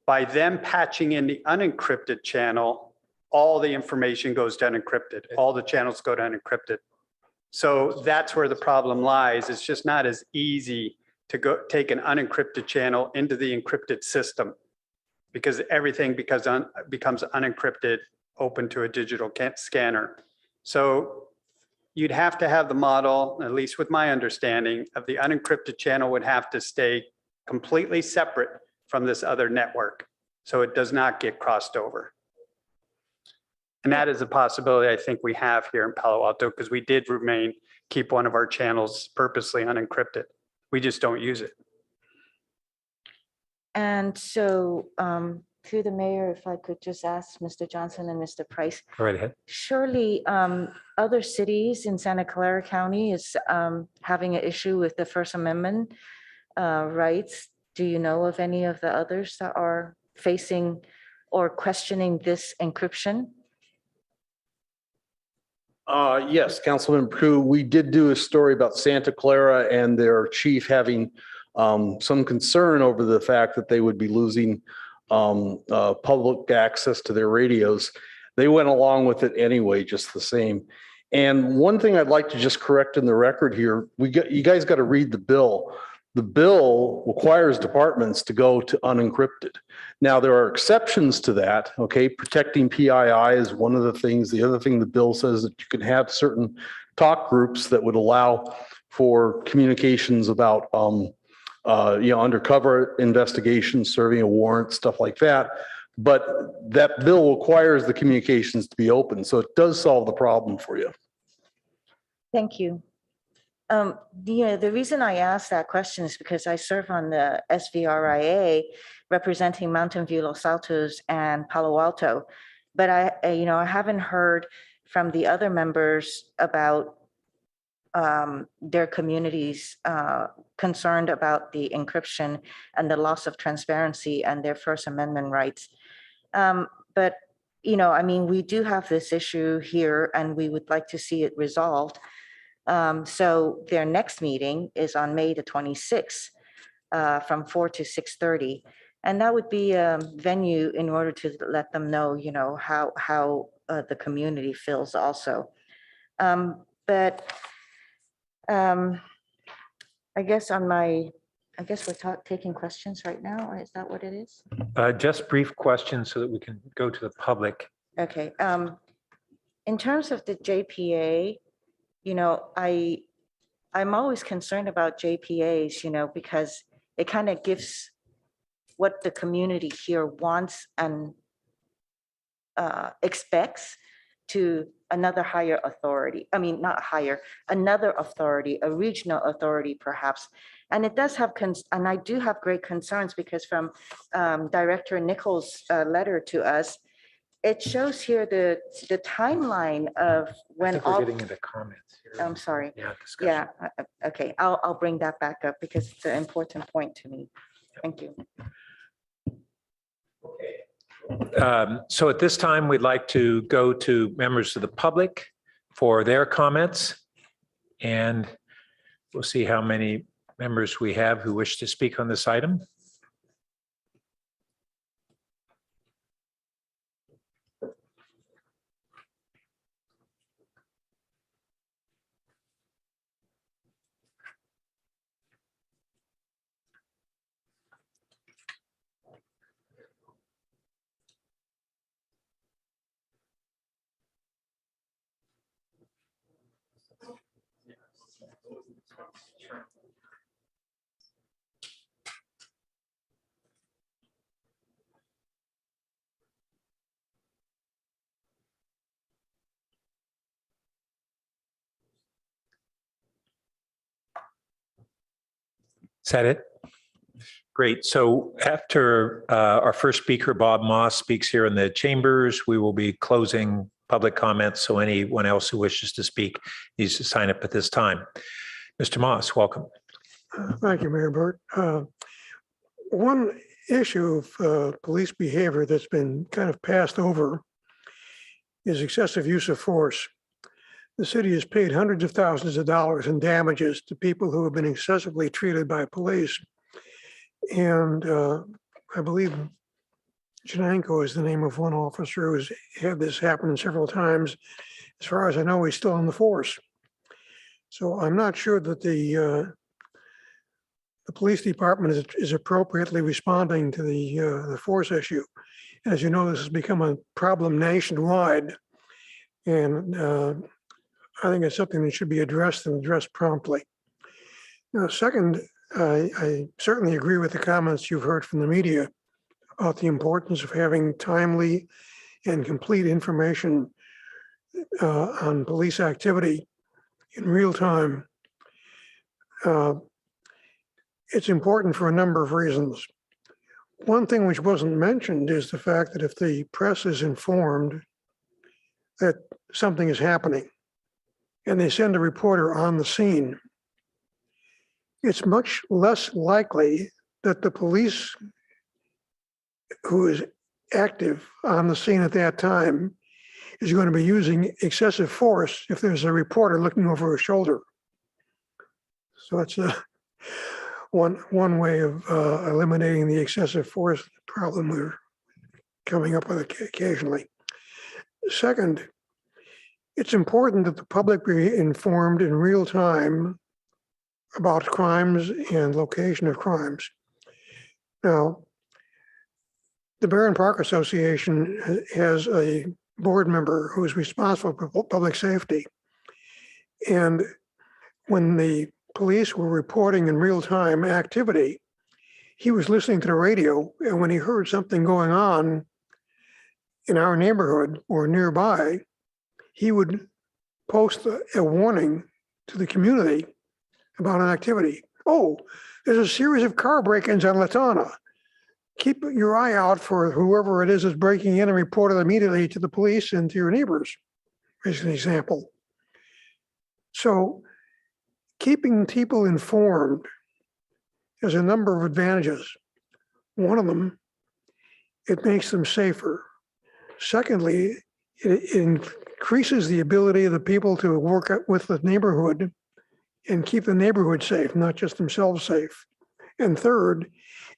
By them patching in the unencrypted channel, all the information goes to unencrypted. All the channels go to unencrypted. So that's where the problem lies. It's just not as easy to go take an unencrypted channel into the encrypted system, because everything becomes unencrypted, open to a digital scanner. So you'd have to have the model, at least with my understanding, of the unencrypted channel would have to stay completely separate from this other network, so it does not get crossed over. And that is a possibility I think we have here in Palo Alto, because we did keep one of our channels purposely unencrypted. We just don't use it. And so through the mayor, if I could just ask Mr. Johnson and Mr. Price. Go right ahead. Surely other cities in Santa Clara County is having an issue with the First Amendment rights. Do you know of any of the others that are facing or questioning this encryption? Yes, Councilman Pugh, we did do a story about Santa Clara and their chief having some concern over the fact that they would be losing public access to their radios. They went along with it anyway, just the same. And one thing I'd like to just correct in the record here, you guys got to read the bill. The bill requires departments to go to unencrypted. Now, there are exceptions to that, okay? Protecting PII is one of the things. The other thing the bill says that you can have certain talk groups that would allow for communications about, undercover investigations, serving a warrant, stuff like that. But that bill requires the communications to be open. So it does solve the problem for you. Thank you. The reason I asked that question is because I serve on the SVRIA representing Mountain View, Los Altos, and Palo Alto. But I haven't heard from the other members about their communities concerned about the encryption and the loss of transparency and their First Amendment rights. But we do have this issue here and we would like to see it resolved. So their next meeting is on May the 26th from 4 to 6:30. And that would be a venue in order to let them know, how the community feels also. But I guess we're taking questions right now, or is that what it is? Just brief questions so that we can go to the public. Okay. In terms of the JPA, I'm always concerned about JPAs, because it kind of gives what the community here wants and expects to another higher authority. I mean, not higher, another authority, a regional authority perhaps. And it does have, and I do have great concerns because from Director Nichols' letter to us, it shows here the timeline of I when think we're all, getting into comments here. I'm sorry. Yeah, discussion. Yeah, okay, I'll bring that back up because it's an important point to me. Thank you. So at this time, we'd like to go to members of the public for their comments. And we'll see how many members we have who wish to speak on this item. Is that it? Great. So after our first speaker, Bob Moss, speaks here in the chambers, we will be closing public comments. So anyone else who wishes to speak needs to sign up at this time. Mr. Moss, welcome. Thank you, Mayor Burt. One issue of police behavior that's been kind of passed over is excessive use of force. The city has paid hundreds of thousands of dollars in damages to people who have been excessively treated by police. And I believe Janenko is the name of one officer who's had this happen several times. As far as I know, he's still in the force. So I'm not sure that the police department is appropriately responding to the force issue. As you know, this has become a problem nationwide. And I think it's something that should be addressed and addressed promptly. Now, second, I certainly agree with the comments you've heard from the media about the importance of having timely and complete information on police activity in real time. It's important for a number of reasons. One thing which wasn't mentioned is the fact that if the press is informed that something is happening and they send a reporter on the scene, it's much less likely that the police who is active on the scene at that time is going to be using excessive force if there's a reporter looking over her shoulder. So that's one way of eliminating the excessive force problem we're coming up with occasionally. Second, it's important that the public be informed in real time about crimes and location of crimes. Now, the Barron Park Association has a board member who is responsible for public safety. And when the police were reporting in real time activity, he was listening to the radio, and when he heard something going on in our neighborhood or nearby, he would post a warning to the community about an activity. Oh, there's a series of car break-ins on Latona. Keep your eye out for whoever it is that's breaking in and report it immediately to the police and to your neighbors, as an example. So keeping people informed has a number of advantages. One of them, it makes them safer. Secondly, it increases the ability of the people to work with the neighborhood and keep the neighborhood safe, not just themselves safe. And third,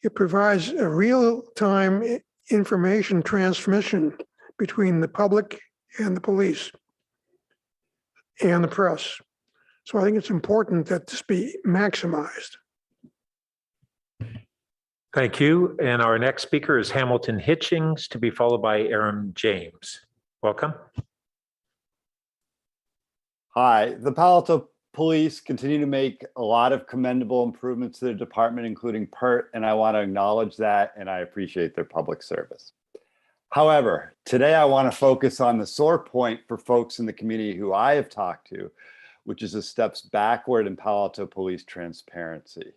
it provides a real-time information transmission between the public and the police and the press. So I think it's important that this be maximized. Thank you. And our next speaker is Hamilton Hitchings, to be followed by Aaron James. Welcome. Hi, the Palo police continue to make a lot of commendable improvements to the department, including PERT, and I want to acknowledge that, and I appreciate their public service. However, today I want to focus on the sore point for folks in the community who I have talked to, which is the steps backward in Palo Alto police transparency.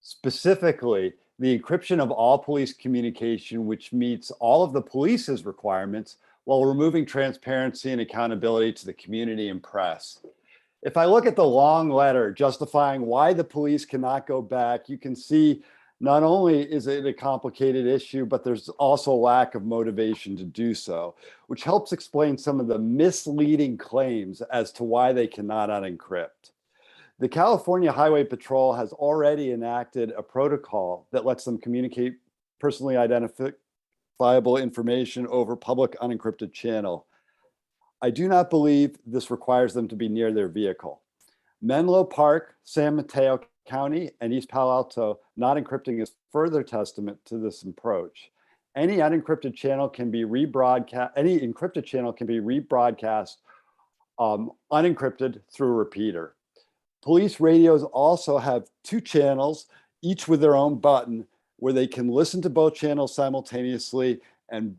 Specifically, the encryption of all police communication, which meets all of the police's requirements while removing transparency and accountability to the community and press. If I look at the long letter justifying why the police cannot go back, you can see not only is it a complicated issue, but there's also lack of motivation to do so, which helps explain some of the misleading claims as to why they cannot unencrypt. The California Highway Patrol has already enacted a protocol that lets them communicate personally identifiable information over public unencrypted channel. I do not believe this requires them to be near their vehicle. Menlo Park, San Mateo County, and East Palo Alto not encrypting is further testament to this approach. Any unencrypted channel can be rebroadcast, any encrypted channel can be rebroadcast unencrypted through a repeater. Police radios also have 2 channels, each with their own button, where they can listen to both channels simultaneously and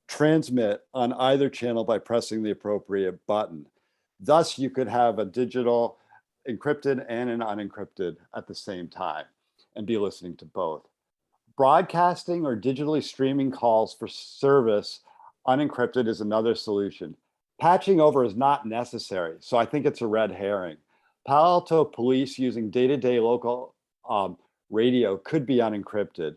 transmit on either channel by pressing the appropriate button. Thus, you could have a digital encrypted and an unencrypted at the same time and be listening to both. Broadcasting or digitally streaming calls for service unencrypted is another solution. Patching over is not necessary, so I think it's a red herring. Palo Alto police using day-to-day local radio could be unencrypted.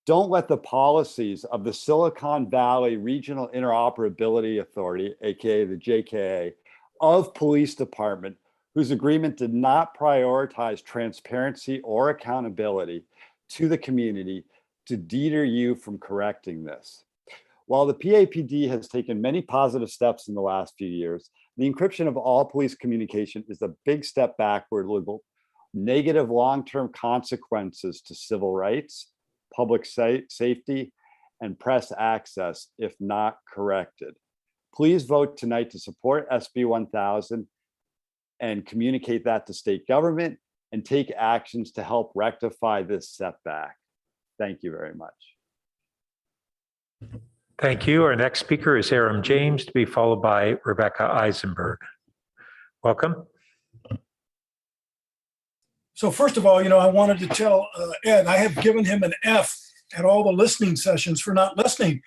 Don't let the policies of the Silicon Valley Regional Interoperability Authority, aka the JKA, of police department, whose agreement did not prioritize transparency or accountability to the community, to deter you from correcting this. While the PAPD has taken many positive steps in the last few years, the encryption of all police communication is a big step backward with negative long-term consequences to civil rights, public safety, and press access if not corrected. Please vote tonight to support SB 1000 and communicate that to state government and take actions to help rectify this setback. Thank you very much. Thank you. Our next speaker is Aram James, to be followed by Rebecca Eisenberg. Welcome. So first of all, I wanted to tell Ed, I have given him an F at all the listening sessions for not listening,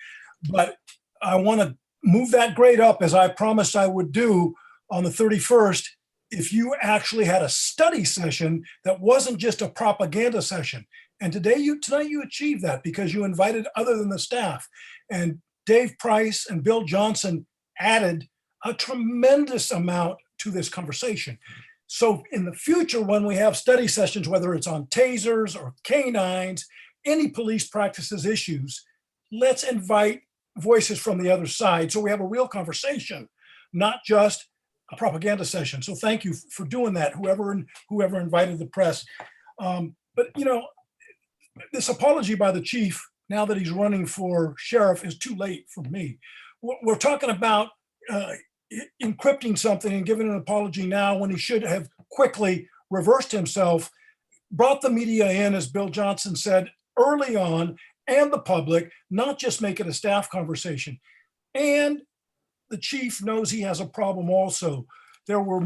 but I want to move that grade up as I promised I would do on the 31st if you actually had a study session that wasn't just a propaganda session. And tonight you achieved that because you invited other than the staff. And Dave Price and Bill Johnson added a tremendous amount to this conversation. So in the future, when we have study sessions, whether it's on tasers or canines, any police practices issues, let's invite voices from the other side so we have a real conversation, not just a propaganda session. So thank you for doing that, whoever invited the press. But this apology by the chief, now that he's running for sheriff, is too late for me. We're talking about encrypting something and giving an apology now when he should have quickly reversed himself, brought the media in, as Bill Johnson said early on, and the public, not just make it a staff conversation. And the chief knows he has a problem also. There were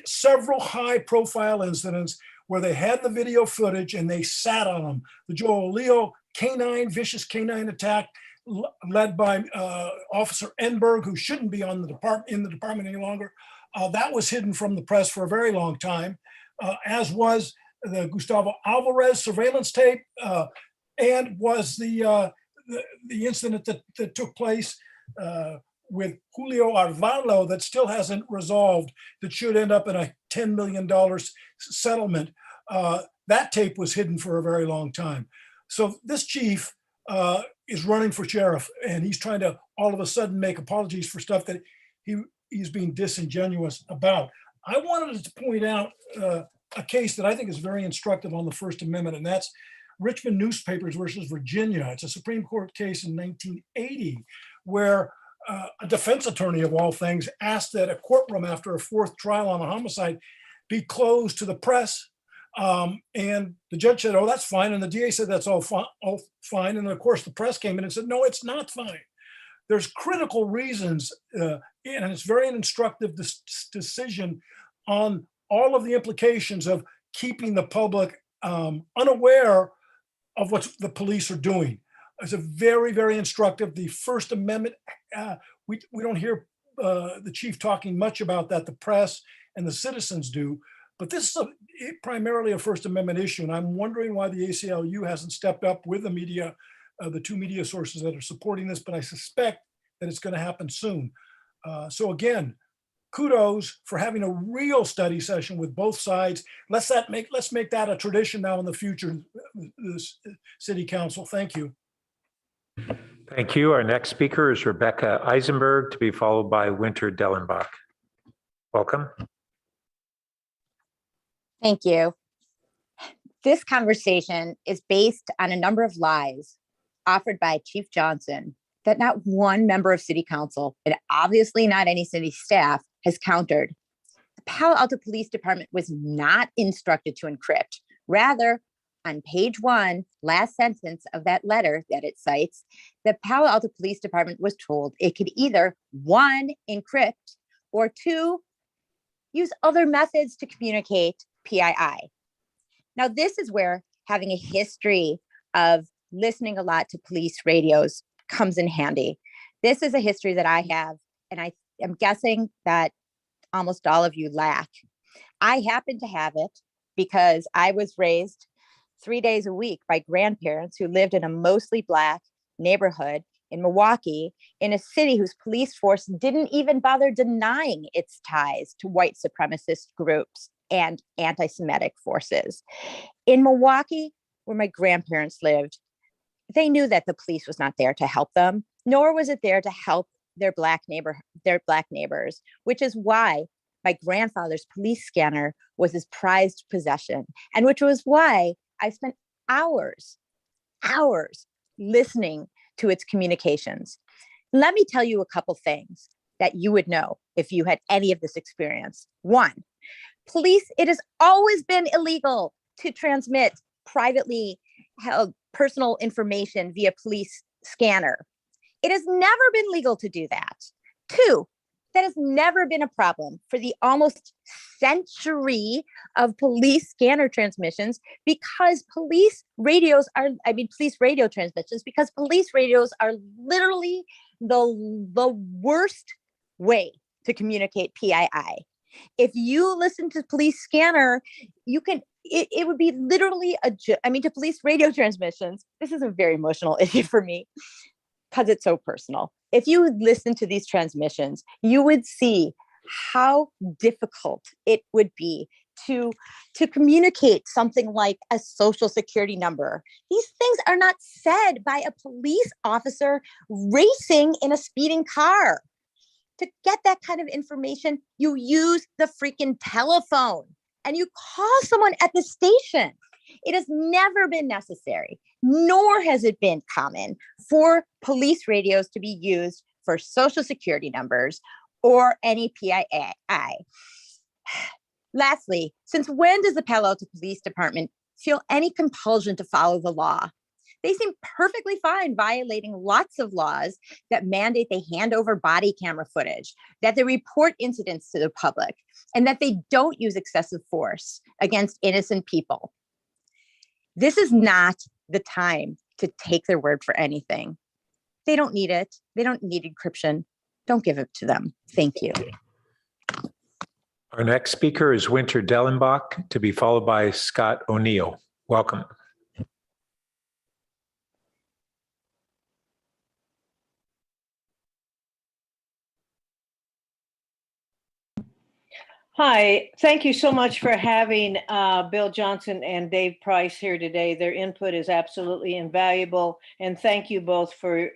several high-profile incidents where they had the video footage and they sat on them. The Joe Leo vicious canine attack led by Officer Enberg, who shouldn't be in the department any longer. That was hidden from the press for a very long time, as was the Gustavo Alvarez surveillance tape, and was the incident that took place with Julio Arvalo that still hasn't resolved, that should end up in a $10 million settlement. That tape was hidden for a very long time. So this chief is running for sheriff, and he's trying to all of a sudden make apologies for stuff that he's being disingenuous about. I wanted to point out a case that I think is very instructive on the First Amendment, and that's Richmond Newspapers versus Virginia. It's a Supreme Court case in 1980 where a defense attorney, of all things, asked that a courtroom after a fourth trial on a homicide be closed to the press. And the judge said, oh, that's fine. And the DA said, that's all fine. And of course, the press came in and said, no, it's not fine. There's critical reasons, and it's very instructive decision on all of the implications of keeping the public unaware of what the police are doing. It's a very, very instructive. The First Amendment, we don't hear the chief talking much about that. The press and the citizens do, but this is primarily a First Amendment issue. And I'm wondering why the ACLU hasn't stepped up with the media, the two media sources that are supporting this, but I suspect that it's going to happen soon. So again, kudos for having a real study session with both sides. Let's make that a tradition now in the future, this City Council. Thank you. Thank you. Our next speaker is Rebecca Eisenberg, to be followed by Winter Dellenbach. Welcome. Thank you. This conversation is based on a number of lies offered by Chief Johnson that not one member of City Council, and obviously not any city staff, has countered. The Palo Alto Police Department was not instructed to encrypt. Rather, on page 1, last sentence of that letter that it cites, the Palo Alto Police Department was told it could either 1, encrypt, or 2, use other methods to communicate PII. Now, this is where having a history of listening a lot to police radios comes in handy. This is a history that I have, and I am guessing that almost all of you lack. I happen to have it because I was raised 3 days a week by grandparents who lived in a mostly Black neighborhood in Milwaukee, in a city whose police force didn't even bother denying its ties to white supremacist groups and anti-Semitic forces. In Milwaukee, where my grandparents lived, they knew that the police was not there to help them, nor was it there to help their Black neighbors, which is why my grandfather's police scanner was his prized possession, and which was why I spent hours listening to its communications. Let me tell you a couple things that you would know if you had any of this experience. 1, police, it has always been illegal to transmit privately held personal information via police scanner. It has never been legal to do that. 2, that has never been a problem for the almost century of police scanner transmissions, because police radio transmissions, because police radios are literally the worst way to communicate PII. If you listen to police scanner, you can, it would be literally to police radio transmissions. This is a very emotional issue for me because it's so personal. If you listen to these transmissions, you would see how difficult it would be to communicate something like a social security number. These things are not said by a police officer racing in a speeding car. To get that kind of information, you use the freaking telephone and you call someone at the station. It has never been necessary, nor has it been common for police radios to be used for social security numbers or any PII. Lastly, since when does the Palo Alto Police Department feel any compulsion to follow the law? They seem perfectly fine violating lots of laws that mandate they hand over body camera footage, that they report incidents to the public, and that they don't use excessive force against innocent people. This is not the time to take their word for anything. They don't need it. They don't need encryption. Don't give it to them. Thank you. Our next speaker is Winter Dellenbach, to be followed by Scott O'Neill. Welcome. Hi, thank you so much for having Bill Johnson and Dave Price here today. Their input is absolutely invaluable, and thank you both for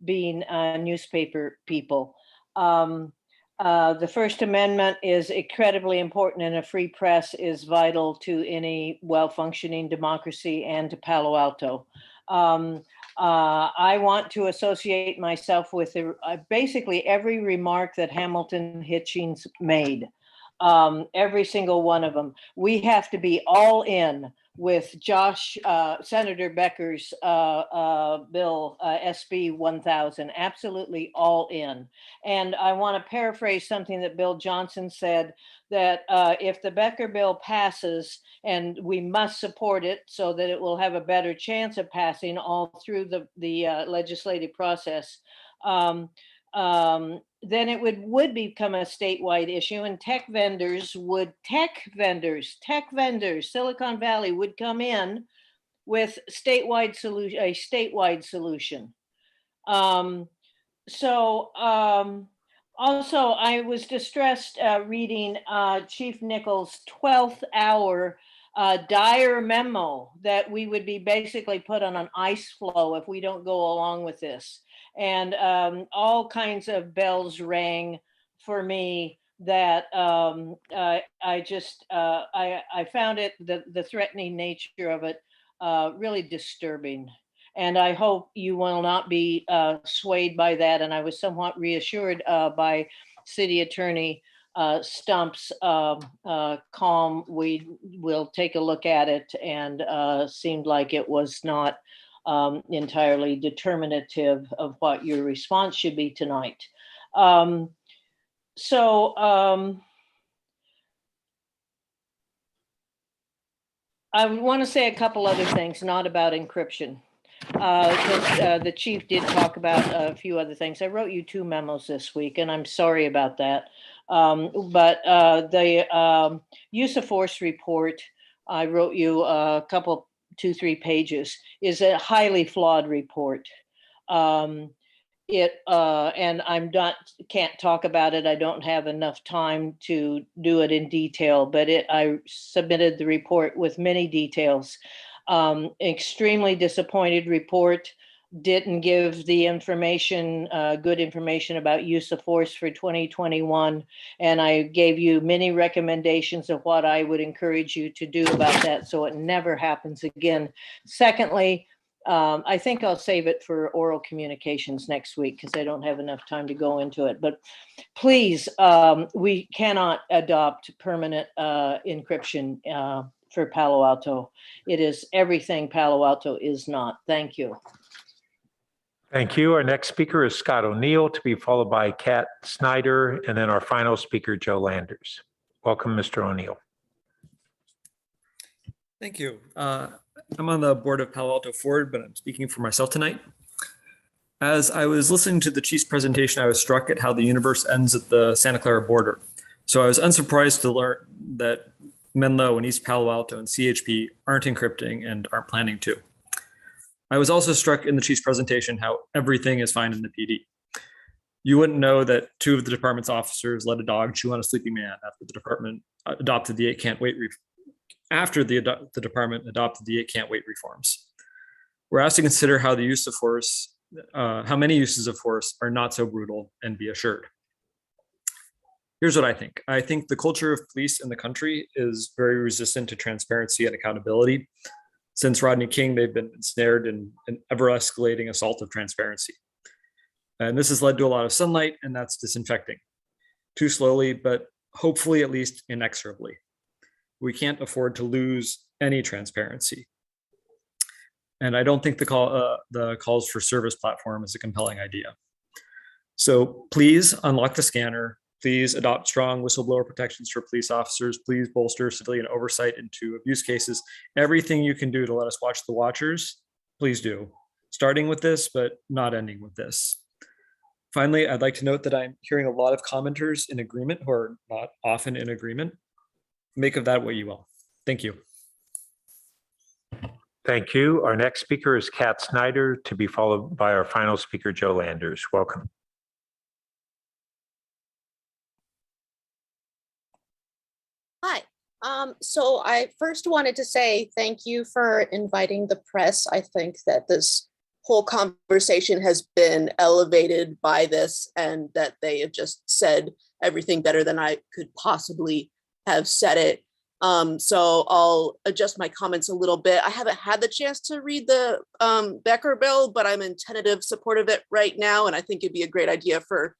being newspaper people. The First Amendment is incredibly important, and a free press is vital to any well-functioning democracy and to Palo Alto. I want to associate myself with basically every remark that Hamilton Hitchings made. every single one of them. We have to be all in with Senator Becker's bill, SB 1000, absolutely all in. And I want to paraphrase something that Bill Johnson said, that if the Becker bill passes, and we must support it so that it will have a better chance of passing all through the legislative process, then it would become a statewide issue, and tech vendors, Silicon Valley would come in with a statewide solution. Also, I was distressed reading Chief Nichols' 12th hour dire memo that we would be basically put on an ice floe if we don't go along with this. And all kinds of bells rang for me that I found it, the threatening nature of it, really disturbing. And I hope you will not be swayed by that. And I was somewhat reassured by City Attorney Stump's calm. We will take a look at it, and seemed like it was not entirely determinative of what your response should be tonight. I want to say a couple other things, not about encryption. The chief did talk about a few other things. I wrote you 2 memos this week, and I'm sorry about that. But the use of force report, I wrote you a couple, 2-3 pages, is a highly flawed report. And can't talk about it. I don't have enough time to do it in detail, but I submitted the report with many details. Extremely disappointed report. Didn't give the information, good information about use of force for 2021. And I gave you many recommendations of what I would encourage you to do about that so it never happens again. Secondly, I think I'll save it for oral communications next week because I don't have enough time to go into it. But please, we cannot adopt permanent encryption for Palo Alto. It is everything Palo Alto is not. Thank you. Thank you. Our next speaker is Scott O'Neill, to be followed by Kat Snyder, and then our final speaker, Joe Landers. Welcome, Mr. O'Neill. Thank you. I'm on the board of Palo Alto Forward, but I'm speaking for myself tonight. As I was listening to the chief's presentation, I was struck at how the universe ends at the Santa Clara border. So I was unsurprised to learn that Menlo and East Palo Alto and CHP aren't encrypting and aren't planning to. I was also struck in the chief's presentation how everything is fine in the PD. You wouldn't know that 2 of the department's officers let a dog chew on a sleeping man after the department adopted the 8 can't wait the department adopted the 8 can't wait reforms. We're asked to consider how the use of force, how many uses of force are not so brutal, and be assured. Here's what I think. I think the culture of police in the country is very resistant to transparency and accountability. Since Rodney King, they've been ensnared in an ever-escalating assault of transparency. And this has led to a lot of sunlight, and that's disinfecting. Too slowly, but hopefully at least inexorably. We can't afford to lose any transparency. And I don't think the calls for service platform is a compelling idea. So please unlock the scanner. Please adopt strong whistleblower protections for police officers. Please bolster civilian oversight into abuse cases. Everything you can do to let us watch the watchers, please do. Starting with this, but not ending with this. Finally, I'd like to note that I'm hearing a lot of commenters in agreement who are not often in agreement. Make of that what you will. Thank you. Thank you. Our next speaker is Kat Snyder, to be followed by our final speaker, Joe Landers. Welcome. Hi. So I first wanted to say thank you for inviting the press. I think that this whole conversation has been elevated by this, and that they have just said everything better than I could possibly have said it. So I'll adjust my comments a little bit. I haven't had the chance to read the Becker bill, but I'm in tentative support of it right now. And I think it'd be a great idea for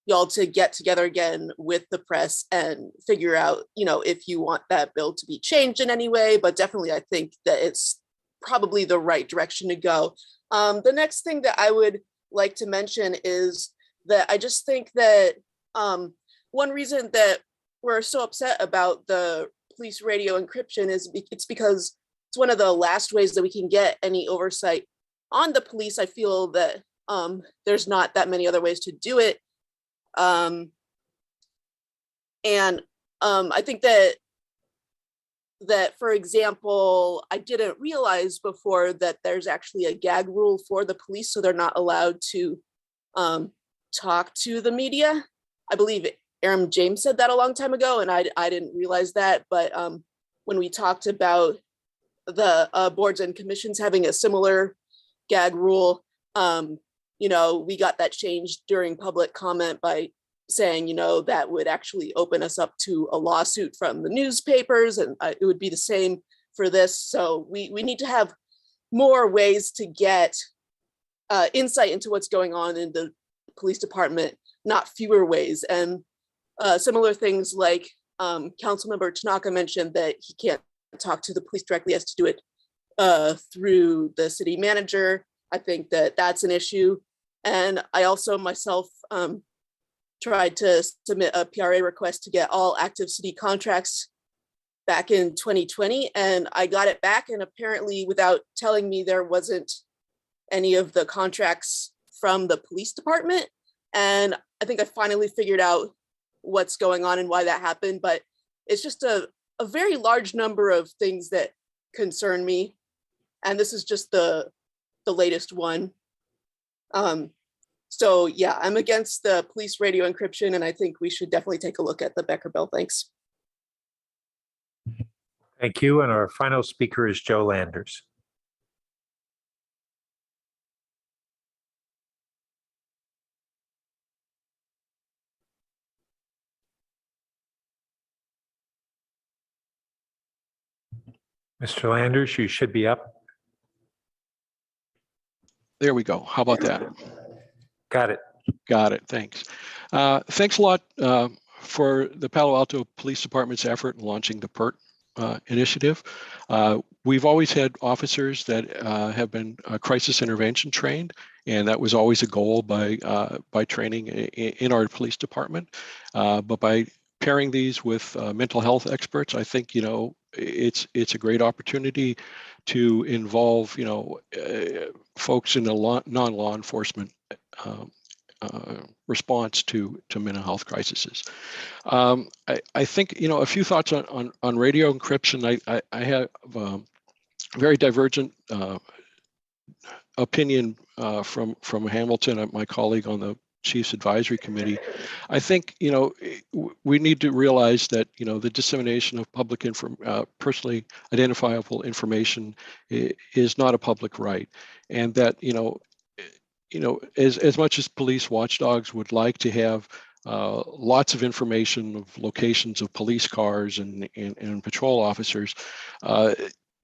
y'all to get together again with the press and figure out, if you want that bill to be changed in any way, but definitely I think that it's probably the right direction to go. The next thing that I would like to mention is that I just think that one reason that we're so upset about the police radio encryption is it's because it's one of the last ways that we can get any oversight on the police. I feel that there's not that many other ways to do it. And I think that, for example, I didn't realize before that there's actually a gag rule for the police, so they're not allowed to talk to the media. I believe Aaron James said that a long time ago, and I didn't realize that. But when we talked about the boards and commissions having a similar gag rule, we got that changed during public comment by saying, that would actually open us up to a lawsuit from the newspapers, and it would be the same for this. So we need to have more ways to get insight into what's going on in the police department, not fewer ways. And similar things like Councilmember Tanaka mentioned that he can't talk to the police directly, has to do it through the city manager. I think that that's an issue. And I also myself tried to submit a PRA request to get all active city contracts back in 2020, and I got it back, and apparently without telling me there wasn't any of the contracts from the police department. And I think I finally figured out what's going on and why that happened, but it's just a very large number of things that concern me. And this is just the latest one. So yeah, I'm against the police radio encryption, and I think we should definitely take a look at the Becker bill. Thanks. Thank you. And our final speaker is Joe Landers. Mr. Landers, you should be up. There we go. How about that? Got it. Got it. Thanks. Thanks a lot for the Palo Alto Police Department's effort in launching the PERT initiative. We've always had officers that have been crisis intervention trained, and that was always a goal by training in our police department. But by pairing these with mental health experts, I think it's a great opportunity to involve folks in the non-law enforcement response to mental health crises. I think a few thoughts on radio encryption. I have very divergent opinion from Hamilton, my colleague on the Chiefs Advisory Committee. I think we need to realize that the dissemination of public personally identifiable information is not a public right, and that as much as police watchdogs would like to have lots of information of locations of police cars and patrol officers,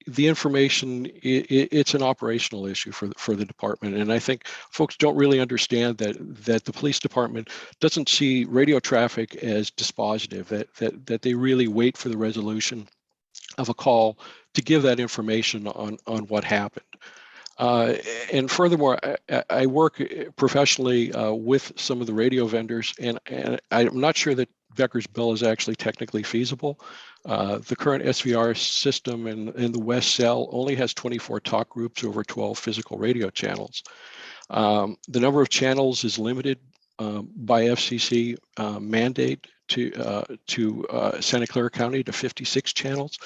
the information, it's an operational issue for the department. And I think folks don't really understand that the police department doesn't see radio traffic as dispositive, that they really wait for the resolution of a call to give that information on what happened. And furthermore, I work professionally with some of the radio vendors, and I'm not sure that Becker's bill is actually technically feasible. The current SVR system in the West Cell only has 24 talk groups over 12 physical radio channels. The number of channels is limited by FCC mandate to Santa Clara County to 56 channels.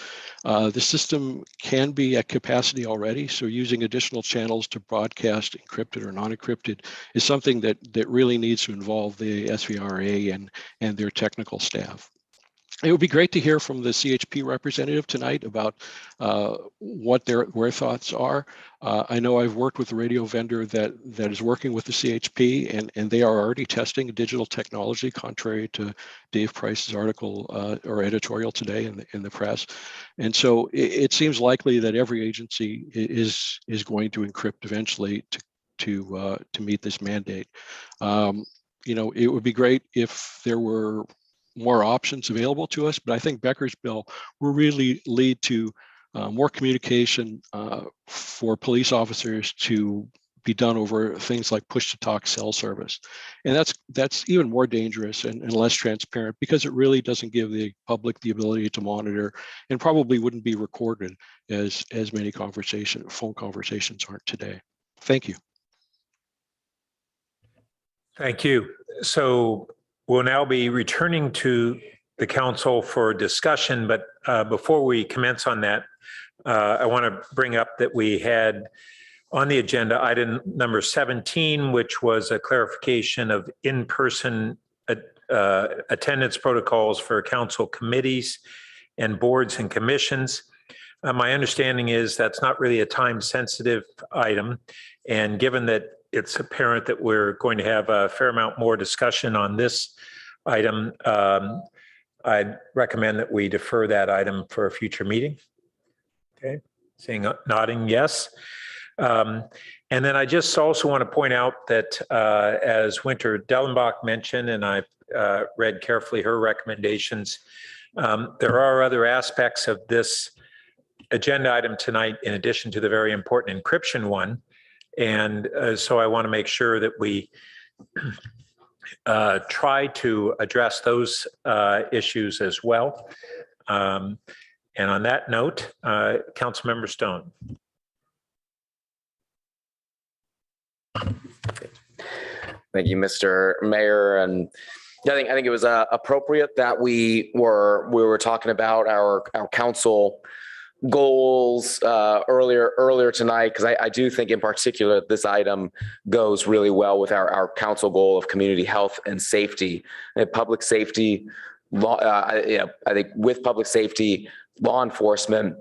The system can be at capacity already, so using additional channels to broadcast encrypted or non-encrypted is something that really needs to involve the SVRA and their technical staff. It would be great to hear from the CHP representative tonight about what their thoughts are. I know I've worked with a radio vendor that is working with the CHP, and they are already testing digital technology, contrary to Dave Price's article or editorial today in the press. And so it seems likely that every agency is going to encrypt eventually to meet this mandate. it would be great if there were more options available to us, but I think Becker's bill will really lead to more communication for police officers to be done over things like push-to-talk cell service. And that's even more dangerous and less transparent because it really doesn't give the public the ability to monitor, and probably wouldn't be recorded as many phone conversations aren't today. Thank you. Thank you. So we'll now be returning to the council for discussion, but before we commence on that, I want to bring up that we had on the agenda item number 17, which was a clarification of in-person attendance protocols for council committees and boards and commissions. My understanding is that's not really a time-sensitive item, and given that it's apparent that we're going to have a fair amount more discussion on this item, I'd recommend that we defer that item for a future meeting. Okay, seeing nodding yes. And then I just also want to point out that as Winter Dellenbach mentioned, and I've read carefully her recommendations, there are other aspects of this agenda item tonight in addition to the very important encryption one. And so I want to make sure that we try to address those issues as well. And on that note, Councilmember Stone. Thank you, Mr. Mayor. And I think it was appropriate that we were talking about our council goals earlier tonight, because I do think in particular this item goes really well with our council goal of community health and safety and public safety. I think with public safety, law enforcement,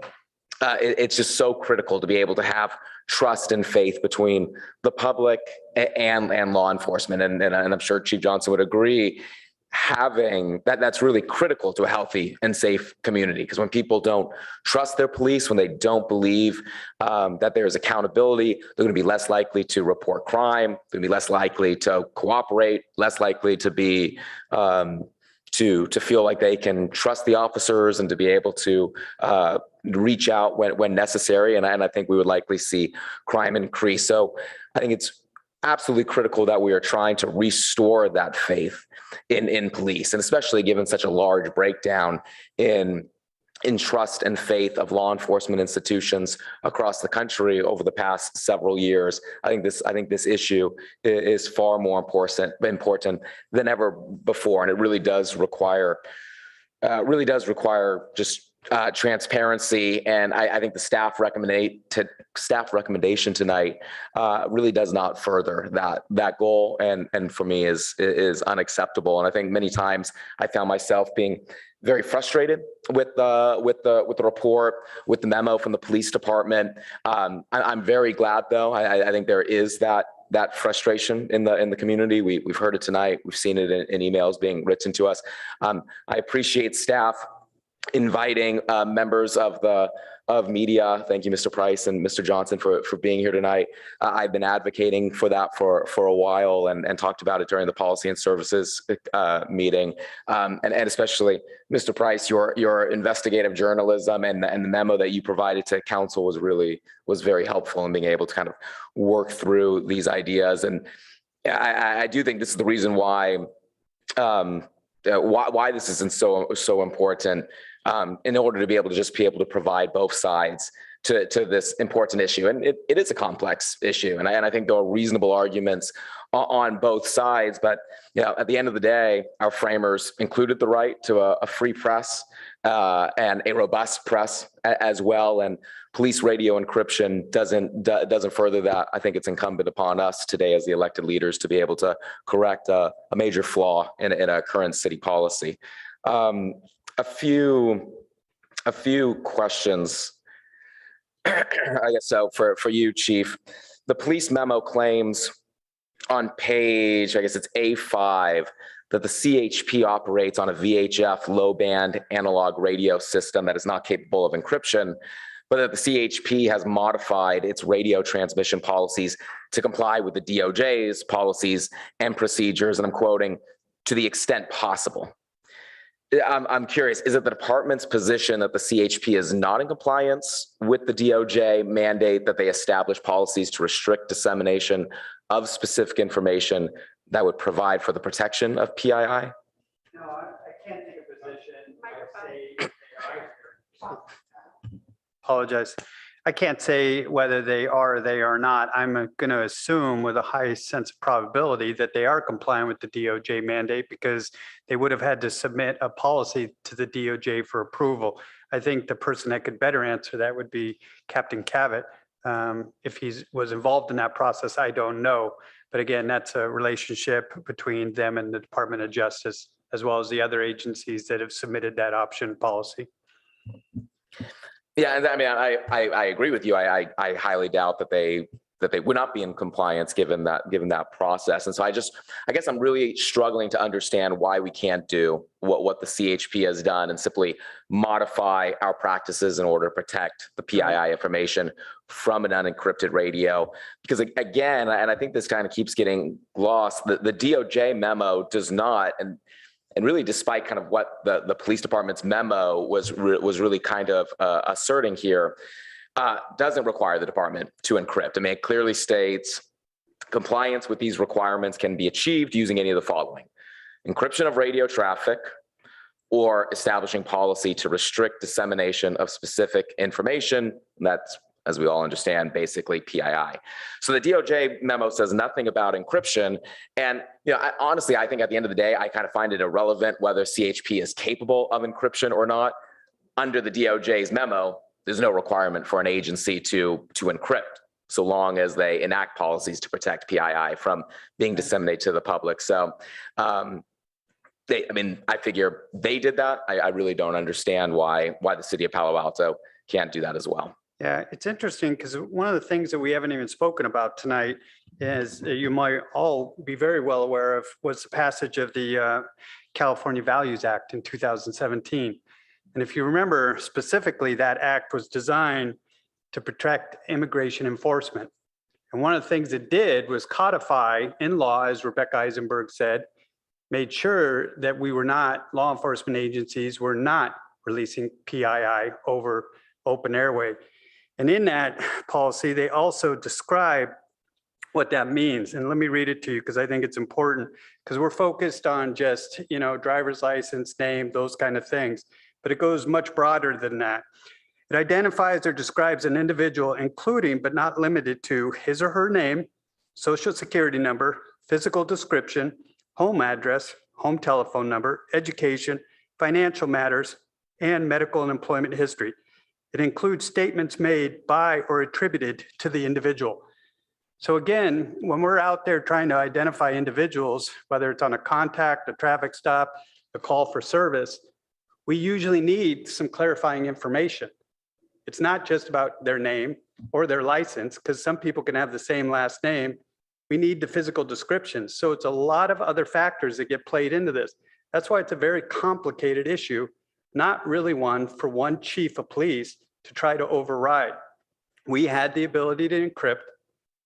it's just so critical to be able to have trust and faith between the public and law enforcement. And I'm sure Chief Johnson would agree, having that's really critical to a healthy and safe community. Because when people don't trust their police, when they don't believe that there's accountability, they're going to be less likely to report crime, they're going to be less likely to cooperate, less likely to be to feel like they can trust the officers and to be able to reach out when necessary. And I think we would likely see crime increase. So I think it's absolutely critical that we are trying to restore that faith in police, and especially given such a large breakdown in trust and faith of law enforcement institutions across the country over the past several years. I think this issue is far more important than ever before, and it really does require just transparency. And I think the staff recommendation tonight really does not further that goal, and for me is unacceptable. And I think many times I found myself being very frustrated with the report, with the memo from the police department. I'm very glad, though. I think there is that frustration in the community. We've heard it tonight. We've seen it in emails being written to us. I appreciate staff inviting members of media. Thank you, Mr. Price and Mr. Johnson, for being here tonight. I've been advocating for that for a while, and talked about it during the policy and services meeting. And especially, Mr. Price, your investigative journalism and the memo that you provided to council was very helpful in being able to kind of work through these ideas. And I do think this is the reason why this isn't so important, in order to be able to provide both sides to this important issue. And it is a complex issue. And I think there are reasonable arguments on both sides, but at the end of the day, our framers included the right to a free press and a robust press as well. And police radio encryption doesn't further that. I think it's incumbent upon us today as the elected leaders to be able to correct a major flaw in a current city policy. A few questions, I guess so, for you, Chief. The police memo claims on page, I guess it's A5, that the CHP operates on a VHF low-band analog radio system that is not capable of encryption, but that the CHP has modified its radio transmission policies to comply with the DOJ's policies and procedures, and I'm quoting, to the extent possible. I'm curious, is it the department's position that the CHP is not in compliance with the DOJ mandate that they establish policies to restrict dissemination of specific information that would provide for the protection of PII? No, I can't take a position. Apologize. I can't say whether they are or they are not. I'm going to assume with a high sense of probability that they are compliant with the DOJ mandate because they would have had to submit a policy to the DOJ for approval. I think the person that could better answer that would be Captain Cavett. If he was involved in that process, I don't know. But again, that's a relationship between them and the Department of Justice, as well as the other agencies that have submitted that option policy. Yeah, and I mean, I agree with you. I highly doubt that they would not be in compliance given that process. And so I guess I'm really struggling to understand why we can't do what the CHP has done and simply modify our practices in order to protect the PII information from an unencrypted radio. Because again, and I think this kind of keeps getting lost, the DOJ memo does not, and really, despite kind of what the police department's memo was really kind of asserting here, doesn't require the department to encrypt. I mean, it clearly states compliance with these requirements can be achieved using any of the following: encryption of radio traffic, or establishing policy to restrict dissemination of specific information. That's, as we all understand, basically PII. So the DOJ memo says nothing about encryption. And honestly, I think at the end of the day, I kind of find it irrelevant whether CHP is capable of encryption or not. Under the DOJ's memo, there's no requirement for an agency to encrypt, so long as they enact policies to protect PII from being disseminated to the public. So I figure they did that. I really don't understand why the city of Palo Alto can't do that as well. Yeah, it's interesting because one of the things that we haven't even spoken about tonight is you might all be very well aware of was the passage of the California Values Act in 2017. And if you remember specifically, that act was designed to protect immigration enforcement. And one of the things it did was codify in law, as Rebecca Eisenberg said, made sure that law enforcement agencies were not releasing PII over open airway. And in that policy, they also describe what that means. And let me read it to you because I think it's important, because we're focused on just, driver's license, name, those kind of things. But it goes much broader than that. It identifies or describes an individual, including but not limited to his or her name, social security number, physical description, home address, home telephone number, education, financial matters, and medical and employment history. It includes statements made by or attributed to the individual. So again, when we're out there trying to identify individuals, whether it's on a contact, a traffic stop, a call for service, we usually need some clarifying information. It's not just about their name or their license, because some people can have the same last name. We need the physical descriptions. So it's a lot of other factors that get played into this. That's why it's a very complicated issue, not really one for one chief of police to try to override. We had the ability to encrypt.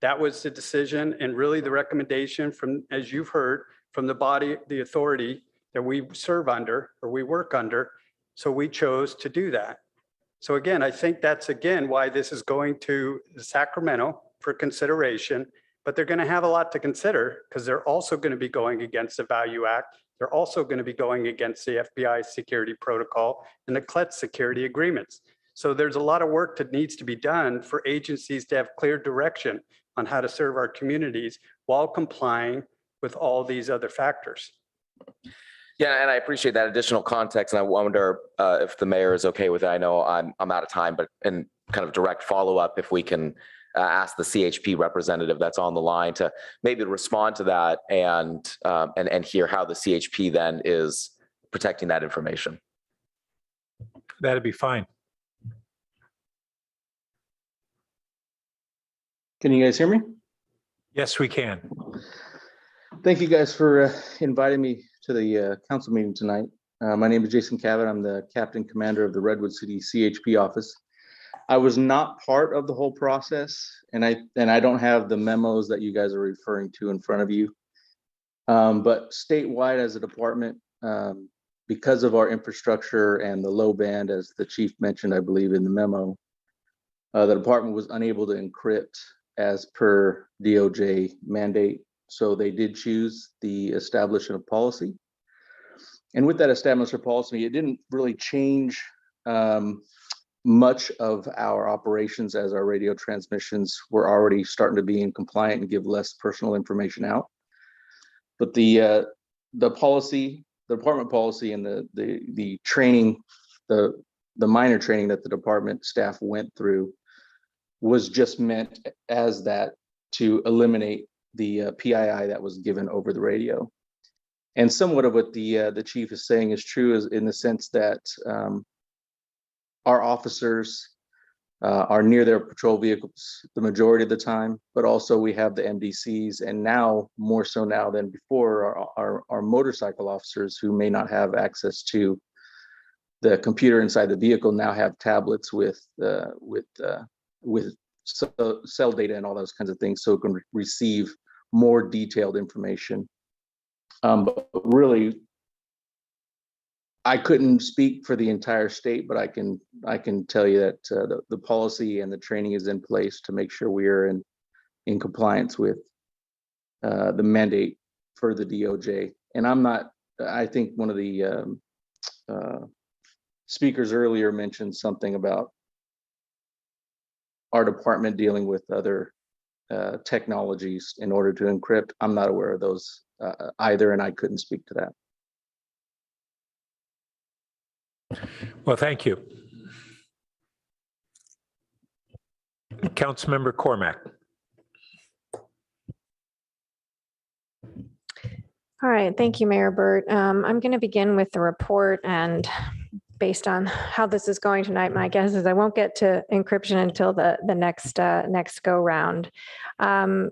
That was the decision and really the recommendation from, as you've heard, from the body, the authority that we serve under or we work under. So we chose to do that. So again, I think that's again why this is going to Sacramento for consideration, but they're going to have a lot to consider because they're also going to be going against the Value Act. They're also going to be going against the FBI security protocol and the CLET security agreements. So there's a lot of work that needs to be done for agencies to have clear direction on how to serve our communities while complying with all these other factors. Yeah, and I appreciate that additional context. And I wonder if the mayor is okay with it. I know I'm out of time, but in kind of direct follow-up, if we can ask the CHP representative that's on the line to maybe respond to that and hear how the CHP then is protecting that information. That'd be fine. Can you guys hear me? Yes, we can. Thank you guys for inviting me to the council meeting tonight. My name is Jason Cavett. I'm the captain commander of the Redwood City CHP office. I was not part of the whole process, and I don't have the memos that you guys are referring to in front of you. But statewide as a department, because of our infrastructure and the low band, as the chief mentioned, I believe in the memo, the department was unable to encrypt as per DOJ mandate. So they did choose the establishment of policy. And with that establishment of policy, it didn't really change much of our operations, as our radio transmissions were already starting to be in compliant and give less personal information out. But the policy, the department policy, and the training, the minor training that the department staff went through was just meant as that to eliminate the PII that was given over the radio. And somewhat of what the chief is saying is true, is in the sense that our officers are near their patrol vehicles the majority of the time, but also we have the MDCs, and now more so now than before, our motorcycle officers who may not have access to the computer inside the vehicle now have tablets with cell data and all those kinds of things, so it can receive more detailed information. But really, I couldn't speak for the entire state, but I can tell you that the policy and the training is in place to make sure we are in compliance with the mandate for the DOJ. And I think one of the speakers earlier mentioned something about our department dealing with other technologies in order to encrypt. I'm not aware of those either, and I couldn't speak to that. Well, thank you. Councilmember Cormack. All right, thank you, Mayor Burt. I'm going to begin with the report, and based on how this is going tonight, my guess is I won't get to encryption until the next go round. So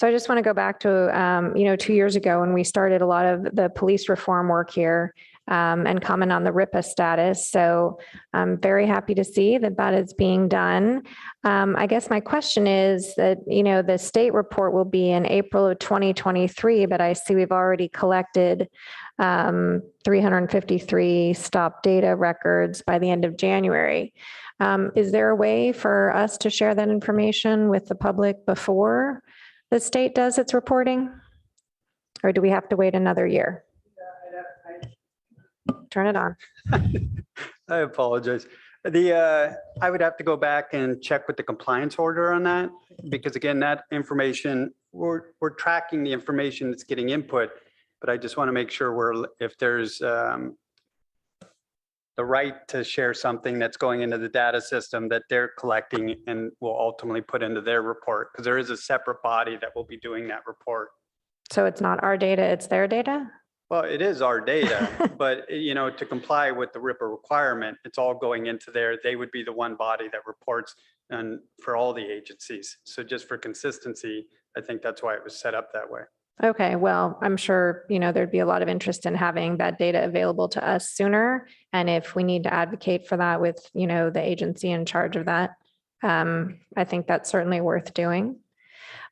I just want to go back to 2 years ago when we started a lot of the police reform work here, and comment on the RIPA status. So I'm very happy to see that is being done. I guess my question is that, the state report will be in April of 2023, but I see we've already collected 353 stop data records by the end of January. Is there a way for us to share that information with the public before the state does its reporting? Or do we have to wait another year? Turn it on. I apologize. I would have to go back and check with the compliance order on that, because again, that information, we're tracking the information that's getting input, but I just want to make sure if there's the right to share something that's going into the data system that they're collecting and will ultimately put into their report, because there is a separate body that will be doing that report. So it's not our data, it's their data? Well, it is our data, but to comply with the RIPA requirement, it's all going into there. They would be the one body that reports and for all the agencies. So just for consistency, I think that's why it was set up that way. Okay, well, I'm sure, there'd be a lot of interest in having that data available to us sooner. And if we need to advocate for that with, the agency in charge of that, I think that's certainly worth doing.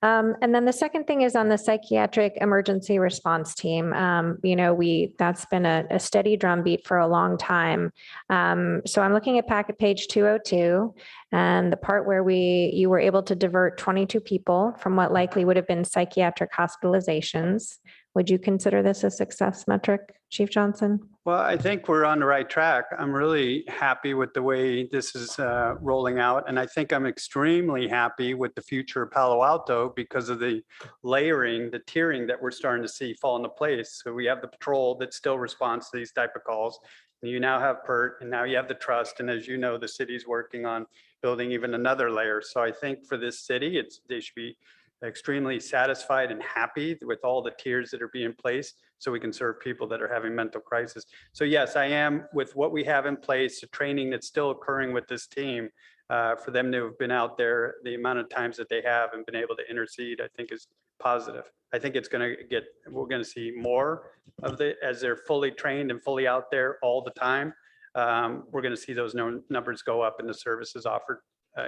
And then the second thing is on the psychiatric emergency response team. That's been a steady drumbeat for a long time. So I'm looking at packet page 202 and the part where you were able to divert 22 people from what likely would have been psychiatric hospitalizations. Would you consider this a success metric, Chief Johnson? Well, I think we're on the right track. I'm really happy with the way this is rolling out. And I think I'm extremely happy with the future of Palo Alto because of the layering, the tiering that we're starting to see fall into place. So we have the patrol that still responds to these type of calls. And you now have PERT, and now you have the trust. And as you know, the city's working on building even another layer. So I think for this city, they should be extremely satisfied and happy with all the tiers that are being placed so we can serve people that are having mental crisis. So yes, I am with what we have in place, the training that's still occurring with this team, for them to have been out there, the amount of times that they have and been able to intercede, I think is positive. I think we're going to see more of as they're fully trained and fully out there all the time. We're going to see those numbers go up and the services offered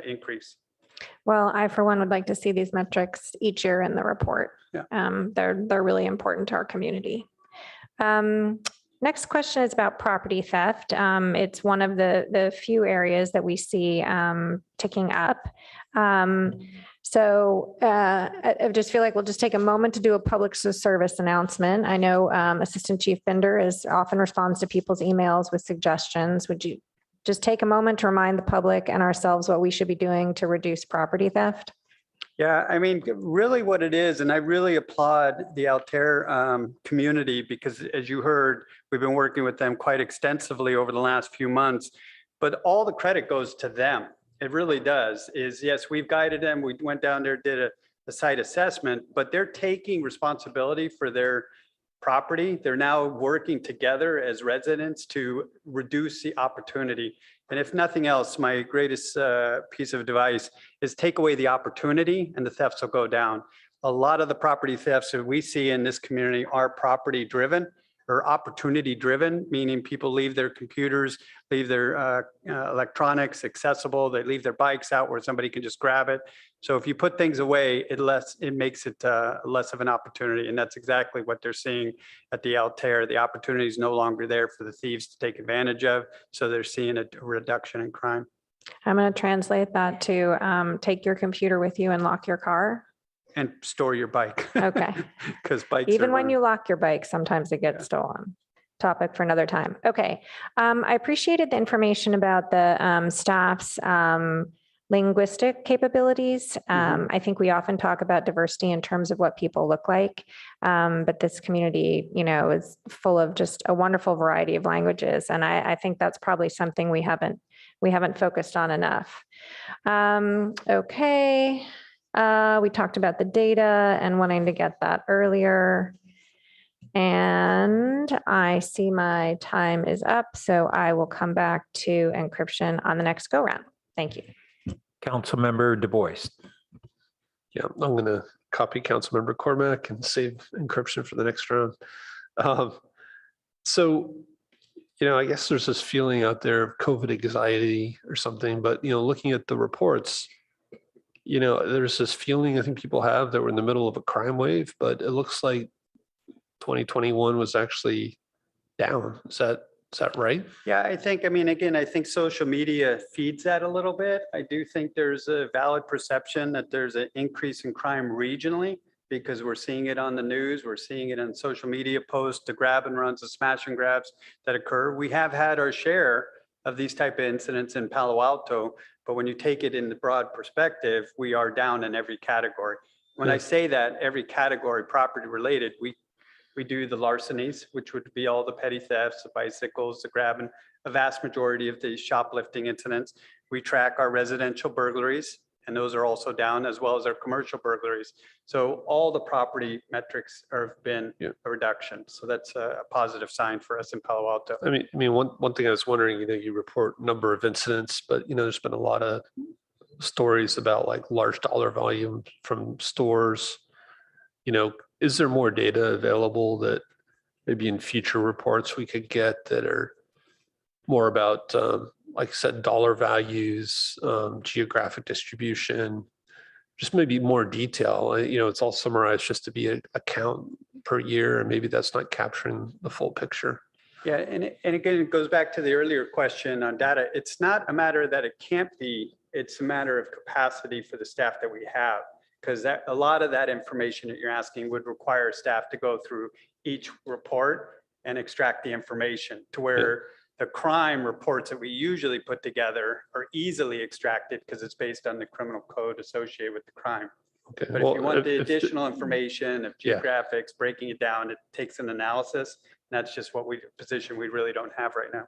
increase. Well, I, for one, would like to see these metrics each year in the report. Yeah. They're really important to our community. Next question is about property theft. It's one of the few areas that we see ticking up. I just feel like we'll just take a moment to do a public service announcement. I know Assistant Chief Binder often responds to people's emails with suggestions. Would you just take a moment to remind the public and ourselves what we should be doing to reduce property theft? Yeah, I mean, really what it is, and I really applaud the Altair community because as you heard, we've been working with them quite extensively over the last few months, but all the credit goes to them. It really does. Yes, we've guided them. We went down there, did a site assessment, but they're taking responsibility for their property. They're now working together as residents to reduce the opportunity. And if nothing else, my greatest piece of advice is take away the opportunity and the thefts will go down. A lot of the property thefts that we see in this community are property driven or opportunity driven, meaning people leave their computers, leave their electronics accessible, they leave their bikes out where somebody can just grab it. So if you put things away, it makes it less of an opportunity. And that's exactly what they're seeing at the Altair. The opportunity is no longer there for the thieves to take advantage of. So they're seeing a reduction in crime. I'm going to translate that to take your computer with you and lock your car. And store your bike. Okay. Because bikes Even are when running. you lock your bike, sometimes it gets stolen. Topic for another time. Okay. I appreciated the information about the staff's linguistic capabilities. I think we often talk about diversity in terms of what people look like, but this community, is full of just a wonderful variety of languages, and I think that's probably something we haven't focused on enough. Okay. We talked about the data and wanting to get that earlier. And I see my time is up, so I will come back to encryption on the next go round. Thank you. Councilmember Du Bois. Yeah, I'm going to copy Councilmember Cormack and save encryption for the next round. I guess there's this feeling out there of COVID anxiety or something, but, looking at the reports, there's this feeling I think people have that we're in the middle of a crime wave, but it looks like 2021 was actually down. Is that right? Yeah, I think social media feeds that a little bit. I do think there's a valid perception that there's an increase in crime regionally because we're seeing it on the news. We're seeing it in social media posts, the grab and runs, the smash and grabs that occur. We have had our share of these type of incidents in Palo Alto, but when you take it in the broad perspective, we are down in every category. When I say that, every category property related, we do the larcenies, which would be all the petty thefts, the bicycles, the grabbing, a vast majority of the shoplifting incidents. We track our residential burglaries, and those are also down, as well as our commercial burglaries. So all the property metrics have been a reduction. So that's a positive sign for us in Palo Alto. I mean, one thing I was wondering, you report number of incidents, but there's been a lot of stories about like large dollar volume from stores. Is there more data available that maybe in future reports we could get that are more about, like I said, dollar values, geographic distribution, just maybe more detail? It's all summarized just to be a count per year, and maybe that's not capturing the full picture. Yeah, and again, it goes back to the earlier question on data. It's not a matter that it can't be, it's a matter of capacity for the staff that we have. Because a lot of that information that you're asking would require staff to go through each report and extract the information to where the crime reports that we usually put together are easily extracted because it's based on the criminal code associated with the crime. Okay. But if you want the additional information of geographics, breaking it down, it takes an analysis. And that's just position we really don't have right now.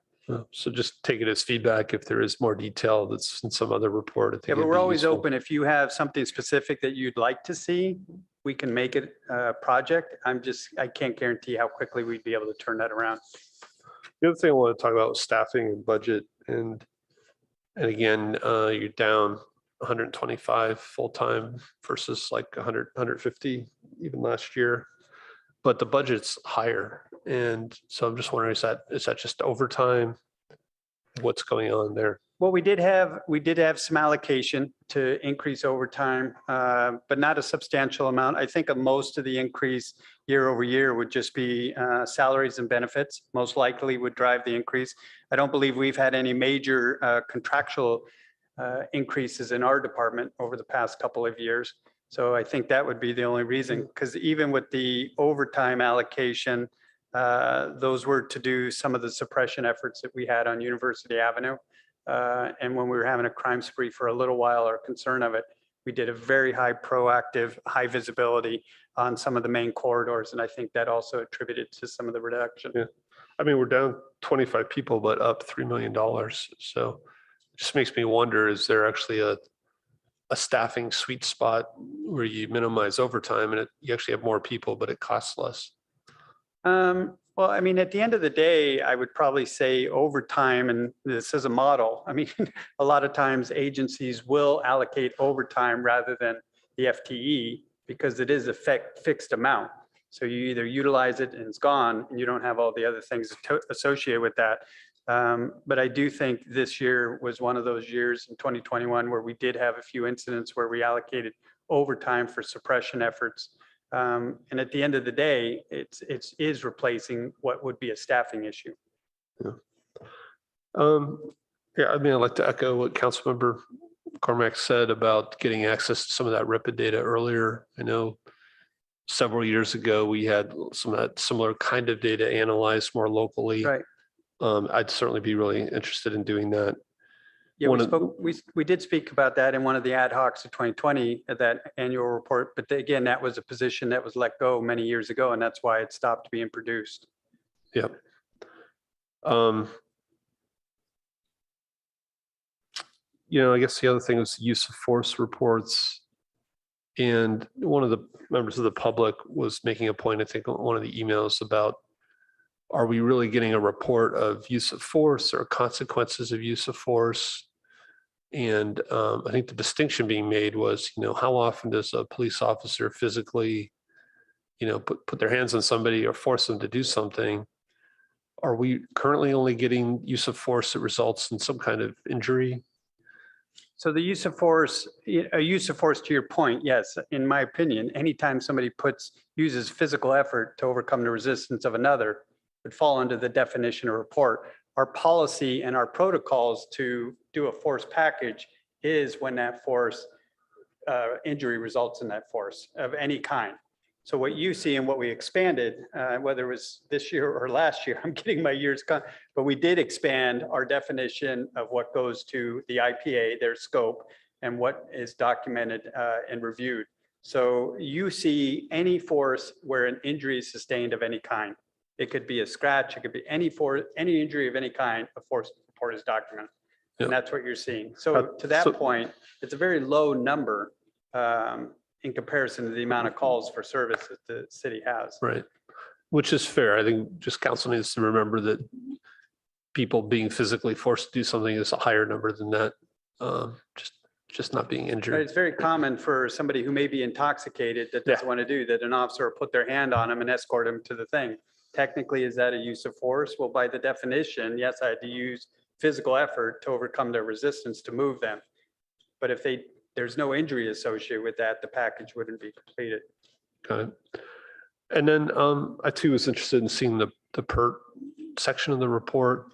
So just take it as feedback if there is more detail that's in some other report. I think but we're always open. If you have something specific that you'd like to see, we can make it a project. I can't guarantee how quickly we'd be able to turn that around. The other thing I want to talk about was staffing and budget. And again, you're down 125 full-time versus like 100, 150 even last year, but the budget's higher. And so I'm just wondering, is that just overtime? What's going on there? Well, we did have some allocation to increase overtime, but not a substantial amount. I think most of the increase year over year would just be salaries and benefits, most likely would drive the increase. I don't believe we've had any major contractual increases in our department over the past couple of years. So I think that would be the only reason, because even with the overtime allocation, those were to do some of the suppression efforts that we had on University Avenue. And when we were having a crime spree for a little while, our concern of it, we did a very high proactive, high visibility on some of the main corridors. And I think that also attributed to some of the reduction. Yeah. I mean, we're down 25 people, but up $3 million. So it just makes me wonder, is there actually a staffing sweet spot where you minimize overtime and you actually have more people, but it costs less? Well, I mean, at the end of the day, I would probably say overtime, and this is a model. I mean, a lot of times agencies will allocate overtime rather than the FTE because it is a fixed amount. So you either utilize it and it's gone and you don't have all the other things associated with that. But I do think this year was one of those years in 2021 where we did have a few incidents where we allocated overtime for suppression efforts. And at the end of the day, it is replacing what would be a staffing issue. Yeah. Yeah, I mean, I'd like to echo what Councilmember Cormack said about getting access to some of that RIPA data earlier. I know several years ago, we had some of that similar kind of data analyzed more locally. Right. I'd certainly be really interested in doing that. Yeah, we did speak about that in one of the ad hocs of 2020 at that annual report. But again, that was a position that was let go many years ago, and that's why it stopped being produced. Yep. You know, I guess the other thing was use of force reports. And one of the members of the public was making a point, I think, on one of the emails about, are we really getting a report of use of force or consequences of use of force? And I think the distinction being made was, you know, how often does a police officer physically, you know, put their hands on somebody or force them to do something? Are we currently only getting use of force that results in some kind of injury? So the use of force, to your point, yes, in my opinion, anytime somebody uses physical effort to overcome the resistance of another would fall under the definition of report. Our policy and our protocols to do a force package is when that force injury results in that force of any kind. So what you see and what we expanded, whether it was this year or last year, I'm getting my years, but we did expand our definition of what goes to the IPA, their scope, and what is documented and reviewed. So you see any force where an injury is sustained of any kind. It could be a scratch, it could be any injury of any kind, a force report is documented. Yep. And that's what you're seeing. So to that point, it's a very low number in comparison to the amount of calls for service that the city has. Right. Which is fair. I think just council needs to remember that people being physically forced to do something is a higher number than that. Just not being injured. Right. It's very common for somebody who may be intoxicated that doesn't want to do that. An officer will put their hand on them and escort them to the thing. Technically, is that a use of force? Well, by the definition, yes, I had to use physical effort to overcome their resistance to move them. But if there's no injury associated with that, the package wouldn't be completed. Got it. And then I too was interested in seeing the PERT section of the report.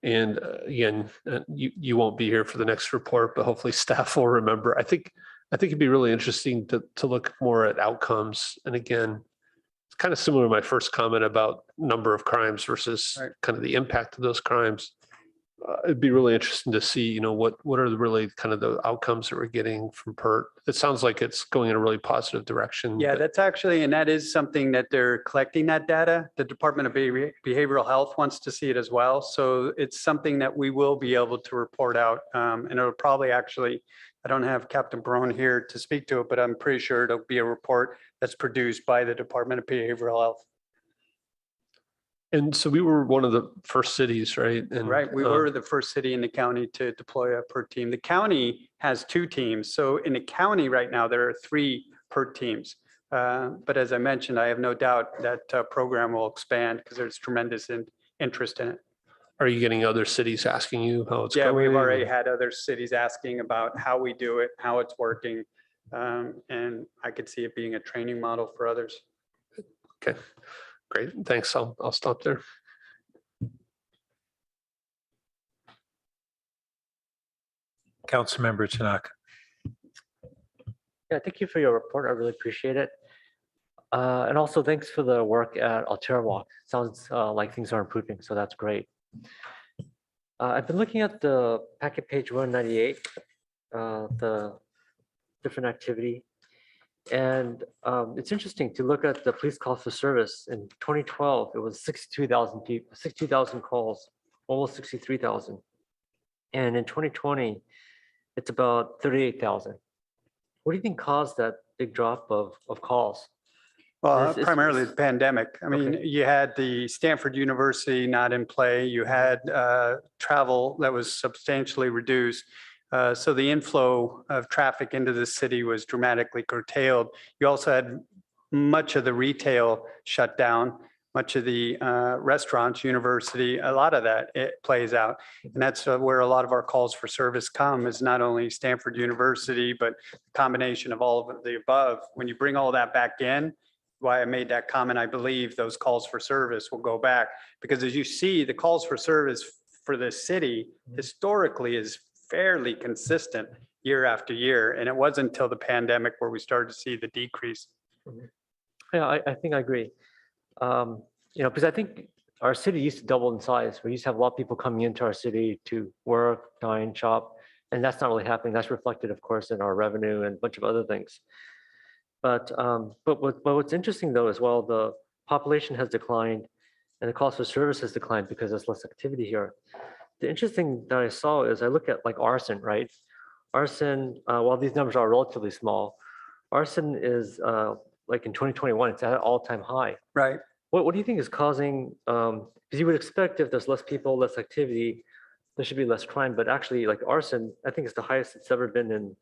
And again, you won't be here for the next report, but hopefully staff will remember. I think it'd be really interesting to look more at outcomes. And again, it's kind of similar to my first comment about number of crimes versus kind of the impact of those crimes. It'd be really interesting to see, you know, what are the really kind of the outcomes that we're getting from PERT. It sounds like it's going in a really positive direction. Yeah, that's actually, and that is something that they're collecting that data. The Department of Behavioral Health wants to see it as well. So it's something that we will be able to report out. And it'll probably actually, I don't have Captain Barone here to speak to it, but I'm pretty sure it'll be a report that's produced by the Department of Behavioral Health. And so we were one of the first cities, right? And, right. We were the first city in the county to deploy a PERT team. The county has 2 teams. So in the county right now, there are 3 PERT teams. But as I mentioned, I have no doubt that program will expand because there's tremendous interest in it. Are you getting other cities asking you how it's Yeah, going? we've already had other cities asking about how we do it, how it's working. And I could see it being a training model for others. Okay, great. Thanks. I'll stop there. Councilmember Tanaka. Yeah, thank you for your report. I really appreciate it. And also thanks for the work at Altera Walk. Sounds like things are improving, so that's great. I've been looking at the packet page 198, the different activity. And it's interesting to look at the police calls for service. In 2012, it was 62,000 people, 62,000 calls, almost 63,000. And in 2020, it's about 38,000. What do you think caused that big drop of calls? Well, primarily the pandemic. I mean, Okay. you had the Stanford University not in play. You had travel that was substantially reduced. So the inflow of traffic into the city was dramatically curtailed. You also had much of the retail shut down, much of the restaurants, university, a lot of that it plays out. And that's where a lot of our calls for service come, is not only Stanford University, but the combination of all of the above. When you bring all that back in, why I made that comment, I believe those calls for service will go back. Because as you see, the calls for service for the city historically is fairly consistent year after year. And it wasn't until the pandemic where we started to see the decrease. Yeah, I think I agree. Because I think our city used to double in size. We used to have a lot of people coming into our city to work, dine, shop, and that's not really happening. That's reflected, of course, in our revenue and a bunch of other things. But what's interesting though as well, the population has declined and the cost of service has declined because there's less activity here. The interesting that I saw is I look at like arson, right? Arson, while these numbers are relatively small, arson is like in 2021, it's at an all-time high. Right. What do you think is causing, because you would expect if there's less people, less activity, there should be less crime, but actually like arson, I think it's the highest it's ever been in,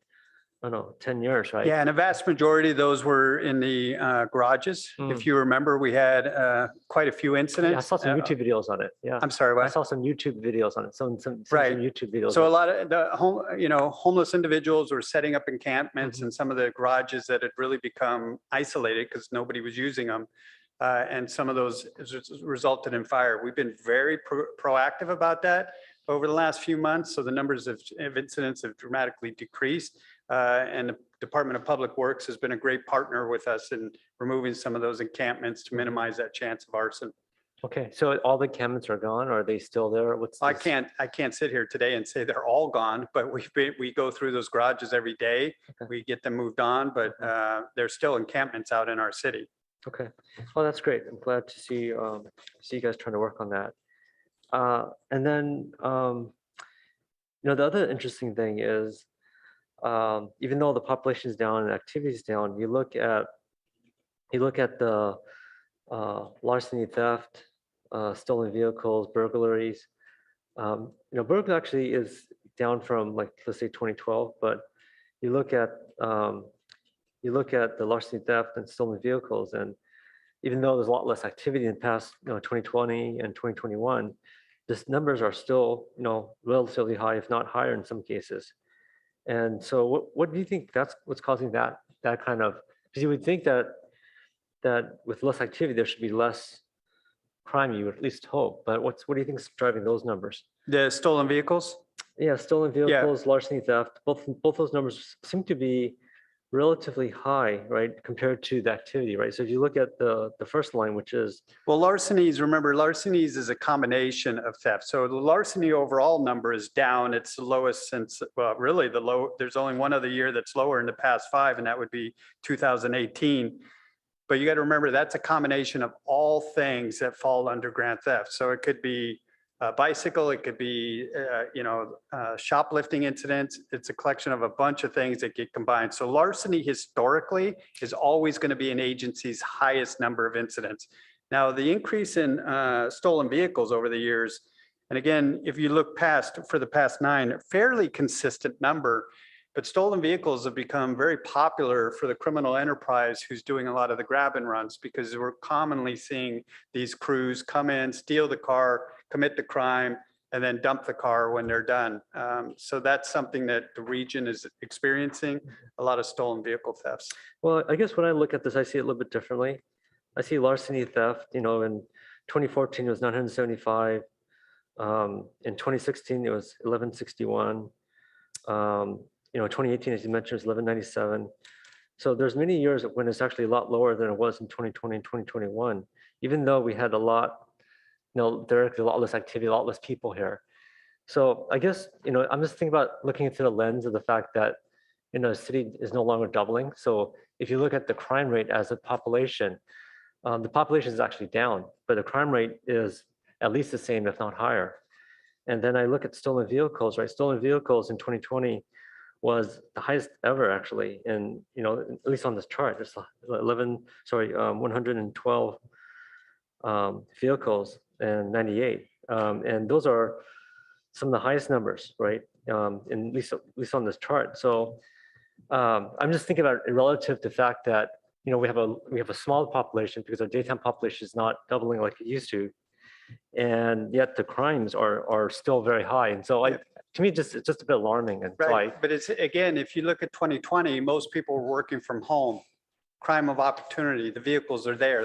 I don't know, 10 years, right? Yeah, and a vast majority of those were in the garages. If you remember, we had quite a few incidents. Yeah, I saw some YouTube videos on it. Yeah. I'm sorry, what? I saw some YouTube videos on it. Some Right. YouTube videos. So a lot of the homeless individuals were setting up encampments in some of the garages that had really become isolated because nobody was using them. And some of those resulted in fire. We've been very proactive about that over the last few months. So the numbers of incidents have dramatically decreased. And the Department of Public Works has been a great partner with us in removing some of those encampments to minimize that chance of arson. Okay, so all the encampments are gone, or are they still there? I can't sit here today and say they're all gone, but we go through those garages every day. Okay. We get them moved on, but there's still encampments out in our city. Okay, well, that's great. I'm glad to see you guys trying to work on that. And then, the other interesting thing is, even though the population is down and activity is down, you look at the larceny, theft, stolen vehicles, burglaries. Burglary actually is down from, like, let's say 2012, but you look at the larceny, theft, and stolen vehicles, and even though there's a lot less activity in the past 2020 and 2021, these numbers are still relatively high, if not higher in some cases. And so what do you think that's what's causing that kind of, because you would think that with less activity there should be less crime, you would at least hope, but what do you think is driving those numbers? The stolen vehicles? Yeah, stolen vehicles, larceny, theft, both those numbers seem to be relatively high, right, compared to the activity, right? So if you look at the first line, which is... Well, larcenies is a combination of theft. So the larceny overall number is down. It's the lowest since, well, really there's only one other year that's lower in the past 5, and that would be 2018. But you got to remember, that's a combination of all things that fall under grand theft. So it could be a bicycle, it could be, shoplifting incidents. It's a collection of a bunch of things that get combined. So larceny historically is always going to be an agency's highest number of incidents. Now, the increase in stolen vehicles over the years, and again, if you look for the past 9, fairly consistent number, but stolen vehicles have become very popular for the criminal enterprise who's doing a lot of the grab and runs, because we're commonly seeing these crews come in, steal the car, commit the crime, and then dump the car when they're done. So that's something that the region is experiencing, a lot of stolen vehicle thefts. Well, I guess when I look at this, I see it a little bit differently. I see larceny theft, in 2014, it was 975. In 2016, it was 1161. 2018, as you mentioned, was 1197. So there's many years when it's actually a lot lower than it was in 2020 and 2021, even though we had a lot, there's a lot less activity, a lot less people here. So I guess, I'm just thinking about looking into the lens of the fact that, the city is no longer doubling. So if you look at the crime rate as a population, the population is actually down, but the crime rate is at least the same, if not higher. And then I look at stolen vehicles, right? Stolen vehicles in 2020 was the highest ever, actually. And, at least on this chart, there's 112 vehicles and 98. And those are some of the highest numbers, right? At least on this chart. So I'm just thinking about it relative to the fact that, we have a small population because our daytime population is not doubling like it used to. And yet the crimes are still very high. And so to me, it's just a bit alarming. And right. But it's, again, if you look at 2020, most people were working from home. Crime of opportunity, the vehicles are there.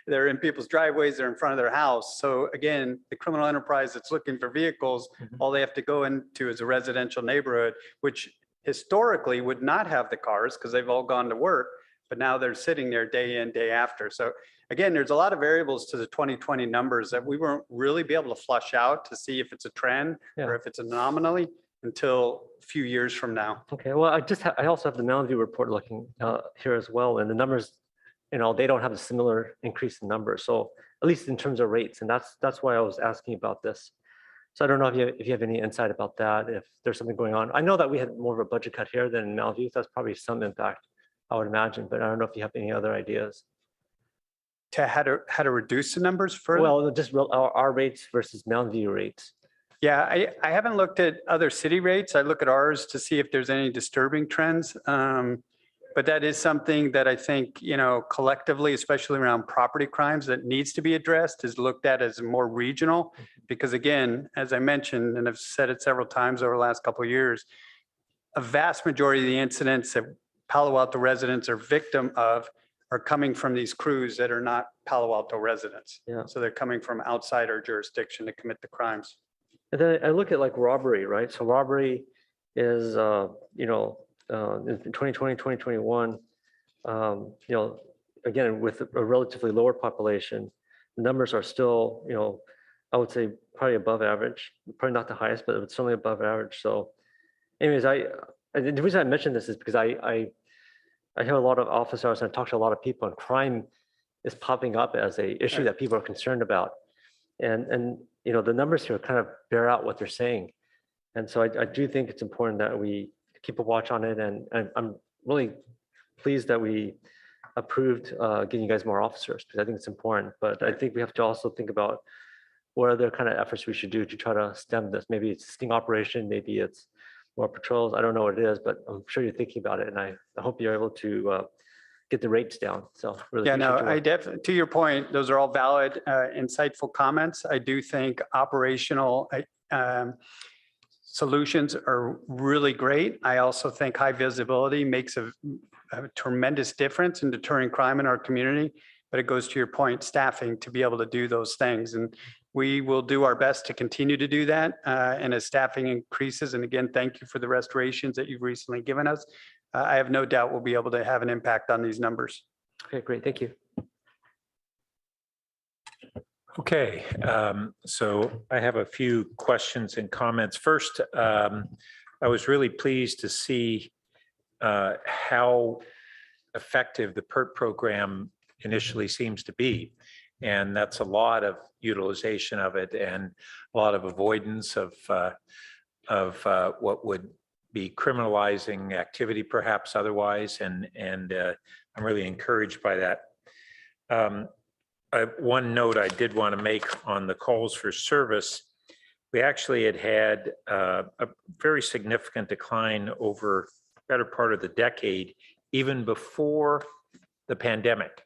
They're in people's driveways, they're in front of their house. So again, the criminal enterprise that's looking for vehicles, all they have to go into is a residential neighborhood, which historically would not have the cars because they've all gone to work, but now they're sitting there day in, day after. So again, there's a lot of variables to the 2020 numbers that we won't really be able to flush out to see if it's a trend or if it's an anomaly until a few years from now. Okay, well, I also have the Mountain View report looking here as well, and the numbers, they don't have a similar increase in numbers. So at least in terms of rates, and that's why I was asking about this. So I don't know if you have any insight about that, if there's something going on. I know that we had more of a budget cut here than in Mountain View. So that's probably some impact, I would imagine, but I don't know if you have any other ideas. To how to reduce the numbers further? Well, just our rates versus Mountain View rates. Yeah, I haven't looked at other city rates. I look at ours to see if there's any disturbing trends. But that is something that I think, collectively, especially around property crimes, that needs to be addressed, is looked at as more regional. Because again, as I mentioned, and I've said it several times over the last couple of years, a vast majority of the incidents that Palo Alto residents are victim of are coming from these crews that are not Palo Alto residents. Yeah. So they're coming from outside our jurisdiction to commit the crimes. And then I look at like robbery, right? So robbery is, in 2020, 2021, again, with a relatively lower population, the numbers are still, I would say probably above average, probably not the highest, but it's certainly above average. So anyways, the reason I mentioned this is because I have a lot of officers and I talk to a lot of people, and crime is popping up as a issue that people are concerned about. And the numbers here kind of bear out what they're saying. And so I do think it's important that we keep a watch on it. And I'm really pleased that we approved getting you guys more officers, because I think it's important. But I think we have to also think about what other kind of efforts we should do to try to stem this. Maybe it's a sting operation, maybe it's more patrols. I don't know what it is, but I'm sure you're thinking about it. And I hope you're able to get the rates down. So really, yeah, no, I definitely, to your point, those are all valid, insightful comments. I do think operational solutions are really great. I also think high visibility makes a tremendous difference in deterring crime in our community. But it goes to your point, staffing to be able to do those things. And we will do our best to continue to do that. And as staffing increases, and again, thank you for the restorations that you've recently given us. I have no doubt we'll be able to have an impact on these numbers. Okay, great. Thank you. Okay, so I have a few questions and comments. First, I was really pleased to see how effective the PERT program initially seems to be. And that's a lot of utilization of it and a lot of avoidance of what would be criminalizing activity perhaps otherwise. And I'm really encouraged by that. One note I did want to make on the calls for service, we actually had a very significant decline over the better part of the decade, even before the pandemic.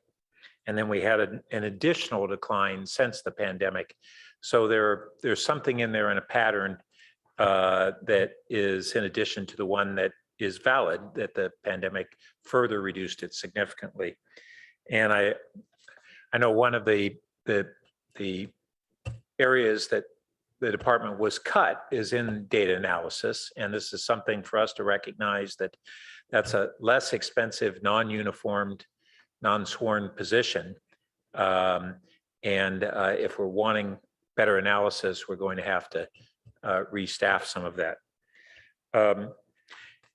And then we had an additional decline since the pandemic. So there's something in there in a pattern that is in addition to the one that is valid, that the pandemic further reduced it significantly. And I know one of the areas that the department was cut is in data analysis. And this is something for us to recognize that that's a less expensive, non-uniformed, non-sworn position. If we're wanting better analysis, we're going to have to restaff some of that.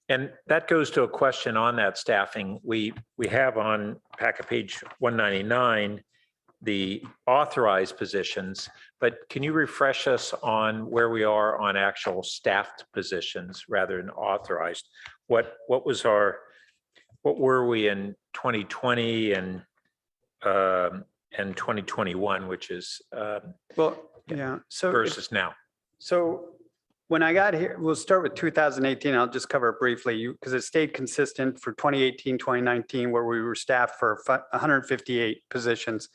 And that goes to a question on that staffing. We have on packet page 199 the authorized positions, but can you refresh us on where we are on actual staffed positions rather than authorized? What were we in 2020 and 2021, which is so versus now? So when I got here, we'll start with 2018. I'll just cover it briefly because it stayed consistent for 2018, 2019, where we were staffed for 158 positions.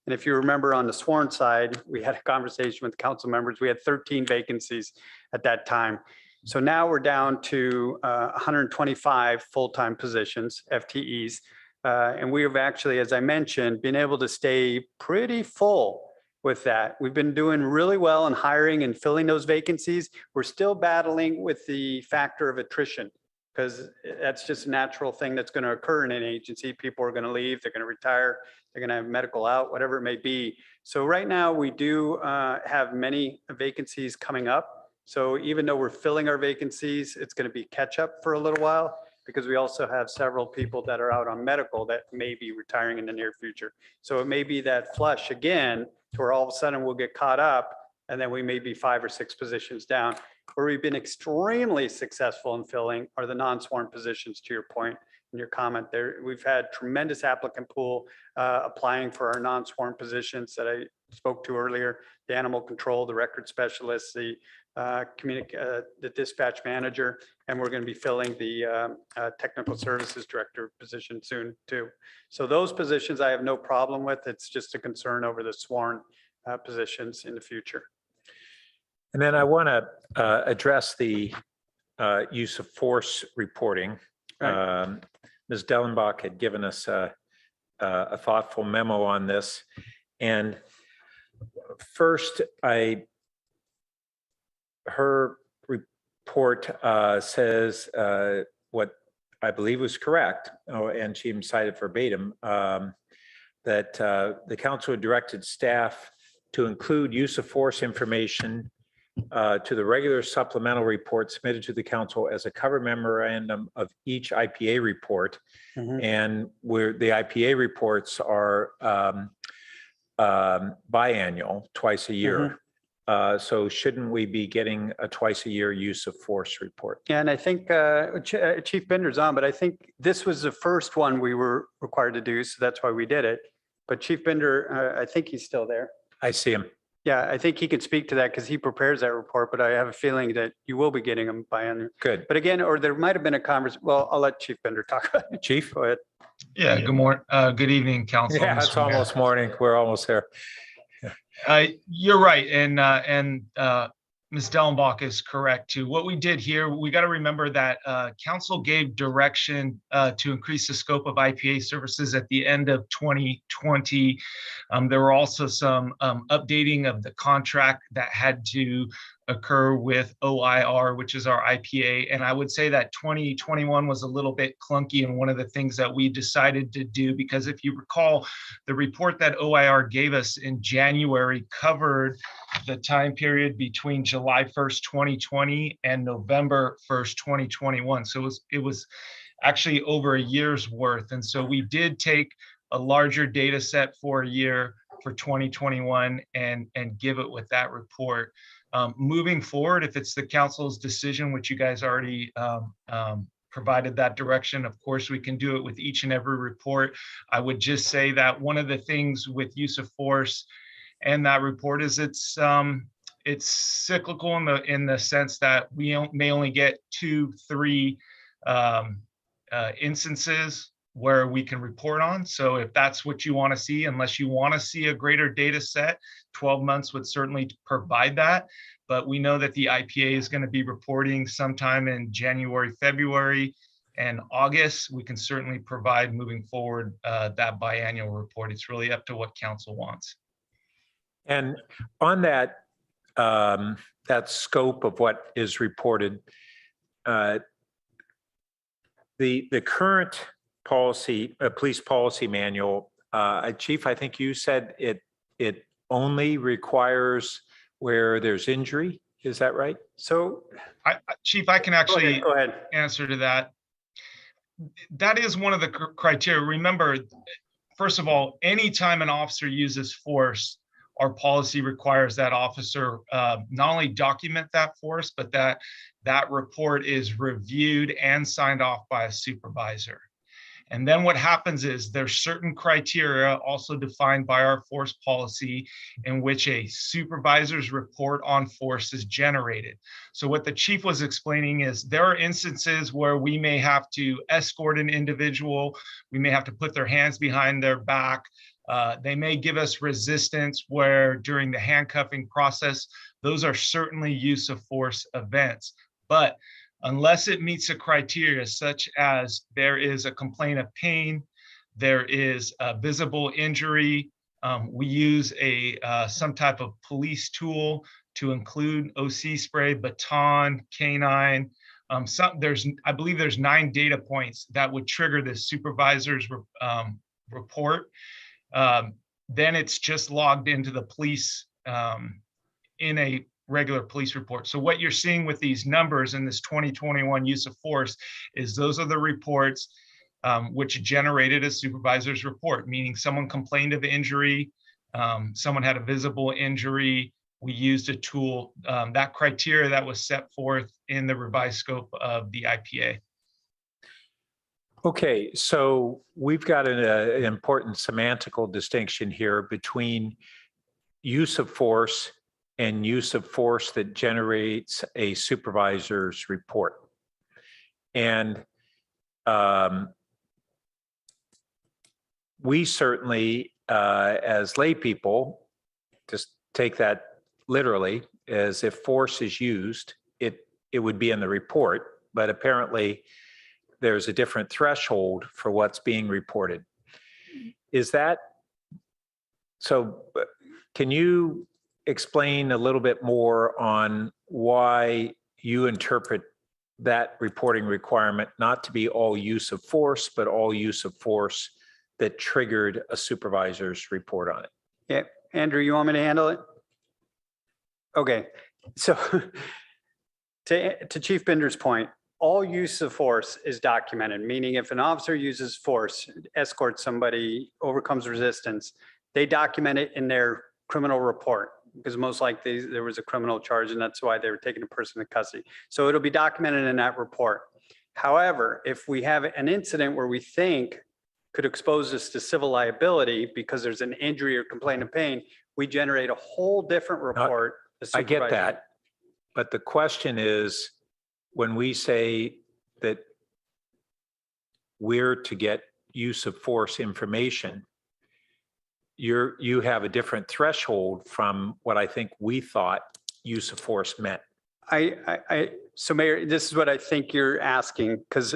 And if you remember on the sworn side, we had a conversation with council members. We had 13 vacancies at that time. So now we're down to 125 full-time positions, FTEs. And we have actually, as I mentioned, been able to stay pretty full with that. We've been doing really well in hiring and filling those vacancies. We're still battling with the factor of attrition because that's just a natural thing that's going to occur in an agency. People are going to leave, they're going to retire, they're going to have medical out, whatever it may be. So right now we do have many vacancies coming up. So even though we're filling our vacancies, it's going to be catch up for a little while because we also have several people that are out on medical that may be retiring in the near future. So it may be that flush again to where all of a sudden we'll get caught up and then we may be 5 or 6 positions down. Where we've been extremely successful in filling are the non-sworn positions, to your point in your comment there. We've had tremendous applicant pool applying for our non-sworn positions that I spoke to earlier, the animal control, the record specialist, the dispatch manager, and we're going to be filling the technical services director position soon too. So those positions I have no problem with. It's just a concern over the sworn positions in the future. And then I want to address the use of force reporting. Right. Ms. Dellenbach had given us a thoughtful memo on this. And first, her report says what I believe was correct, and she even cited verbatim, that the council had directed staff to include use of force information to the regular supplemental report submitted to the council as a cover memorandum of each IPA report. And where the IPA reports are biannual, twice a year. So shouldn't we be getting a twice a year use of force report? Yeah, and I think Chief Binder's on, but I think this was the first one we were required to do, so that's why we did it. But Chief Binder, I think he's still there. I see him. Yeah, I think he could speak to that because he prepares that report, but I have a feeling that you will be getting them biannual. Good. But again, or there might have been a conversation. Well, I'll let Chief Binder talk about it. Chief? Go ahead. Yeah, good morning. Good evening, council. Yeah, it's almost morning. We're almost there. You're right. And Ms. Dellenbach is correct too. What we did here, we got to remember that council gave direction to increase the scope of IPA services at the end of 2020. There were also some updating of the contract that had to occur with OIR, which is our IPA. And I would say that 2021 was a little bit clunky. And one of the things that we decided to do, because if you recall, the report that OIR gave us in January covered the time period between July 1st, 2020 and November 1st, 2021. So it was actually over a year's worth. And so we did take a larger data set for a year for 2021 and give it with that report. Moving forward, if it's the council's decision, which you guys already provided that direction, of course, we can do it with each and every report. I would just say that one of the things with use of force and that report is it's cyclical in the sense that we may only get 2-3 instances where we can report on. So if that's what you want to see, unless you want to see a greater data set, 12 months would certainly provide that. But we know that the IPA is going to be reporting sometime in January, February, and August. We can certainly provide moving forward that biannual report. It's really up to what council wants. And on that, that scope of what is reported, the current policy, police policy manual, Chief, I think you said it only requires where there's injury. Is that right? So, Chief, I can actually go ahead. Answer to that. That is one of the criteria. Remember, first of all, anytime an officer uses force, our policy requires that officer not only document that force, but that report is reviewed and signed off by a supervisor. And then what happens is there's certain criteria also defined by our force policy in which a supervisor's report on force is generated. So what the chief was explaining is there are instances where we may have to escort an individual, we may have to put their hands behind their back. They may give us resistance where during the handcuffing process, those are certainly use of force events. But unless it meets a criteria such as there is a complaint of pain, there is a visible injury, we use some type of police tool to include OC spray, baton, canine. I believe there's 9 data points that would trigger this supervisor's report. Then it's just logged into the police in a regular police report. So what you're seeing with these numbers in this 2021 use of force is those are the reports which generated a supervisor's report, meaning someone complained of injury, someone had a visible injury, we used a tool, that criteria that was set forth in the revised scope of the IPA. Okay, so we've got an important semantical distinction here between use of force and use of force that generates a supervisor's report. And we certainly, as lay people, just take that literally, as if force is used, it would be in the report, but apparently there's a different threshold for what's being reported. Is that, so can you explain a little bit more on why you interpret that reporting requirement not to be all use of force, but all use of force that triggered a supervisor's report on it? Yeah, Andrew, you want me to handle it? Okay, so to Chief Binder's point, all use of force is documented, meaning if an officer uses force, escorts somebody, overcomes resistance, they document it in their criminal report, because most likely there was a criminal charge and that's why they were taking a person into custody. So it'll be documented in that report. However, if we have an incident where we think could expose us to civil liability because there's an injury or complaint of pain, we generate a whole different report. I get that. But the question is, when we say that we're to get use of force information, you have a different threshold from what I think we thought use of force meant. So Mayor, this is what I think you're asking, because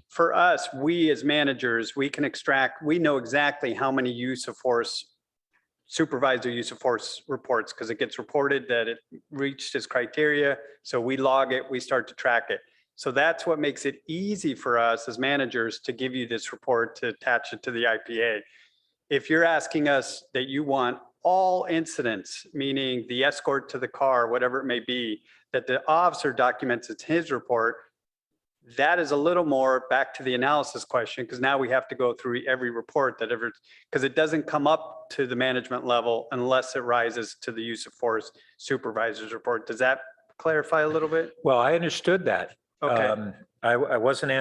for us, we as managers, we can extract, we know exactly how many use of force, supervisor use of force reports, because it gets reported that it reached its criteria. So we log it, we start to track it. So that's what makes it easy for us as managers to give you this report, to attach it to the IPA. If you're asking us that you want all incidents, meaning the escort to the car, whatever it may be, that the officer documents it's his report, that is a little more back to the analysis question, because now we have to go through every report that ever, because it doesn't come up to the management level unless it rises to the use of force supervisor's report. Does that clarify a little bit? Well, I understood that. Okay. It wasn't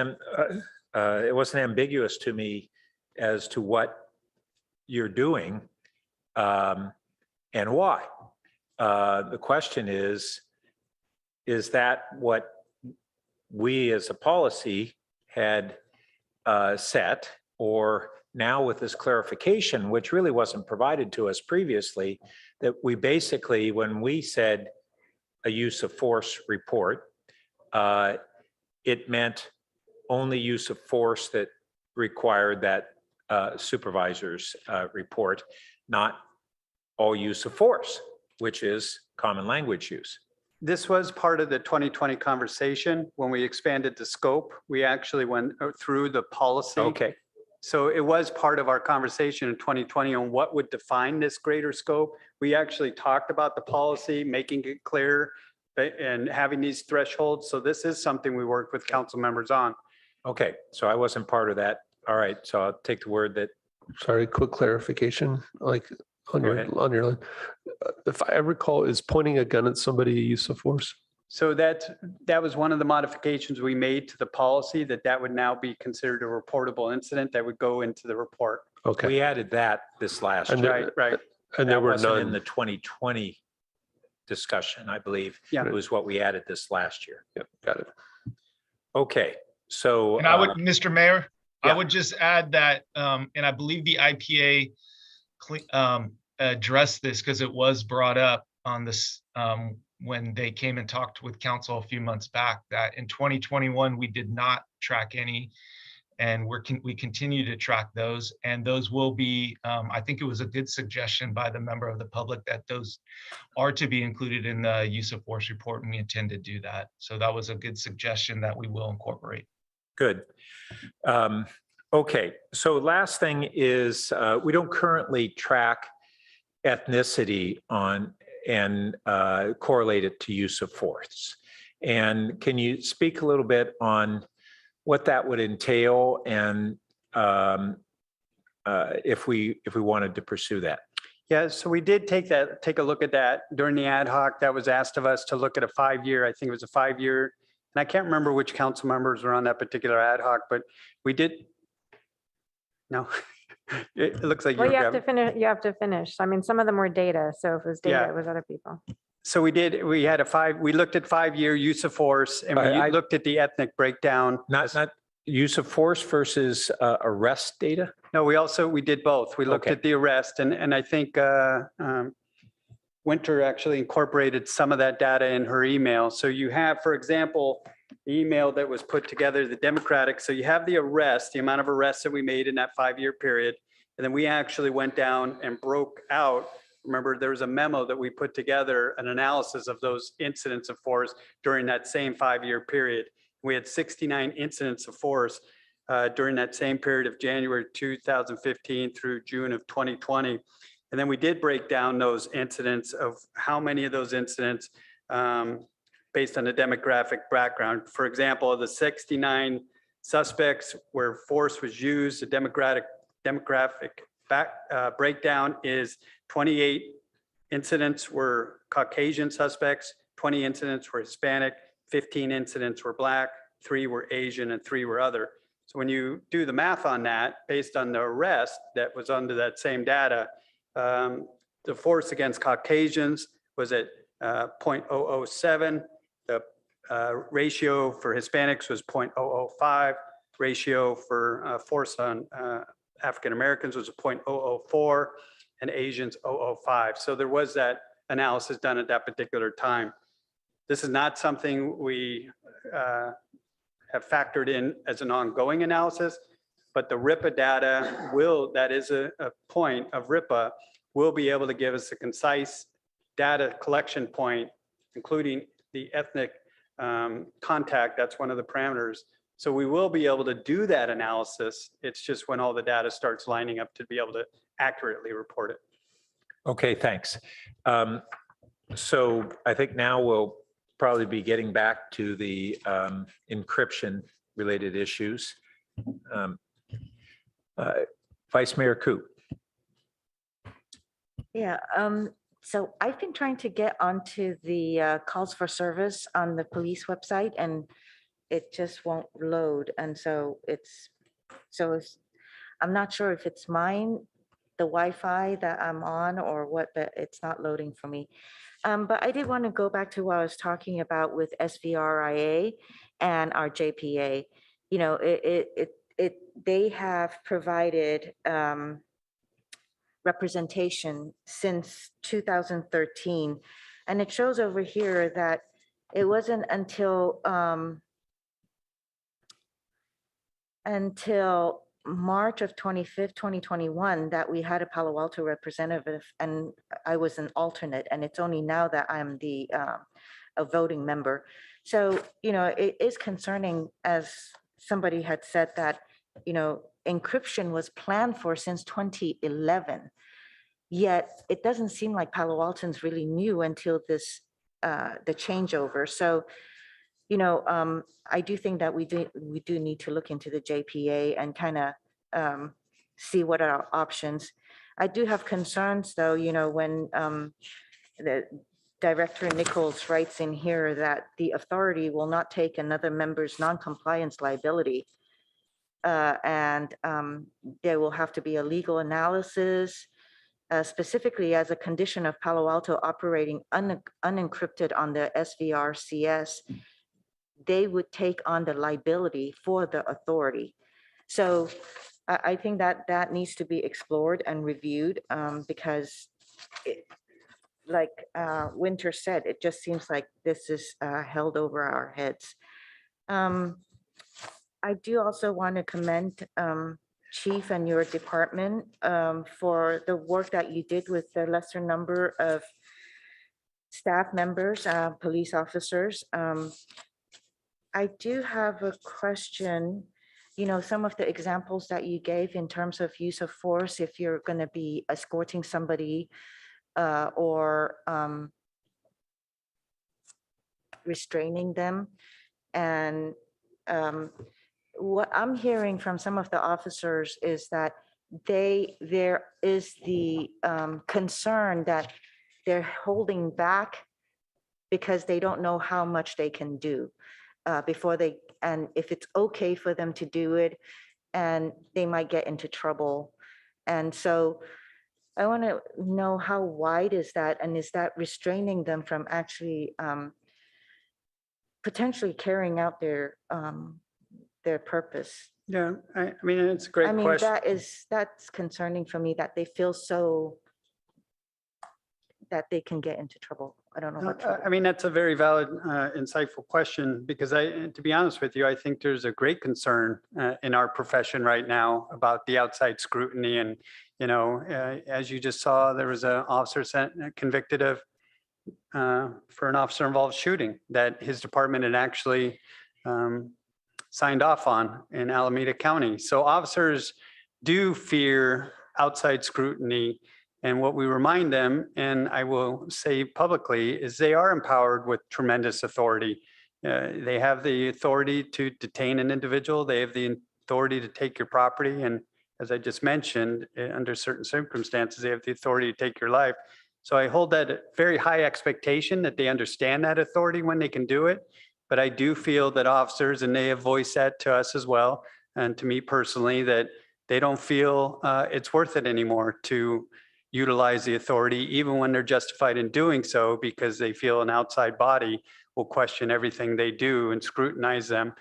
ambiguous to me as to what you're doing and why. The question is that what we as a policy had set, or now with this clarification, which really wasn't provided to us previously, that we basically, when we said a use of force report, it meant only use of force that required that supervisor's report, not all use of force, which is common language use. This was part of the 2020 conversation. When we expanded the scope, we actually went through the policy. Okay. So it was part of our conversation in 2020 on what would define this greater scope. We actually talked about the policy, making it clear and having these thresholds. So this is something we worked with council members on. Okay, so I wasn't part of that. All right, so I'll take the word that. Sorry, quick clarification, like on Go your, ahead. on your, if I recall, is pointing a gun at somebody a use of force? So that was one of the modifications we made to the policy, that would now be considered a reportable incident that would go into the report. Okay. We added that this last And year. Right. And there That were wasn't in none. the 2020 discussion, I believe. Yeah. It was what we added this last year. Yep, got it. Okay, so. And I would, Mr. Mayor, I yeah. would just add that, and I believe the IPA addressed this because it was brought up on this when they came and talked with council a few months back, that in 2021, we did not track any, and we continue to track those, and those will be, I think it was a good suggestion by the member of the public that those are to be included in the use of force report, and we intend to do that. So that was a good suggestion that we will incorporate. Good. Okay, so last thing is we don't currently track ethnicity on and correlate it to use of force. And can you speak a little bit on what that would entail and if we wanted to pursue that? Yeah, so we did take a look at that during the ad hoc. That was asked of us to look at a 5-year, I think it was a 5-year, and I can't remember which council members were on that particular ad hoc, but we did. No, it looks like Well, you're. you have to finish. You have to finish. I mean, some of them were data. So if it was data, Yeah. it was other people. So we looked at 5-year use of force, and we looked at the ethnic breakdown. Not use of force versus arrest data? No, we did both. We looked Okay. at the arrest, and I think Winter actually incorporated some of that data in her email. So you have, for example, the email that was put together, the Democratic. So you have the arrest, the amount of arrests that we made in that 5-year period. And then we actually went down and broke out. Remember, there was a memo that we put together, an analysis of those incidents of force during that same 5-year period. We had 69 incidents of force during that same period of January 2015 through June of 2020. And then we did break down those incidents of how many of those incidents based on the demographic background. For example, of the 69 suspects where force was used, the demographic breakdown is 28 incidents were Caucasian suspects, 20 incidents were Hispanic, 15 incidents were Black, 3 were Asian, and 3 were other. So when you do the math on that, based on the arrest that was under that same data, the force against Caucasians was at 0.007. The ratio for Hispanics was 0.005. Ratio for force on African Americans was 0.004, and Asians 0.005. So there was that analysis done at that particular time. This is not something we have factored in as an ongoing analysis, but the RIPA data that is a point of RIPA, will be able to give us a concise data collection point, including the ethnic contact. That's one of the parameters. So we will be able to do that analysis. It's just when all the data starts lining up to be able to accurately report it. Okay, thanks. So I think now we'll probably be getting back to the encryption related issues. Vice Mayor Koo. Yeah, so I've been trying to get onto the calls for service on the police website, and it just won't load. And so I'm not sure if it's mine, the Wi-Fi that I'm on, or what, but it's not loading for me. But I did want to go back to what I was talking about with SVRIA and our JPA. You know, they have provided representation since 2013. And it shows over here that it wasn't until March of 25th, 2021, that we had a Palo Alto representative, and I was an alternate, and it's only now that I'm a voting member. So, it is concerning, as somebody had said, that, encryption was planned for since 2011. Yet it doesn't seem like Palo Alto's really new until the changeover. So, I do think that we do need to look into the JPA and kind of see what are our options. I do have concerns, though, when the Director Nichols writes in here that the authority will not take another member's non-compliance liability. And there will have to be a legal analysis, specifically as a condition of Palo Alto operating unencrypted on the SVRCS. They would take on the liability for the authority. So I think that needs to be explored and reviewed, because like Winter said, it just seems like this is held over our heads. I do also want to commend Chief and your department for the work that you did with the lesser number of staff members, police officers. I do have a question. Some of the examples that you gave in terms of use of force, if you're going to be escorting somebody or restraining them. And what I'm hearing from some of the officers is that there is the concern that they're holding back because they don't know how much they can do and if it's okay for them to do it, and they might get into trouble. And so I want to know, how wide is that? And is that restraining them from actually potentially carrying out their purpose? Yeah, I mean, it's a great question. That's concerning for me, that they feel so that they can get into trouble. I don't know what trouble. I mean, that's a very valid, insightful question, because to be honest with you, I think there's a great concern in our profession right now about the outside scrutiny. And, as you just saw, there was an officer convicted of for an officer-involved shooting that his department had actually signed off on in Alameda County. So officers do fear outside scrutiny. And what we remind them, and I will say publicly, is they are empowered with tremendous authority. They have the authority to detain an individual. They have the authority to take your property. And as I just mentioned, under certain circumstances, they have the authority to take your life. So I hold that very high expectation that they understand that authority when they can do it. But I do feel that officers, and they have voiced that to us as well, and to me personally, that they don't feel it's worth it anymore to utilize the authority, even when they're justified in doing so, because they feel an outside body will question everything they do and scrutinize them.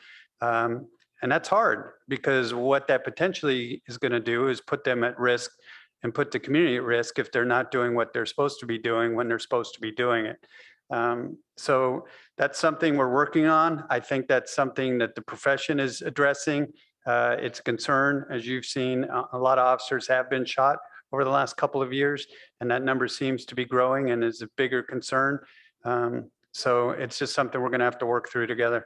And that's hard, because what that potentially is going to do is put them at risk and put the community at risk if they're not doing what they're supposed to be doing when they're supposed to be doing it. So that's something we're working on. I think that's something that the profession is addressing. It's a concern. As you've seen, a lot of officers have been shot over the last couple of years, and that number seems to be growing and is a bigger concern. So it's just something we're going to have to work through together.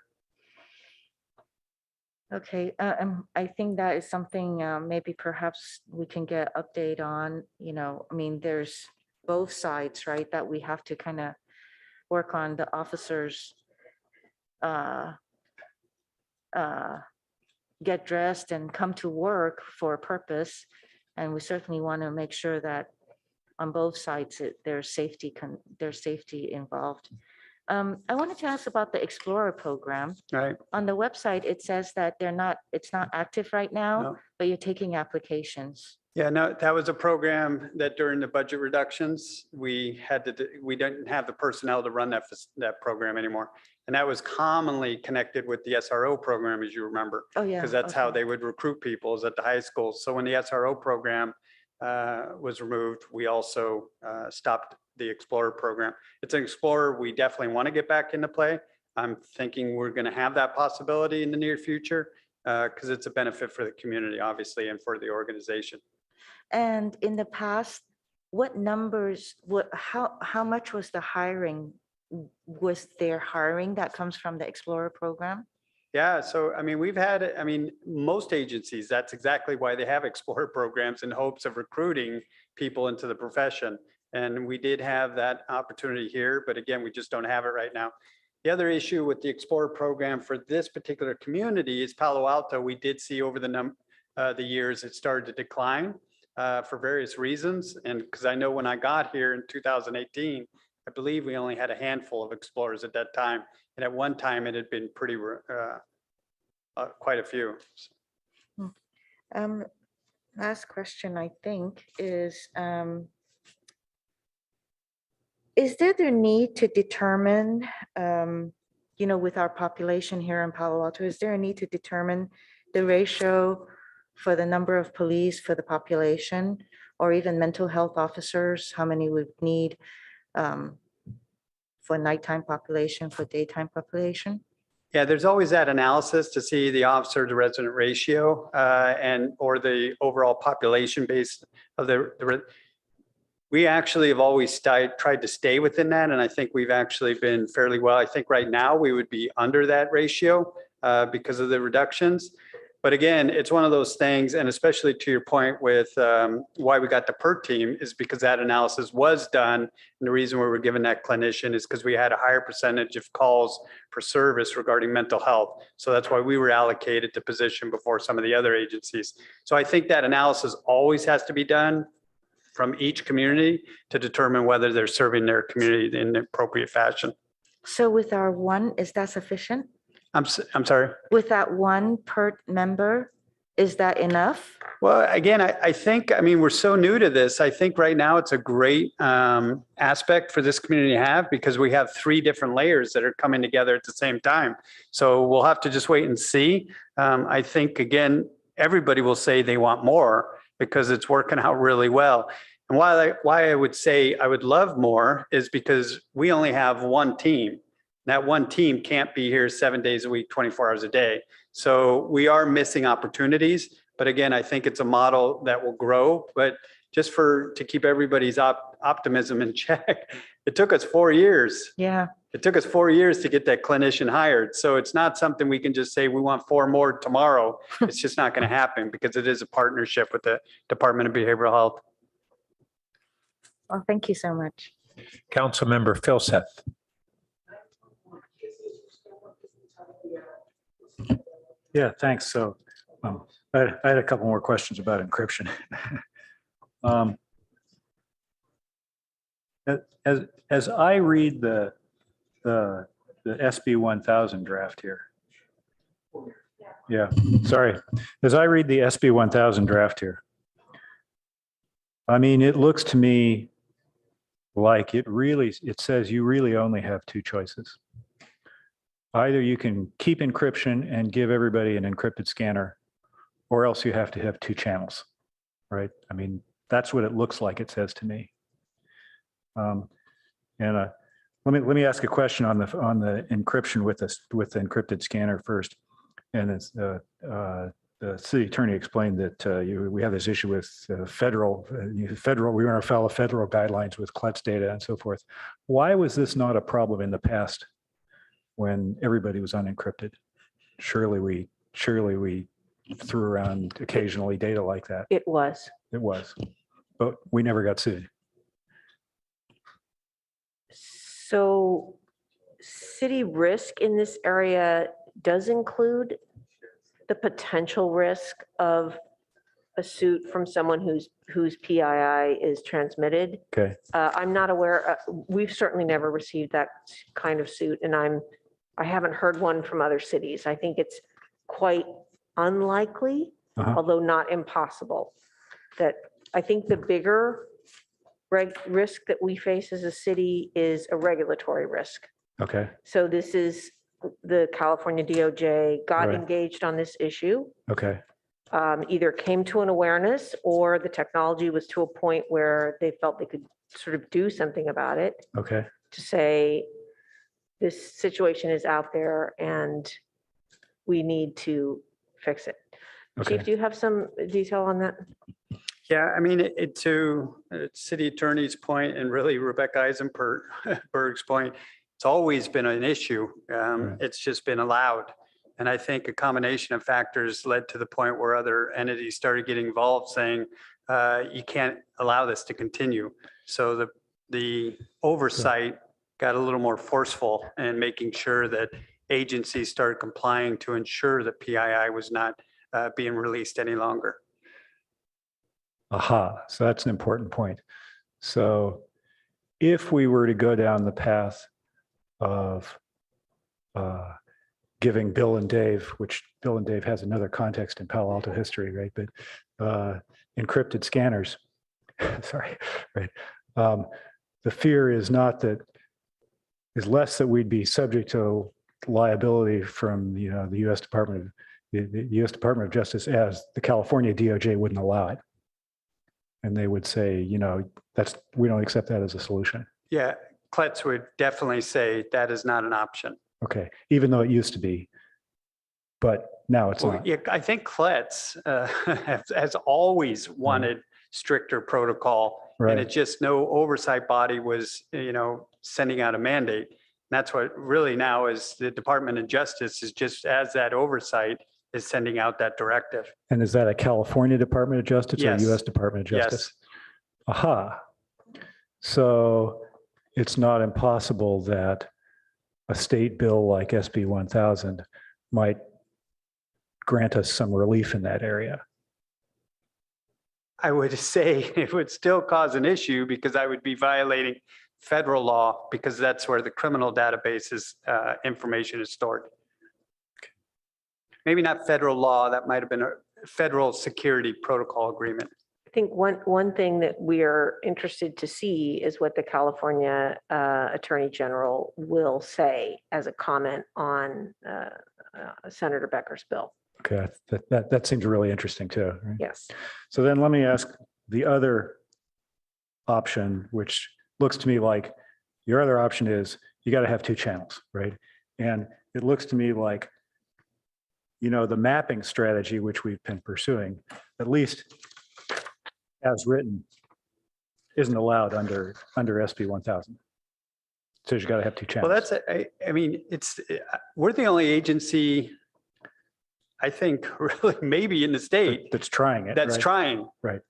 Okay, I think that is something maybe perhaps we can get update on. I mean, there's both sides, right, that we have to kind of work on. The officers get dressed and come to work for a purpose. And we certainly want to make sure that on both sides there's safety involved. I wanted to ask about the Explorer program. Right. On the website, it says that it's not active right now, No. but you're taking applications. Yeah, no, that was a program that during the budget reductions, we didn't have the personnel to run that program anymore. And that was commonly connected with the SRO program, as you remember. Oh, yeah. Because that's how okay. they would recruit people, is at the high school. So when the SRO program was removed, we also stopped the Explorer program. It's an Explorer we definitely want to get back into play. I'm thinking we're going to have that possibility in the near future because it's a benefit for the community, obviously, and for the organization. And in the past, what numbers, how much was the hiring? Was there hiring that comes from the Explorer program? Yeah, so I mean, we've had, I mean, most agencies, that's exactly why they have Explorer programs in hopes of recruiting people into the profession. And we did have that opportunity here, but again, we just don't have it right now. The other issue with the Explorer program for this particular community is Palo Alto. We did see over the years it started to decline for various reasons. And because I know when I got here in 2018, I believe we only had a handful of Explorers at that time. And at one time it had been pretty, quite a few. Last question, I think, is there the need to determine, with our population here in Palo Alto, is there a need to determine the ratio for the number of police for the population, or even mental health officers, how many we need for nighttime population, for daytime population? Yeah, there's always that analysis to see the officer to resident ratio or the overall population base of we actually have always tried to stay within that. And I think we've actually been fairly well. I think right now we would be under that ratio because of the reductions. But again, it's one of those things, and especially to your point with why we got the PERT team is because that analysis was done. And the reason we were given that clinician is because we had a higher percentage of calls per service regarding mental health. So that's why we were allocated the position before some of the other agencies. So I think that analysis always has to be done from each community to determine whether they're serving their community in the appropriate fashion. So with our one, is that sufficient? I'm sorry? With that one PERT member, is that enough? Well, again, I think, I mean, we're so new to this. I think right now it's a great aspect for this community to have because we have 3 different layers that are coming together at the same time. So we'll have to just wait and see. I think, again, everybody will say they want more because it's working out really well. And why I would say I would love more is because we only have one team. That one team can't be here 7 days a week, 24 hours a day. So we are missing opportunities. But again, I think it's a model that will grow. But just to keep everybody's optimism in check, it took us 4 years. Yeah. It took us 4 years to get that clinician hired. So it's not something we can just say we want 4 more tomorrow. It's just not going to happen because it is a partnership with the Department of Behavioral Health. Well, thank you so much. Councilmember Philseth. Yeah, thanks. So I had a couple more questions about encryption. As I read the SB 1000 draft here. Yeah, sorry. As I read the SB 1000 draft here, I mean, it looks to me like it says you really only have 2 choices. Either you can keep encryption and give everybody an encrypted scanner, or else you have to have 2 channels, right? I mean, that's what it looks like it says to me. Let me ask a question on the encryption with the encrypted scanner first. And it's the city attorney explained that we have this issue with federal. We want to follow federal guidelines with CLETS data and so forth. Why was this not a problem in the past when everybody was unencrypted? Surely we threw around occasionally data like that. It was. It was, but we never got sued. So city risk in this area does include the potential risk of a suit from someone whose PII is transmitted. Okay. I'm not aware, we've certainly never received that kind of suit, and I haven't heard one from other cities. I think it's quite unlikely, although not impossible. That I think the bigger risk that we face as a city is a regulatory risk. Okay, So this is the California DOJ got Right. engaged on this issue, okay, either came to an awareness or the technology was to a point where they felt they could sort of do something about it okay. to say, this situation is out there and we need to fix it. Chief, Okay. do you have some detail on that? Yeah, I mean, to city attorney's point and really Rebecca Eisenberg's point, it's always been an issue. It's just been allowed. And I think a combination of factors led to the point where other entities started getting involved saying, you can't allow this to continue. So the oversight got a little more forceful in making sure that agencies started complying to ensure that PII was not being released any longer. Aha, so that's an important point. So if we were to go down the path of giving Bill and Dave, which Bill and Dave has another context in Palo Alto history, right? But encrypted scanners, sorry, right? The fear is less that we'd be subject to liability from the U.S. Department of Justice, as the California DOJ wouldn't allow it. And they would say, we don't accept that as a solution. Yeah, Clerk would definitely say that is not an option. Okay, even though it used to be, but now it's not. Yeah, I think Clerk has always wanted stricter protocol, and it just no oversight body was, sending out a mandate. And that's what really now is the Department of Justice is just as that oversight is sending out that directive. And is that a California Department of Justice or U.S. Department of Justice? Yes. Aha. So it's not impossible that a state bill like SB 1000 might grant us some relief in that area. I would say it would still cause an issue because I would be violating federal law because that's where the criminal databases information is stored. Maybe not federal law, that might have been a federal security protocol agreement. I think one thing that we are interested to see is what the California Attorney General will say as a comment on Senator Becker's bill. Okay, that seems really interesting too. Right? Yes. So then let me ask the other option, which looks to me like your other option is you got to have two channels, right? And it looks to me like, the mapping strategy, which we've been pursuing, at least as written, isn't allowed under SB 1000. So you got to have two channels. Well, we're the only agency, I think, really maybe in the state that's trying it. That's right? trying. Right.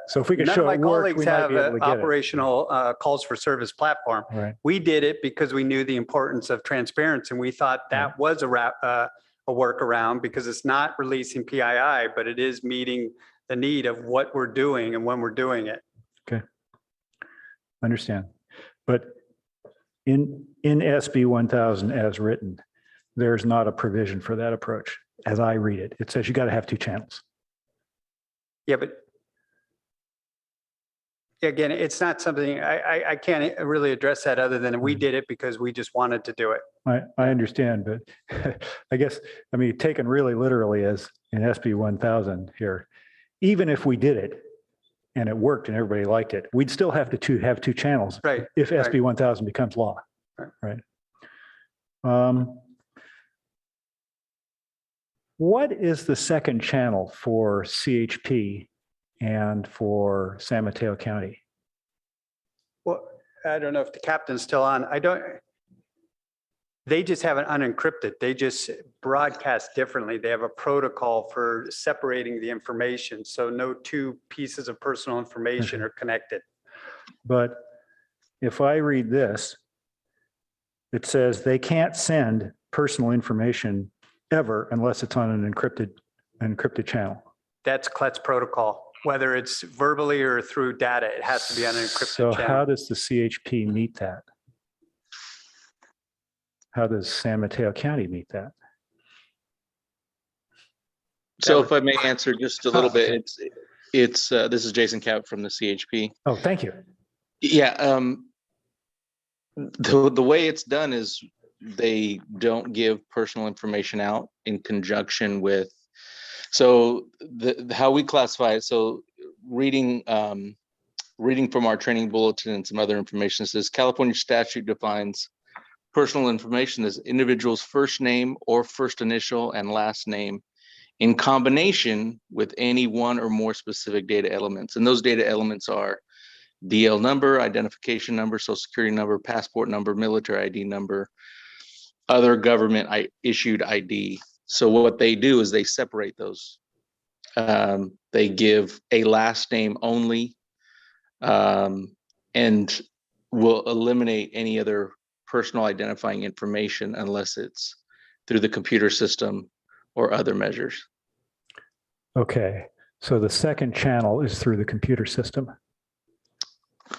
So if we could show my it worked, colleagues we might have be able to an get operational calls for service platform. Right. We did it because we knew the importance of transparency, and we thought that was a workaround because it's not releasing PII, but it is meeting the need of what we're doing and when we're doing it. Okay. Understand. But in SB 1000 as written, there's not a provision for that approach. As I read it, it says you got to have two channels. Yeah, but again, it's not something I can't really address that other than we did it because we just wanted to do it. I understand, but I guess, taken really literally as in SB 1000 here, even if we did it and it worked and everybody liked it, we'd still have to have two channels. Right. If SB 1000 becomes law. Right. What is the second channel for CHP and for San Mateo County? Well, I don't know if the captain's still on. They just have it unencrypted. They just broadcast differently. They have a protocol for separating the information. So no two pieces of personal information are connected. But if I read this, it says they can't send personal information ever unless it's on an encrypted channel. That's Clerk's protocol. Whether it's verbally or through data, it has to be on an encrypted channel. So how does the CHP meet that? How does San Mateo County meet that? So if I may answer just a little bit, it's this is Jason Cap from the CHP. Oh, thank you. Yeah. The way it's done is they don't give personal information out in conjunction with, so how we classify it. So reading from our training bulletin and some other information says California statute defines personal information as individual's first name or first initial and last name in combination with any one or more specific data elements. And those data elements are DL number, identification number, social security number, passport number, military ID number, other government issued ID. So what they do is they separate those. They give a last name only, and will eliminate any other personal identifying information unless it's through the computer system or other measures. Okay, so the second channel is through the computer system.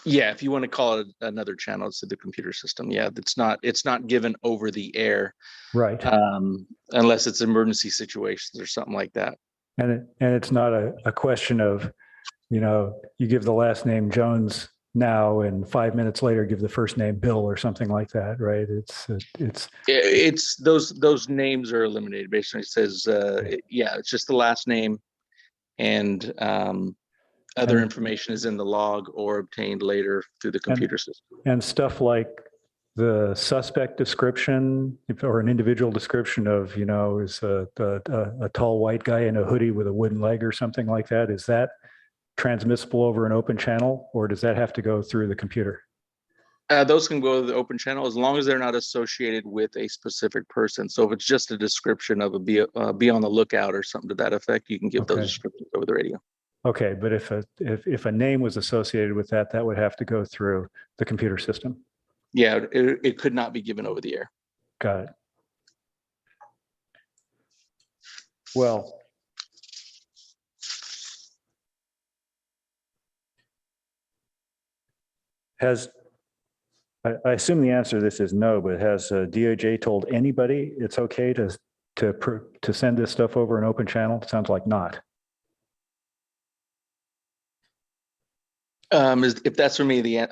Yeah, if you want to call it another channel, it's through the computer system. Yeah, it's not given over the air, right? Unless it's emergency situations or something like that. And it's not a question of, you give the last name Jones now, and 5 minutes later give the first name Bill or something like that, right? It's those names are eliminated. Basically, it says it's just the last name, and other information is in the log or obtained later through the computer system. And stuff like the suspect description or an individual description of, is a tall white guy in a hoodie with a wooden leg or something like that. Is that transmissible over an open channel, or does that have to go through the computer? Those can go to the open channel as long as they're not associated with a specific person. So if it's just a description of be on the lookout or something to that effect, you can give those descriptions over the radio. Okay, but if a name was associated with that, that would have to go through the computer system. Yeah, it could not be given over the air. Got it. Well, I assume the answer to this is no, but has DOJ told anybody it's okay to send this stuff over an open channel? It sounds like not. If that's for me,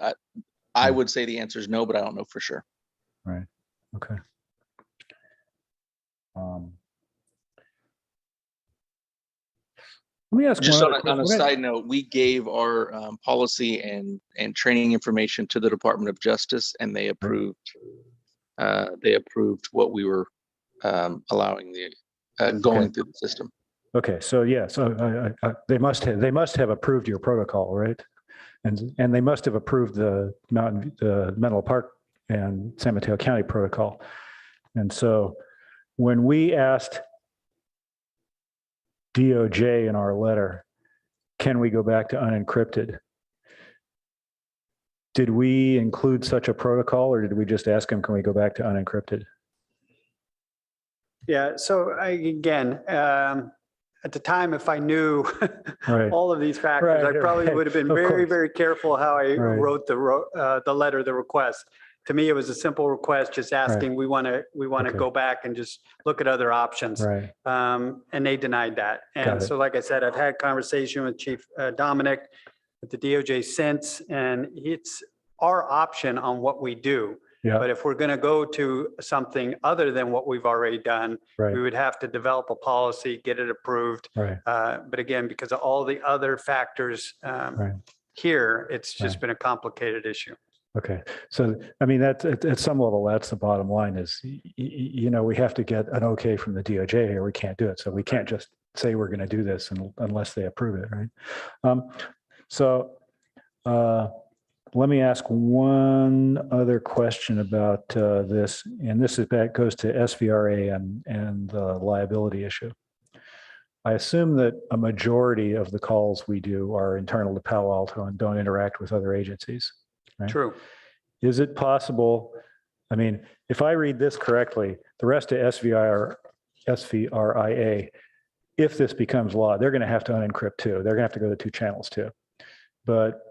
I would say the answer is no, but I don't know for sure. Right. Okay. Let me ask just on a side note, we gave our policy and training information to the Department of Justice, and they approved what we were allowing going through the system. Okay, so yeah, so they must have approved your protocol, right? And they must have approved the Menlo Park and San Mateo County protocol. And so when we asked DOJ in our letter, can we go back to unencrypted? Did we include such a protocol, or did we just ask them, can we go back to unencrypted? Yeah, so again, at the time, if I knew all of these factors, I probably would have been very, very careful how I wrote the letter, the request. To me, it was a simple request, just asking, we want to go back and just look at other options. And they denied that. And so, like I said, I've had conversation with Chief Dominic, with the DOJ since, and it's our option on what we do. Yeah. But if we're going to go to something other than what we've already done, we would have to develop a policy, get it approved. But again, because of all the other factors here, it's just been a complicated issue. Okay. So, I mean, that's at some level, that's the bottom line is, we have to get an okay from the DOJ here. We can't do it. So we can't just say we're going to do this unless they approve it, right? Let me ask one other question about this, and that goes to SVRA and the liability issue. I assume that a majority of the calls we do are internal to Palo Alto and don't interact with other agencies. Right? True. Is it possible, I mean, if I read this correctly, the rest of SVRIA, if this becomes law, they're going to have to unencrypt too. They're going to have to go to 2 channels too. But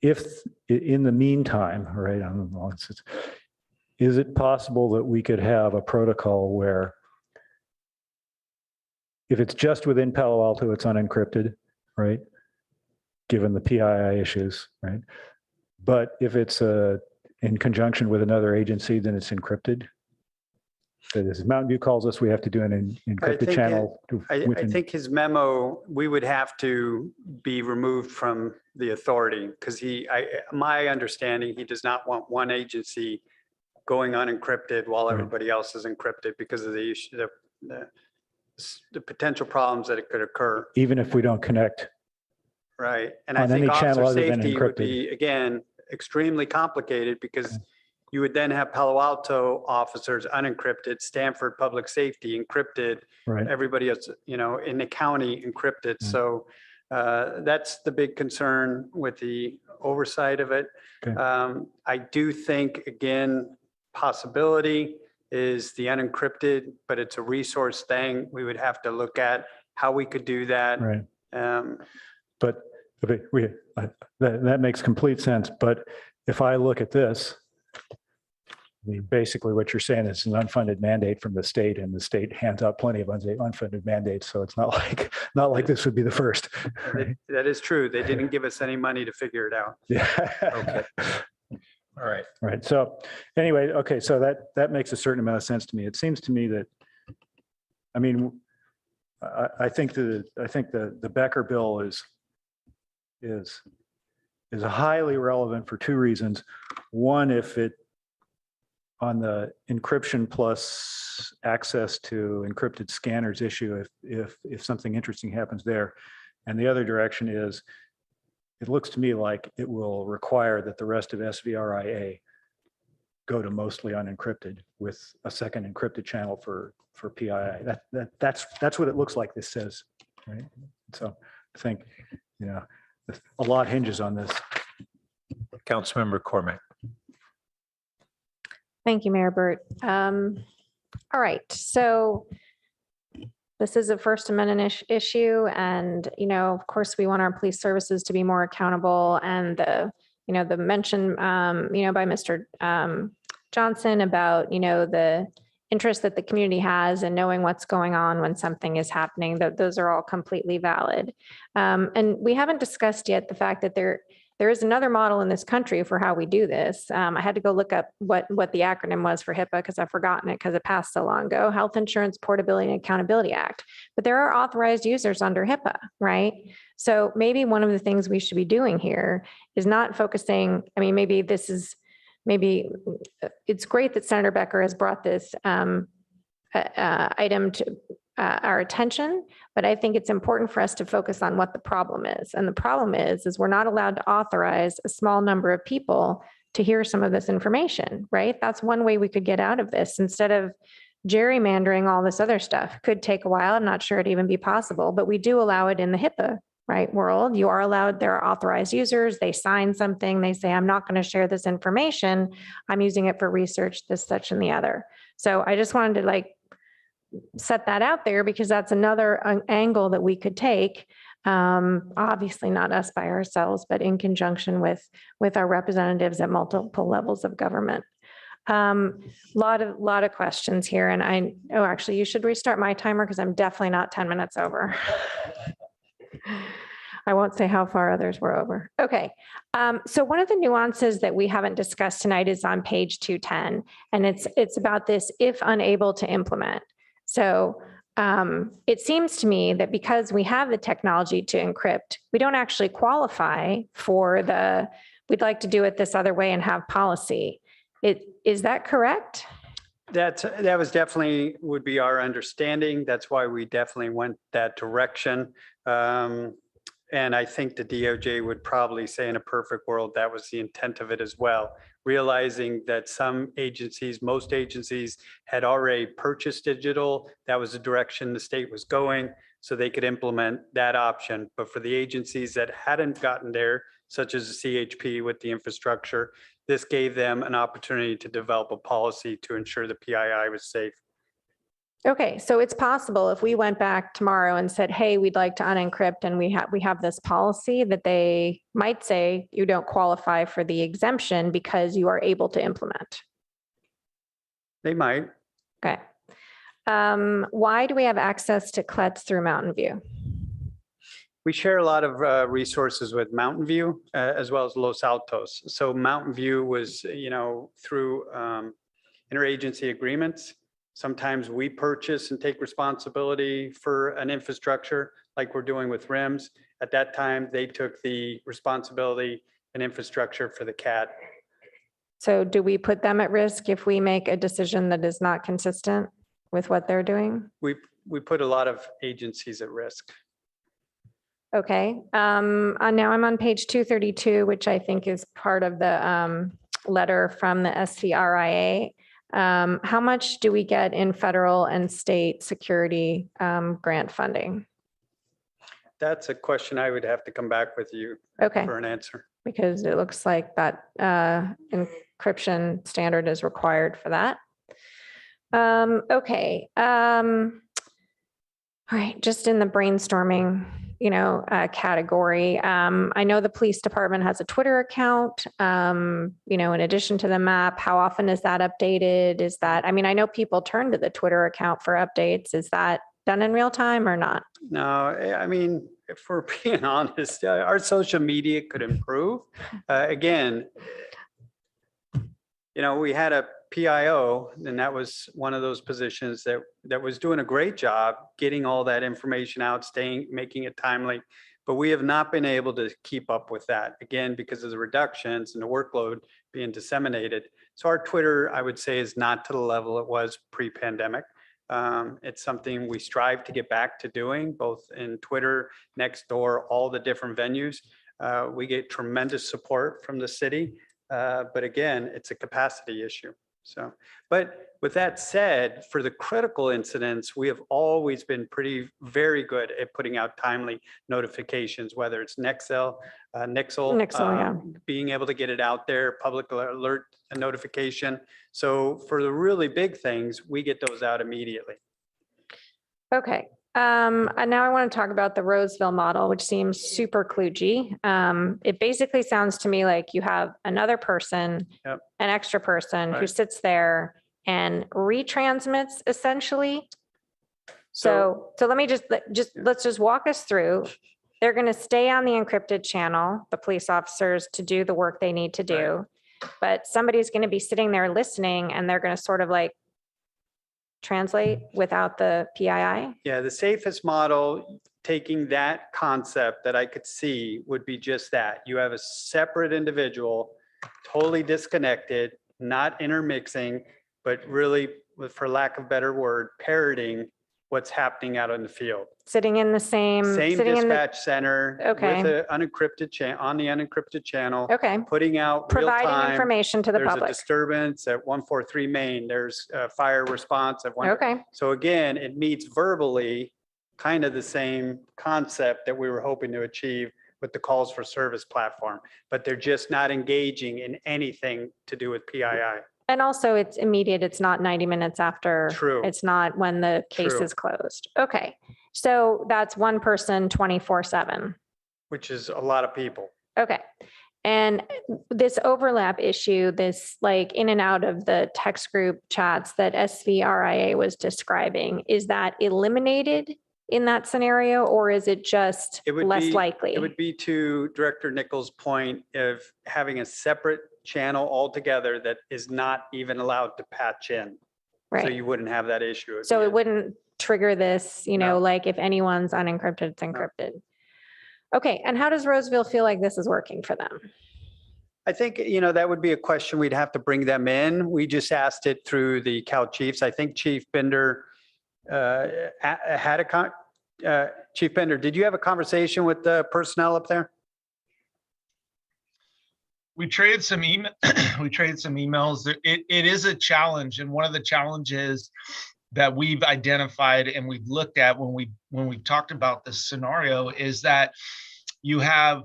if in the meantime, right, I don't know, is it possible that we could have a protocol where if it's just within Palo Alto, it's unencrypted, right? Given the PII issues, right? But if it's in conjunction with another agency, then it's encrypted. So as Mountain View calls us, we have to do an encrypted channel. I within- think his memo, we would have to be removed from the authority because my understanding, he does not want one agency going unencrypted while everybody else is encrypted because of the issue, the potential problems that it could occur. Even if we don't connect. Right. And I On think any channel officer other than safety would encrypted. be, again, extremely complicated because you would then have Palo Alto officers unencrypted, Stanford Public Safety encrypted, Right. everybody else, in the county encrypted. So that's the big concern with the oversight of it. Okay. I do think, again, possibility is the unencrypted, but it's a resource thing. We would have to look at how we could do that. Right. But that makes complete sense. But if I look at this, I mean, basically what you're saying is an unfunded mandate from the state, and the state hands out plenty of unfunded mandates. So it's not like this would be the first. Right? That is true. They didn't give us any money to figure it out. Yeah. Okay. All right. Right. So anyway, okay. So that makes a certain amount of sense to me. It seems to me that, I mean, I think the Becker bill is highly relevant for two reasons. One, if it on the encryption plus access to encrypted scanners issue, if something interesting happens there, and the other direction is, it looks to me like it will require that the rest of SVRIA go to mostly unencrypted with a second encrypted channel for PII. That's what it looks like this says, right? So I think, a lot hinges on this. Councilmember Cormack. Thank you, Mayor Burt. All right, so this is a First Amendment issue, and of course, we want our police services to be more accountable. And the mention, by Mr. Johnson about the interest that the community has in knowing what's going on when something is happening. Those are all completely valid. And we haven't discussed yet the fact that there is another model in this country for how we do this. I had to go look up what the acronym was for HIPAA because I've forgotten it because it passed so long ago, Health Insurance Portability and Accountability Act. But there are authorized users under HIPAA, right? So maybe one of the things we should be doing here is not focusing, maybe it's great that Senator Becker has brought this item to our attention, but I think it's important for us to focus on what the problem is. And the problem is we're not allowed to authorize a small number of people to hear some of this information, right? That's one way we could get out of this instead of gerrymandering all this other stuff. Could take a while. I'm not sure it'd even be possible, but we do allow it in the HIPAA world. You are allowed, there are authorized users. They sign something. They say, I'm not going to share this information. I'm using it for research, this, such, and the other. So I just wanted to set that out there because that's another angle that we could take. Obviously not us by ourselves, but in conjunction with our representatives at multiple levels of government. Lot of questions here. And actually you should restart my timer because I'm definitely not 10 minutes over. I won't say how far others were over. Okay. So one of the nuances that we haven't discussed tonight is on page 210, and it's about this if unable to implement. So it seems to me that because we have the technology to encrypt, we don't actually qualify for we'd like to do it this other way and have policy. Is that correct? That was definitely would be our understanding. That's why we definitely went that direction. And I think the DOJ would probably say in a perfect world, that was the intent of it as well. Realizing that most agencies had already purchased digital. That was the direction the state was going, so they could implement that option. But for the agencies that hadn't gotten there, such as the CHP with the infrastructure, this gave them an opportunity to develop a policy to ensure the PII was safe. Okay, so it's possible if we went back tomorrow and said, hey, we'd like to unencrypt and we have this policy that they might say you don't qualify for the exemption because you are able to implement. They might. Okay. Why do we have access to CLETs through Mountain View? We share a lot of resources with Mountain View as well as Los Altos. So Mountain View was, through interagency agreements. Sometimes we purchase and take responsibility for an infrastructure like we're doing with RIMS. At that time, they took the responsibility and infrastructure for the CAD. So do we put them at risk if we make a decision that is not consistent with what they're doing? We put a lot of agencies at risk. Okay, and now I'm on page 232, which I think is part of the letter from the SVRIA. How much do we get in federal and state security grant funding? That's a question I would have to come back with you Okay. for an answer. Because it looks like that encryption standard is required for that. Okay. All right, just in the brainstorming, category. I know the police department has a Twitter account, in addition to the map. How often is that updated? I know people turn to the Twitter account for updates. Is that done in real time or not? No, if we're being honest, our social media could improve. Again, we had a PIO, and that was one of those positions that was doing a great job getting all that information out, making it timely. But we have not been able to keep up with that, again, because of the reductions and the workload being disseminated. So our Twitter, I would say, is not to the level it was pre-pandemic. It's something we strive to get back to doing, both in Twitter, Nextdoor, all the different venues. We get tremendous support from the city, but again, it's a capacity issue. So, but with that said, for the critical incidents, we have always been very good at putting out timely notifications, whether it's Nixle, being able to get it out there, public alert notification. So for the really big things, we get those out immediately. Okay. And now I want to talk about the Roseville model, which seems super kludgy. It basically sounds to me like you have another person, an extra person who sits there and retransmits essentially. So let me let's just walk us through. They're going to stay on the encrypted channel, the police officers, to do the work they need to do. But somebody's going to be sitting there listening, and they're going to sort of like translate without the PII? Yeah, the safest model, taking that concept that I could see, would be just that. You have a separate individual, totally disconnected, not intermixing, but really, for lack of a better word, parroting what's happening out in the field. Sitting in the same dispatch center okay. with an unencrypted on the unencrypted channel. Okay. Putting out providing real time information to the public. There's a disturbance at 143 Main. There's a fire response at one. Okay. So again, it meets verbally kind of the same concept that we were hoping to achieve with the calls for service platform, but they're just not engaging in anything to do with PII. And also it's immediate. It's not 90 minutes after. True. It's not when the case is closed. Okay. So that's one person 24/7. Which is a lot of people. Okay. And this overlap issue, this like in and out of the text group chats that SVRIA was describing, is that eliminated in that scenario, or is it just less likely? It would be to Director Nichols' point of having a separate channel altogether that is not even allowed to patch in. Right. So you wouldn't have that issue. So it wouldn't trigger this, like if anyone's unencrypted, it's encrypted. Okay. And how does Roseville feel like this is working for them? I think, that would be a question we'd have to bring them in. We just asked it through the Cal Chiefs. I think Chief Bender Chief Bender, did you have a conversation with the personnel up there? We traded some emails. It is a challenge, and one of the challenges that we've identified and we've looked at when we've talked about this scenario is that you have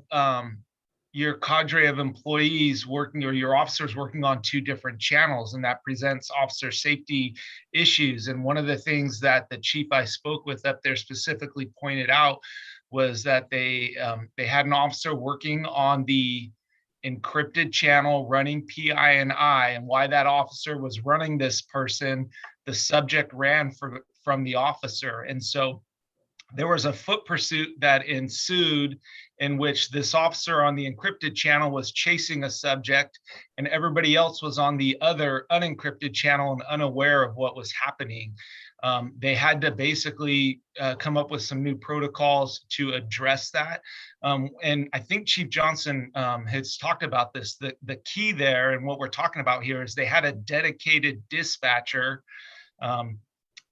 your cadre of employees working, or your officers working on two different channels, and that presents officer safety issues. And one of the things that the chief I spoke with up there specifically pointed out was that they had an officer working on the encrypted channel running PII, and why that officer was running this person, the subject ran from the officer. And so there was a foot pursuit that ensued in which this officer on the encrypted channel was chasing a subject and everybody else was on the other unencrypted channel and unaware of what was happening. They had to basically come up with some new protocols to address that. And I think Chief Johnson has talked about this. The key there and what we're talking about here is they had a dedicated dispatcher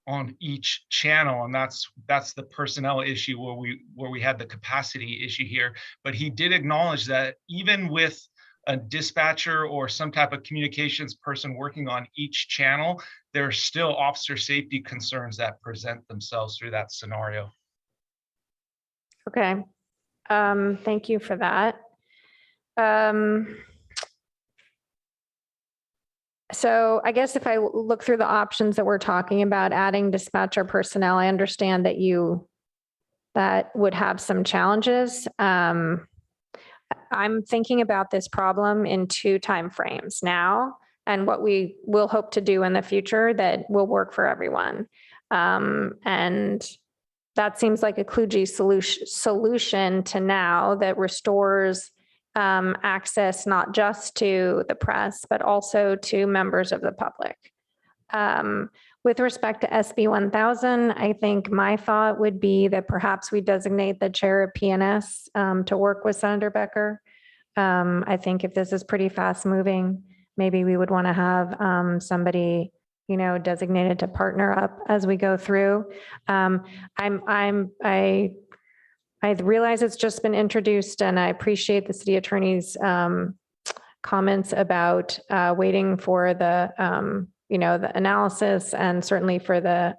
on each channel, and that's the personnel issue where we had the capacity issue here. But he did acknowledge that even with a dispatcher or some type of communications person working on each channel, there are still officer safety concerns that present themselves through that scenario. Okay. Thank you for that. So I guess if I look through the options that we're talking about, adding dispatcher personnel, I understand that would have some challenges. I'm thinking about this problem in 2 timeframes now, and what we will hope to do in the future that will work for everyone. And that seems like a kludgy solution to now that restores access not just to the press, but also to members of the public. With respect to SB 1000, I think my thought would be that perhaps we designate the chair of PNS to work with Senator Becker. I think if this is pretty fast moving, maybe we would want to have somebody, designated to partner up as we go through. I realize it's just been introduced, and I appreciate the city attorney's comments about waiting for the the analysis, and certainly for the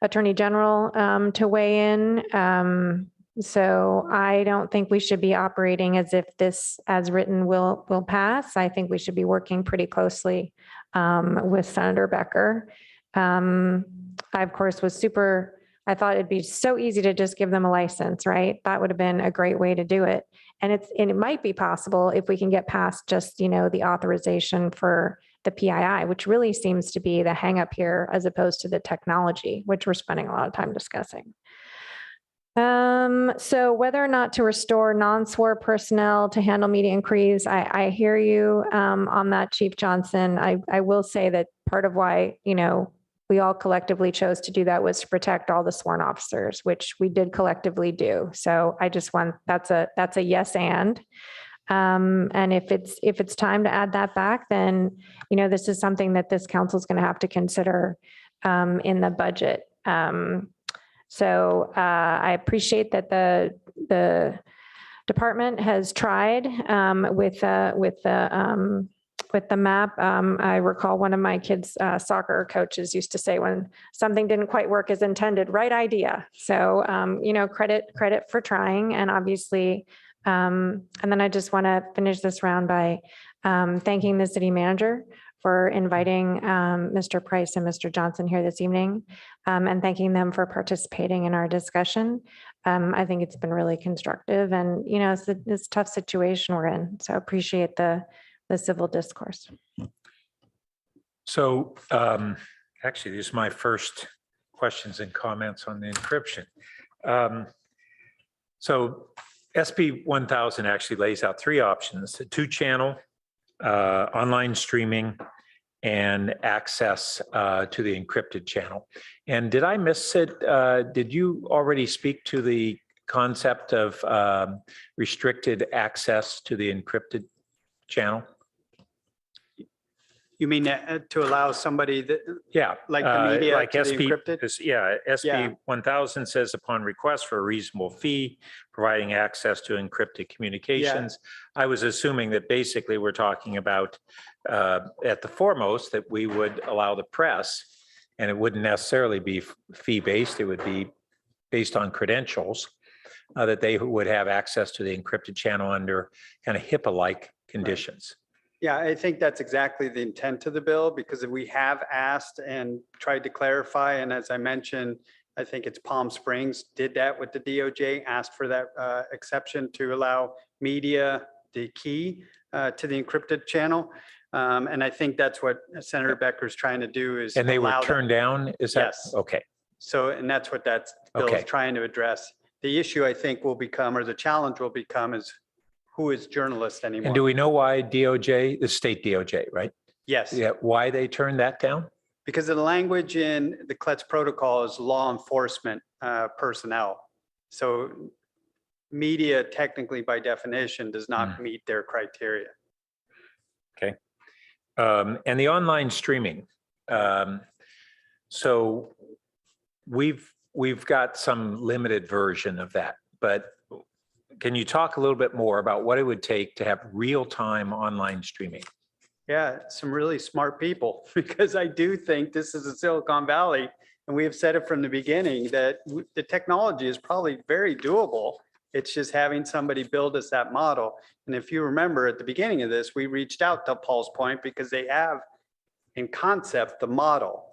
attorney general to weigh in. So I don't think we should be operating as if this, as written, will pass. I think we should be working pretty closely with Senator Becker. I, of course, I thought it'd be so easy to just give them a license, right? That would have been a great way to do it. And it might be possible if we can get past just, the authorization for the PII, which really seems to be the hang up here, as opposed to the technology, which we're spending a lot of time discussing. So whether or not to restore non-SWOR personnel to handle media inquiries, I hear you on that, Chief Johnson. I will say that part of why, we all collectively chose to do that was to protect all the sworn officers, which we did collectively do. So I just want, that's a yes and. And if it's time to add that back, then, this is something that this council is going to have to consider in the budget. So I appreciate that the department has tried with the map. I recall one of my kids' soccer coaches used to say, when something didn't quite work as intended, right idea. So, credit for trying. And obviously, and then I just want to finish this round by thanking the city manager for inviting Mr. Price and Mr. Johnson here this evening, and thanking them for participating in our discussion. I think it's been really constructive, and it's a tough situation we're in. So appreciate the civil discourse. So actually, these are my first questions and comments on the encryption. So SB 1000 actually lays out 3 options: a 2-channel, online streaming, and access to the encrypted channel. And did I miss it? Did you already speak to the concept of restricted access to the encrypted channel? You mean to allow somebody that, yeah, like the media, like to SB, be encrypted? SB 1000 says upon request for a reasonable fee, providing access to encrypted communications. I was assuming that basically we're talking about at the foremost that we would allow the press, and it wouldn't necessarily be fee-based. It would be based on credentials, that they would have access to the encrypted channel under kind of HIPAA-like conditions. Yeah, I think that's exactly the intent of the bill, because we have asked and tried to clarify. And as I mentioned, I think it's Palm Springs did that with the DOJ, asked for that exception to allow media the key to the encrypted channel. And I think that's what Senator Becker's trying to do, is and they were allow turned down. Is that yes? Okay. So, and that's what that bill is Okay. trying to address. The issue I think will become, or the challenge will become, is who is journalist anymore? And do we know why DOJ, the state DOJ, right? Yes. Yeah, why they turned that down? Because of the language in the CLETS protocol is law enforcement personnel. So media technically by definition does not meet their criteria. Okay. And the online streaming. So we've got some limited version of that, but can you talk a little bit more about what it would take to have real-time online streaming? Yeah, some really smart people, because I do think this is a Silicon Valley, and we have said it from the beginning that the technology is probably very doable. It's just having somebody build us that model. And if you remember at the beginning of this, we reached out to Paul's Point because they have in concept the model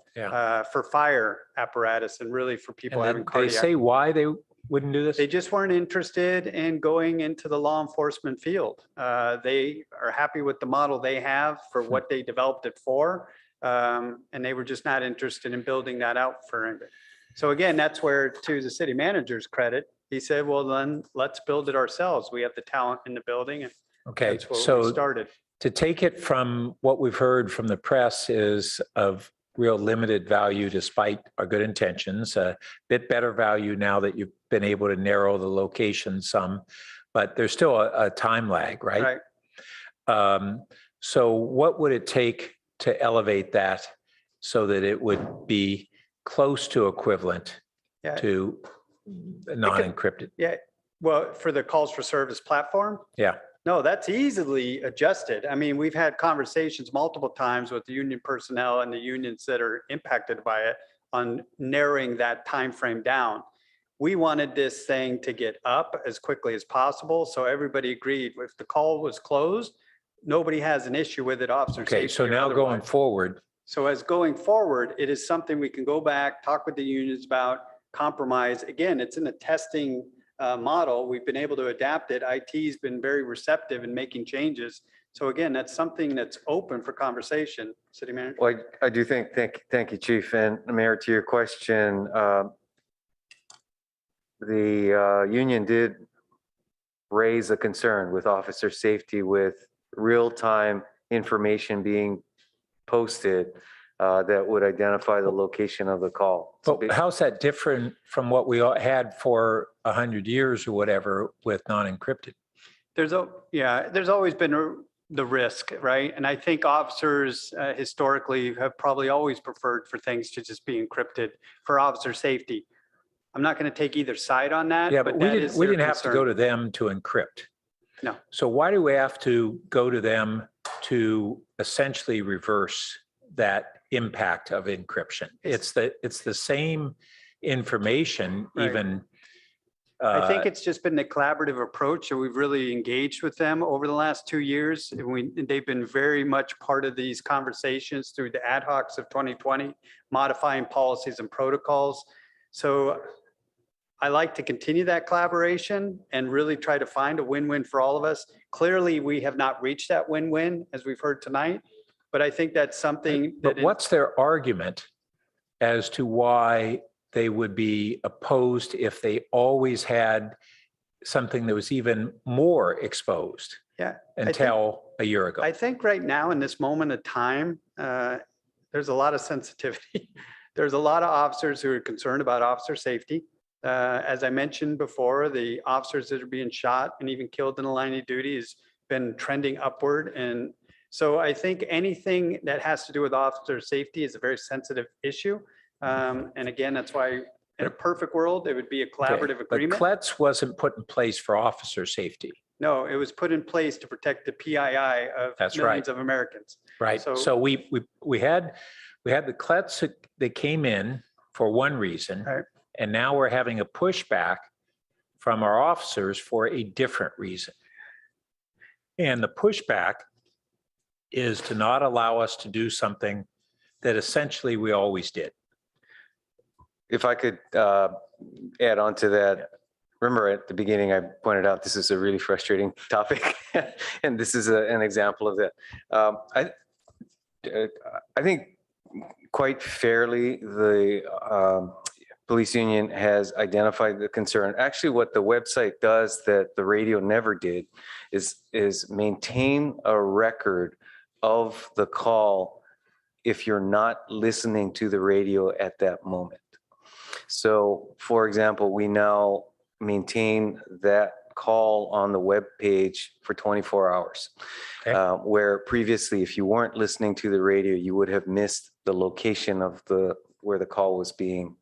for fire apparatus and really for people having cardiac. They say why they wouldn't do this? They just weren't interested in going into the law enforcement field. They are happy with the model they have for what they developed it for. And they were just not interested in building that out for anybody. So again, that's where, to the city manager's credit, he said, well, then let's build it ourselves. We have the talent in the building. And okay, that's where so we started. To take it from what we've heard from the press is of real limited value despite our good intentions, a bit better value now that you've been able to narrow the location some, but there's still a time lag, right? So what would it take to elevate that so that it would be close to equivalent to non-encrypted? Yeah, well, for the calls for service platform? Yeah. No, that's easily adjusted. I mean, we've had conversations multiple times with the union personnel and the unions that are impacted by it on narrowing that time frame down. We wanted this thing to get up as quickly as possible, so everybody agreed. If the call was closed, nobody has an issue with it, officer Okay, safety so or now otherwise. going forward. So as going forward, it is something we can go back, talk with the unions about, compromise. Again, it's in a testing model. We've been able to adapt it. IT's been very receptive in making changes. So again, that's something that's open for conversation. City Manager. Well, I do think, thank you, Chief. And Mayor, to your question, the union did raise a concern with officer safety with real-time information being posted that would identify the location of the call. But how's that different from what we had for 100 years or whatever with non-encrypted? There's always been the risk, right? And I think officers historically have probably always preferred for things to just be encrypted for officer safety. I'm not going to take either side on that. Yeah, but we didn't have to go to them to encrypt. No. So why do we have to go to them to essentially reverse that impact of encryption? It's the same information, Right. even. I think it's just been the collaborative approach that we've really engaged with them over the last 2 years. They've been very much part of these conversations through the ad hocs of 2020, modifying policies and protocols. So I like to continue that collaboration and really try to find a win-win for all of us. Clearly, we have not reached that win-win as we've heard tonight, but I think that's something that. But what's their argument as to why they would be opposed if they always had something that was even more exposed until a year ago? I think right now in this moment of time, there's a lot of sensitivity. There's a lot of officers who are concerned about officer safety. As I mentioned before, the officers that are being shot and even killed in the line of duty has been trending upward. And so I think anything that has to do with officer safety is a very sensitive issue. And again, that's why in a perfect world, it would be a collaborative agreement. But CLETS wasn't put in place for officer safety. No, it was put in place to protect the PII of millions of Americans. Right. So we had the CLETS that came in for one reason, and now we're having a pushback from our officers for a different reason. And the pushback is to not allow us to do something that essentially we always did. If I could add on to that, remember at the beginning, I pointed out this is a really frustrating topic, and this is an example of that. I think quite fairly, the police union has identified the concern. Actually, what the website does that the radio never did is maintain a record of the call if you're not listening to the radio at that moment. So, for example, we now maintain that call on the web page for 24 hours, where previously, if you weren't listening to the radio, you would have missed the location of where the call was being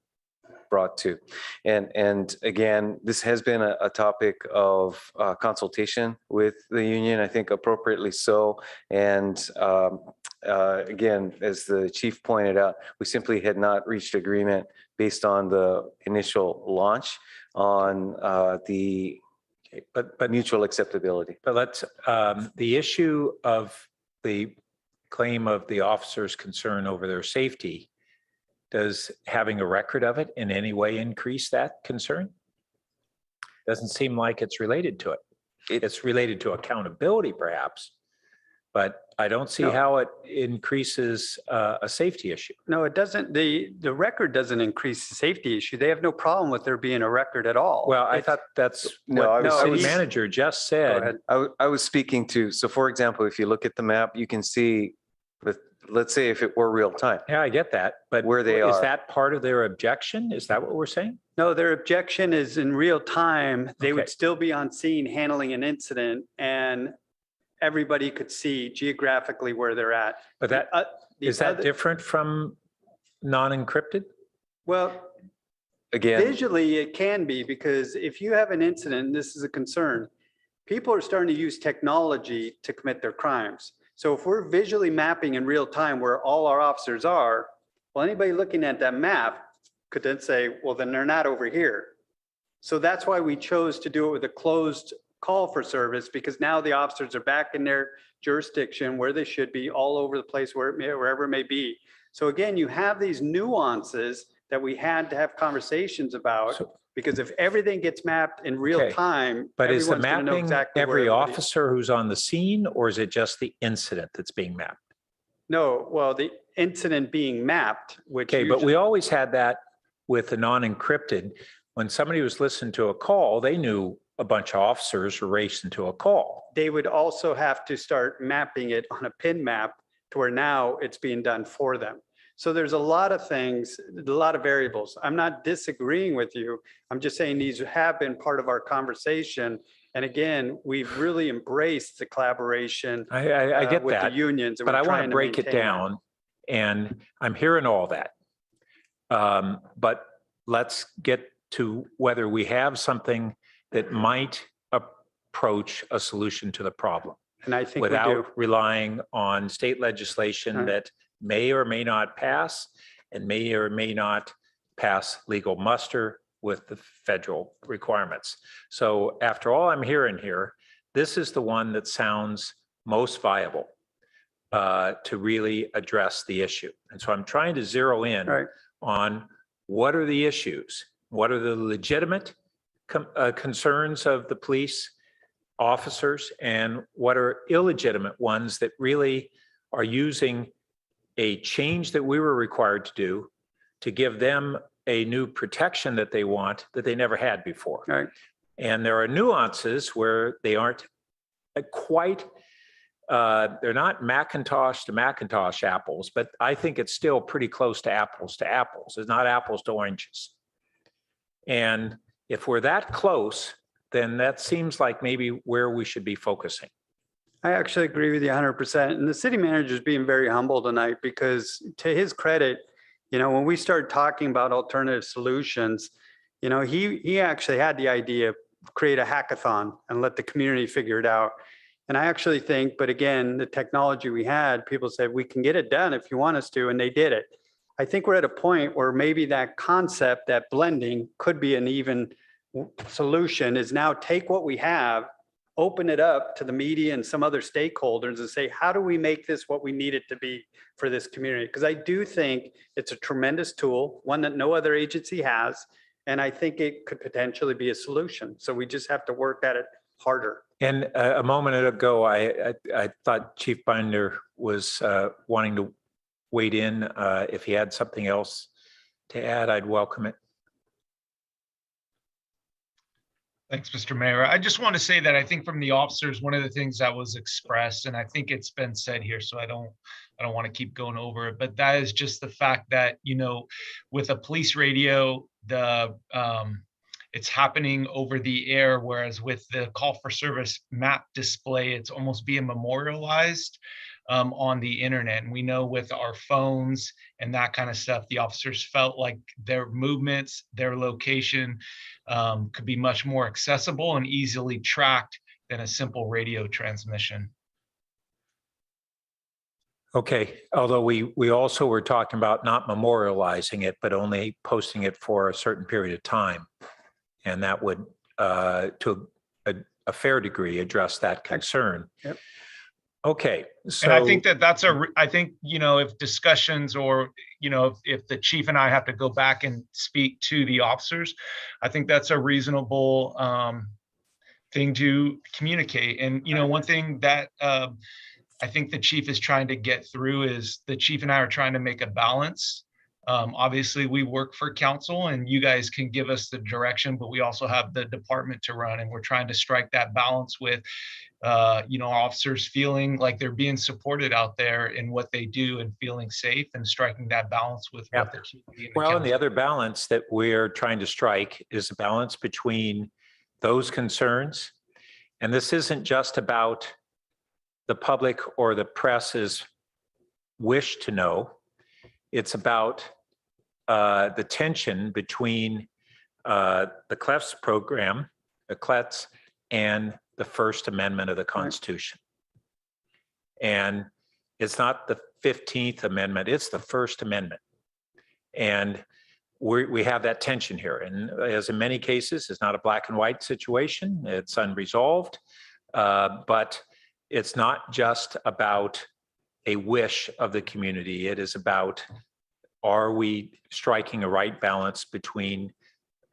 brought to. And again, this has been a topic of consultation with the union, I think appropriately so. And again, as the chief pointed out, we simply had not reached agreement based on the initial launch on but mutual acceptability. But let's, the issue of the claim of the officer's concern over their safety, does having a record of it in any way increase that concern? Doesn't seem like it's related to it. It's related to accountability perhaps, but I don't see how it increases a safety issue. No, it doesn't. The record doesn't increase the safety issue. They have no problem with there being a record at all. Well, I thought that's what the city manager just said. I was speaking to, so for example, if you look at the map, you can see with, let's say if it were real time. Yeah, I get that. But where they is are. that part of their objection? Is that what we're saying? No, their objection is in real time, they would still be on scene handling an incident and everybody could see geographically where they're at. But that is that different from non-encrypted? Well, again, visually it can be, because if you have an incident, and this is a concern, people are starting to use technology to commit their crimes. So if we're visually mapping in real time where all our officers are, well, anybody looking at that map could then say, well, then they're not over here. So that's why we chose to do it with a closed call for service, because now the officers are back in their jurisdiction where they should be, all over the place, wherever it may be. So again, you have these nuances that we had to have conversations about, because if everything gets mapped in real time, but is the everyone's gonna know mapping exactly where every everybody is. officer who's on the scene, or is it just the incident that's being mapped? No, well, the incident being mapped, which. Okay, but we always had that with the non-encrypted. When somebody was listening to a call, they knew a bunch of officers were racing to a call. They would also have to start mapping it on a pin map to where now it's being done for them. So there's a lot of things, a lot of variables. I'm not disagreeing with you. I'm just saying these have been part of our conversation. And again, we've really embraced the collaboration I get with that, the unions. but I want to break it down, and I'm hearing all that. But let's get to whether we have something that might approach a solution to the problem. And I think we do. Without relying on state legislation that may or may not pass and may or may not pass legal muster with the federal requirements. So after all I'm hearing here, this is the one that sounds most viable to really address the issue. And so I'm trying to zero in on what are the issues, what are the legitimate concerns of the police officers, and what are illegitimate ones that really are using a change that we were required to do to give them a new protection that they want that they never had before. Right. And there are nuances where they aren't quite, they're not Macintosh to Macintosh apples, but I think it's still pretty close to apples. It's not apples to oranges. And if we're that close, then that seems like maybe where we should be focusing. I actually agree with you 100%. And the city manager is being very humble tonight, because to his credit, you know, when we started talking about alternative solutions, you know, he actually had the idea of create a hackathon and let the community figure it out. And I actually think, but again, the technology we had, people said, we can get it done if you want us to, and they did it. I think we're at a point where maybe that concept, that blending could be an even solution, is now take what we have, open it up to the media and some other stakeholders and say, how do we make this what we need it to be for this community? Because I do think it's a tremendous tool, one that no other agency has. And I think it could potentially be a solution. So we just have to work at it harder. And a moment ago, I thought Chief Binder was wanting to wade in. If he had something else to add, I'd welcome it. Thanks, Mr. Mayor. I just want to say that I think from the officers, one of the things that was expressed, and I think it's been said here, so I don't want to keep going over it, but that is just the fact that, with a police radio, it's happening over the air, whereas with the call for service map display, it's almost being memorialized on the internet. And we know with our phones and that kind of stuff, the officers felt like their movements, their location could be much more accessible and easily tracked than a simple radio transmission. Okay, although we also were talking about not memorializing it, but only posting it for a certain period of time. And that would, to a fair degree, address that concern. Yep. Okay, so. And I think I think, if discussions or, if the chief and I have to go back and speak to the officers, I think that's a reasonable thing to communicate. And, one thing that I think the chief is trying to get through is the chief and I are trying to make a balance. Obviously, we work for council and you guys can give us the direction, but we also have the department to run, and we're trying to strike that balance with officers feeling like they're being supported out there in what they do and feeling safe, and striking that balance with what the chief. Well, and the other balance that we're trying to strike is a balance between those concerns. And this isn't just about the public or the press's wish to know. It's about the tension between the CLEF's program, the CLETS, and the First Amendment of the Constitution. And it's not the 15th Amendment, it's the First Amendment. And we have that tension here. And as in many cases, it's not a black and white situation, it's unresolved. But it's not just about a wish of the community. It is about, are we striking a right balance between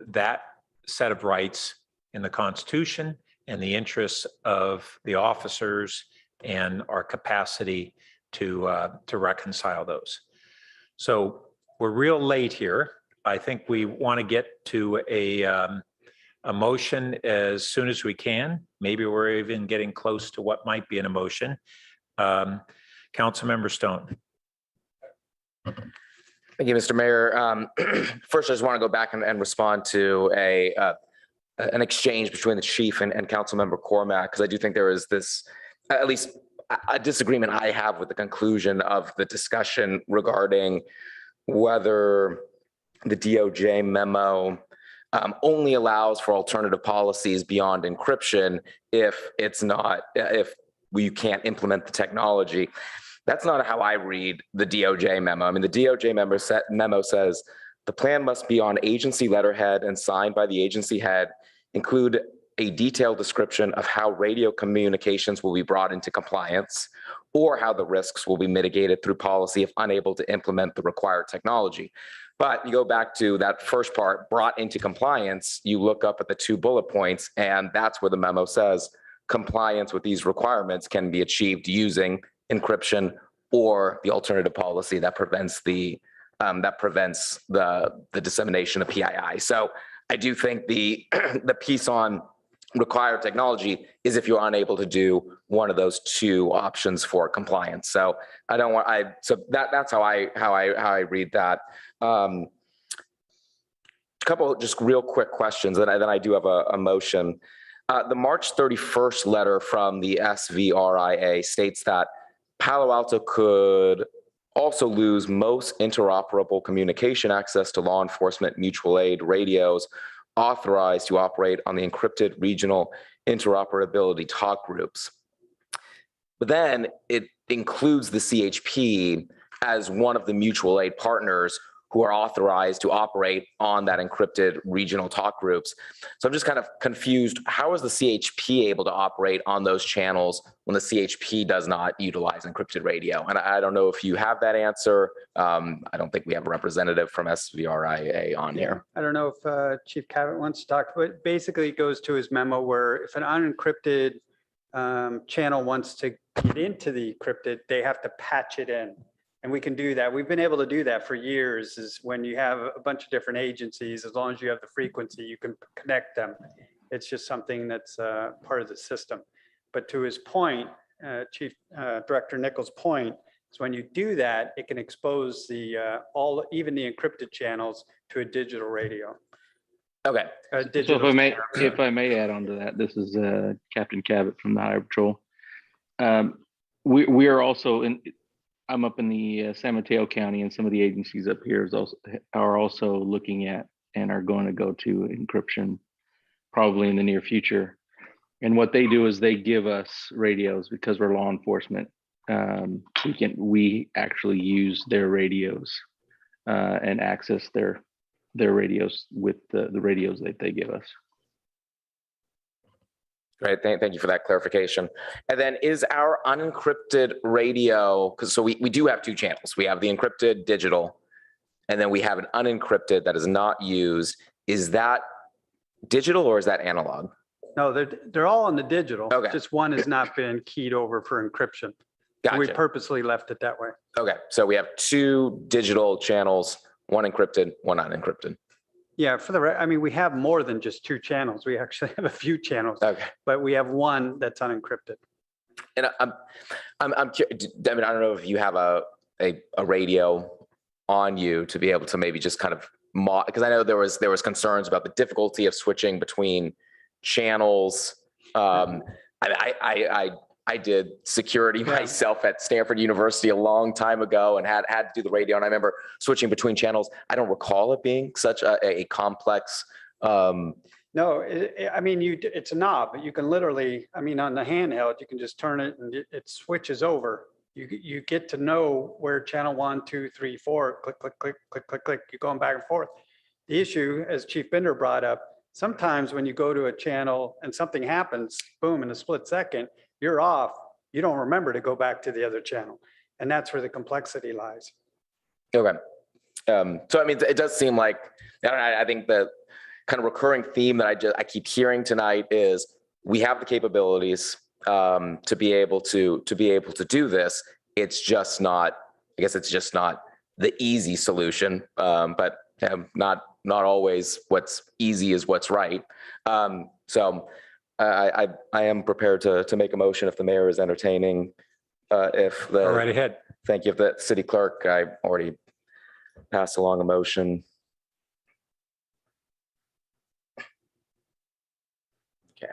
that set of rights in the Constitution and the interests of the officers and our capacity to reconcile those. So we're real late here. I think we want to get to a motion as soon as we can. Maybe we're even getting close to what might be an emotion. Councilmember Stone. Thank you, Mr. Mayor. First, I just want to go back and respond to an exchange between the chief and Councilmember Cormack, because I do think there is this, at least a disagreement I have with the conclusion of the discussion regarding whether the DOJ memo only allows for alternative policies beyond encryption if you can't implement the technology. That's not how I read the DOJ memo. I mean, the DOJ memo says the plan must be on agency letterhead and signed by the agency head, include a detailed description of how radio communications will be brought into compliance, or how the risks will be mitigated through policy if unable to implement the required technology. But you go back to that first part, brought into compliance, you look up at the 2 bullet points, and that's where the memo says compliance with these requirements can be achieved using encryption or the alternative policy that prevents the dissemination of PII. So I do think the piece on required technology is if you're unable to do one of those 2 options for compliance. So that's how I read that. A couple just real quick questions, and then I do have a motion. The March 31st letter from the SVRIA states that Palo Alto could also lose most interoperable communication access to law enforcement mutual aid radios authorized to operate on the encrypted regional interoperability talk groups. But then it includes the CHP as one of the mutual aid partners who are authorized to operate on that encrypted regional talk groups. So I'm just kind of confused. How is the CHP able to operate on those channels when the CHP does not utilize encrypted radio? And I don't know if you have that answer. I don't think we have a representative from SVRIA on here. I don't know if Chief Cavett wants to talk, but basically it goes to his memo where if an unencrypted channel wants to get into the encrypted, they have to patch it in. And we can do that. We've been able to do that for years, is when you have a bunch of different agencies, as long as you have the frequency, you can connect them. It's just something that's part of the system. But to his point, Chief Director Nichols' point, is when you do that, it can expose the even the encrypted channels to a digital radio. Okay. So if I may add on to that, this is Captain Cabot from the Highway Patrol. We are also I'm up in the San Mateo County, and some of the agencies up here are also looking at and are going to go to encryption probably in the near future. And what they do is they give us radios because we're law enforcement. We actually use their radios and access their radios with the radios that they give us. Great, thank you for that clarification. And then is our unencrypted radio, because we do have two channels. We have the encrypted digital, and then we have an unencrypted that is not used. Is that digital or is that analog? No, they're all on the digital. Okay. Just one has not been keyed over for encryption. Gotcha. We purposely left it that way. Okay, so we have two digital channels, one encrypted, one unencrypted. Yeah, I mean, we have more than just two channels. We actually have a few channels, but we have one that's unencrypted. And I'm curious, Devin, I don't know if you have a radio on you to be able to maybe just kind of because I know there was concerns about the difficulty of switching between channels. I did security myself at Stanford University a long time ago and had to do the radio. And I remember switching between channels. I don't recall it being such a complex. No, I mean, it's a knob, but you can literally, I mean, on the handheld, you can just turn it and it switches over. You get to know where channel 1, 2, 3, 4, click, click, click, click, click, click. You're going back and forth. The issue, as Chief Binder brought up, sometimes when you go to a channel and something happens, boom, in a split second, you're off. You don't remember to go back to the other channel. And that's where the complexity lies. Okay. So, I mean, it does seem like, I think the kind of recurring theme that I keep hearing tonight is we have the capabilities to be able to do this. It's just not, I guess it's just not the easy solution, but not always what's easy is what's right. So I am prepared to make a motion if the mayor is entertaining. Go right ahead. Thank you. If the city clerk, I already passed along a motion. Okay.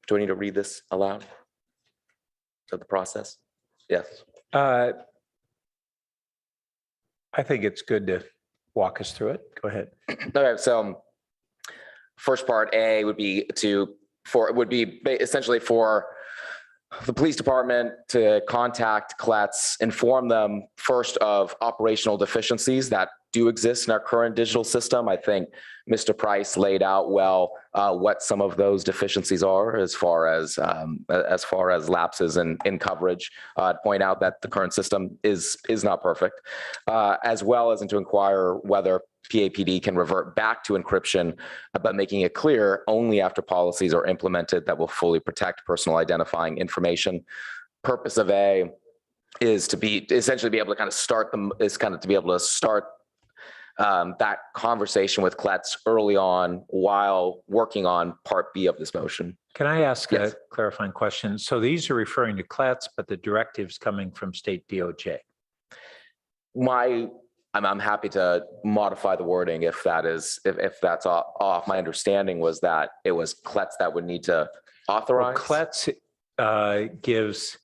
Do I need to read this aloud? Is that the process? Yes. I think it's good to walk us through it. Go ahead. Okay. So first part A would be essentially for the police department to contact CLETS, inform them first of operational deficiencies that do exist in our current digital system. I think Mr. Price laid out well what some of those deficiencies are as far as lapses in coverage. I'd point out that the current system is not perfect, as well as to inquire whether PAPD can revert back to encryption, but making it clear only after policies are implemented that will fully protect personal identifying information. Purpose of A is to be essentially be able to kind of start that conversation with CLETS early on while working on part B of this motion. Can I ask a clarifying question? So these are referring to CLETS, but the directives coming from state DOJ. I'm happy to modify the wording if that's off. My understanding was that it was CLETS that would need to authorize. Well, CLETS gives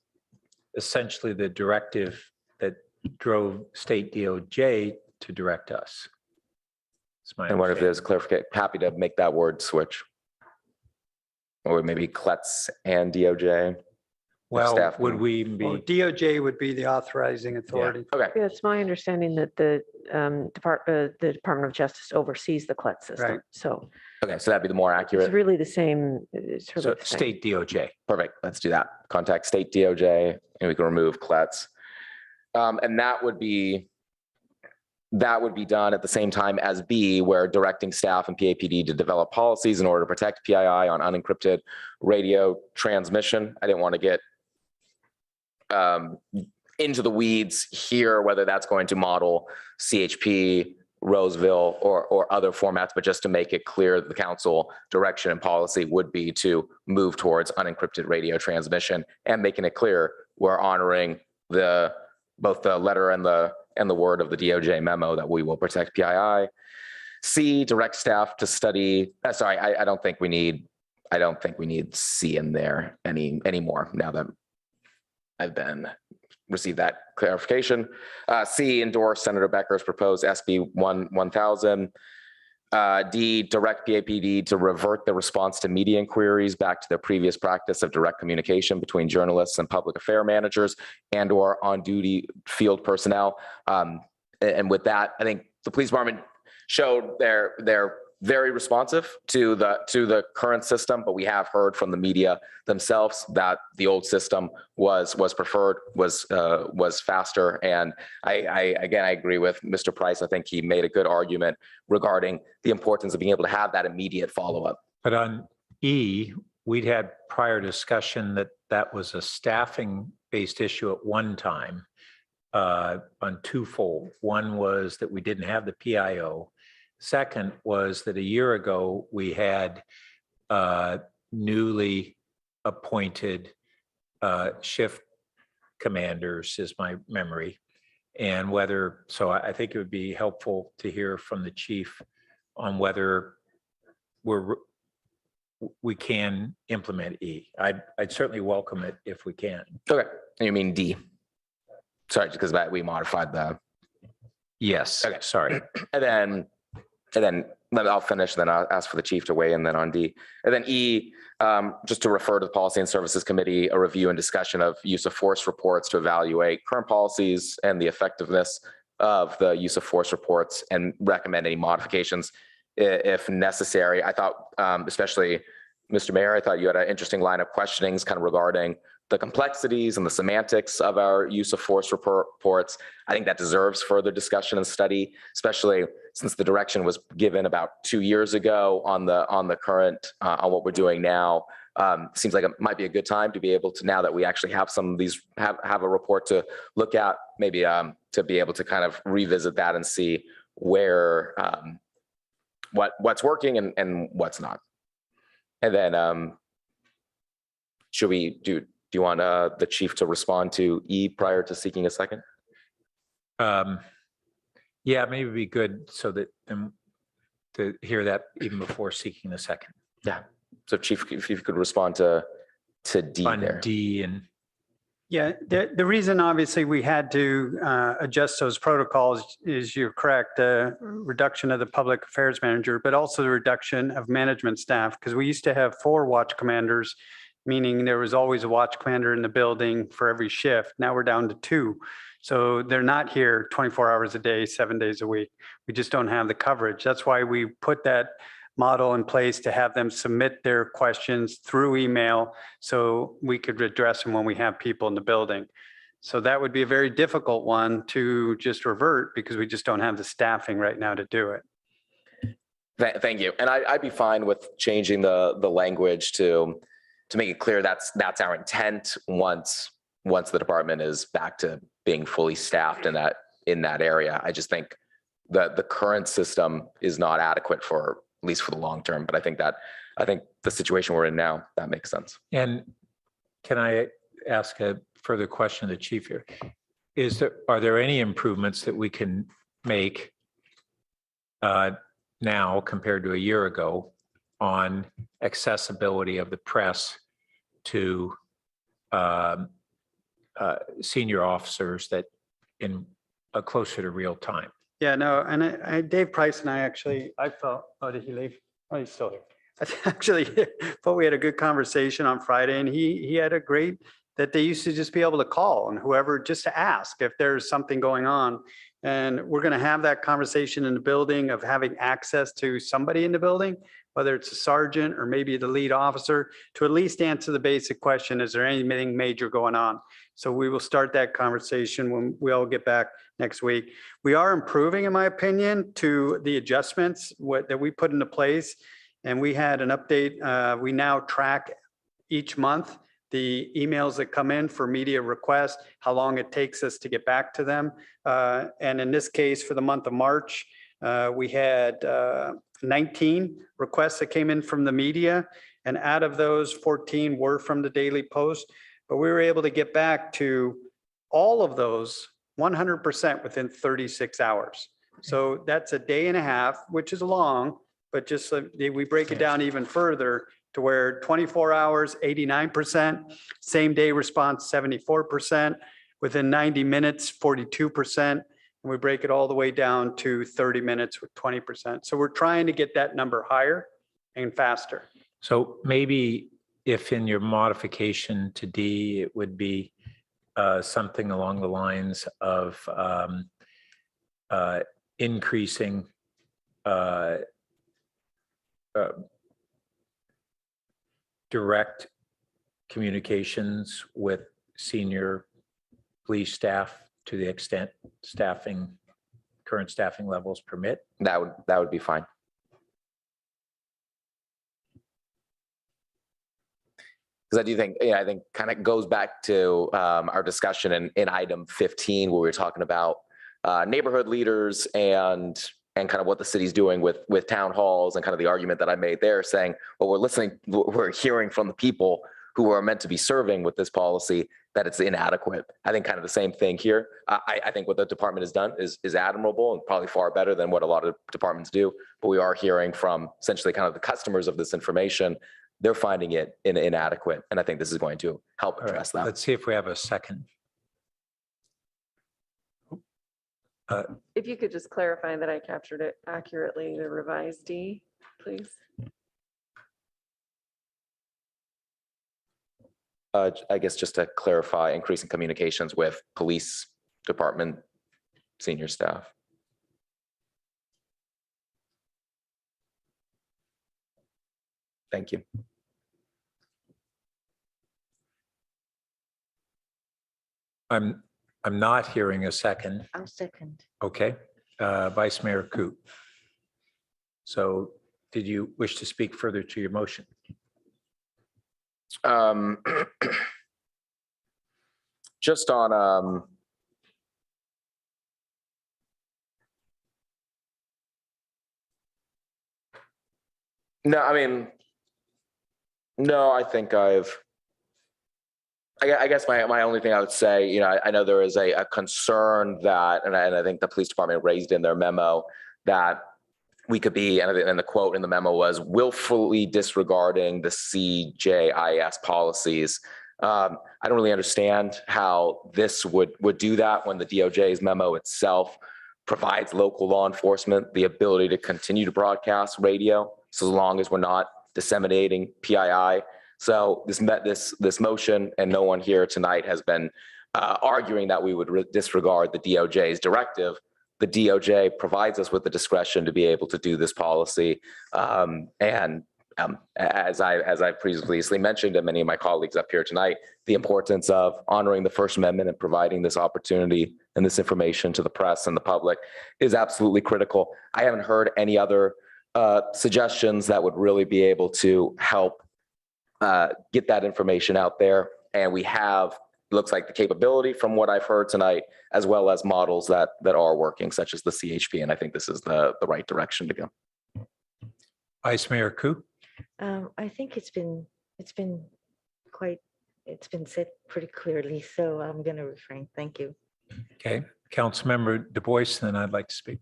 essentially the directive that drove state DOJ to direct us. And what if there's clarification? Happy to make that word switch. Or maybe CLETS and DOJ. Well, would we be? Well, DOJ would be the authorizing authority. Yeah. Okay. Yeah, it's my understanding that the Department of Justice oversees the CLET system. Right. So. Okay, so that'd be the more accurate. It's really the same. It's really So the same. state DOJ. Perfect. Let's do that. Contact state DOJ, and we can remove CLETS. And that would be done at the same time as B, where directing staff and PAPD to develop policies in order to protect PII on unencrypted radio transmission. I didn't want to get into the weeds here, whether that's going to model CHP Roseville or other formats, but just to make it clear that the council direction and policy would be to move towards unencrypted radio transmission, and making it clear we're honoring both the letter and the word of the DOJ memo that we will protect PII. C, direct staff to study. Sorry, I don't think we need C in there anymore now that I've received that clarification. C, endorse Senator Becker's proposed SB 1000. D, direct PAPD to revert the response to media inquiries back to their previous practice of direct communication between journalists and public affair managers and or on-duty field personnel. And with that, I think the police department showed they're very responsive to the current system, but we have heard from the media themselves that the old system was preferred, was faster. And I agree with Mr. Price. I think he made a good argument regarding the importance of being able to have that immediate follow-up. But on E, we'd had prior discussion that was a staffing-based issue at one time on twofold. One was that we didn't have the PIO. Second was that a year ago, we had newly appointed shift commanders, is my memory. And so I think it would be helpful to hear from the chief on whether we can implement E. I'd certainly welcome it if we can. Okay, you mean D? Sorry, because we modified the. Yes, okay. Sorry. And then I'll finish, then I'll ask for the chief to weigh in then on D. And then E, just to refer to the Policy and Services Committee, a review and discussion of use of force reports to evaluate current policies and the effectiveness of the use of force reports and recommend any modifications if necessary. I thought, especially Mr. Mayor, I thought you had an interesting line of questionings kind of regarding the complexities and the semantics of our use of force reports. I think that deserves further discussion and study, especially since the direction was given about 2 years ago on the current, on what we're doing now. Seems like it might be a good time to be able to, now that we actually have some of these, have a report to look at, maybe to be able to kind of revisit that and see where, what's working and what's not. And then should we do you want the chief to respond to E prior to seeking a second? Yeah, maybe it'd be good so that to hear that even before seeking a second. Yeah. So chief, if you could respond to D on there. D and. Yeah, the reason obviously we had to adjust those protocols is, you're correct, reduction of the public affairs manager, but also the reduction of management staff, because we used to have 4 watch commanders, meaning there was always a watch commander in the building for every shift. Now we're down to 2. So they're not here 24 hours a day, 7 days a week. We just don't have the coverage. That's why we put that model in place to have them submit their questions through email so we could address them when we have people in the building. So that would be a very difficult one to just revert, because we just don't have the staffing right now to do it. Thank you. And I'd be fine with changing the language to make it clear that's our intent once the department is back to being fully staffed in that area. I just think that the current system is not adequate for, at least for the long term. But I think the situation we're in now, that makes sense. And can I ask a further question of the chief here? Are there any improvements that we can make now compared to a year ago on accessibility of the press to senior officers that in closer to real time? Yeah, no, and Dave Price and I felt, oh, did he leave? Oh, he's still here. I actually thought we had a good conversation on Friday, and he had a great, that they used to just be able to call and whoever, just to ask if there's something going on. And we're going to have that conversation in the building of having access to somebody in the building, whether it's a sergeant or maybe the lead officer, to at least answer the basic question, is there anything major going on? So we will start that conversation when we all get back next week. We are improving, in my opinion, to the adjustments that we put into place. And we had an update. We now track each month the emails that come in for media requests, how long it takes us to get back to them. And in this case, for the month of March, We had 19 requests that came in from the media, and out of those, 14 were from the Daily Post. But we were able to get back to all of those 100% within 36 hours. So that's a day and a half, which is long, but just we break it down even further to where 24 hours, 89%, same day response, 74%, within 90 minutes, 42%. And we break it all the way down to 30 minutes with 20%. So we're trying to get that number higher and faster. So maybe if in your modification to D, it would be something along the lines of increasing direct communications with senior police staff to the extent current staffing levels permit. That would be fine. Because I do think, I think kind of goes back to our discussion in item 15, where we were talking about neighborhood leaders and kind of what the city's doing with town halls, and kind of the argument that I made there, saying, well, we're hearing from the people who are meant to be serving with this policy that it's inadequate. I think kind of the same thing here. I think what the department has done is admirable and probably far better than what a lot of departments do. But we are hearing from essentially kind of the customers of this information. They're finding it inadequate. And I think this is going to help address that. Let's see if we have a second. If you could just clarify that I captured it accurately, the revised D, please. I guess just to clarify, increasing communications with police department senior staff. Thank you. I'm not hearing a second. I'll second. Okay, Vice Mayor Coop. So did you wish to speak further to your motion? Just on no, I mean, no, I think I guess my only thing I would say, I know there is a concern that, and I think the police department raised in their memo, that we could be, and the quote in the memo was, willfully disregarding the CJIS policies. I don't really understand how this would do that when the DOJ's memo itself provides local law enforcement the ability to continue to broadcast radio, so long as we're not disseminating PII. So this motion, and no one here tonight has been arguing that we would disregard the DOJ's directive. The DOJ provides us with the discretion to be able to do this policy. As I previously mentioned, and many of my colleagues up here tonight, the importance of honoring the First Amendment and providing this opportunity and this information to the press and the public is absolutely critical. I haven't heard any other suggestions that would really be able to help get that information out there. And we have, looks like, the capability from what I've heard tonight, as well as models that are working, such as the CHP. And I think this is the right direction to go. Vice Mayor Coop. I think it's been said pretty clearly, so I'm going to refrain. Thank you. Okay, Councilmember Du Bois, then I'd like to speak.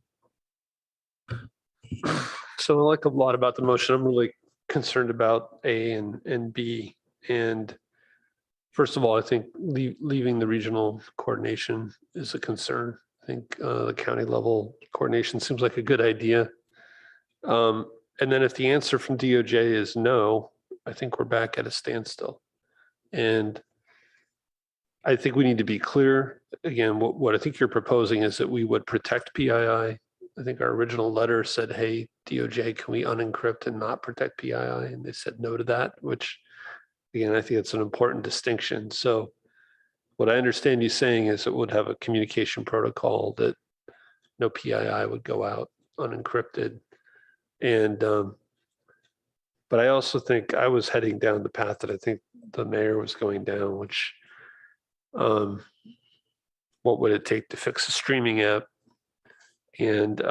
So I like a lot about the motion. I'm really concerned about A and B. And first of all, I think leaving the regional coordination is a concern. I think the county level coordination seems like a good idea. And then if the answer from DOJ is no, I think we're back at a standstill. And I think we need to be clear. Again, what I think you're proposing is that we would protect PII. I think our original letter said, hey, DOJ, can we unencrypt and not protect PII? And they said no to that, which, again, I think it's an important distinction. So what I understand you saying is it would have a communication protocol that no PII would go out unencrypted. And, but I also think I was heading down the path that I think the mayor was going down, which, what would it take to fix a streaming app? And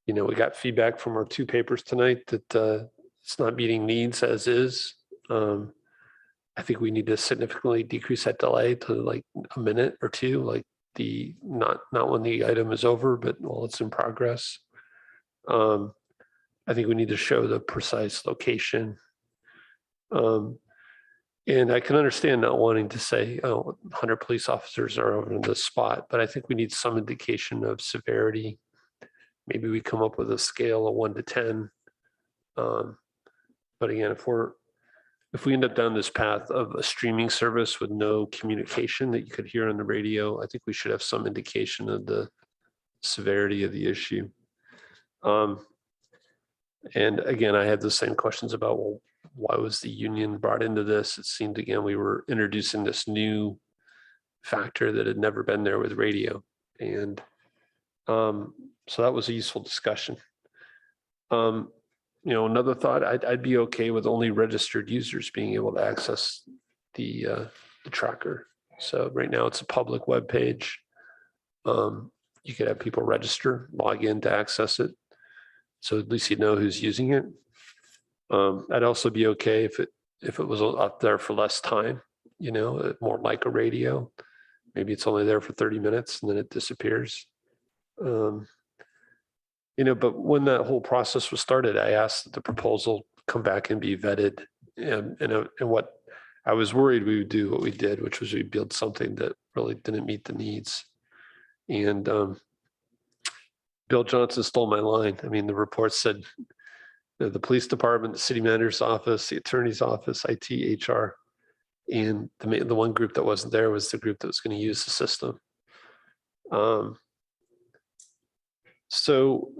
we got feedback from our 2 papers tonight that it's not meeting needs as is. I think we need to significantly decrease that delay to like a minute or 2, like not when the item is over, but while it's in progress. I think we need to show the precise location. And I can understand not wanting to say, 100 police officers are over in this spot, but I think we need some indication of severity. Maybe we come up with a scale of 1 to 10. But again, if we end up down this path of a streaming service with no communication that you could hear on the radio, I think we should have some indication of the severity of the issue. And again, I had the same questions about, well, why was the union brought into this? It seemed, again, we were introducing this new factor that had never been there with radio. And so that was a useful discussion. Another thought, I'd be okay with only registered users being able to access the tracker. So right now it's a public web page. You could have people register, log in to access it. So at least you know who's using it. I'd also be okay if it was up there for less time, more like a radio. Maybe it's only there for 30 minutes and then it disappears. But when that whole process was started, I asked that the proposal come back and be vetted. And what I was worried we would do what we did, which was we build something that really didn't meet the needs. And Bill Johnson stole my line. I mean, the report said the police department, the city manager's office, the attorney's office, IT, HR, and the one group that wasn't there was the group that was going to use the system. So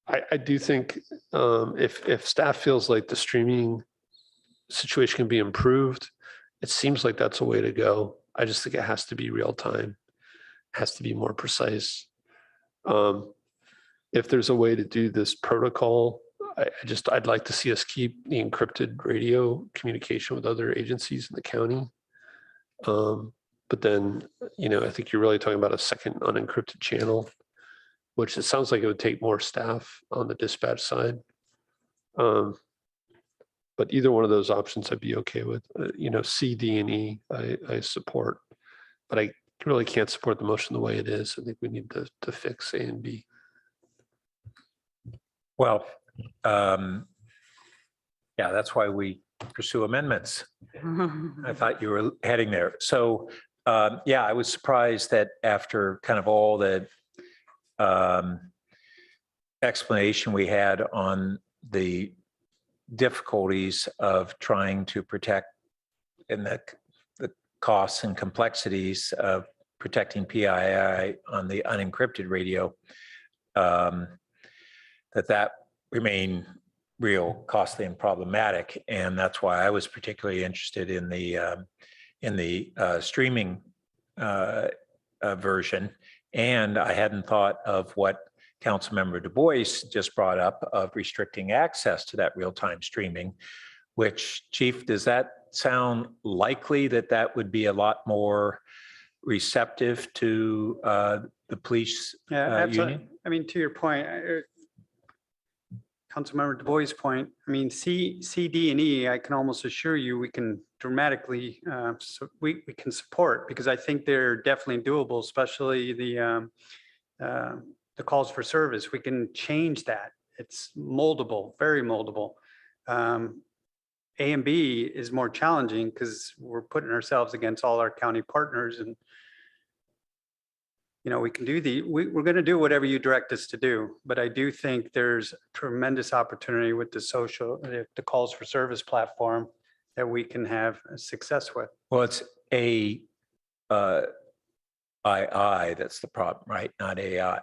I do think if staff feels like the streaming situation can be improved, it seems like that's a way to go. I just think it has to be real time, has to be more precise. If there's a way to do this protocol, I'd like to see us keep the encrypted radio communication with other agencies in the county. But then, I think you're really talking about a second unencrypted channel, which it sounds like it would take more staff on the dispatch side. But either one of those options I'd be okay with. C, D, and E, I support, but I really can't support the motion the way it is. I think we need to fix A and B. Well, that's why we pursue amendments. I thought you were heading there. So, I was surprised that after kind of all the explanation we had on the difficulties of trying to protect and the costs and complexities of protecting PII on the unencrypted radio, that remain real costly and problematic. And that's why I was particularly interested in the streaming version. And I hadn't thought of what Councilmember Du Bois just brought up of restricting access to that real-time streaming, which, Chief, does that sound likely that would be a lot more receptive to the police union? I mean, to your point, Councilmember Du Bois' point, I mean, C, D, and E, I can almost assure you we can dramatically, we can support, because I think they're definitely doable, especially the calls for service. We can change that. It's moldable, very moldable. A and B is more challenging because we're putting ourselves against all our county partners, and we can do we're going to do whatever you direct us to do. But I do think there's tremendous opportunity with the calls for service platform that we can have success with. Well, it's AI that's the problem, right? Not AI.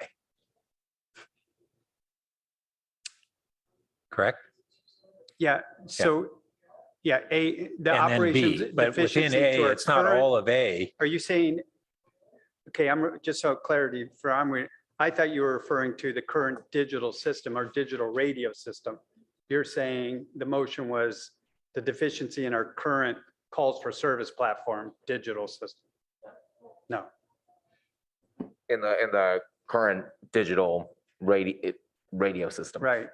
Correct? Yeah. So, the and operations B, but within A, it's not all of A. Are you saying? Okay, just so clarity I thought you were referring to the current digital system, our digital radio system. You're saying the motion was the deficiency in our current calls for service platform digital system. No. In the current digital radio system. Right.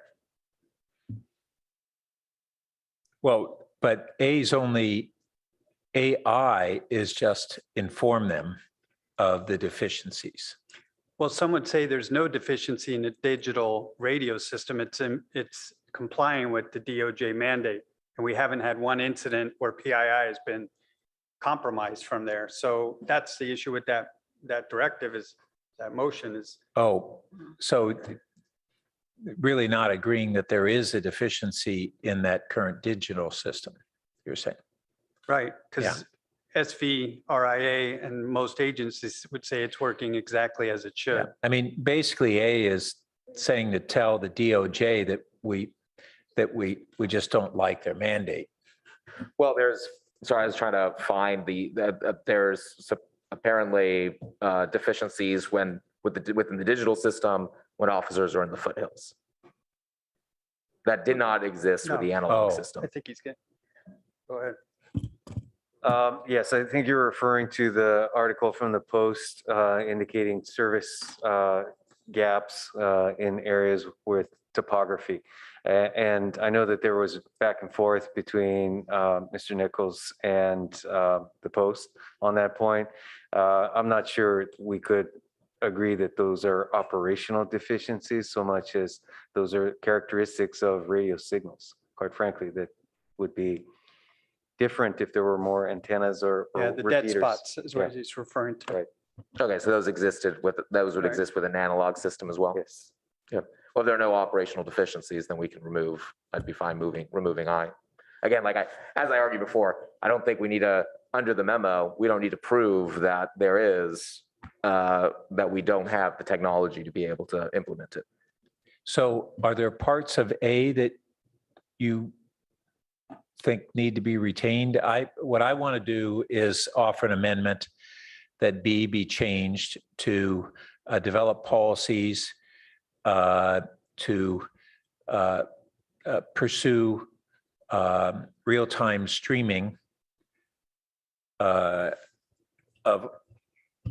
Well, but AI is just inform them of the deficiencies. Well, some would say there's no deficiency in the digital radio system. It's complying with the DOJ mandate. And we haven't had one incident where PII has been compromised from there. So that's the issue with that directive is that motion is. Oh, so really not agreeing that there is a deficiency in that current digital system, you're saying? Right, because SVRIA and most agencies would say it's working exactly as it should. Yeah. I mean, basically A is saying to tell the DOJ that we just don't like their mandate. Well, sorry, I was trying to find there's apparently deficiencies within the digital system when officers are in the foothills. That did not exist with the analog system. I think he's good. Go ahead. Yes, I think you're referring to the article from the Post indicating service gaps in areas with topography. And I know that there was back and forth between Mr. Nichols and the Post on that point. I'm not sure we could agree that those are operational deficiencies so much as those are characteristics of radio signals, quite frankly, that would be different if there were more antennas or the dead repeaters. spots is what he's referring to. Right. Okay, so those would exist with an analog system as well? Yes. Yeah. Well, if there are no operational deficiencies, then we can I'd be fine removing I. Again, as I argued before, I don't think we need under the memo, we don't need to prove that there is, that we don't have the technology to be able to implement it. So are there parts of A that you think need to be retained? What I want to do is offer an amendment that B be changed to develop policies to pursue real-time streaming of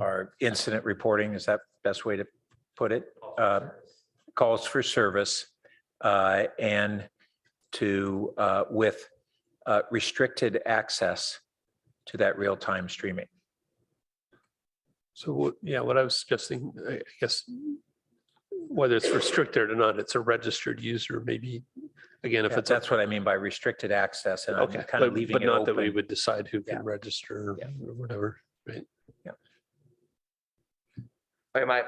our incident reporting. Is that the best way to put it? Calls for service and to with restricted access to that real-time streaming. So what I was suggesting, I guess, whether it's restricted or not, it's a registered user, maybe, again, if it's. That's what I mean by restricted access, and Okay, I'm kind of leaving but it not open. that we would decide who can register or whatever, right? Yeah.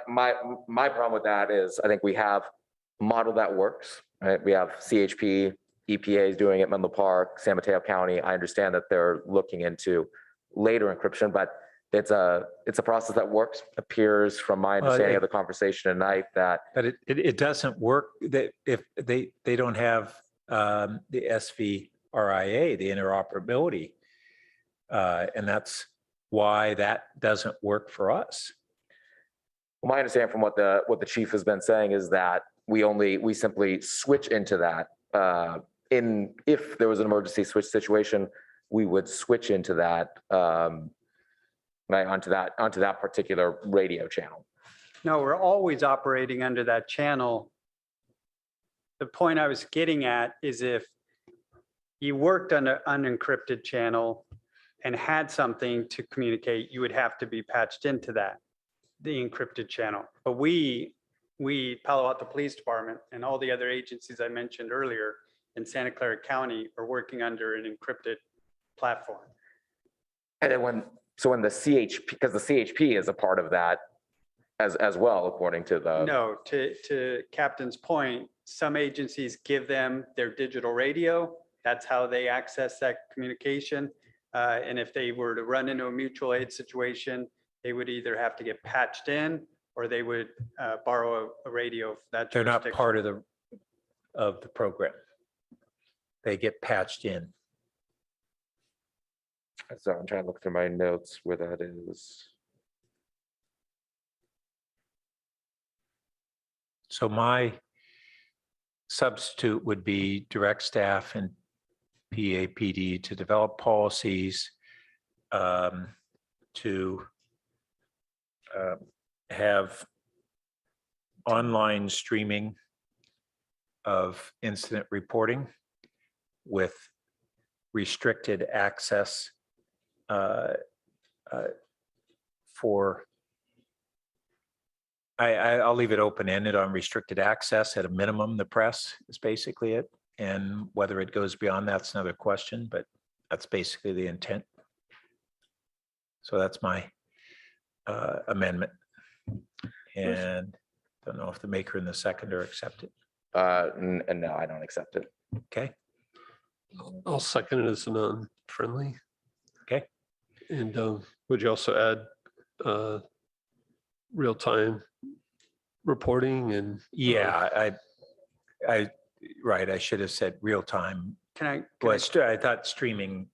My problem with that is I think we have a model that works, right? We have CHP, EPA is doing it, Menlo Park, San Mateo County. I understand that they're looking into later encryption, but it's a process that works. Appears from my understanding of the conversation tonight that. But it doesn't work that if they don't have the SVRIA, the interoperability, and that's why that doesn't work for us. Well, my understanding from what the chief has been saying is that we simply switch into that. If there was an emergency switch situation, we would switch into that onto that particular radio channel. No, we're always operating under that channel. The point I was getting at is if you worked on an unencrypted channel and had something to communicate, you would have to be patched into the encrypted channel. But we, Palo Alto Police Department and all the other agencies I mentioned earlier in Santa Clara County are working under an encrypted platform. And then when the CHP, because the CHP is a part of that as well, according to the. No, to Captain's point, some agencies give them their digital radio. That's how they access that communication. And if they were to run into a mutual aid situation, they would either have to get patched in or they would borrow a radio. They're not part of the program. They get patched in. So I'm trying to look through my notes where that is. So my substitute would be direct staff and PAPD to develop policies to have online streaming of incident reporting with restricted access for, I'll leave it open-ended on restricted access at a minimum, the press is basically it. And whether it goes beyond that's another question, but that's basically the intent. So that's my amendment. And don't know if the maker and the seconder accept it. No, I don't accept it. Okay. I'll second it as non-friendly. Okay. And would you also add real-time reporting and? Yeah, right. I should have said real time. Can I thought streaming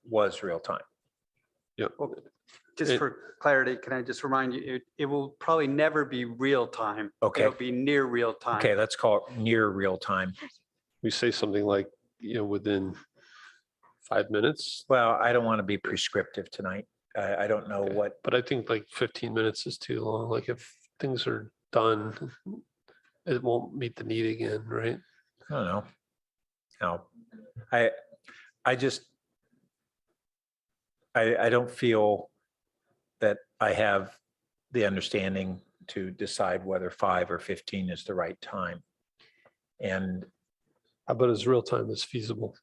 was real time. Yeah. Just for clarity, can I just remind you, it will probably never be real time. Okay. It'll be near real time. Okay, let's call it near real time. We say something like, within 5 minutes. Well, I don't want to be prescriptive tonight. I don't know what. But I think like 15 minutes is too long. Like if things are done, it won't meet the need again, right? I don't know. No, I don't feel that I have the understanding to decide whether 5 or 15 is the right time. And how about as real time as feasible?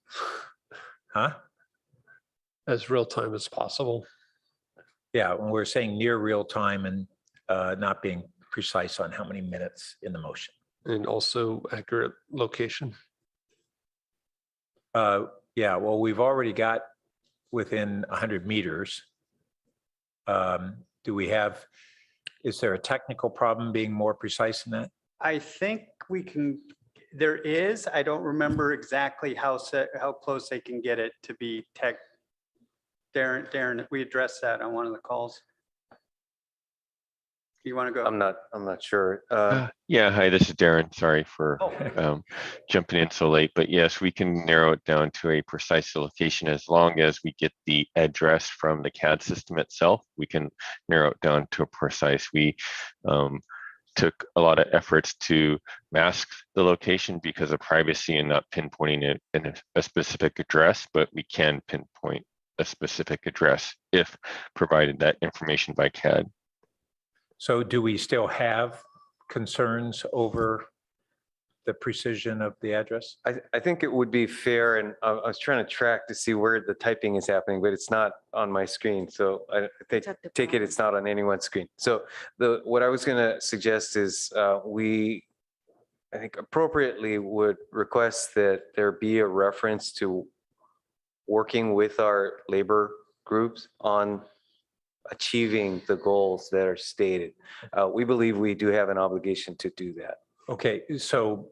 Huh? As real time as possible. Yeah, when we're saying near real time and not being precise on how many minutes in the motion. And also accurate location. Yeah, well, we've already got within 100 meters. Is there a technical problem being more precise than that? I think there is. I don't remember exactly how close they can get it to be tech. Darren, we addressed that on one of the calls. You want to go? I'm not sure. Yeah, hi, this is Darren. Sorry for jumping in so late, but yes, we can narrow it down to a precise location as long as we get the address from the CAD system itself. We can narrow it down to a precise. We took a lot of efforts to mask the location because of privacy and not pinpointing it in a specific address, but we can pinpoint a specific address if provided that information by CAD. So do we still have concerns over the precision of the address? I think it would be fair, and I was trying to track to see where the typing is happening, but it's not on my screen. So I take it it's not on anyone's screen. So what I was going to suggest is I think appropriately would request that there be a reference to working with our labor groups on achieving the goals that are stated. We believe we do have an obligation to do that. Okay, so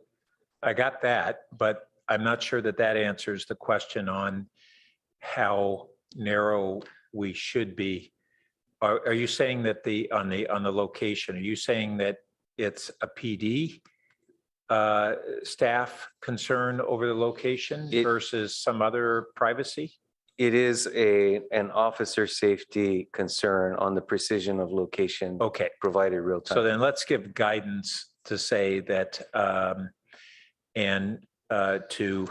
I got that, but I'm not sure that answers the question on how narrow we should be. Are you saying that on the location, are you saying that it's a PD staff concern over the location versus some other privacy? It is an officer safety concern on the precision of location. Okay. Provided real time. So then let's give guidance to say that to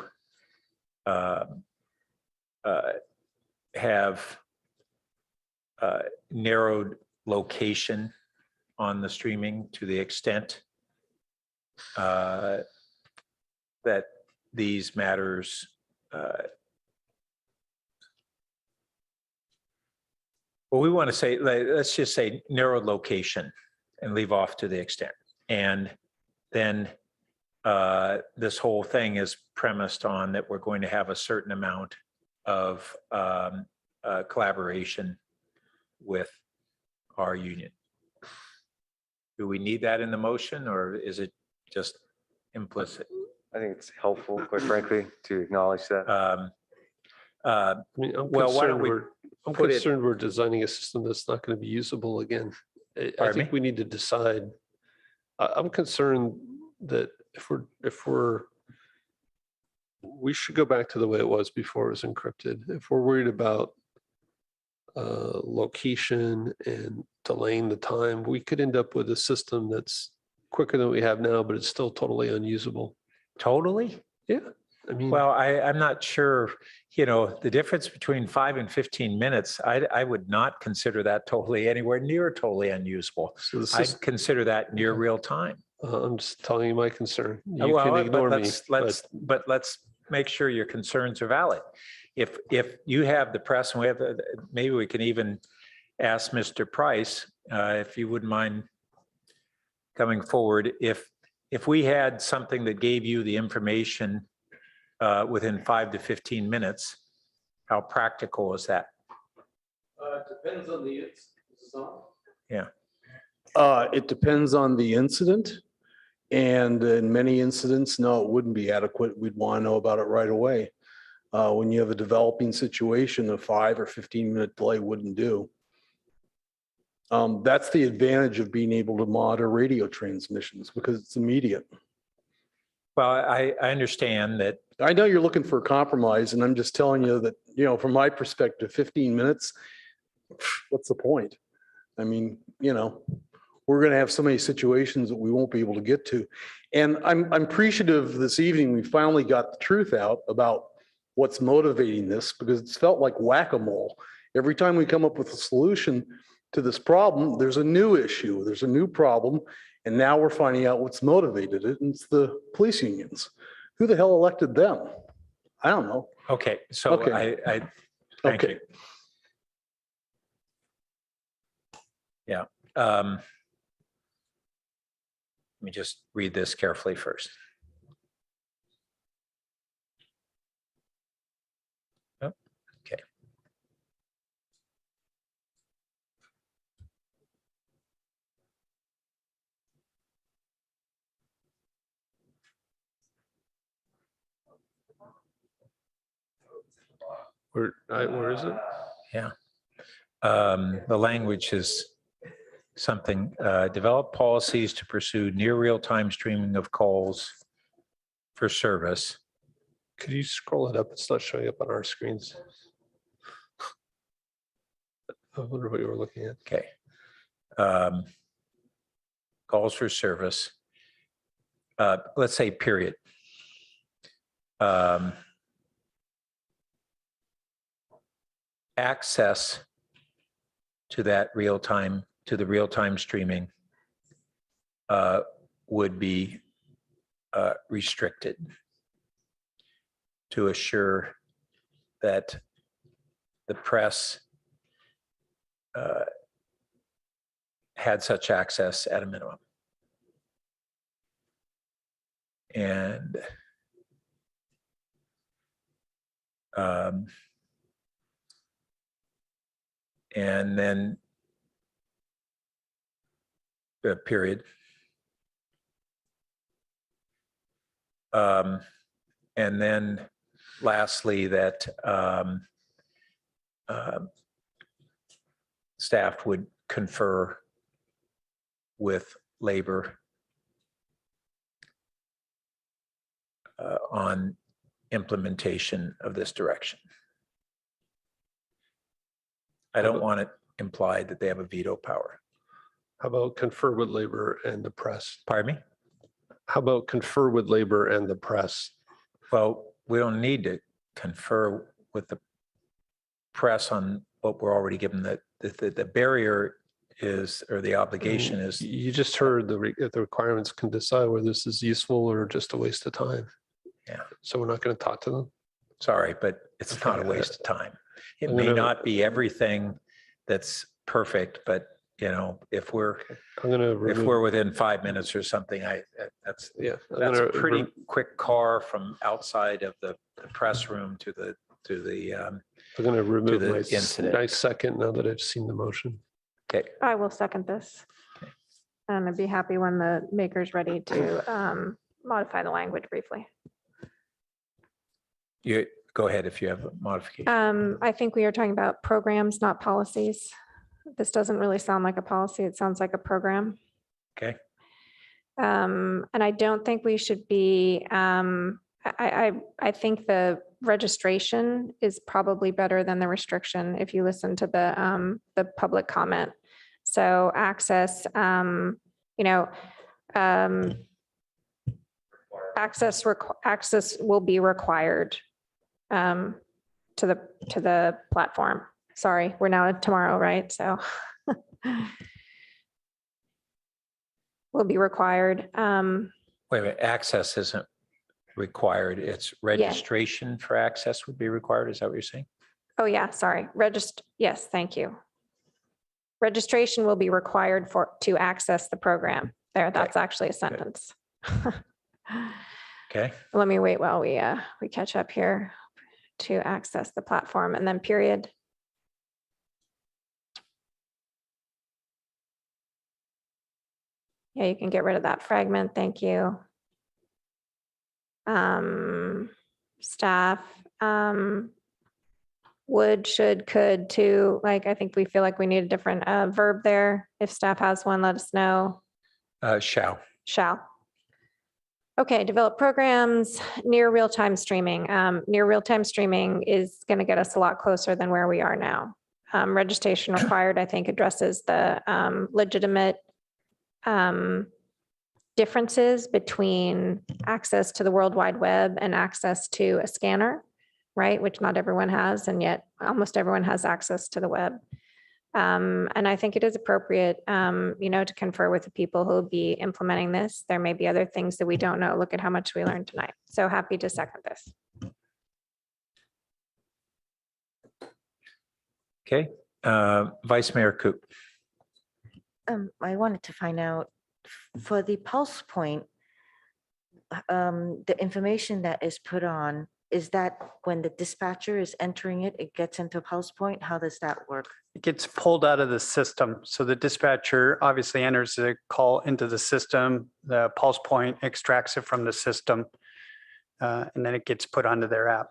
have narrowed location on the streaming to the extent that these matters well, we want to say, let's just say narrowed location and leave off to the extent. And then this whole thing is premised on that we're going to have a certain amount of collaboration with our union. Do we need that in the motion, or is it just implicit? I think it's helpful, quite frankly, to acknowledge that. I'm concerned we're designing a system that's not going to be usable again. I think we need to decide. I'm concerned that we should go back to the way it was before it was encrypted. If we're worried about location and delaying the time, we could end up with a system that's quicker than we have now, but it's still totally unusable. Totally? Yeah. I mean, Well, I'm not sure, the difference between 5 and 15 minutes, I would not consider that totally anywhere near totally unusable. so this I'd is, consider that near real time. I'm just telling you my concern. You can Well, ignore but me. let's make sure your concerns are valid. If you have the press, and we have, maybe we can even ask Mr. Price, if you wouldn't mind coming forward, if we had something that gave you the information within 5 to 15 minutes, how practical is that? Depends on the Yeah. It depends on the incident. And in many incidents, no, it wouldn't be adequate. We'd want to know about it right away. When you have a developing situation, a 5 or 15-minute delay wouldn't do. That's the advantage of being able to monitor radio transmissions because it's immediate. Well, I understand that. I know you're looking for a compromise, and I'm just telling you that, from my perspective, 15 minutes, what's the point? I mean, we're going to have so many situations that we won't be able to get to. And I'm appreciative this evening we finally got the truth out about what's motivating this, because it's felt like whack-a-mole. Every time we come up with a solution to this problem, there's a new issue, there's a new problem, and now we're finding out what's motivated it, and it's the police unions. Who the hell elected them? I don't know. Okay, so Okay. I thank Okay. you. Yeah. Let me just read this carefully first. Oh, okay. Where is it? Yeah. The language is something, develop policies to pursue near real-time streaming of calls for service. Could you scroll it up? It's not showing up on our screens. I wonder what you were looking at. Okay. Calls for service. Let's say period. Access to that real-time, to the real-time streaming would be restricted to assure that the press had such access at a minimum. And then period. And then lastly, that staff would confer with labor on implementation of this direction. I don't want it implied that they have a veto power. How about confer with labor and the press? Pardon me? How about confer with labor and the press? Well, we don't need to confer with the press on what we're already given. The barrier is, or the obligation is. You just heard the requirements can decide whether this is useful or just a waste of time. Yeah. So we're not going to talk to them? Sorry, but it's not a waste of time. It may not be everything that's perfect, but if we're within 5 minutes or something, that's a pretty quick car from outside of the press room to the I'm going to remove my incident. nice second now that I've seen the motion. Okay. I will second this. And I'd be happy when the maker's ready to modify the language briefly. You go ahead if you have a modification. I think we are talking about programs, not policies. This doesn't really sound like a policy. It sounds like a program. Okay. And I don't think we should be, I think the registration is probably better than the restriction if you listen to the public comment. So access, Access will be required to the platform. Sorry, we're now tomorrow, right? So will be required. Wait a minute, access isn't required. It's registration for access would be required. Is that what you're saying? Oh, yeah, sorry. Yes, thank you. Registration will be required to access the program. There, that's actually a sentence. Okay. Let me wait while we catch up here to access the platform and then period. Yeah, you can get rid of that fragment. Thank you. Staff, would, should, could, to, like, I think we feel like we need a different verb there. If staff has one, let us know. Shall. Shall. Okay, develop programs, near real-time streaming. Near real-time streaming is going to get us a lot closer than where we are now. Registration required, I think, addresses the legitimate differences between access to the World Wide Web and access to a scanner, right? Which not everyone has, and yet almost everyone has access to the web. And I think it is appropriate, to confer with the people who will be implementing this. There may be other things that we don't know. Look at how much we learned tonight. So happy to second this. Okay, Vice Mayor Coop. I wanted to find out for the pulse point, the information that is put on, is that when the dispatcher is entering it, it gets into pulse point? How does that work? It gets pulled out of the system. So the dispatcher obviously enters the call into the system. The pulse point extracts it from the system, and then it gets put onto their app.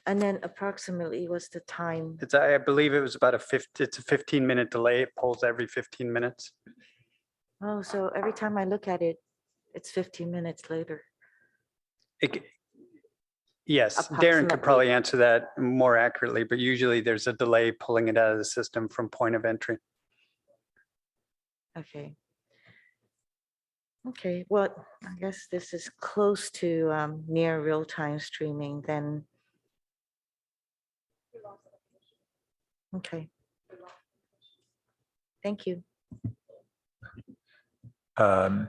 And then approximately what's the time? I believe it was about it's a 15-minute delay. It pulls every 15 minutes. Oh, so every time I look at it, it's 15 minutes later. Yes, Darren could probably answer that more accurately, but usually there's a delay pulling it out of the system from point of entry. Okay. Okay, well, I guess this is close to near real-time streaming then. Okay. Thank you. Go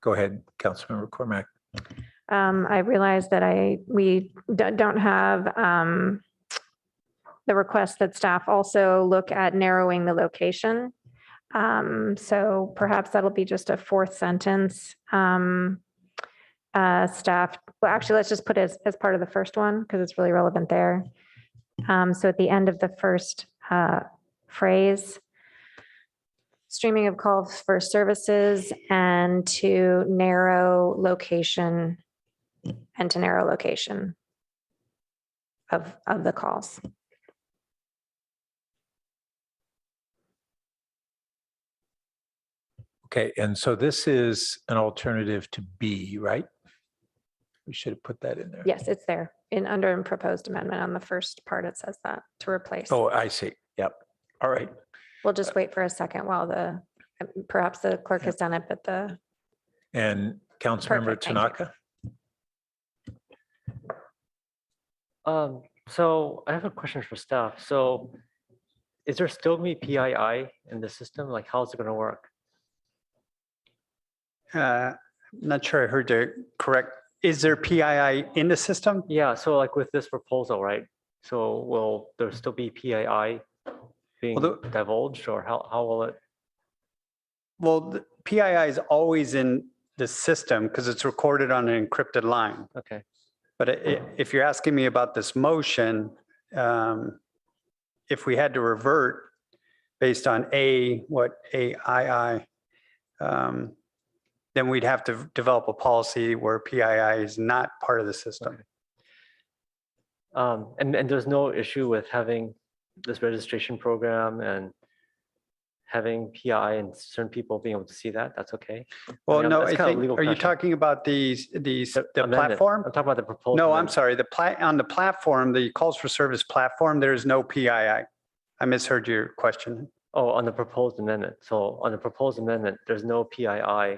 ahead, Councilmember Cormack. I realized that we don't have the request that staff also look at narrowing the location. So perhaps that'll be just a fourth sentence. Staff, well, actually, let's just put it as part of the first one because it's really relevant there. So at the end of the first phrase, streaming of calls for services and to narrow location of the calls. Okay, and so this is an alternative to B, right? We should have put that in there. Yes, it's there under proposed amendment on the first part. It says that to replace. Oh, I see. Yep. All right. We'll just wait for a second while perhaps the clerk has done it, but And Councilmember Tanaka. So I have a question for staff. So is there still going to be PII in the system? Like, how's it going to work? Not sure I heard you correct. Is there PII in the system? Yeah, so like with this proposal, right? So will there still be PII being divulged, or how will it? Well, the PII is always in the system because it's recorded on an encrypted line. Okay. But if you're asking me about this motion, if we had to revert based on what AII, then we'd have to develop a policy where PII is not part of the system. Okay. And there's no issue with having this registration program and having PI and certain people being able to see that. That's okay. Well, I mean, no, that's I kind of think, legal are you question. talking about the Amendment. platform? I'm talking about the proposal. No, I'm sorry. On the platform, the calls for service platform, there is no PII. I misheard your question. Oh, on the proposed amendment. So on the proposed amendment, there's no PII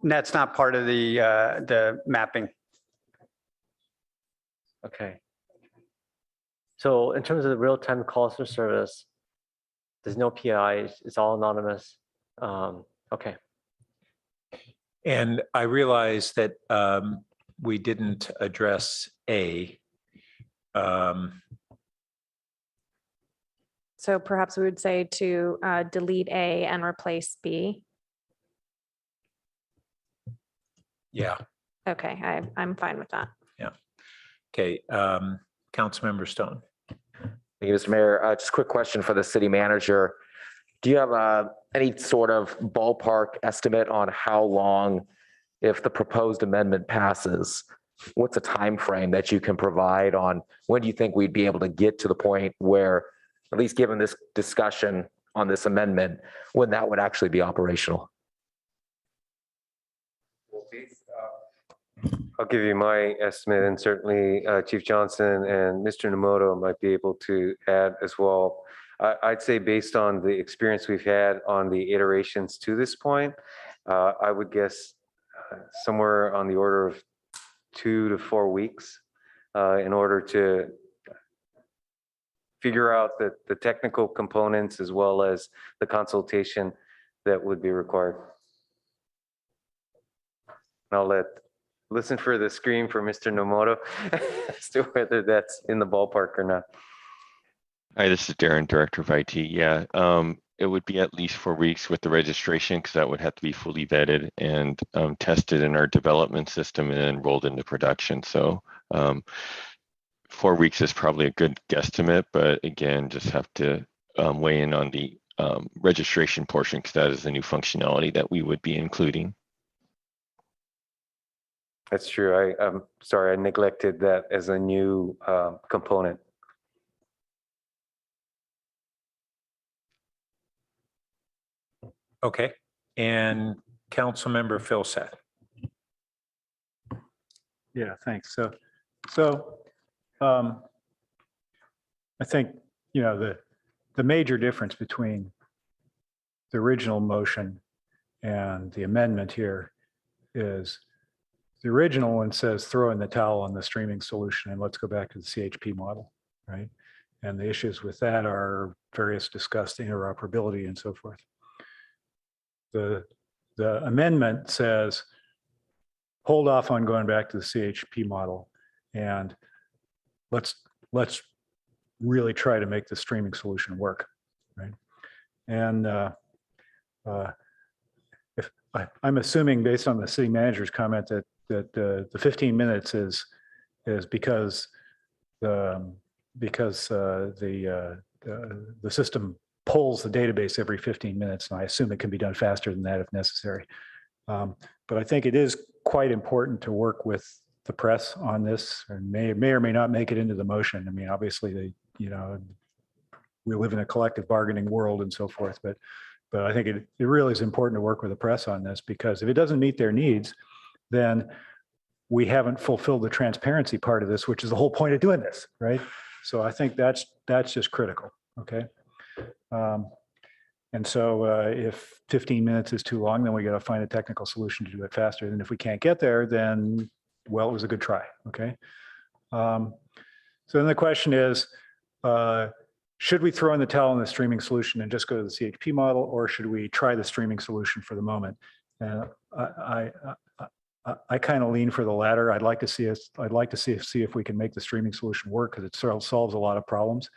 That's not part of the mapping. Okay. So in terms of the real-time calls for service, there's no PIs, it's all anonymous. Okay. And I realize that we didn't address A. So perhaps we would say to delete A and replace B. Yeah. Okay, I'm fine with that. Yeah. Okay. Councilmember Stone. Thank you, Mr. Mayor. Just a quick question for the city manager. Do you have any sort of ballpark estimate on how long, if the proposed amendment passes, what's a time frame that you can provide on when do you think we'd be able to get to the point where, at least given this discussion on this amendment, when that would actually be operational? I'll give you my estimate, and certainly Chief Johnson and Mr. Nomoto might be able to add as well. I'd say based on the experience we've had on the iterations to this point, I would guess somewhere on the order of 2 to 4 weeks in order to figure out the technical components as well as the consultation that would be required. And I'll listen for the scream for Mr. Nomoto as to whether that's in the ballpark or not. Hi, this is Darren, Director of IT. Yeah, it would be at least 4 weeks with the registration because that would have to be fully vetted and tested in our development system and then rolled into production. So 4 weeks is probably a good guesstimate, but again, just have to weigh in on the registration portion because that is the new functionality that we would be including. That's true. I'm sorry, I neglected that as a new component. Okay. And Councilmember Phil Seth. Yeah, thanks. So I think, the major difference between the original motion and the amendment here is the original one says throw in the towel on the streaming solution and let's go back to the CHP model, right? And the issues with that are various discussed interoperability and so forth. The amendment says hold off on going back to the CHP model and let's really try to make the streaming solution work, right? And if I'm assuming based on the city manager's comment that the 15 minutes is because the system pulls the database every 15 minutes, and I assume it can be done faster than that if necessary. But I think it is quite important to work with the press on this, and may or may not make it into the motion. I mean, obviously, we live in a collective bargaining world and so forth, but I think it really is important to work with the press on this, because if it doesn't meet their needs, then we haven't fulfilled the transparency part of this, which is the whole point of doing this, right? So I think that's just critical, okay? And so if 15 minutes is too long, then we got to find a technical solution to do it faster. And if we can't get there, then, well, it was a good try, okay? So then the question is, should we throw in the towel on the streaming solution and just go to the CHP model, or should we try the streaming solution for the moment? And I kind of lean for the latter. I'd like to see if we can make the streaming solution work, because it solves a lot of problems.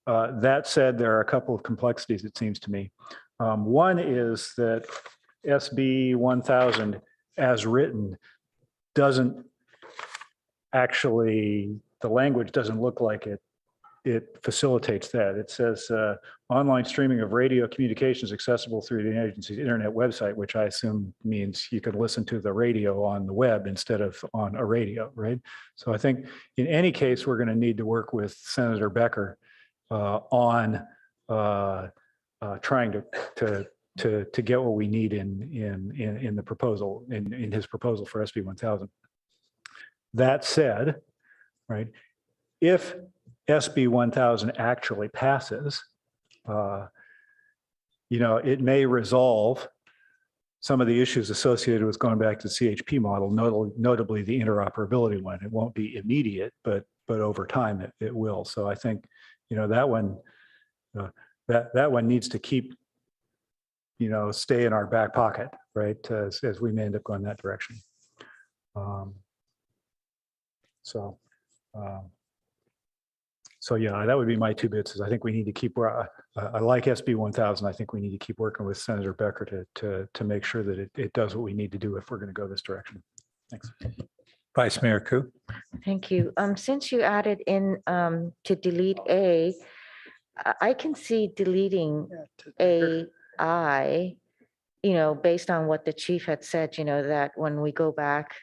That said, there are a couple of complexities, it seems to me. One is that SB 1000 as written doesn't actually, the language doesn't look like it facilitates that. It says online streaming of radio communications accessible through the agency's internet website, which I assume means you can listen to the radio on the web instead of on a radio, right? So I think in any case, we're going to need to work with Senator Becker on trying to get what we need in the proposal, in his proposal for SB 1000. That said, right, if SB 1000 actually passes, it may resolve some of the issues associated with going back to the CHP model, notably the interoperability one. It won't be immediate, but over time it will. So I think, that one, that one needs to keep, stay in our back pocket, right? As we may end up going that direction. So yeah, that would be my 2 bits. Is I think we need to keep. I like SB 1000. I think we need to keep working with Senator Becker to make sure that it does what we need to do if we're going to go this direction. Thanks. Vice Mayor Koo. Thank you. Since you added in to delete A, I can see deleting AI, based on what the chief had said, that when we go back,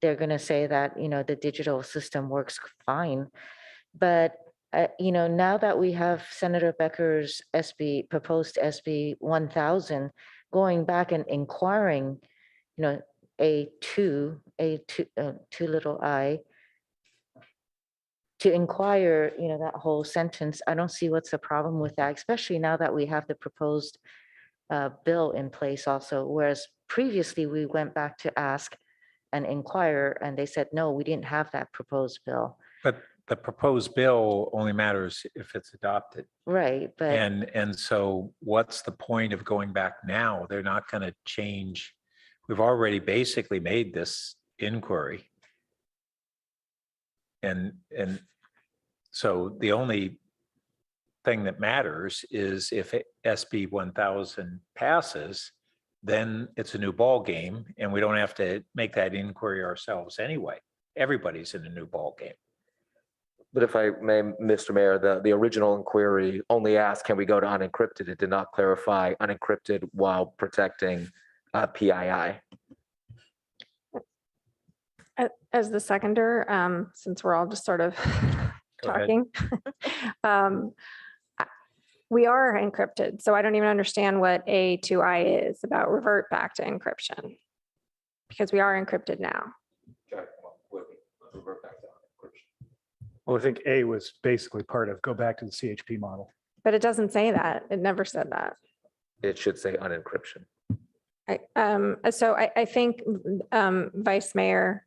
they're going to say that, the digital system works fine. But, now that we have Senator Becker's proposed SB 1000, going back and inquiring, two little I, to inquire, that whole sentence, I don't see what's the problem with that, especially now that we have the proposed bill in place also, whereas previously we went back to ask and inquire, and they said, no, we didn't have that proposed bill. But the proposed bill only matters if it's adopted. Right, but. And so what's the point of going back now? They're not going to change. We've already basically made this inquiry. And so the only thing that matters is if SB 1000 passes, then it's a new ball game and we don't have to make that inquiry ourselves anyway. Everybody's in a new ball game. But if I may, Mr. Mayor, the original inquiry only asked, can we go to unencrypted? It did not clarify unencrypted while protecting PII. As the seconder, since we're all just sort of talking, we are encrypted. So I don't even understand what A2I is about revert back to encryption, because we are encrypted now. Well, I think A was basically part of go back to the CHP model. But it doesn't say that. It never said that. It should say unencryption. So I think, Vice Mayor,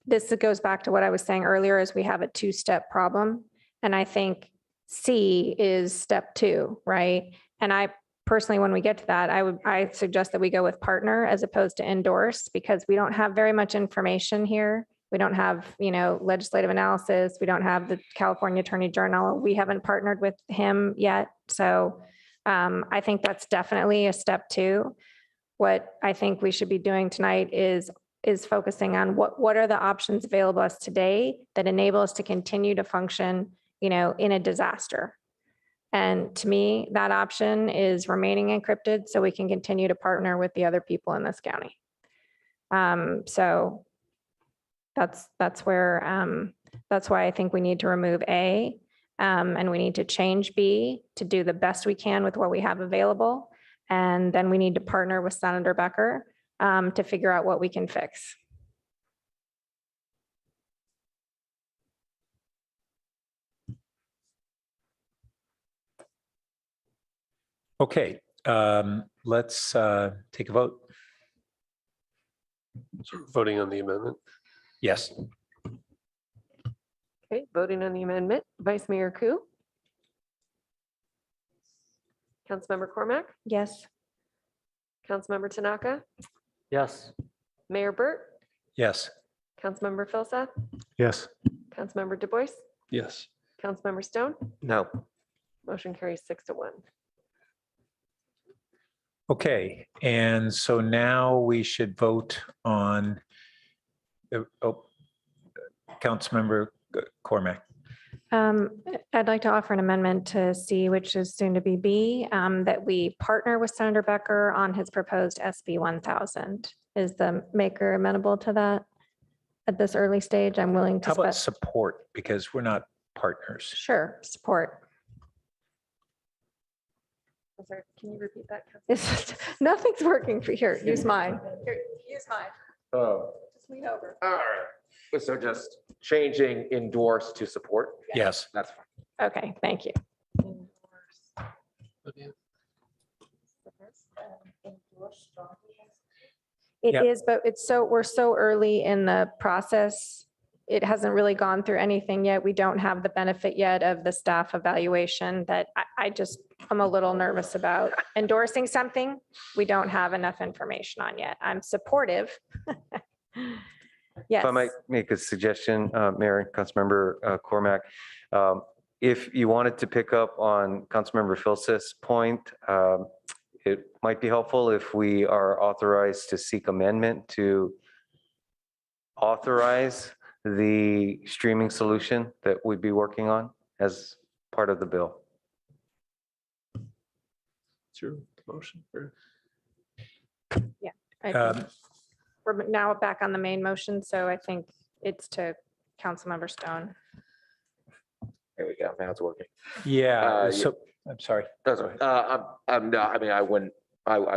this goes back to what I was saying earlier, is we have a 2-step problem. And I think C is step 2, right? And I personally, when we get to that, I suggest that we go with partner as opposed to endorse, because we don't have very much information here. We don't have, legislative analysis. We don't have the California Attorney General. We haven't partnered with him yet. So I think that's definitely a step 2. What I think we should be doing tonight is focusing on what are the options available to us today that enable us to continue to function, in a disaster. And to me, that option is remaining encrypted so we can continue to partner with the other people in this county. So that's where, that's why I think we need to remove A, and we need to change B to do the best we can with what we have available. And then we need to partner with Senator Becker to figure out what we can fix. Okay, let's take a vote. So we're voting on the amendment. Yes. Okay, voting on the amendment, Vice Mayor Koo. Councilmember Cormack, Yes. Councilmember Tanaka, Yes. Mayor Burt, Yes. Councilmember Philseth, Yes. Councilmember Du Bois, Yes. Councilmember Stone, No. motion carries 6-1. Okay, and so now we should vote on, Councilmember Cormack. I'd like to offer an amendment to C, which is soon to be B, that we partner with Senator Becker on his proposed SB 1000. Is the maker amenable to that at this early stage? I'm willing to. How about support? Because we're not partners. Sure, support. I'm sorry, can you repeat that? It's just, nothing's working for here. Use mine. Here, use mine. Oh. Just lean over. All right. So just changing endorse to support? Yes. That's fine. Okay, thank you. It Yeah. is, but we're so early in the process. It hasn't really gone through anything yet. We don't have the benefit yet of the staff evaluation that I'm a little nervous about endorsing something we don't have enough information on yet. I'm supportive. Yes. If I might make a suggestion, Mayor and Councilmember Cormac, if you wanted to pick up on Councilmember Philsith's point, it might be helpful if we are authorized to seek amendment to authorize the streaming solution that we'd be working on as part of the bill. It's your motion. Yeah. We're now back on the main motion, so I think it's to Councilmember Stone. There we go. Now it's working. Yeah, Yeah. so, I'm sorry. That's all right. I'm not, I mean, I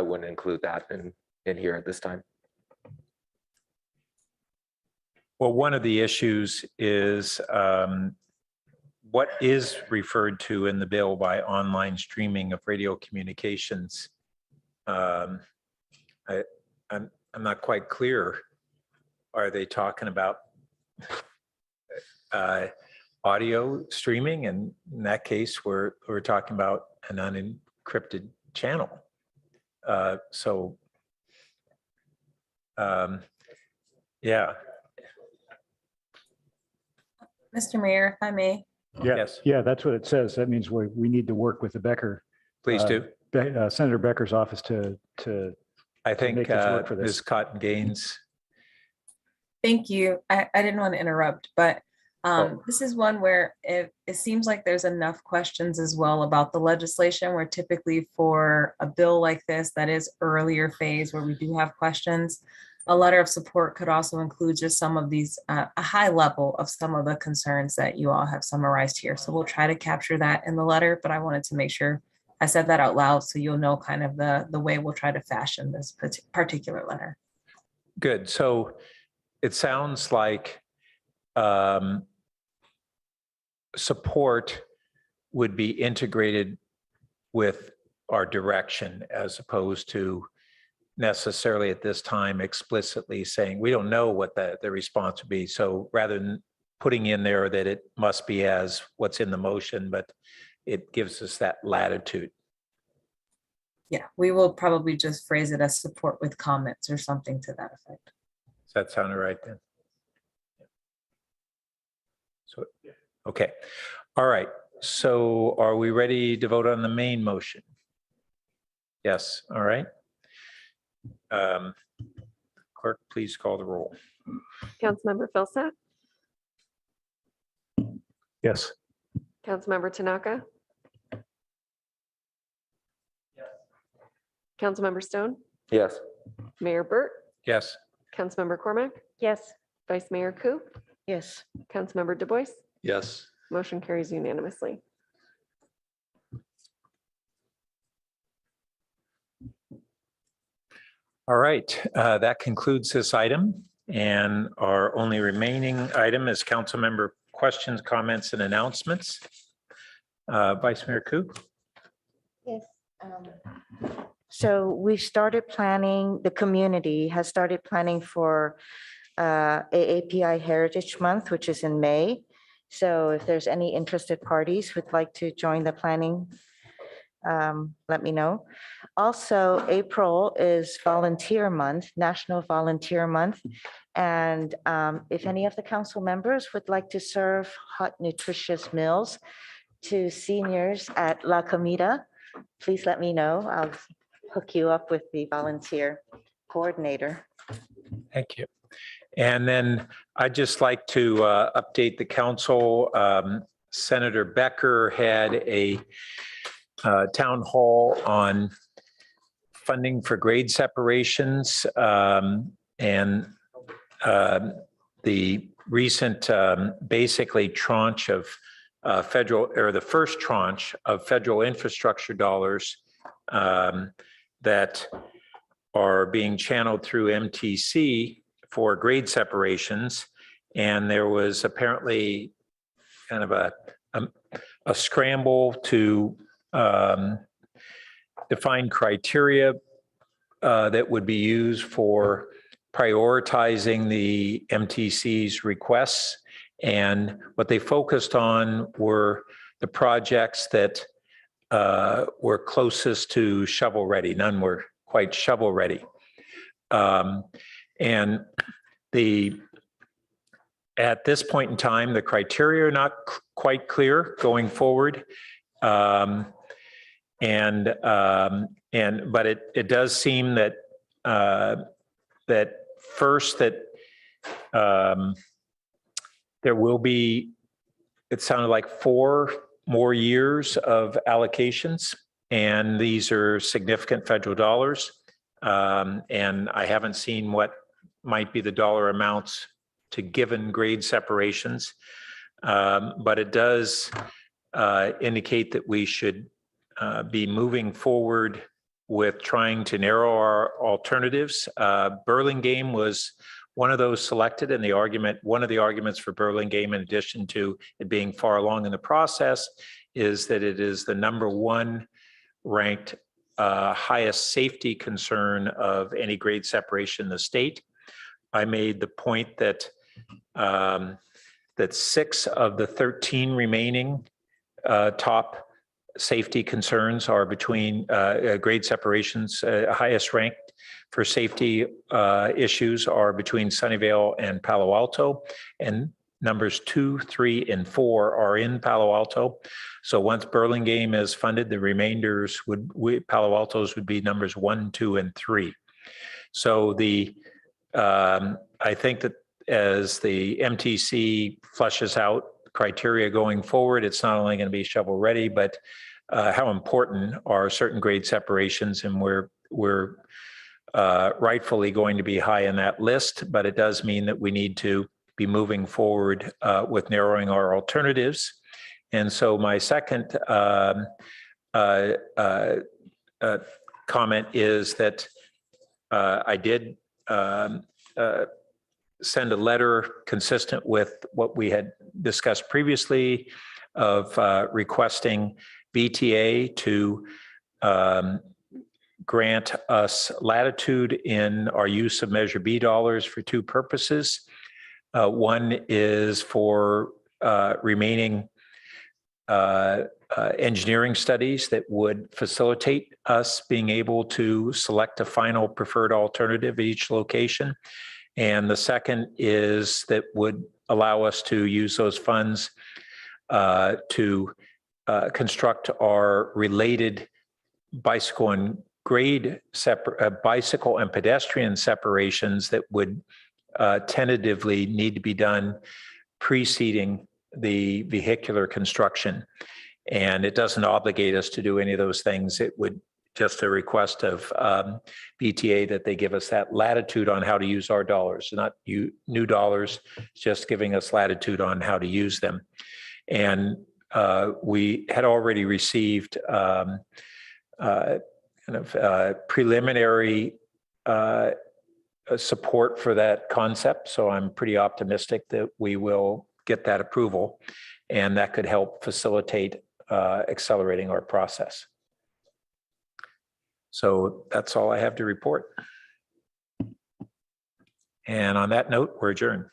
wouldn't include that in here at this time. Well, one of the issues is what is referred to in the bill by online streaming of radio communications. I'm not quite clear. Are they talking about audio streaming? And in that case, we're talking about an unencrypted channel. Yeah. Mr. Mayor, if I may. Yeah, Yes. yeah, that's what it says. That means we need to work with the Becker. Please do. Senator Becker's office to I think make this work for this. Ms. Cotton Gaines. Thank you. I didn't want to interrupt, but this is one where it seems like there's enough questions as well about the legislation, where typically for a bill like this that is earlier phase where we do have questions, a letter of support could also include just some of these, a high level of some of the concerns that you all have summarized here. So we'll try to capture that in the letter, but I wanted to make sure I said that out loud so you'll know kind of the way we'll try to fashion this particular letter. Good. So it sounds like support would be integrated with our direction as opposed to necessarily at this time explicitly saying we don't know what the response would be. So rather than putting in there that it must be as what's in the motion, but it gives us that latitude. Yeah, we will probably just phrase it as support with comments or something to that effect. Does that sound all right then? So, okay. All right. So are we ready to vote on the main motion? Yes. All right. Clerk, please call the roll. Councilmember Philseth, Yes. Councilmember Tanaka. Councilmember Stone, Yes. Mayor Burt, Yes. Councilmember Cormac, Yes. Vice Mayor Ku, Yes. Councilmember Du Bois. Yes. Motion carries unanimously. All right. That concludes this item. And our only remaining item is council member questions, comments, and announcements. Vice Mayor Ku. Yes. So we started planning, the community has started planning for AAPI Heritage Month, which is in May. So if there's any interested parties who'd like to join the planning, let me know. Also, April is Volunteer Month, National Volunteer Month. And if any of the council members would like to serve hot, nutritious meals to seniors at La Comida, please let me know. I'll hook you up with the volunteer coordinator. Thank you. And then I'd just like to update the council. Senator Becker had a town hall on funding for grade separations and the recent basically tranche of federal, or the first tranche of federal infrastructure dollars that are being channeled through MTC for grade separations. And there was apparently kind of a scramble to define criteria that would be used for prioritizing the MTC's requests. And what they focused on were the projects that were closest to shovel ready. None were quite shovel ready. And at this point in time, the criteria are not quite clear going forward. But it does seem that first that there will be, it sounded like 4 more years of allocations, and these are significant federal dollars. And I haven't seen what might be the dollar amounts to given grade separations, but it does indicate that we should be moving forward with trying to narrow our alternatives. Burlingame was one of those selected, and one of the arguments for Burlingame, in addition to it being far along in the process, is that it is the #1 ranked highest safety concern of any grade separation in the state. I made the point that 6 of the 13 remaining top safety concerns are between grade separations. Highest ranked for safety issues are between Sunnyvale and Palo Alto, and numbers 2, 3, and 4 are in Palo Alto. So once Burlingame is funded, the remainders Palo Alto's would be numbers 1, 2, and 3. So I think that as the MTC flushes out criteria going forward, it's not only going to be shovel ready, but how important are certain grade separations, and we're rightfully going to be high in that list, but it does mean that we need to be moving forward with narrowing our alternatives. And so my second comment is that I did send a letter consistent with what we had discussed previously of requesting BTA to grant us latitude in our use of Measure B dollars for 2 purposes. One is for remaining engineering studies that would facilitate us being able to select a final preferred alternative at each location. And the second is that would allow us to use those funds to construct our related bicycle and bicycle and pedestrian separations that would tentatively need to be done preceding the vehicular construction. And it doesn't obligate us to do any of those things. It would just a request of BTA that they give us that latitude on how to use our dollars, not new dollars, just giving us latitude on how to use them. And we had already received preliminary support for that concept. So I'm pretty optimistic that we will get that approval, and that could help facilitate accelerating our process. So that's all I have to report. And on that note, we're adjourned.